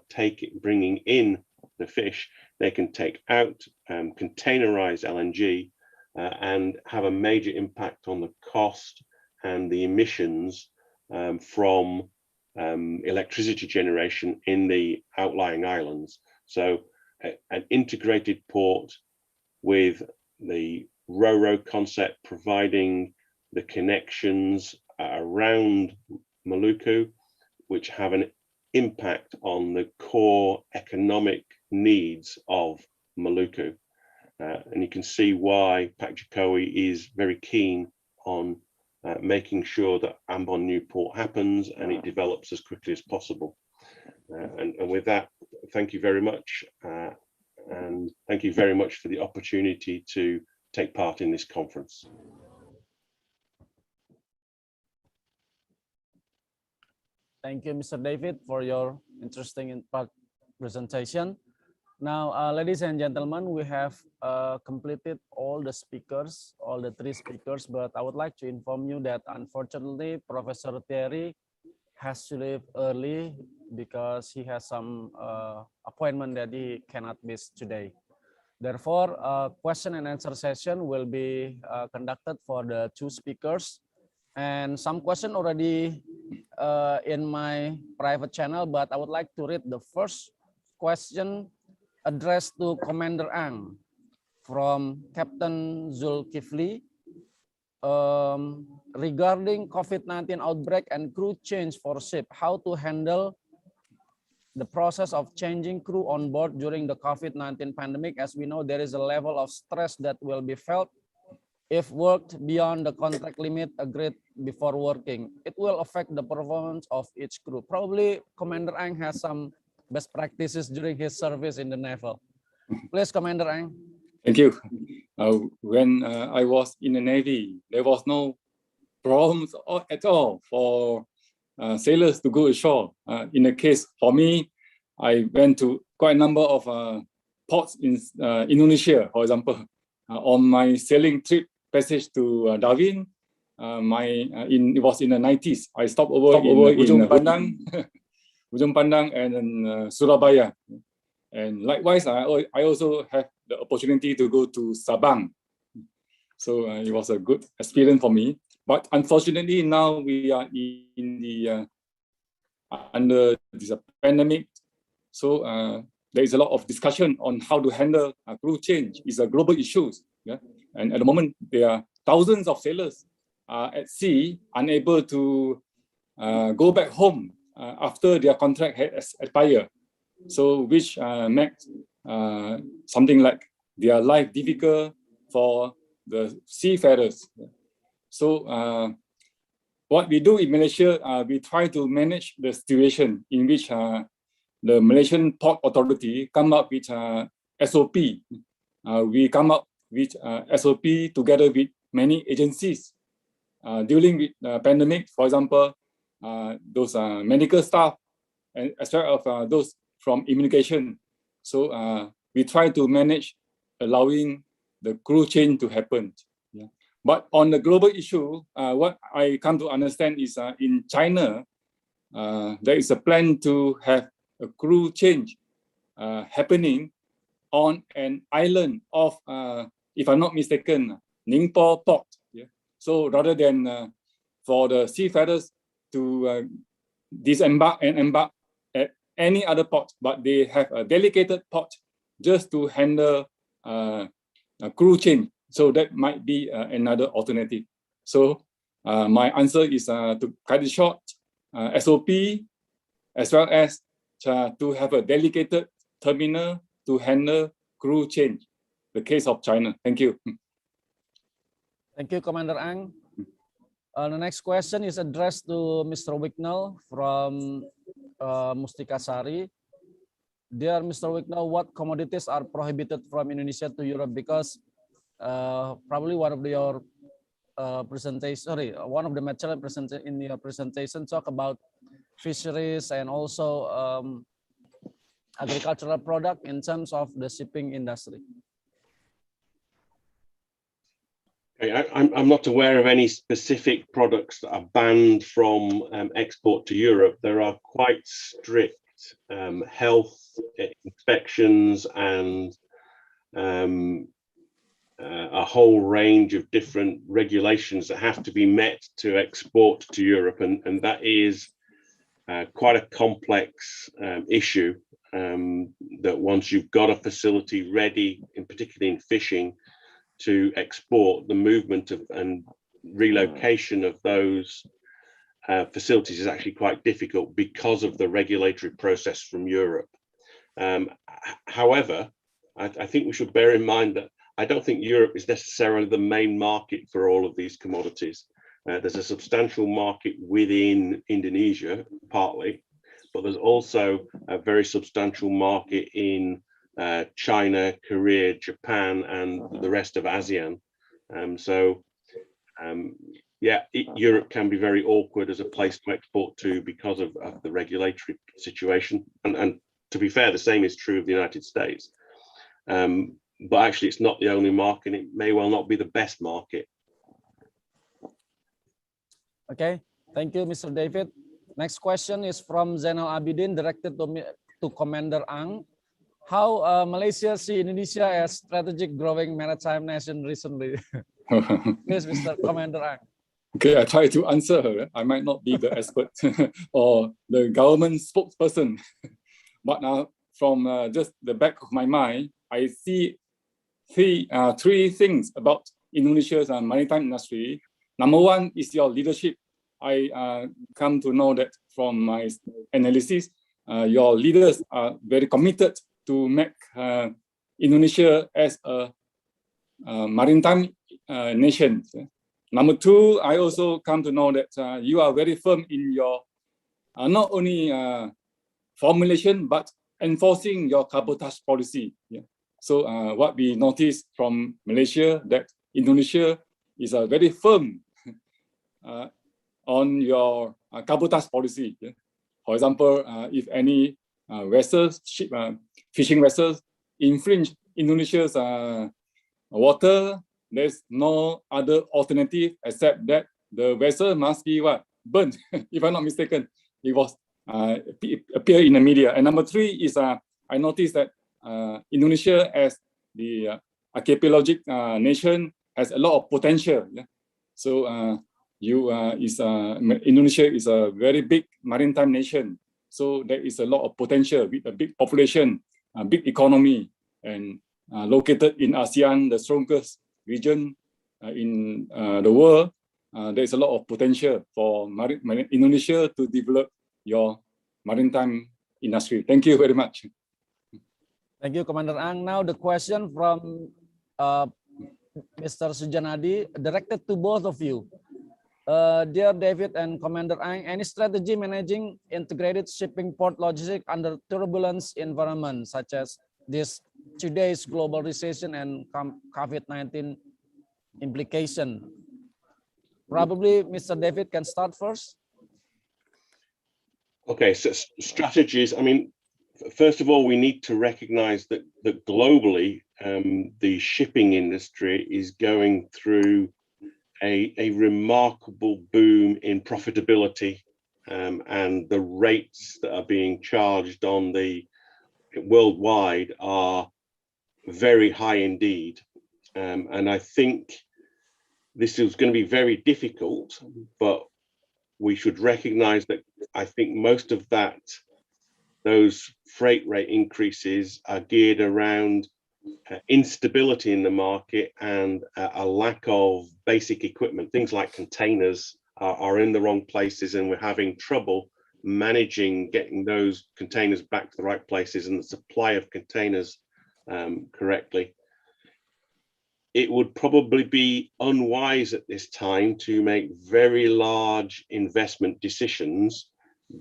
bringing in the fish. They can take out containerized LNG and have a major impact on the cost and the emissions from electricity generation in the outlying islands. So an integrated port with the Ro-Ro concept providing the connections around Maluku, which have an impact on the core economic needs of Maluku. And you can see why Pak Jokowi is very keen on making sure that Ambon Newport happens and it develops as quickly as possible. And with that, thank you very much. And thank you very much for the opportunity to take part in this conference. Thank you, Mr. David, for your interesting presentation. Now, ladies and gentlemen, we have completed all the speakers, all the 3 speakers, but I would like to inform you that unfortunately, Professor Thierry has to leave early because he has some appointment that he cannot miss today. Therefore, a question and answer session will be conducted for the 2 speakers. And some question already in my private channel, but I would like to read the first question addressed to Commander Ang from Captain Zulkifli regarding COVID-19 outbreak and crew change for ship, how to handle the process of changing crew on board during the COVID-19 pandemic. As we know, there is a level of stress that will be felt if worked beyond the contract limit agreed before working. It will affect the performance of each crew. Probably Commander Ang has some best practices during his service in the naval. Please, Commander Ang. Thank you. When I was in the Navy, there was no problems at all for sailors to go ashore. In the case for me, I went to quite a number of ports in Indonesia, for example. On my sailing trip passage to Darwin, it was in the 90s. I stopped over in Ujung Pandang, Ujung Pandang and Surabaya. And likewise, I also have the opportunity to go to Sabang. So it was a good experience for me. But unfortunately, now we are in the under this pandemic. So there is a lot of discussion on how to handle crew change. It's a global issue. Yeah? And at the moment, there are thousands of sailors at sea unable to go back home after their contract has expired. So which makes something like their life difficult for the seafarers. So what we do in Malaysia, we try to manage the situation in which the Malaysian Port Authority come up with SOP. We come up with SOP together with many agencies dealing with the pandemic. For example, those medical staff, and as well as those from immigration. So we try to manage allowing the crew change to happen. Yeah. But on the global issue, what I come to understand is in China, there is a plan to have a crew change happening on an island of, if I'm not mistaken, Ningpo Port. Yeah? So rather than for the seafarers to disembark and embark at any other port, but they have a dedicated port just to handle a crew change. So that might be another alternative. So my answer is to cut it short, SOP, as well as to have a dedicated terminal to handle crew change, the case of China. Thank you. Thank you, Commander Ang. The next question is addressed to Mr. Wicknell from Mustika Sari. Dear Mr. Wicknell, what commodities are prohibited from Indonesia to Europe? Because probably one of your one of the material in your presentation talk about fisheries and also agricultural product in terms of the shipping industry. I'm not aware of any specific products that are banned from export to Europe. There are quite strict health inspections and a whole range of different regulations that have to be met to export to Europe, and that is quite a complex issue. That once you've got a facility ready, in particularly in fishing, to export, the movement of and relocation of those facilities is actually quite difficult because of the regulatory process from Europe. However, I think we should bear in mind that I don't think Europe is necessarily the main market for all of these commodities. There's a substantial market within Indonesia, partly, but there's also a very substantial market in China, Korea, Japan, and the rest of ASEAN. Europe can be very awkward as a place to export to because of the regulatory situation. And to be fair, the same is true of the United States. But actually, it's not the only market. It may well not be the best market. Okay, thank you, Mr. David. Next question is from Zainal Abidin, directed to Commander Ang. How Malaysia see Indonesia as strategic growing maritime nation recently? Yes, Mr. Commander Ang. Okay, I try to answer her. I might not be the expert or the government spokesperson, but from just the back of my mind, I see three things about Indonesia's maritime industry. Number one is your leadership. I come to know that from my analysis, your leaders are very committed to make Indonesia as a maritime nation. Number two, I also come to know that you are very firm in your not only formulation but enforcing your cabotage policy. Yeah. So what we noticed from Malaysia, that Indonesia is very firm on your cabotage policy. Yeah. For example, if any vessels, fishing vessels infringe Indonesia's water, there's no other alternative except that the vessel must be burnt. If I'm not mistaken, it was appear in the media. And number three is I noticed that Indonesia as the archipelagic nation has a lot of potential. Yeah? So Indonesia is a very big maritime nation. So there is a lot of potential with a big population, a big economy, and located in ASEAN, the strongest region in the world. There is a lot of potential for Indonesia to develop your maritime industry. Thank you very much. Thank you, Commander Ang. Now the question from Mr. Sujanadi, directed to both of you. Dear David and Commander Ang, any strategy managing integrated shipping port logistics under turbulence environment such as this today's global recession and COVID-19 implication? Probably Mr. David can start first. Okay, so strategies. I mean, first of all, we need to recognize that globally, the shipping industry is going through a remarkable boom in profitability, and the rates that are being charged on the worldwide are very high indeed. And I think this is going to be very difficult, but we should recognize that I think most of those freight rate increases are geared around instability in the market and a lack of basic equipment. Things like containers are in the wrong places, and we're having trouble managing getting those containers back to the right places and the supply of containers correctly. It would probably be unwise at this time to make very large investment decisions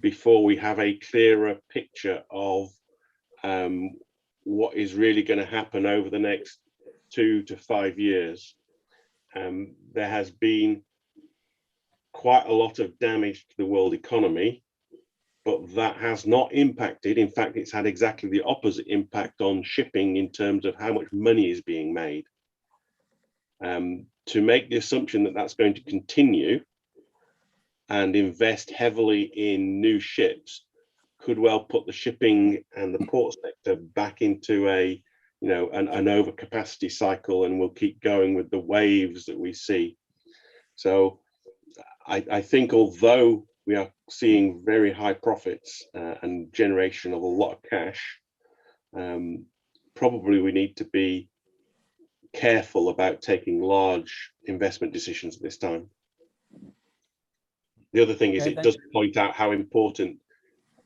before we have a clearer picture of what is really going to happen over the next 2 to 5 years. There has been quite a lot of damage to the world economy, but that has not impacted. In fact, it's had exactly the opposite impact on shipping in terms of how much money is being made. To make the assumption that that's going to continue and invest heavily in new ships could well put the shipping and the port sector back into an overcapacity cycle, and we'll keep going with the waves that we see. So I think although we are seeing very high profits and generation of a lot of cash, probably we need to be careful about taking large investment decisions at this time. The other thing is it does point out how important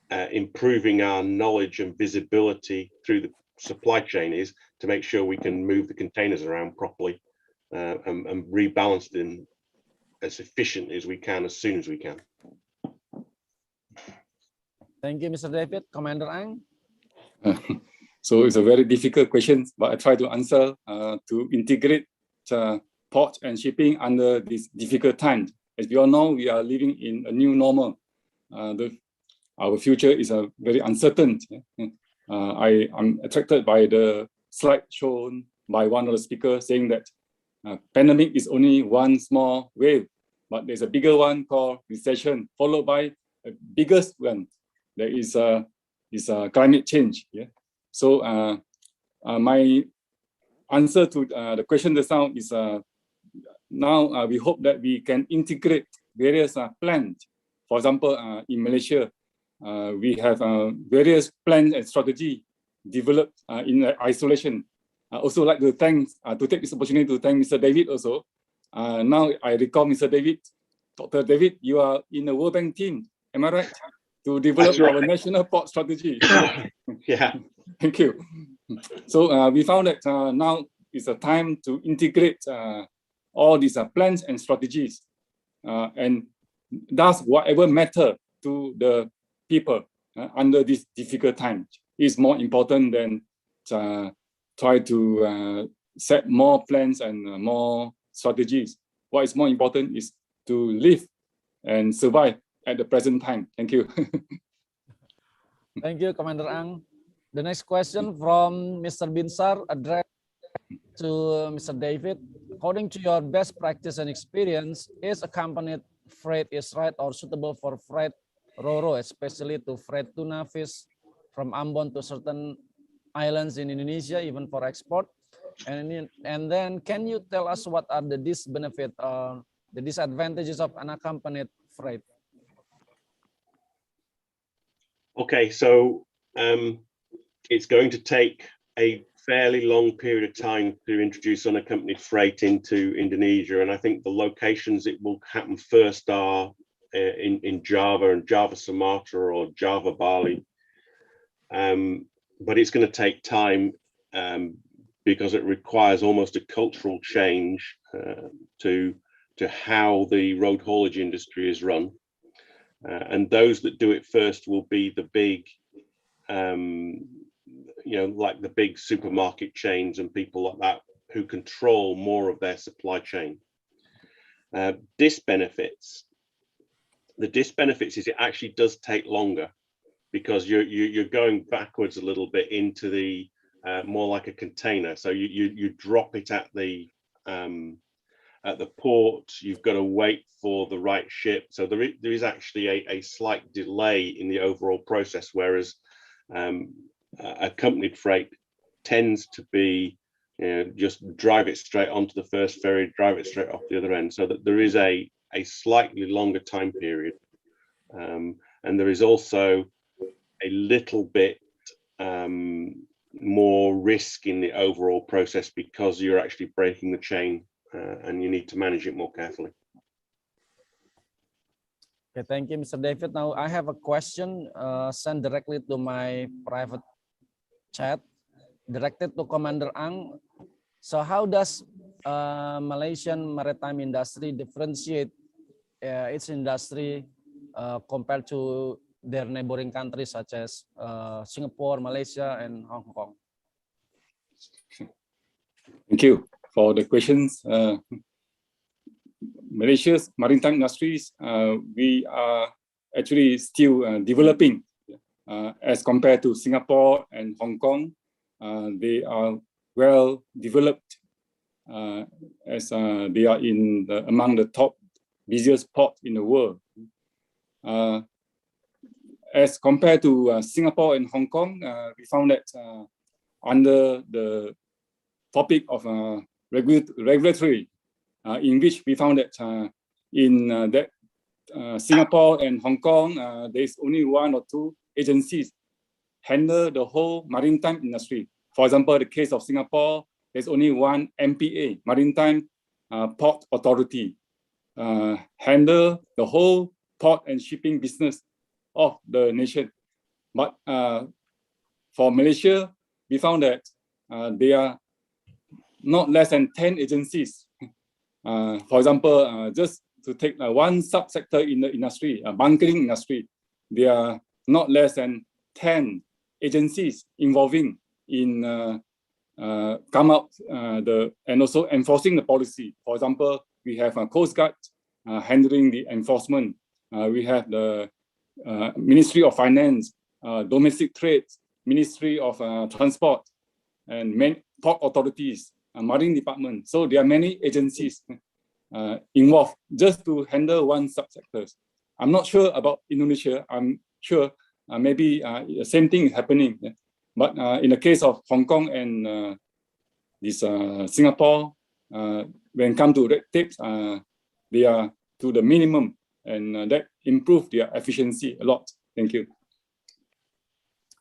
improving our knowledge and visibility through the supply chain is to make sure we can move the containers around properly and rebalance them as efficiently as we can, as soon as we can. Thank you, Mr. David. Commander Ang? So it's a very difficult question, but I try to answer to integrate port and shipping under this difficult time. As we all know, we are living in a new normal. Our future is very uncertain. I'm attracted by the slide shown by one of the speakers saying that pandemic is only one small wave, but there's a bigger one called recession, followed by a biggest one. There is climate change. Yeah. So my answer to the question just now is now we hope that we can integrate various plans. For example, in Malaysia, we have various plans and strategy developed in isolation. I also like to take this opportunity to thank Mr. David also. Now I recall Mr. David, Dr. David, you are in the World Bank team, am I right? To develop our national port strategy. Yeah. Thank you. So we found that now is a time to integrate all these plans and strategies, and thus whatever matter to the people under this difficult time is more important than try to set more plans and more strategies. What is more important is to live and survive at the present time. Thank you. Thank you, Commander Ang. The next question from Mr. Binsar addressed to Mr. David. According to your best practice and experience, is accompanied freight is right or suitable for freight Ro-Ro, especially to freight tuna fish from Ambon to certain islands in Indonesia, even for export? And then can you tell us what are the the disadvantages of unaccompanied freight? Okay, so it's going to take a fairly long period of time to introduce unaccompanied freight into Indonesia, and I think the locations it will happen first are in Java and Java Sumatra or Java Bali, but it's going to take time because it requires almost a cultural change to how the road haulage industry is run. And those that do it first will be the big, like the big supermarket chains and people like that who control more of their supply chain. The disbenefits is it actually does take longer because you're going backwards a little bit into the more like a container. So you drop it at the port, you've got to wait for the right ship. So there is actually a slight delay in the overall process, whereas accompanied freight tends to be just drive it straight onto the first ferry, drive it straight off the other end, so that there is a slightly longer time period. And there is also a little bit more risk in the overall process because you're actually breaking the chain and you need to manage it more carefully. Okay, thank you, Mr. David. Now I have a question sent directly to my private chat, directed to Commander Ang. So how does Malaysian maritime industry differentiate its industry compared to their neighboring countries such as Singapore, Malaysia, and Hong Kong? Thank you for the questions. Malaysia's maritime industries, we are actually still developing as compared to Singapore and Hong Kong. They are well developed as they are among the top busiest ports in the world. As compared to Singapore and Hong Kong, we found that under the topic of regulatory, in which we found that Singapore and Hong Kong, there's only one or two agencies handle the whole maritime industry. For example, the case of Singapore, there's only one MPA, Maritime Port Authority, handle the whole port and shipping business of the nation. But for Malaysia, we found that there are not less than 10 agencies. For example, just to take one subsector in the industry, bunkering industry, there are not less than 10 agencies involving in come out and also enforcing the policy. For example, we have a Coast Guard handling the enforcement. We have the Ministry of Finance, Domestic Trade, Ministry of Transport, and port authorities, Marine Department. So there are many agencies involved just to handle one subsector. I'm not sure about Indonesia. I'm sure maybe the same thing is happening. But in the case of Hong Kong and Singapore, when it comes to red tapes, they are to the minimum, and that improves their efficiency a lot. Thank you.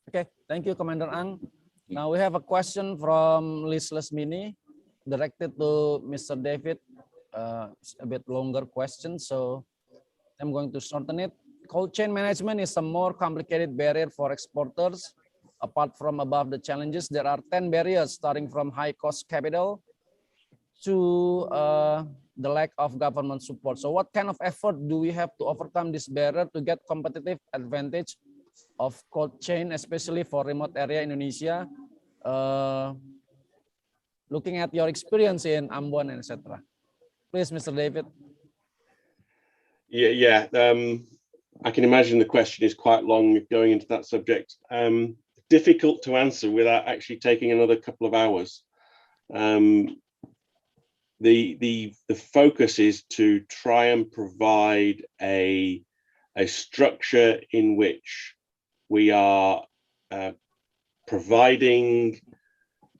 Okay, thank you, Commander Ang. Now we have a question from Liz Lesmini, directed to Mr. David. It's a bit longer question, so I'm going to shorten it. Cold chain management is a more complicated barrier for exporters. Apart from above the challenges, there are 10 barriers starting from high cost capital to the lack of government support. So what kind of effort do we have to overcome this barrier to get competitive advantage of cold chain, especially for remote area Indonesia? Looking at your experience in Ambon, etc. Please, Mr. David. Yeah. I can imagine the question is quite long going into that subject. Difficult to answer without actually taking another couple of hours. The focus is to try and provide a structure in which we are providing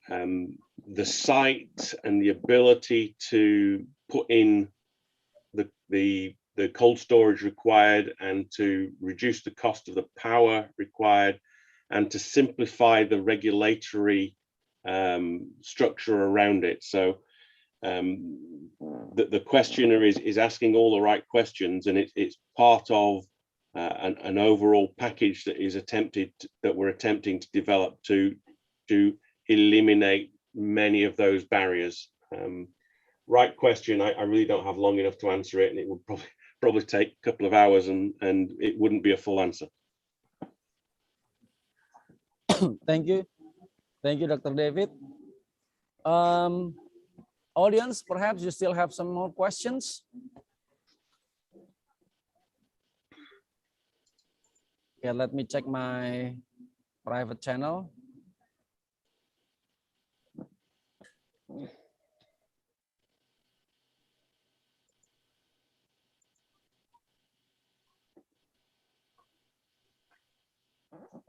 the site and the ability to put in the cold storage required and to reduce the cost of the power required and to simplify the regulatory structure around it. So the questioner is asking all the right questions, and it's part of an overall package that we're attempting to develop to eliminate many of those barriers. Right question. I really don't have long enough to answer it, and it would probably take a couple of hours, and it wouldn't be a full answer. Thank you, Dr. David. Audience, perhaps you still have some more questions. Okay, let me check my private channel.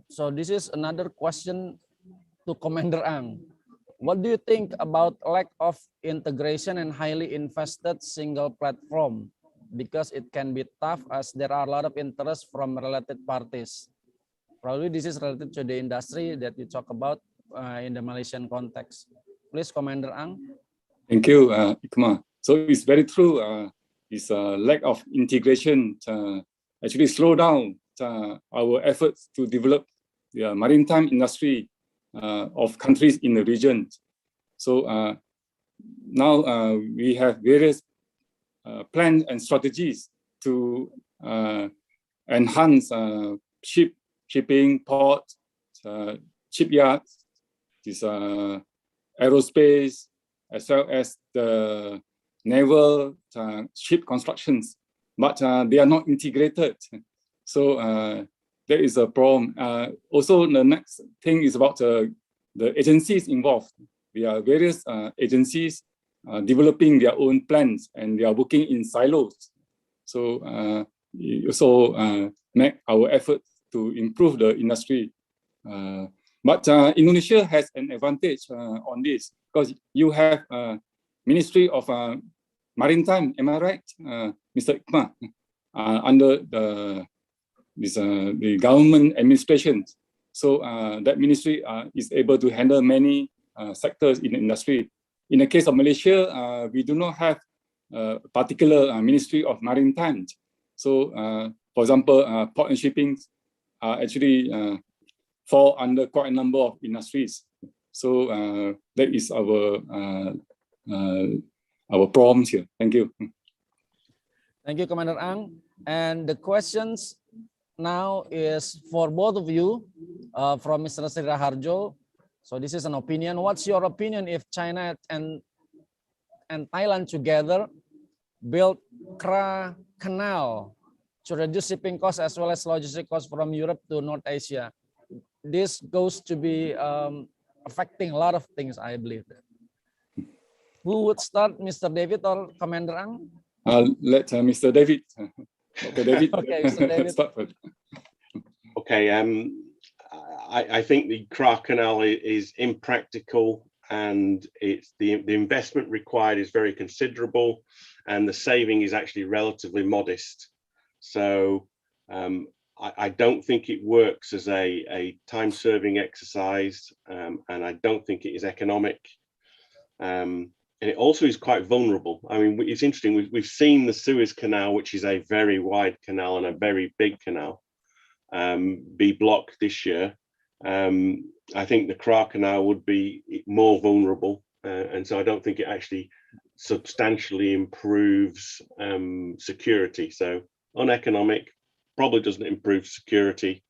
So this is another question to Commander Ang. What do you think about lack of integration and highly invested single platform? Because it can be tough as there are a lot of interest from related parties. Probably this is related to the industry that you talk about, in the Malaysian context. Please, Commander Ang. Thank you, Ikma. So it's very true. This lack of integration actually slow down our efforts to develop the maritime industry of countries in the region. So now we have various plans and strategies to enhance shipping, ports, shipyards, this aerospace, as well as the naval ship constructions, but they are not integrated. So there is a problem. Also, the next thing is about the agencies involved. There are various agencies developing their own plans, and they are working in silos. So we also make our efforts to improve the industry. But Indonesia has an advantage on this, because you have Ministry of Maritime, am I right, Mr. Ikma, under the government administration. So that ministry is able to handle many sectors in the industry. In the case of Malaysia, we do not have a particular Ministry of Maritime. So, for example, port and shipping actually fall under quite a number of industries. So that is our problems here. Thank you. Thank you, Commander Ang. And the questions now is for both of you from Mr. Sri Raharjo. So this is an opinion. What's your opinion if China and Thailand together build Kra Canal to reduce shipping costs as well as logistic costs from Europe to North Asia? This goes to be affecting a lot of things, I believe. Who would start, Mr. David or Commander Ang? Let Mr. David. Dr. David. Okay, Mr. David. Start first. Okay, I think the Kra Canal is impractical, and it's the investment required is very considerable, and the saving is actually relatively modest. So I don't think it works as a time-serving exercise, and I don't think it is economic. And it also is quite vulnerable. I mean, it's interesting, we've seen the Suez Canal, which is a very wide canal and a very big canal, be blocked this year. I think the Kra Canal would be more vulnerable, and so I don't think it actually substantially improves security. So uneconomic, probably doesn't improve security.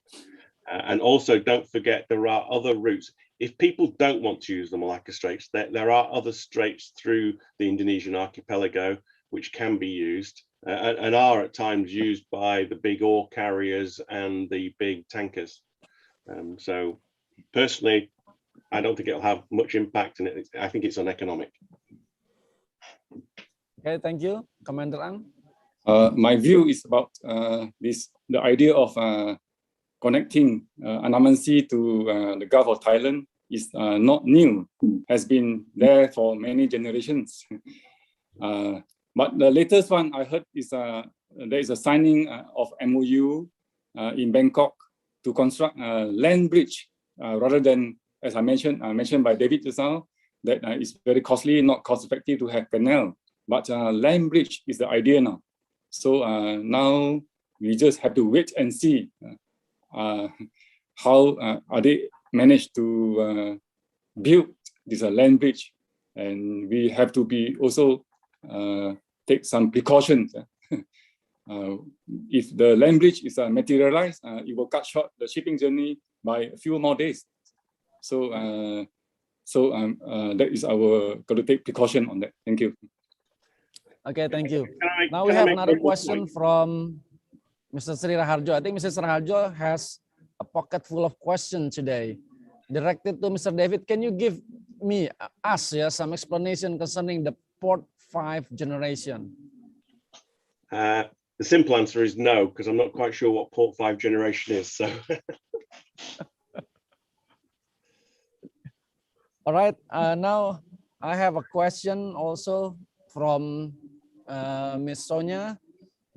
And also don't forget there are other routes. If people don't want to use the Malacca Straits, there are other straits through the Indonesian archipelago which can be used and are at times used by the big ore carriers and the big tankers. So personally, I don't think it'll have much impact, and I think it's uneconomic. Okay, thank you. Commander Ang? My view is about the idea of connecting Andaman Sea to the Gulf of Thailand is not new, has been there for many generations. But the latest one I heard is there is a signing of MOU in Bangkok to construct a land bridge rather than, as I mentioned by David just now, that it's very costly, not cost effective to have canal, but land bridge is the idea now. So now we just have to wait and see how are they managed to build this land bridge, and we have to be also take some precautions. If the land bridge is materialized, it will cut short the shipping journey by a few more days. So that is our got to take precaution on that. Thank you. Okay, thank you. Now we have another question from Mr. Sri Raharjo. I think Mr. Sri Raharjo has a pocket full of questions today. Directed to Mr. David, can you give us some explanation concerning the Port 5 generation? The simple answer is no, because I'm not quite sure what Port 5 generation is. So. All right. Now I have a question also from Ms. Sonia,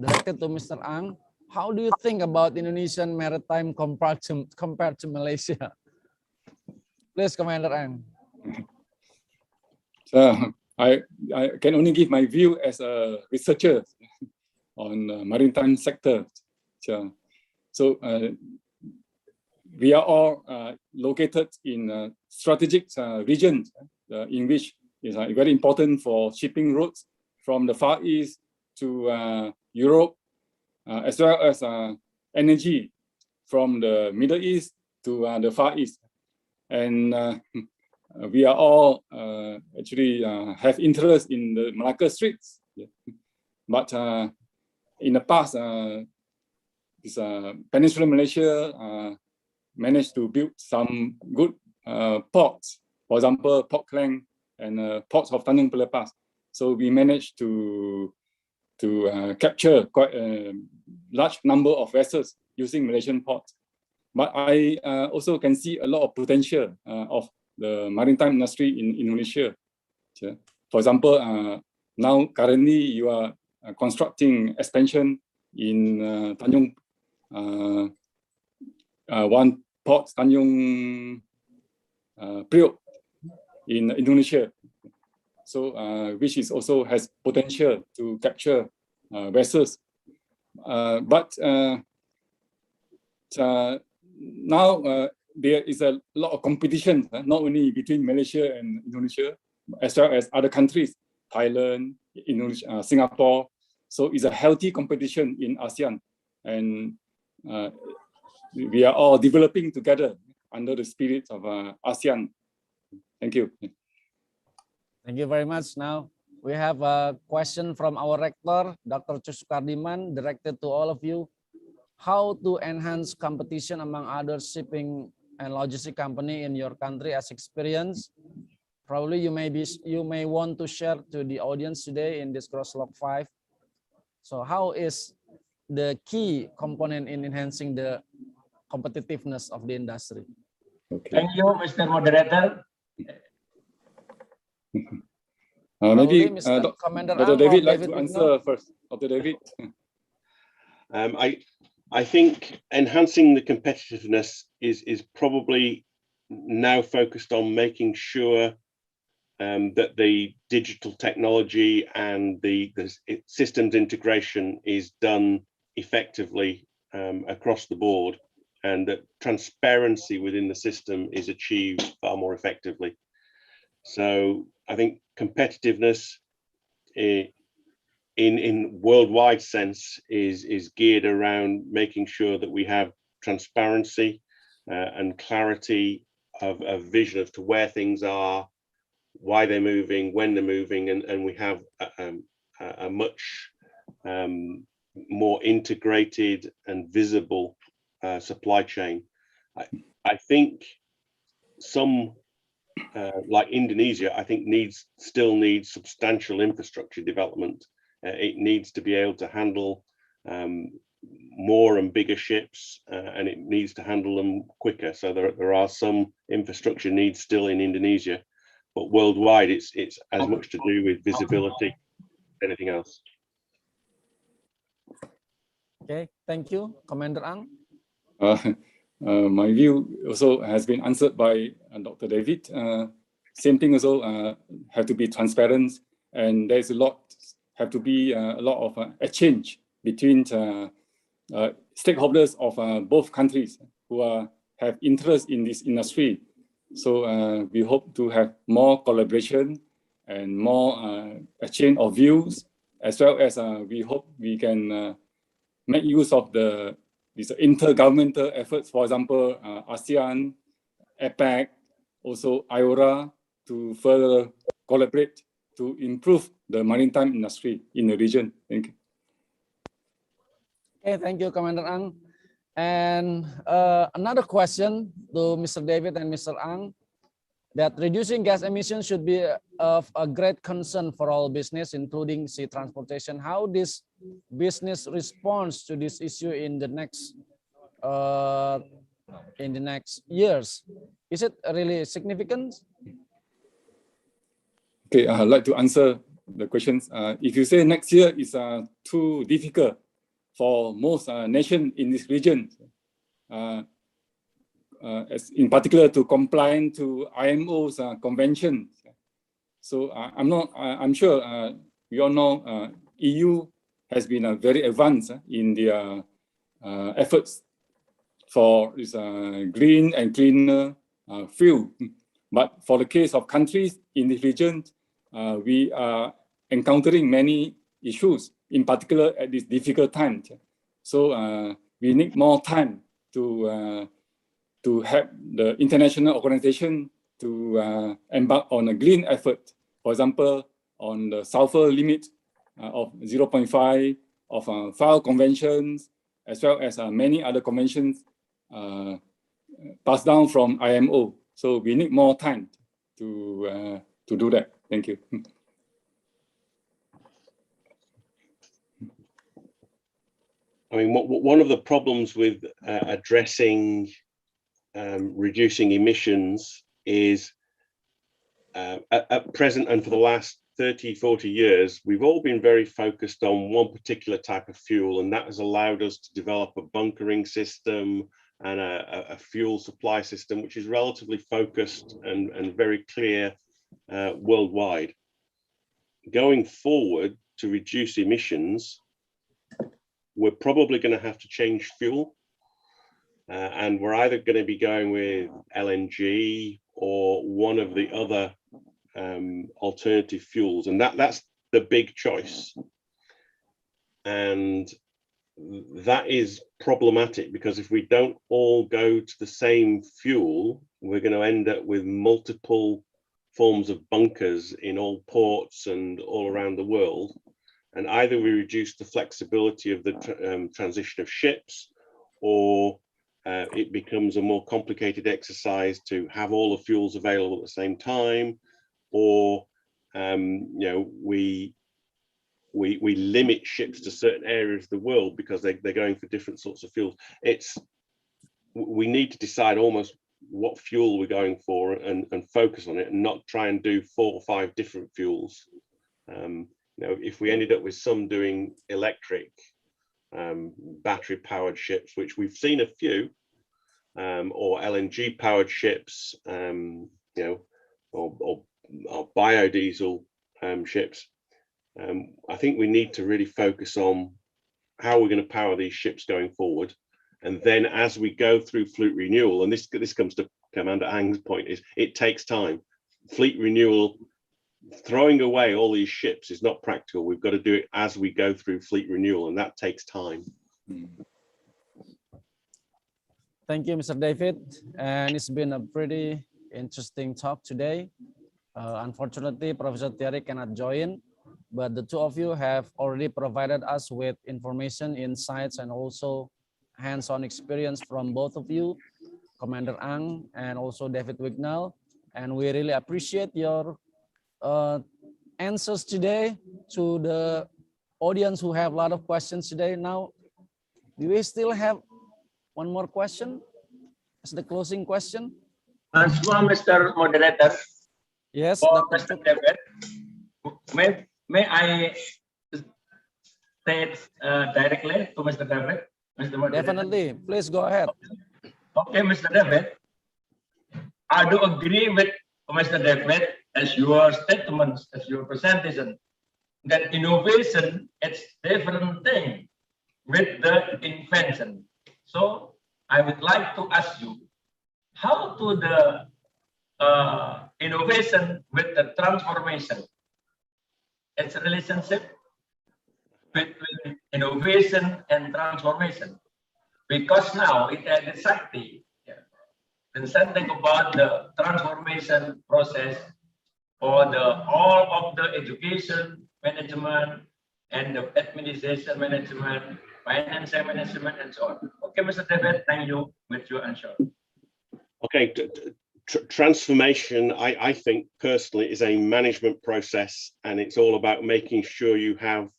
directed to Mr. Ang. How do you think about Indonesian maritime compared to Malaysia? Please, Commander Ang. I can only give my view as a researcher on maritime sector. So we are all located in strategic regions in which is very important for shipping routes from the Far East to Europe, as well as energy from the Middle East to the Far East. And we are all actually have interest in the Malacca Straits. But in the past, this Peninsular Malaysia managed to build some good ports, for example, Port Klang and ports of Tanjung Pelepas. So we managed to capture quite a large number of vessels using Malaysian ports. But I also can see a lot of potential of the maritime industry in Indonesia. For example, now currently you are constructing expansion in Tanjung, one port, Tanjung Priok in Indonesia. So which is also has potential to capture vessels. But now there is a lot of competition, not only between Malaysia and Indonesia, as well as other countries, Thailand, Indonesia, Singapore. So it's a healthy competition in ASEAN. And we are all developing together under the spirit of ASEAN. Thank you. Thank you very much. Now we have a question from our rector, Dr. Sukardiman, directed to all of you. How to enhance competition among other shipping and logistic company in your country as experience? Probably you may want to share to the audience today in this Grostlog 5. So how is the key component in enhancing the competitiveness of the industry? Okay. Thank you, Mr. Moderator. Maybe Commander Dr. Ang David or like David to answer first. Dr. David. I think enhancing the competitiveness is probably now focused on making sure that the digital technology and the systems integration is done effectively across the board, and that transparency within the system is achieved far more effectively. So I think competitiveness in worldwide sense is geared around making sure that we have transparency and clarity of vision as to where things are, why they're moving, when they're moving, and we have a much more integrated and visible supply chain. I think some like Indonesia, I think still needs substantial infrastructure development. It needs to be able to handle more and bigger ships, and it needs to handle them quicker. So there are some infrastructure needs still in Indonesia, but worldwide it's as much to do with visibility as anything else. Okay, thank you, Commander Ang. My view also has been answered by Dr. David. Same thing also have to be transparent, and there's have to be a lot of exchange between stakeholders of both countries who have interest in this industry. So we hope to have more collaboration and more exchange of views, as well as we hope we can make use of these intergovernmental efforts, for example, ASEAN, APEC, also IORA, to further collaborate to improve the maritime industry in the region. Thank you. Okay, thank you, Commander Ang. And another question to Mr. David and Mr. Ang, that reducing gas emissions should be of a great concern for all business, including sea transportation. How this business responds to this issue in the next years? Is it really significant? Okay, I'd like to answer the questions. If you say next year is too difficult for most nations in this region, as in particular to comply to IMO's convention. So I'm sure we all know EU has been very advanced in their efforts for this green and cleaner fuel. But for the case of countries in this region, we are encountering many issues, in particular at this difficult time. So we need more time to have the international organization to embark on a green effort. For example, on the sulfur limit of 0.5 of FAO conventions, as well as many other conventions passed down from IMO. So we need more time to do that. Thank you. I mean, one of the problems with addressing reducing emissions is at present and for the last 30, 40 years, we've all been very focused on one particular type of fuel, and that has allowed us to develop a bunkering system and a fuel supply system, which is relatively focused and very clear worldwide. Going forward, to reduce emissions, we're probably going to have to change fuel. And we're either going to be going with LNG or one of the other alternative fuels. And that's the big choice. And that is problematic because if we don't all go to the same fuel, we're going to end up with multiple forms of bunkers in all ports and all around the world. And either we reduce the flexibility of the transition of ships, or it becomes a more complicated exercise to have all the fuels available at the same time, or you know, we limit ships to certain areas of the world because they're going for different sorts of fuels. We need to decide almost what fuel we're going for and focus on it, and not try and do 4 or 5 different fuels. You know, if we ended up with some doing electric battery powered ships, which we've seen a few, or LNG powered ships, you know, or biodiesel ships, I think we need to really focus on how we're going to power these ships going forward. And then as we go through fleet renewal, and this comes to Commander Ang's point, is it takes time. Fleet renewal, throwing away all these ships is not practical. We've got to do it as we go through fleet renewal, and that takes time. Thank you, Mr. David. And it's been a pretty interesting talk today. Unfortunately, Professor Thierry cannot join, but the two of you have already provided us with information, insights, and also hands-on experience from both of you, Commander Ang and also David Wignall. And we really appreciate your answers today to the audience who have a lot of questions today. Now, do we still have one more question as the closing question? Small, Mr. Moderator. Yes, for Mr. David. May I state directly to Mr. David? Mr. Moderator? Definitely, please go ahead. Okay, Mr. David. I do agree with Mr. David as your statements, as your presentation, that innovation is different thing with the invention. So I would like to ask you, how to the innovation with the transformation? It's a relationship between innovation and transformation. Because now it has Trisakti, and something about the transformation process or all of the education management and the administration management, financial management, and so on. Okay, Mr. David, thank you with your answer. Okay, transformation, I think personally, is a management process, and it's all about making sure you have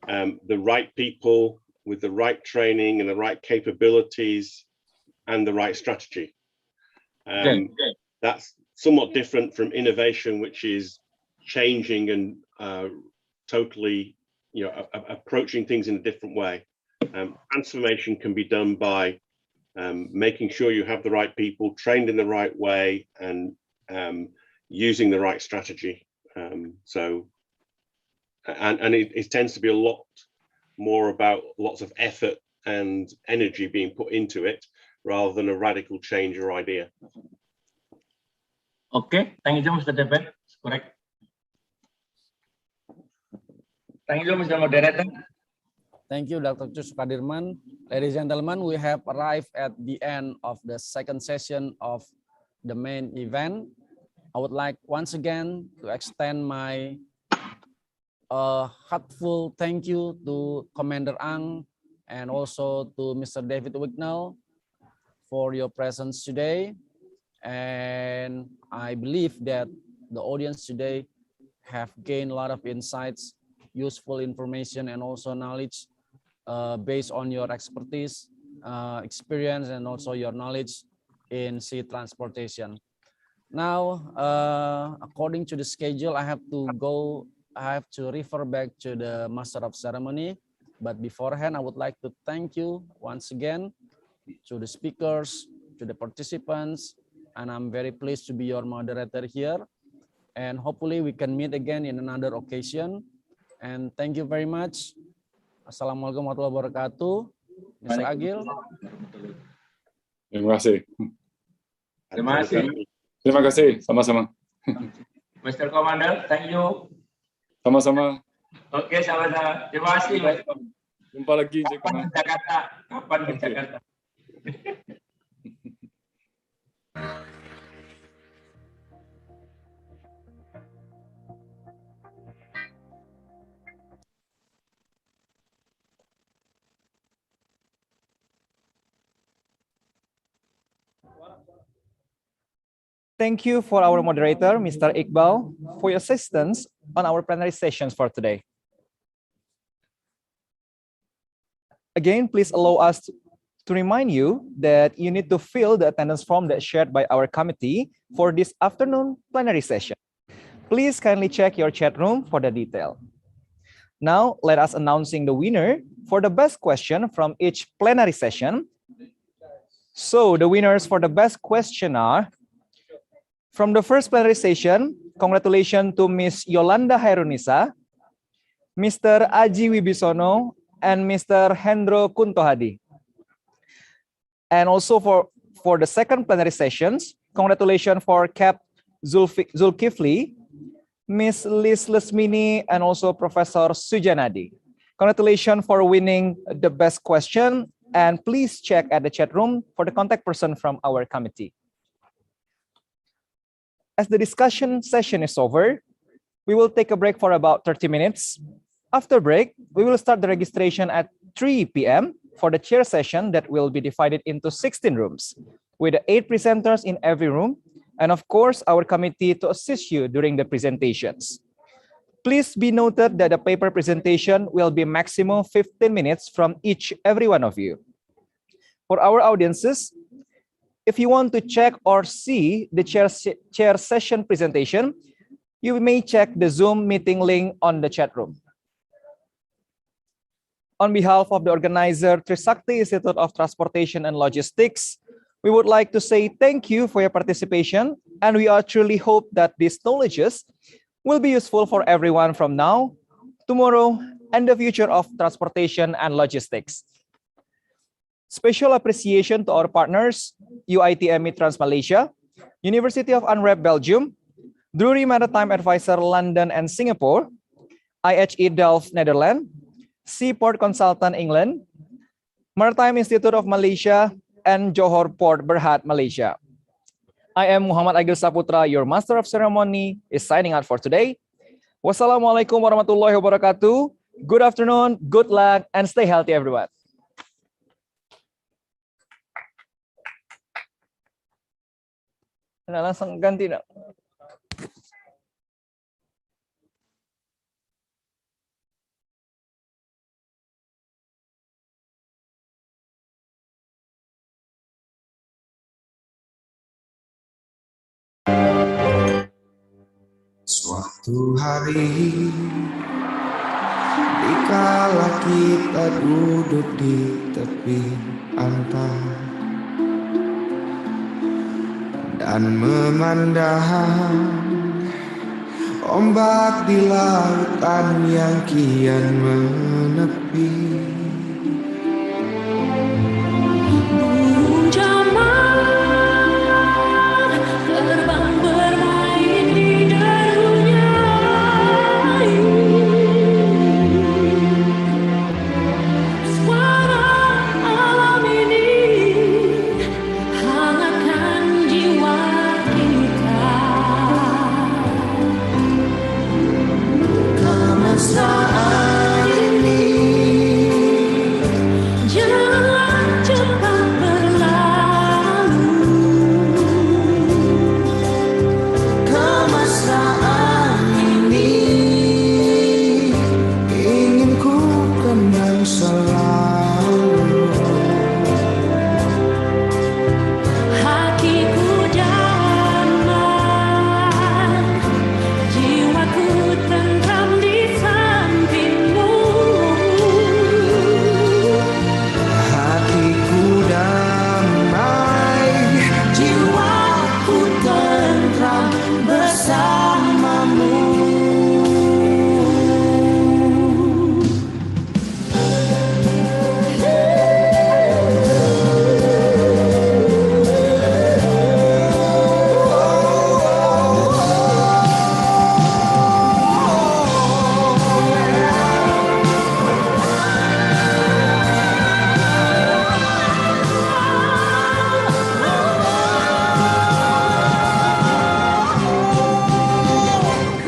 the right people with the right training and the right capabilities and the right strategy. That's somewhat different from innovation, which is changing and totally, you know, approaching things in a different way. Transformation can be done by making sure you have the right people trained in the right way and using the right strategy. And it tends to be a lot more about lots of effort and energy being put into it rather than a radical change or idea. Okay, thank you, Mr. David. Correct. Thank you, Mr. Moderator. Thank you, Dr. Sukadirman. Ladies and gentlemen, we have arrived at the end of the second session of the main event. I would like once again to extend my heartful thank you to Commander Ang and also to Mr. David Wignall for your presence today. And I believe that the audience today have gained a lot of insights, useful information, and also knowledge based on your expertise, experience, and also your knowledge in sea transportation. Now, according to the schedule, I have to refer back to the Master of Ceremony. But beforehand, I would like to thank you once again to the speakers, to the participants, and I'm very pleased to be your moderator here. And hopefully we can meet again in another occasion. And thank you very much. Assalamualaikum warahmatullahi wabarakatuh. Mr. Agil. Terima kasih. Terima kasih. Terima kasih. Sama-sama. Mr. Commander, thank you. Sama-sama. Oke, sama-sama. Terima kasih. Jumpa lagi. Kapan ke Jakarta? Kapan ke Jakarta? Thank you for our moderator, Mr. Iqbal, for your assistance on our plenary sessions for today. Again, please allow us to remind you that you need to fill the attendance form that's shared by our committee for this afternoon plenary session. Please kindly check your chat room for the detail. Now, let us announcing the winner for the best question from each plenary session. So, the winners for the best question are, from the first plenary session, congratulations to Ms. Yolanda Hairunisa, Mr. Aji Wibisono, and Mr. Hendro Kuntohadi. And also for the second plenary sessions, congratulations for Cap Zulkifli, Ms. Liz Lesmini, and also Professor Sujanadi. Congratulations for winning the best question, and please check at the chat room for the contact person from our committee. As the discussion session is over, we will take a break for about 30 minutes. After break, we will start the registration at 3 p.m. for the chair session that will be divided into 16 rooms, with 8 presenters in every room, and of course, our committee to assist you during the presentations. Please be noted that the paper presentation will be maximum 15 minutes from every one of you. For our audiences, if you want to check or see the chair session presentation, you may check the Zoom meeting link on the chat room. On behalf of the organizer, Trisakti Institute of Transportation and Logistics, we would like to say thank you for your participation, and we truly hope that these knowledges will be useful for everyone from now, tomorrow, and the future of transportation and logistics. Special appreciation to our partners, UITME Trans Malaysia, University of Antwerp, Belgium, Drury Maritime Advisor, London and Singapore, IHE Delft, Netherlands, Seaport Consultant, England, Maritime Institute of Malaysia, and Johor Port Berhad, Malaysia. I am Muhammad Agil Saputra, your Master of Ceremony, is signing out for today. Wassalamualaikum warahmatullahi wabarakatuh. Good afternoon, good luck, and stay healthy, everyone. Nah, langsung ganti nak. Suatu hari, dikala kita duduk di tepi pantai, dan memandang ombak di lautan yang kian menepi. Burung jamang terbang bermain di darunya. Suara alam ini hangatkan jiwa kita. Kemesraan ini janganlah cepat berlalu. Kemesraan ini ingin ku kenang selalu. Hatiku damai, jiwaku tentram di sampingmu. Hatiku damai, jiwaku tentram bersamamu.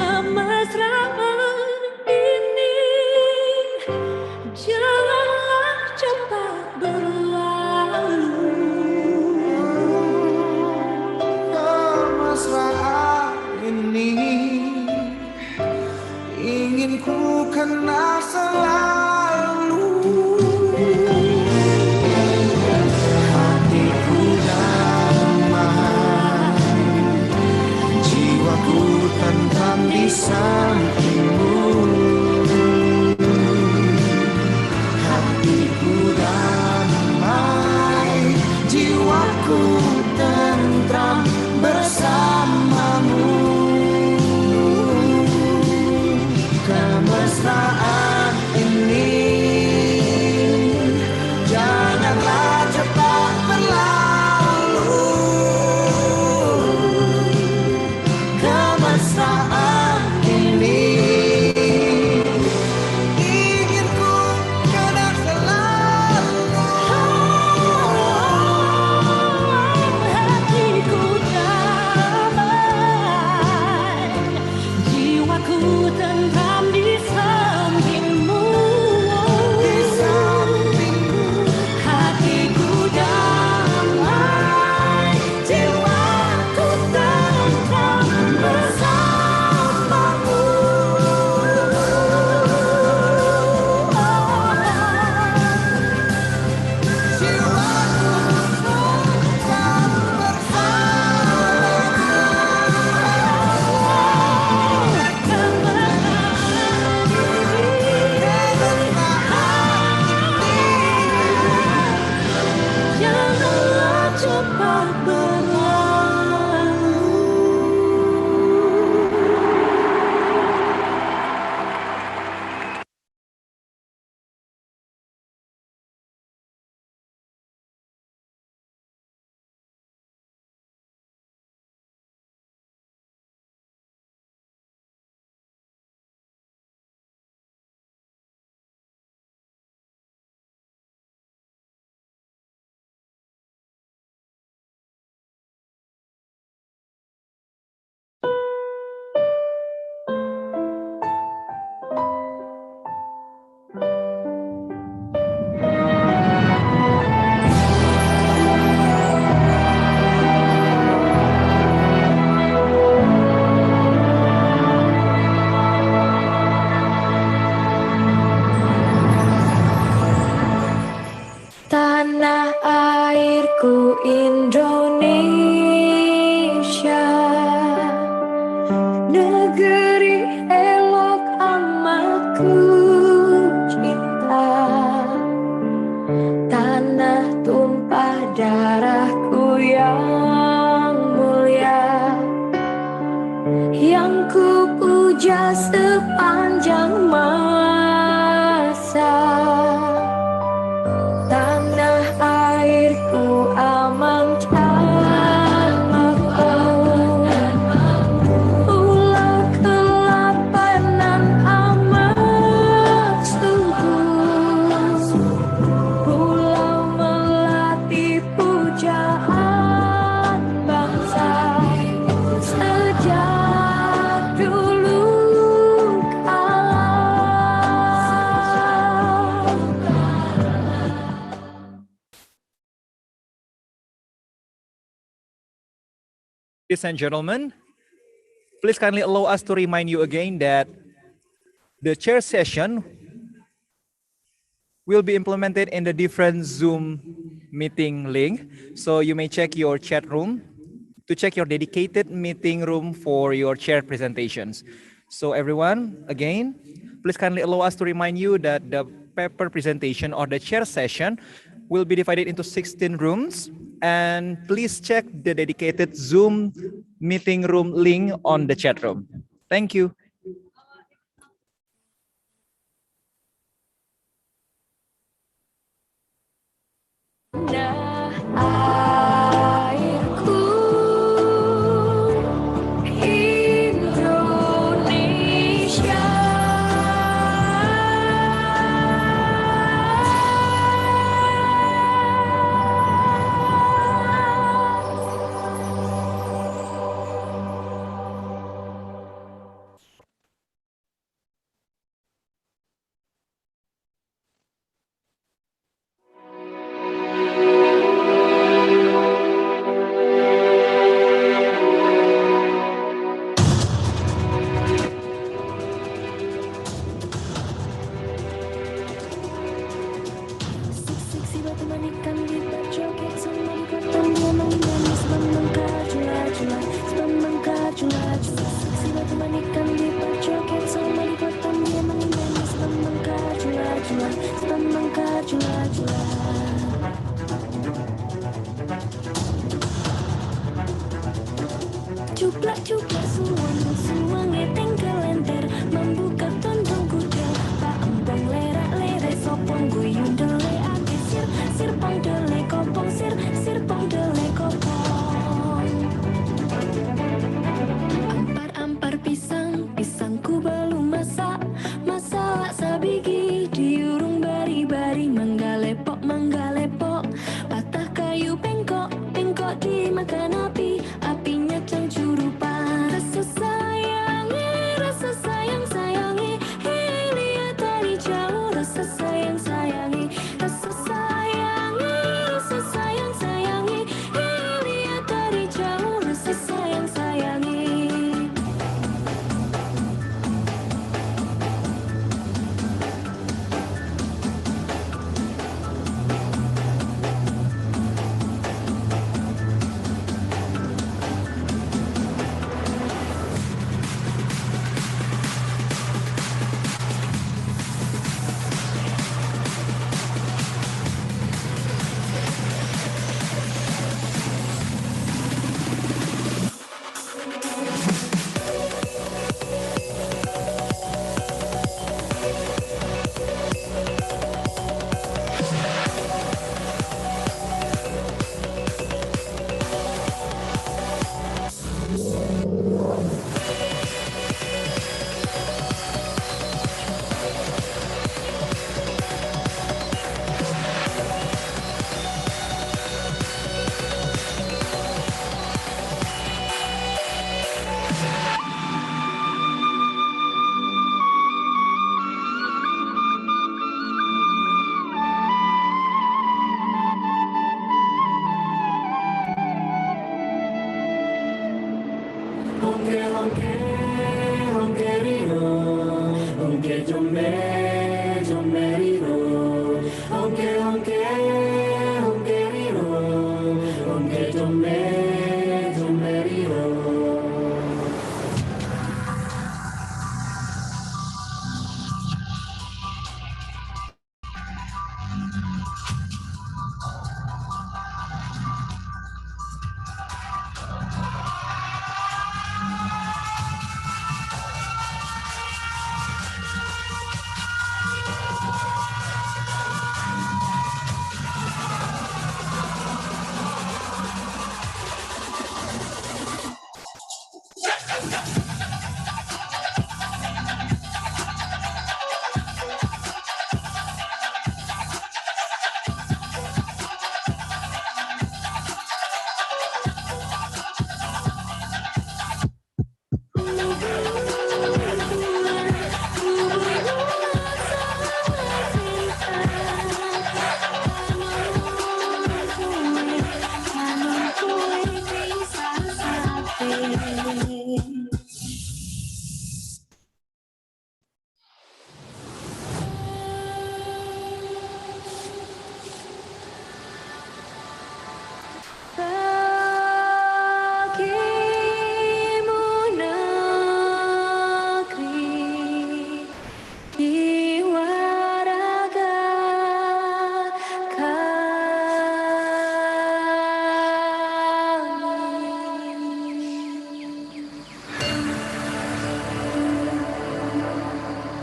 Kemesraan ini janganlah cepat berlalu. Kemesraan ini ingin ku kenal selalu. Hatiku damai, jiwaku tentram di sampingmu. Hatiku damai, jiwaku tentram bersamamu. Kemesraan ini janganlah cepat berlalu. Kemesraan ini ingin ku kenang selalu. Hatiku damai, jiwaku tentram di sampingmu. Hatiku damai, jiwaku tentram bersamamu. Janganlah cepat berlalu. Tanah airku Indonesia, negeri elok amat ku cinta. Tanah tumpah darahku yang mulia. Ladies and gentlemen, please kindly allow us to remind you again that the chair session will be implemented in the different Zoom meeting link. So you may check your chat room to check your dedicated meeting room for your chair presentations. So everyone, again, please kindly allow us to remind you that the paper presentation or the chair session will be divided into 16 rooms. And please check the dedicated Zoom meeting room link on the chat room. Thank you. Airku Indonesia. Seksi batu manikan di joget sama di kota dia menyanyi sebab mengkajula-jula, sebab mengkajula-jula. Seksi batu manikan di joget sama di kota dia menyanyi sebab mengkajula-jula, sebab mengkajula-jula. Cuplak-cuplak suang-suange tengkel lenter membuka tondong kuda Pak Empong lerak-lere sopong guyung dele ake sirpong dele kopong sirpong dele kopong Ampar-ampar pisangku belum masak sabigi diurung bari-bari manggalepok patah kayu pengkok dimakan api apinya cangcurupan rasa sayang-sayangi lihat dari jauh rasa sayang-sayangi lihat dari jauh rasa sayang-sayangi.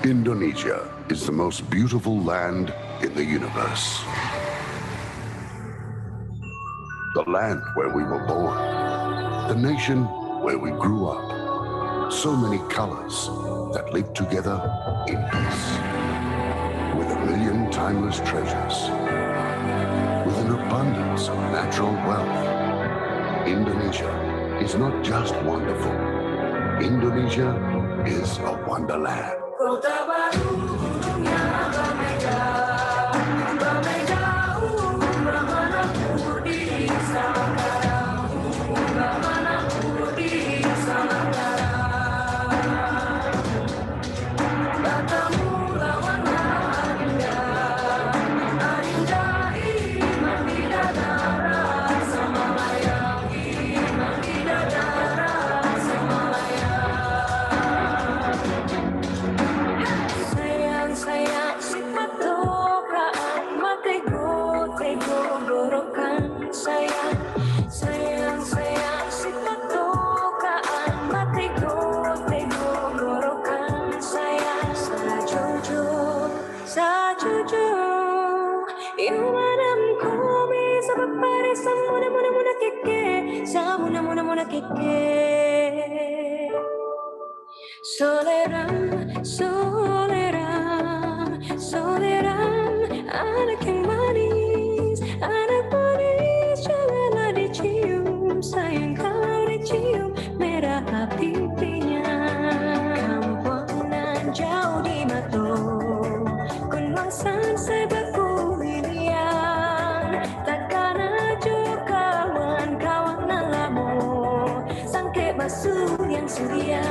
Indonesia is the most beautiful land in the universe. The land where we were born, the nation where we grew up. So many colors that live together in peace. With a million timeless treasures, with an abundance of natural wealth. Indonesia is not just wonderful. Indonesia is a wonderland. Kota baru dunia berbeda, berbeda mana di Samudra, mana di Samudra. Bertemu lawan Adinda, Adinda iman di dada, sama layang iman di dada, sama layang. Sayang si patokaan matego gorokan sayang si patokaan matego gorokan sayang sajujur imanam kami sabapare samuna keke samuna keke Soleram, anak yang manis, janganlah dicium, sayang kalau dicium, merah pipinya. Kampungan jauh di mata, kunwasan sebaku lilian, takkan aja kawan-kawan nalamu, sangke basuh yang suria.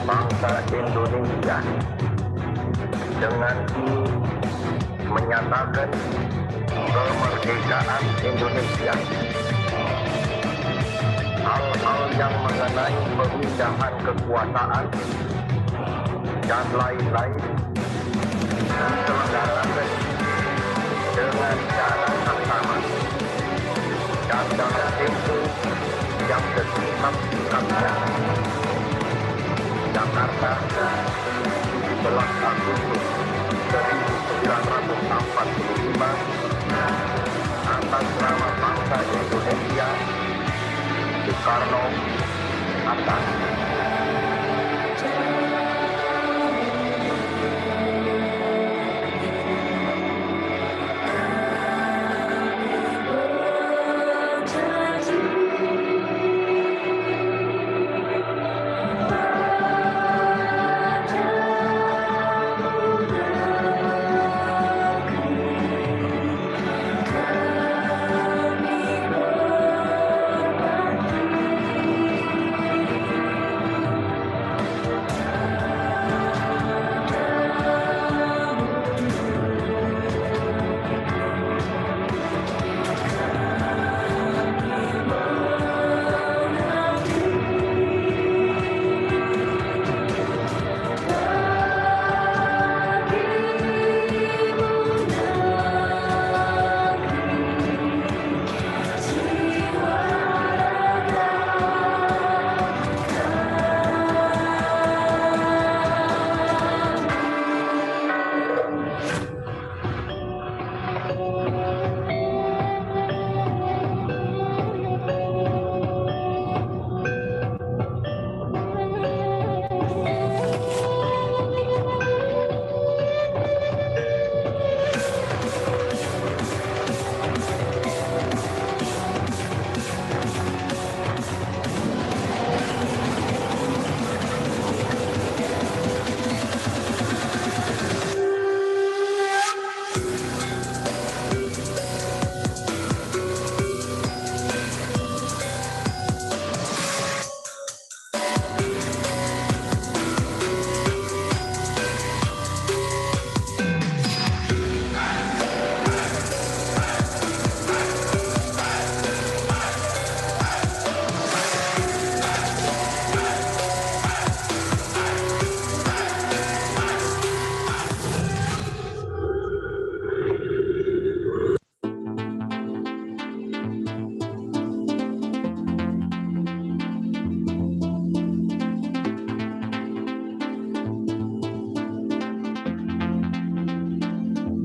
bangsa Indonesia dengan ini menyatakan kemerdekaan Indonesia hal-hal yang mengenai pemindahan kekuasaan dan lain-lain diselenggarakan dengan cara yang sama dan dalam tempo yang sesingkat-singkatnya. Jakarta, 11 Agustus 1945, atas nama bangsa Indonesia, Soekarno, Hatta.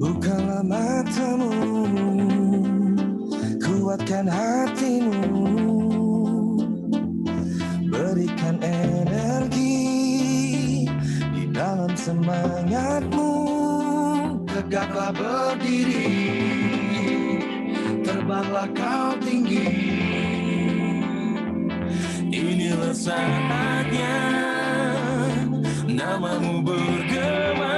Bukalah matamu, kuatkan hatimu, berikan energi di dalam semangatmu. Tegaklah berdiri, terbanglah kau tinggi. Inilah saatnya namamu bergema.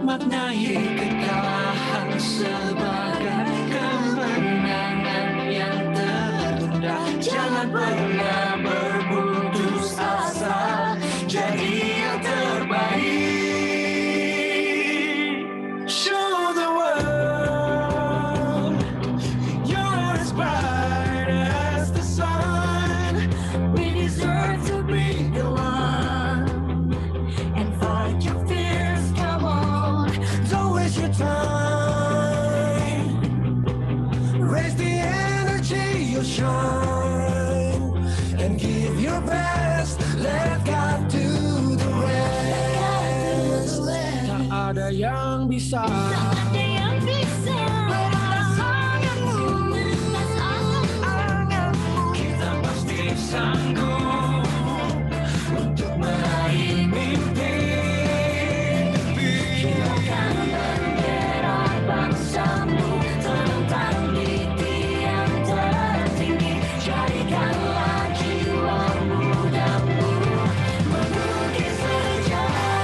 Maknai kekalahan sebagai kemenangan yang tertunda. Jangan pernah berputus asa, jadi yang terbaik. Show the world you're as bright as the sun. We deserve to be the one and fight your fears. Come on, don't waste your time. Raise the energy, you'll shine, and give your best. Let God do the rest. Tak ada yang bisa. Kita pasti sanggup untuk meraih mimpi. Hidupkan bendera bangsamu, tentang di tiang tertinggi. Jadikanlah jiwa mudamu mengukir sejarah.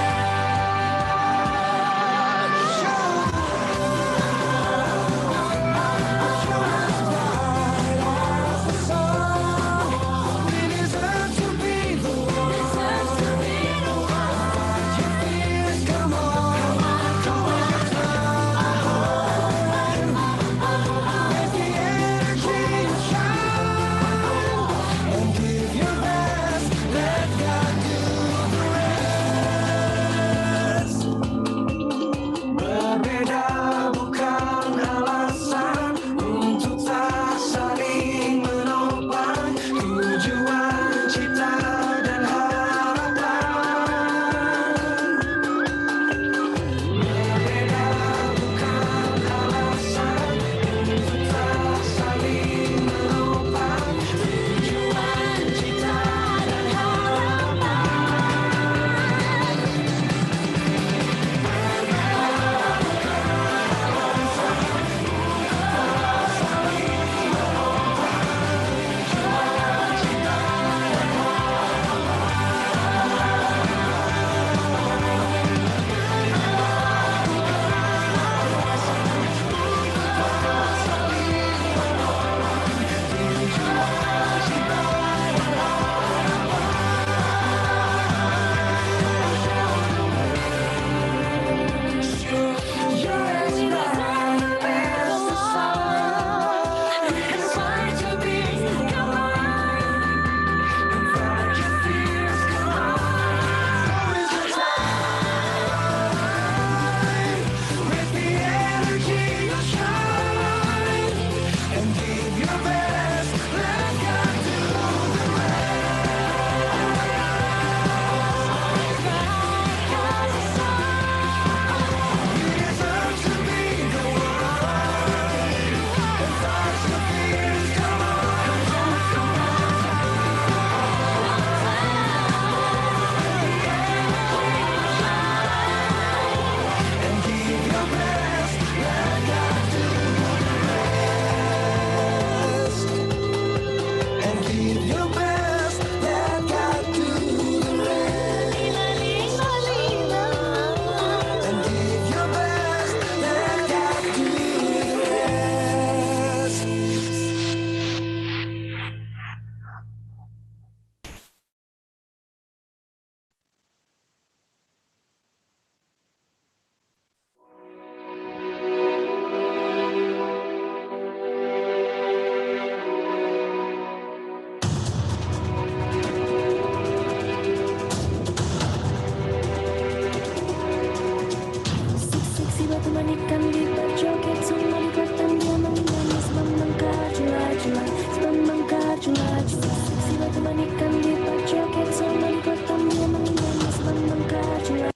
berjoget sama di kota dia menyanyi sebab mengkaju.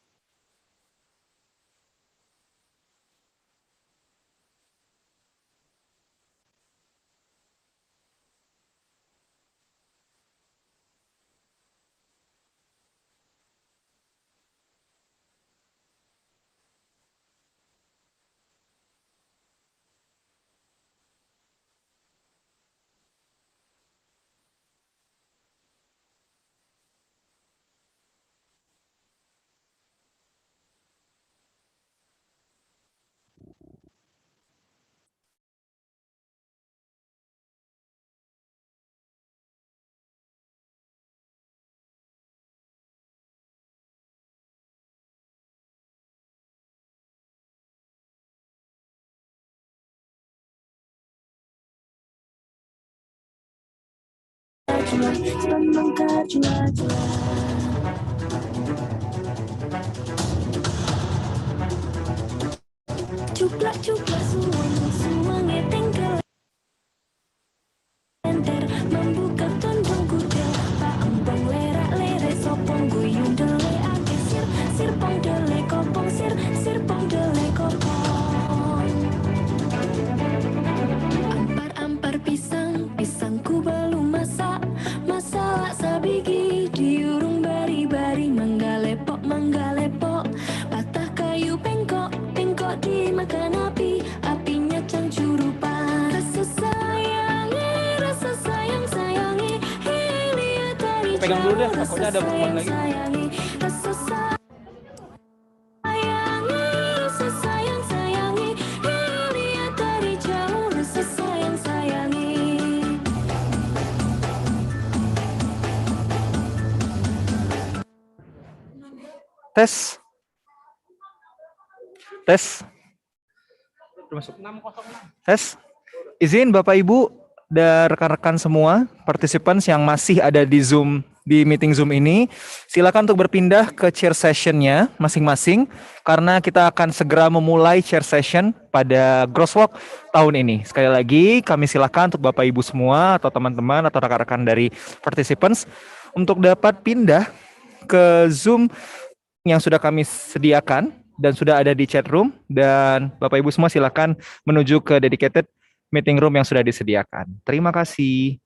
Cuplak-cuplak suwangi tinggal enter membuka tondong kuda Pak Empong lerak-lere sopong guyung dele ake sirpong dele kopong sirpong dele kopong ampar pisangku belum masak sabigi diurung bari-bari manggalepok patah kayu pengkok dimakan apinya cangcurupan rasa sayangi hilia tari Pegang dulu deh, takutnya ada pertemuan lagi. rasa sayangi hilia tari jauh rasa sayangi. Tes. Masuk. Tes. Izin Bapak Ibu dan rekan-rekan semua participants yang masih ada di meeting Zoom ini, silakan untuk berpindah ke chair session-nya masing-masing karena kita akan segera memulai chair session pada Grostlog tahun ini. Sekali lagi kami silakan untuk Bapak Ibu semua atau teman-teman atau rekan-rekan dari participants untuk dapat pindah ke Zoom yang sudah kami sediakan dan sudah ada di chat room, dan Bapak Ibu semua silakan menuju ke dedicated meeting room yang sudah disediakan. Terima kasih.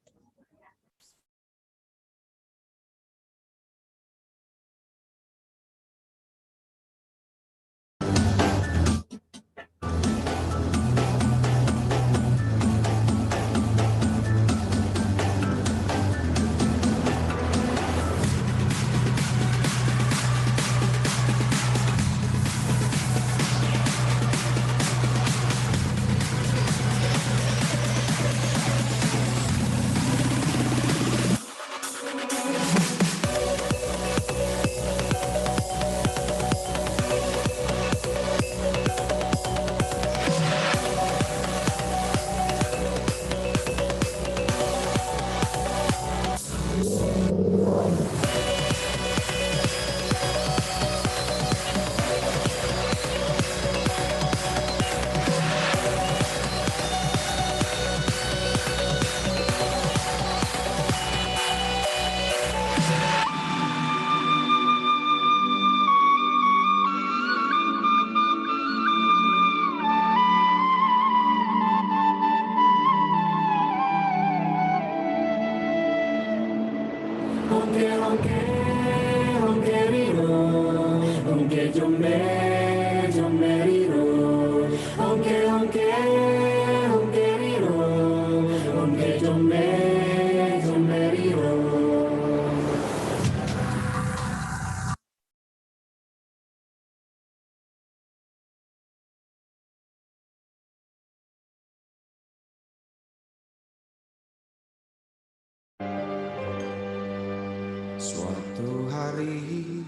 Suatu hari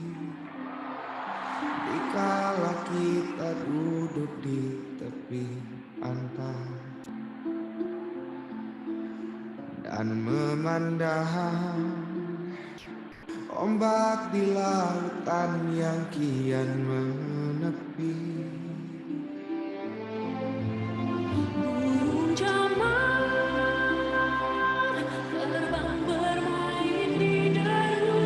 dikala kita duduk di tepi pantai dan memandang ombak di lautan yang kian menepi. Burung jamang terbang bermain di derung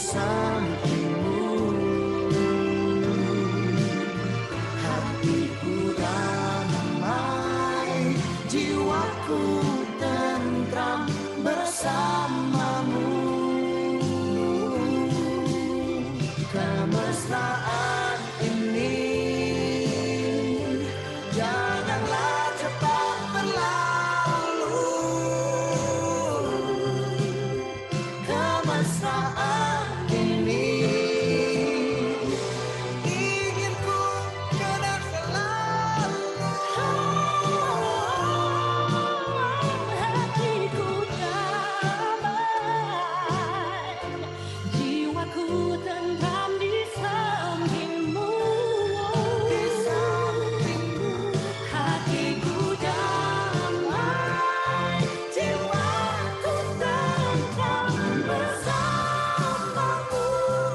bersama kita.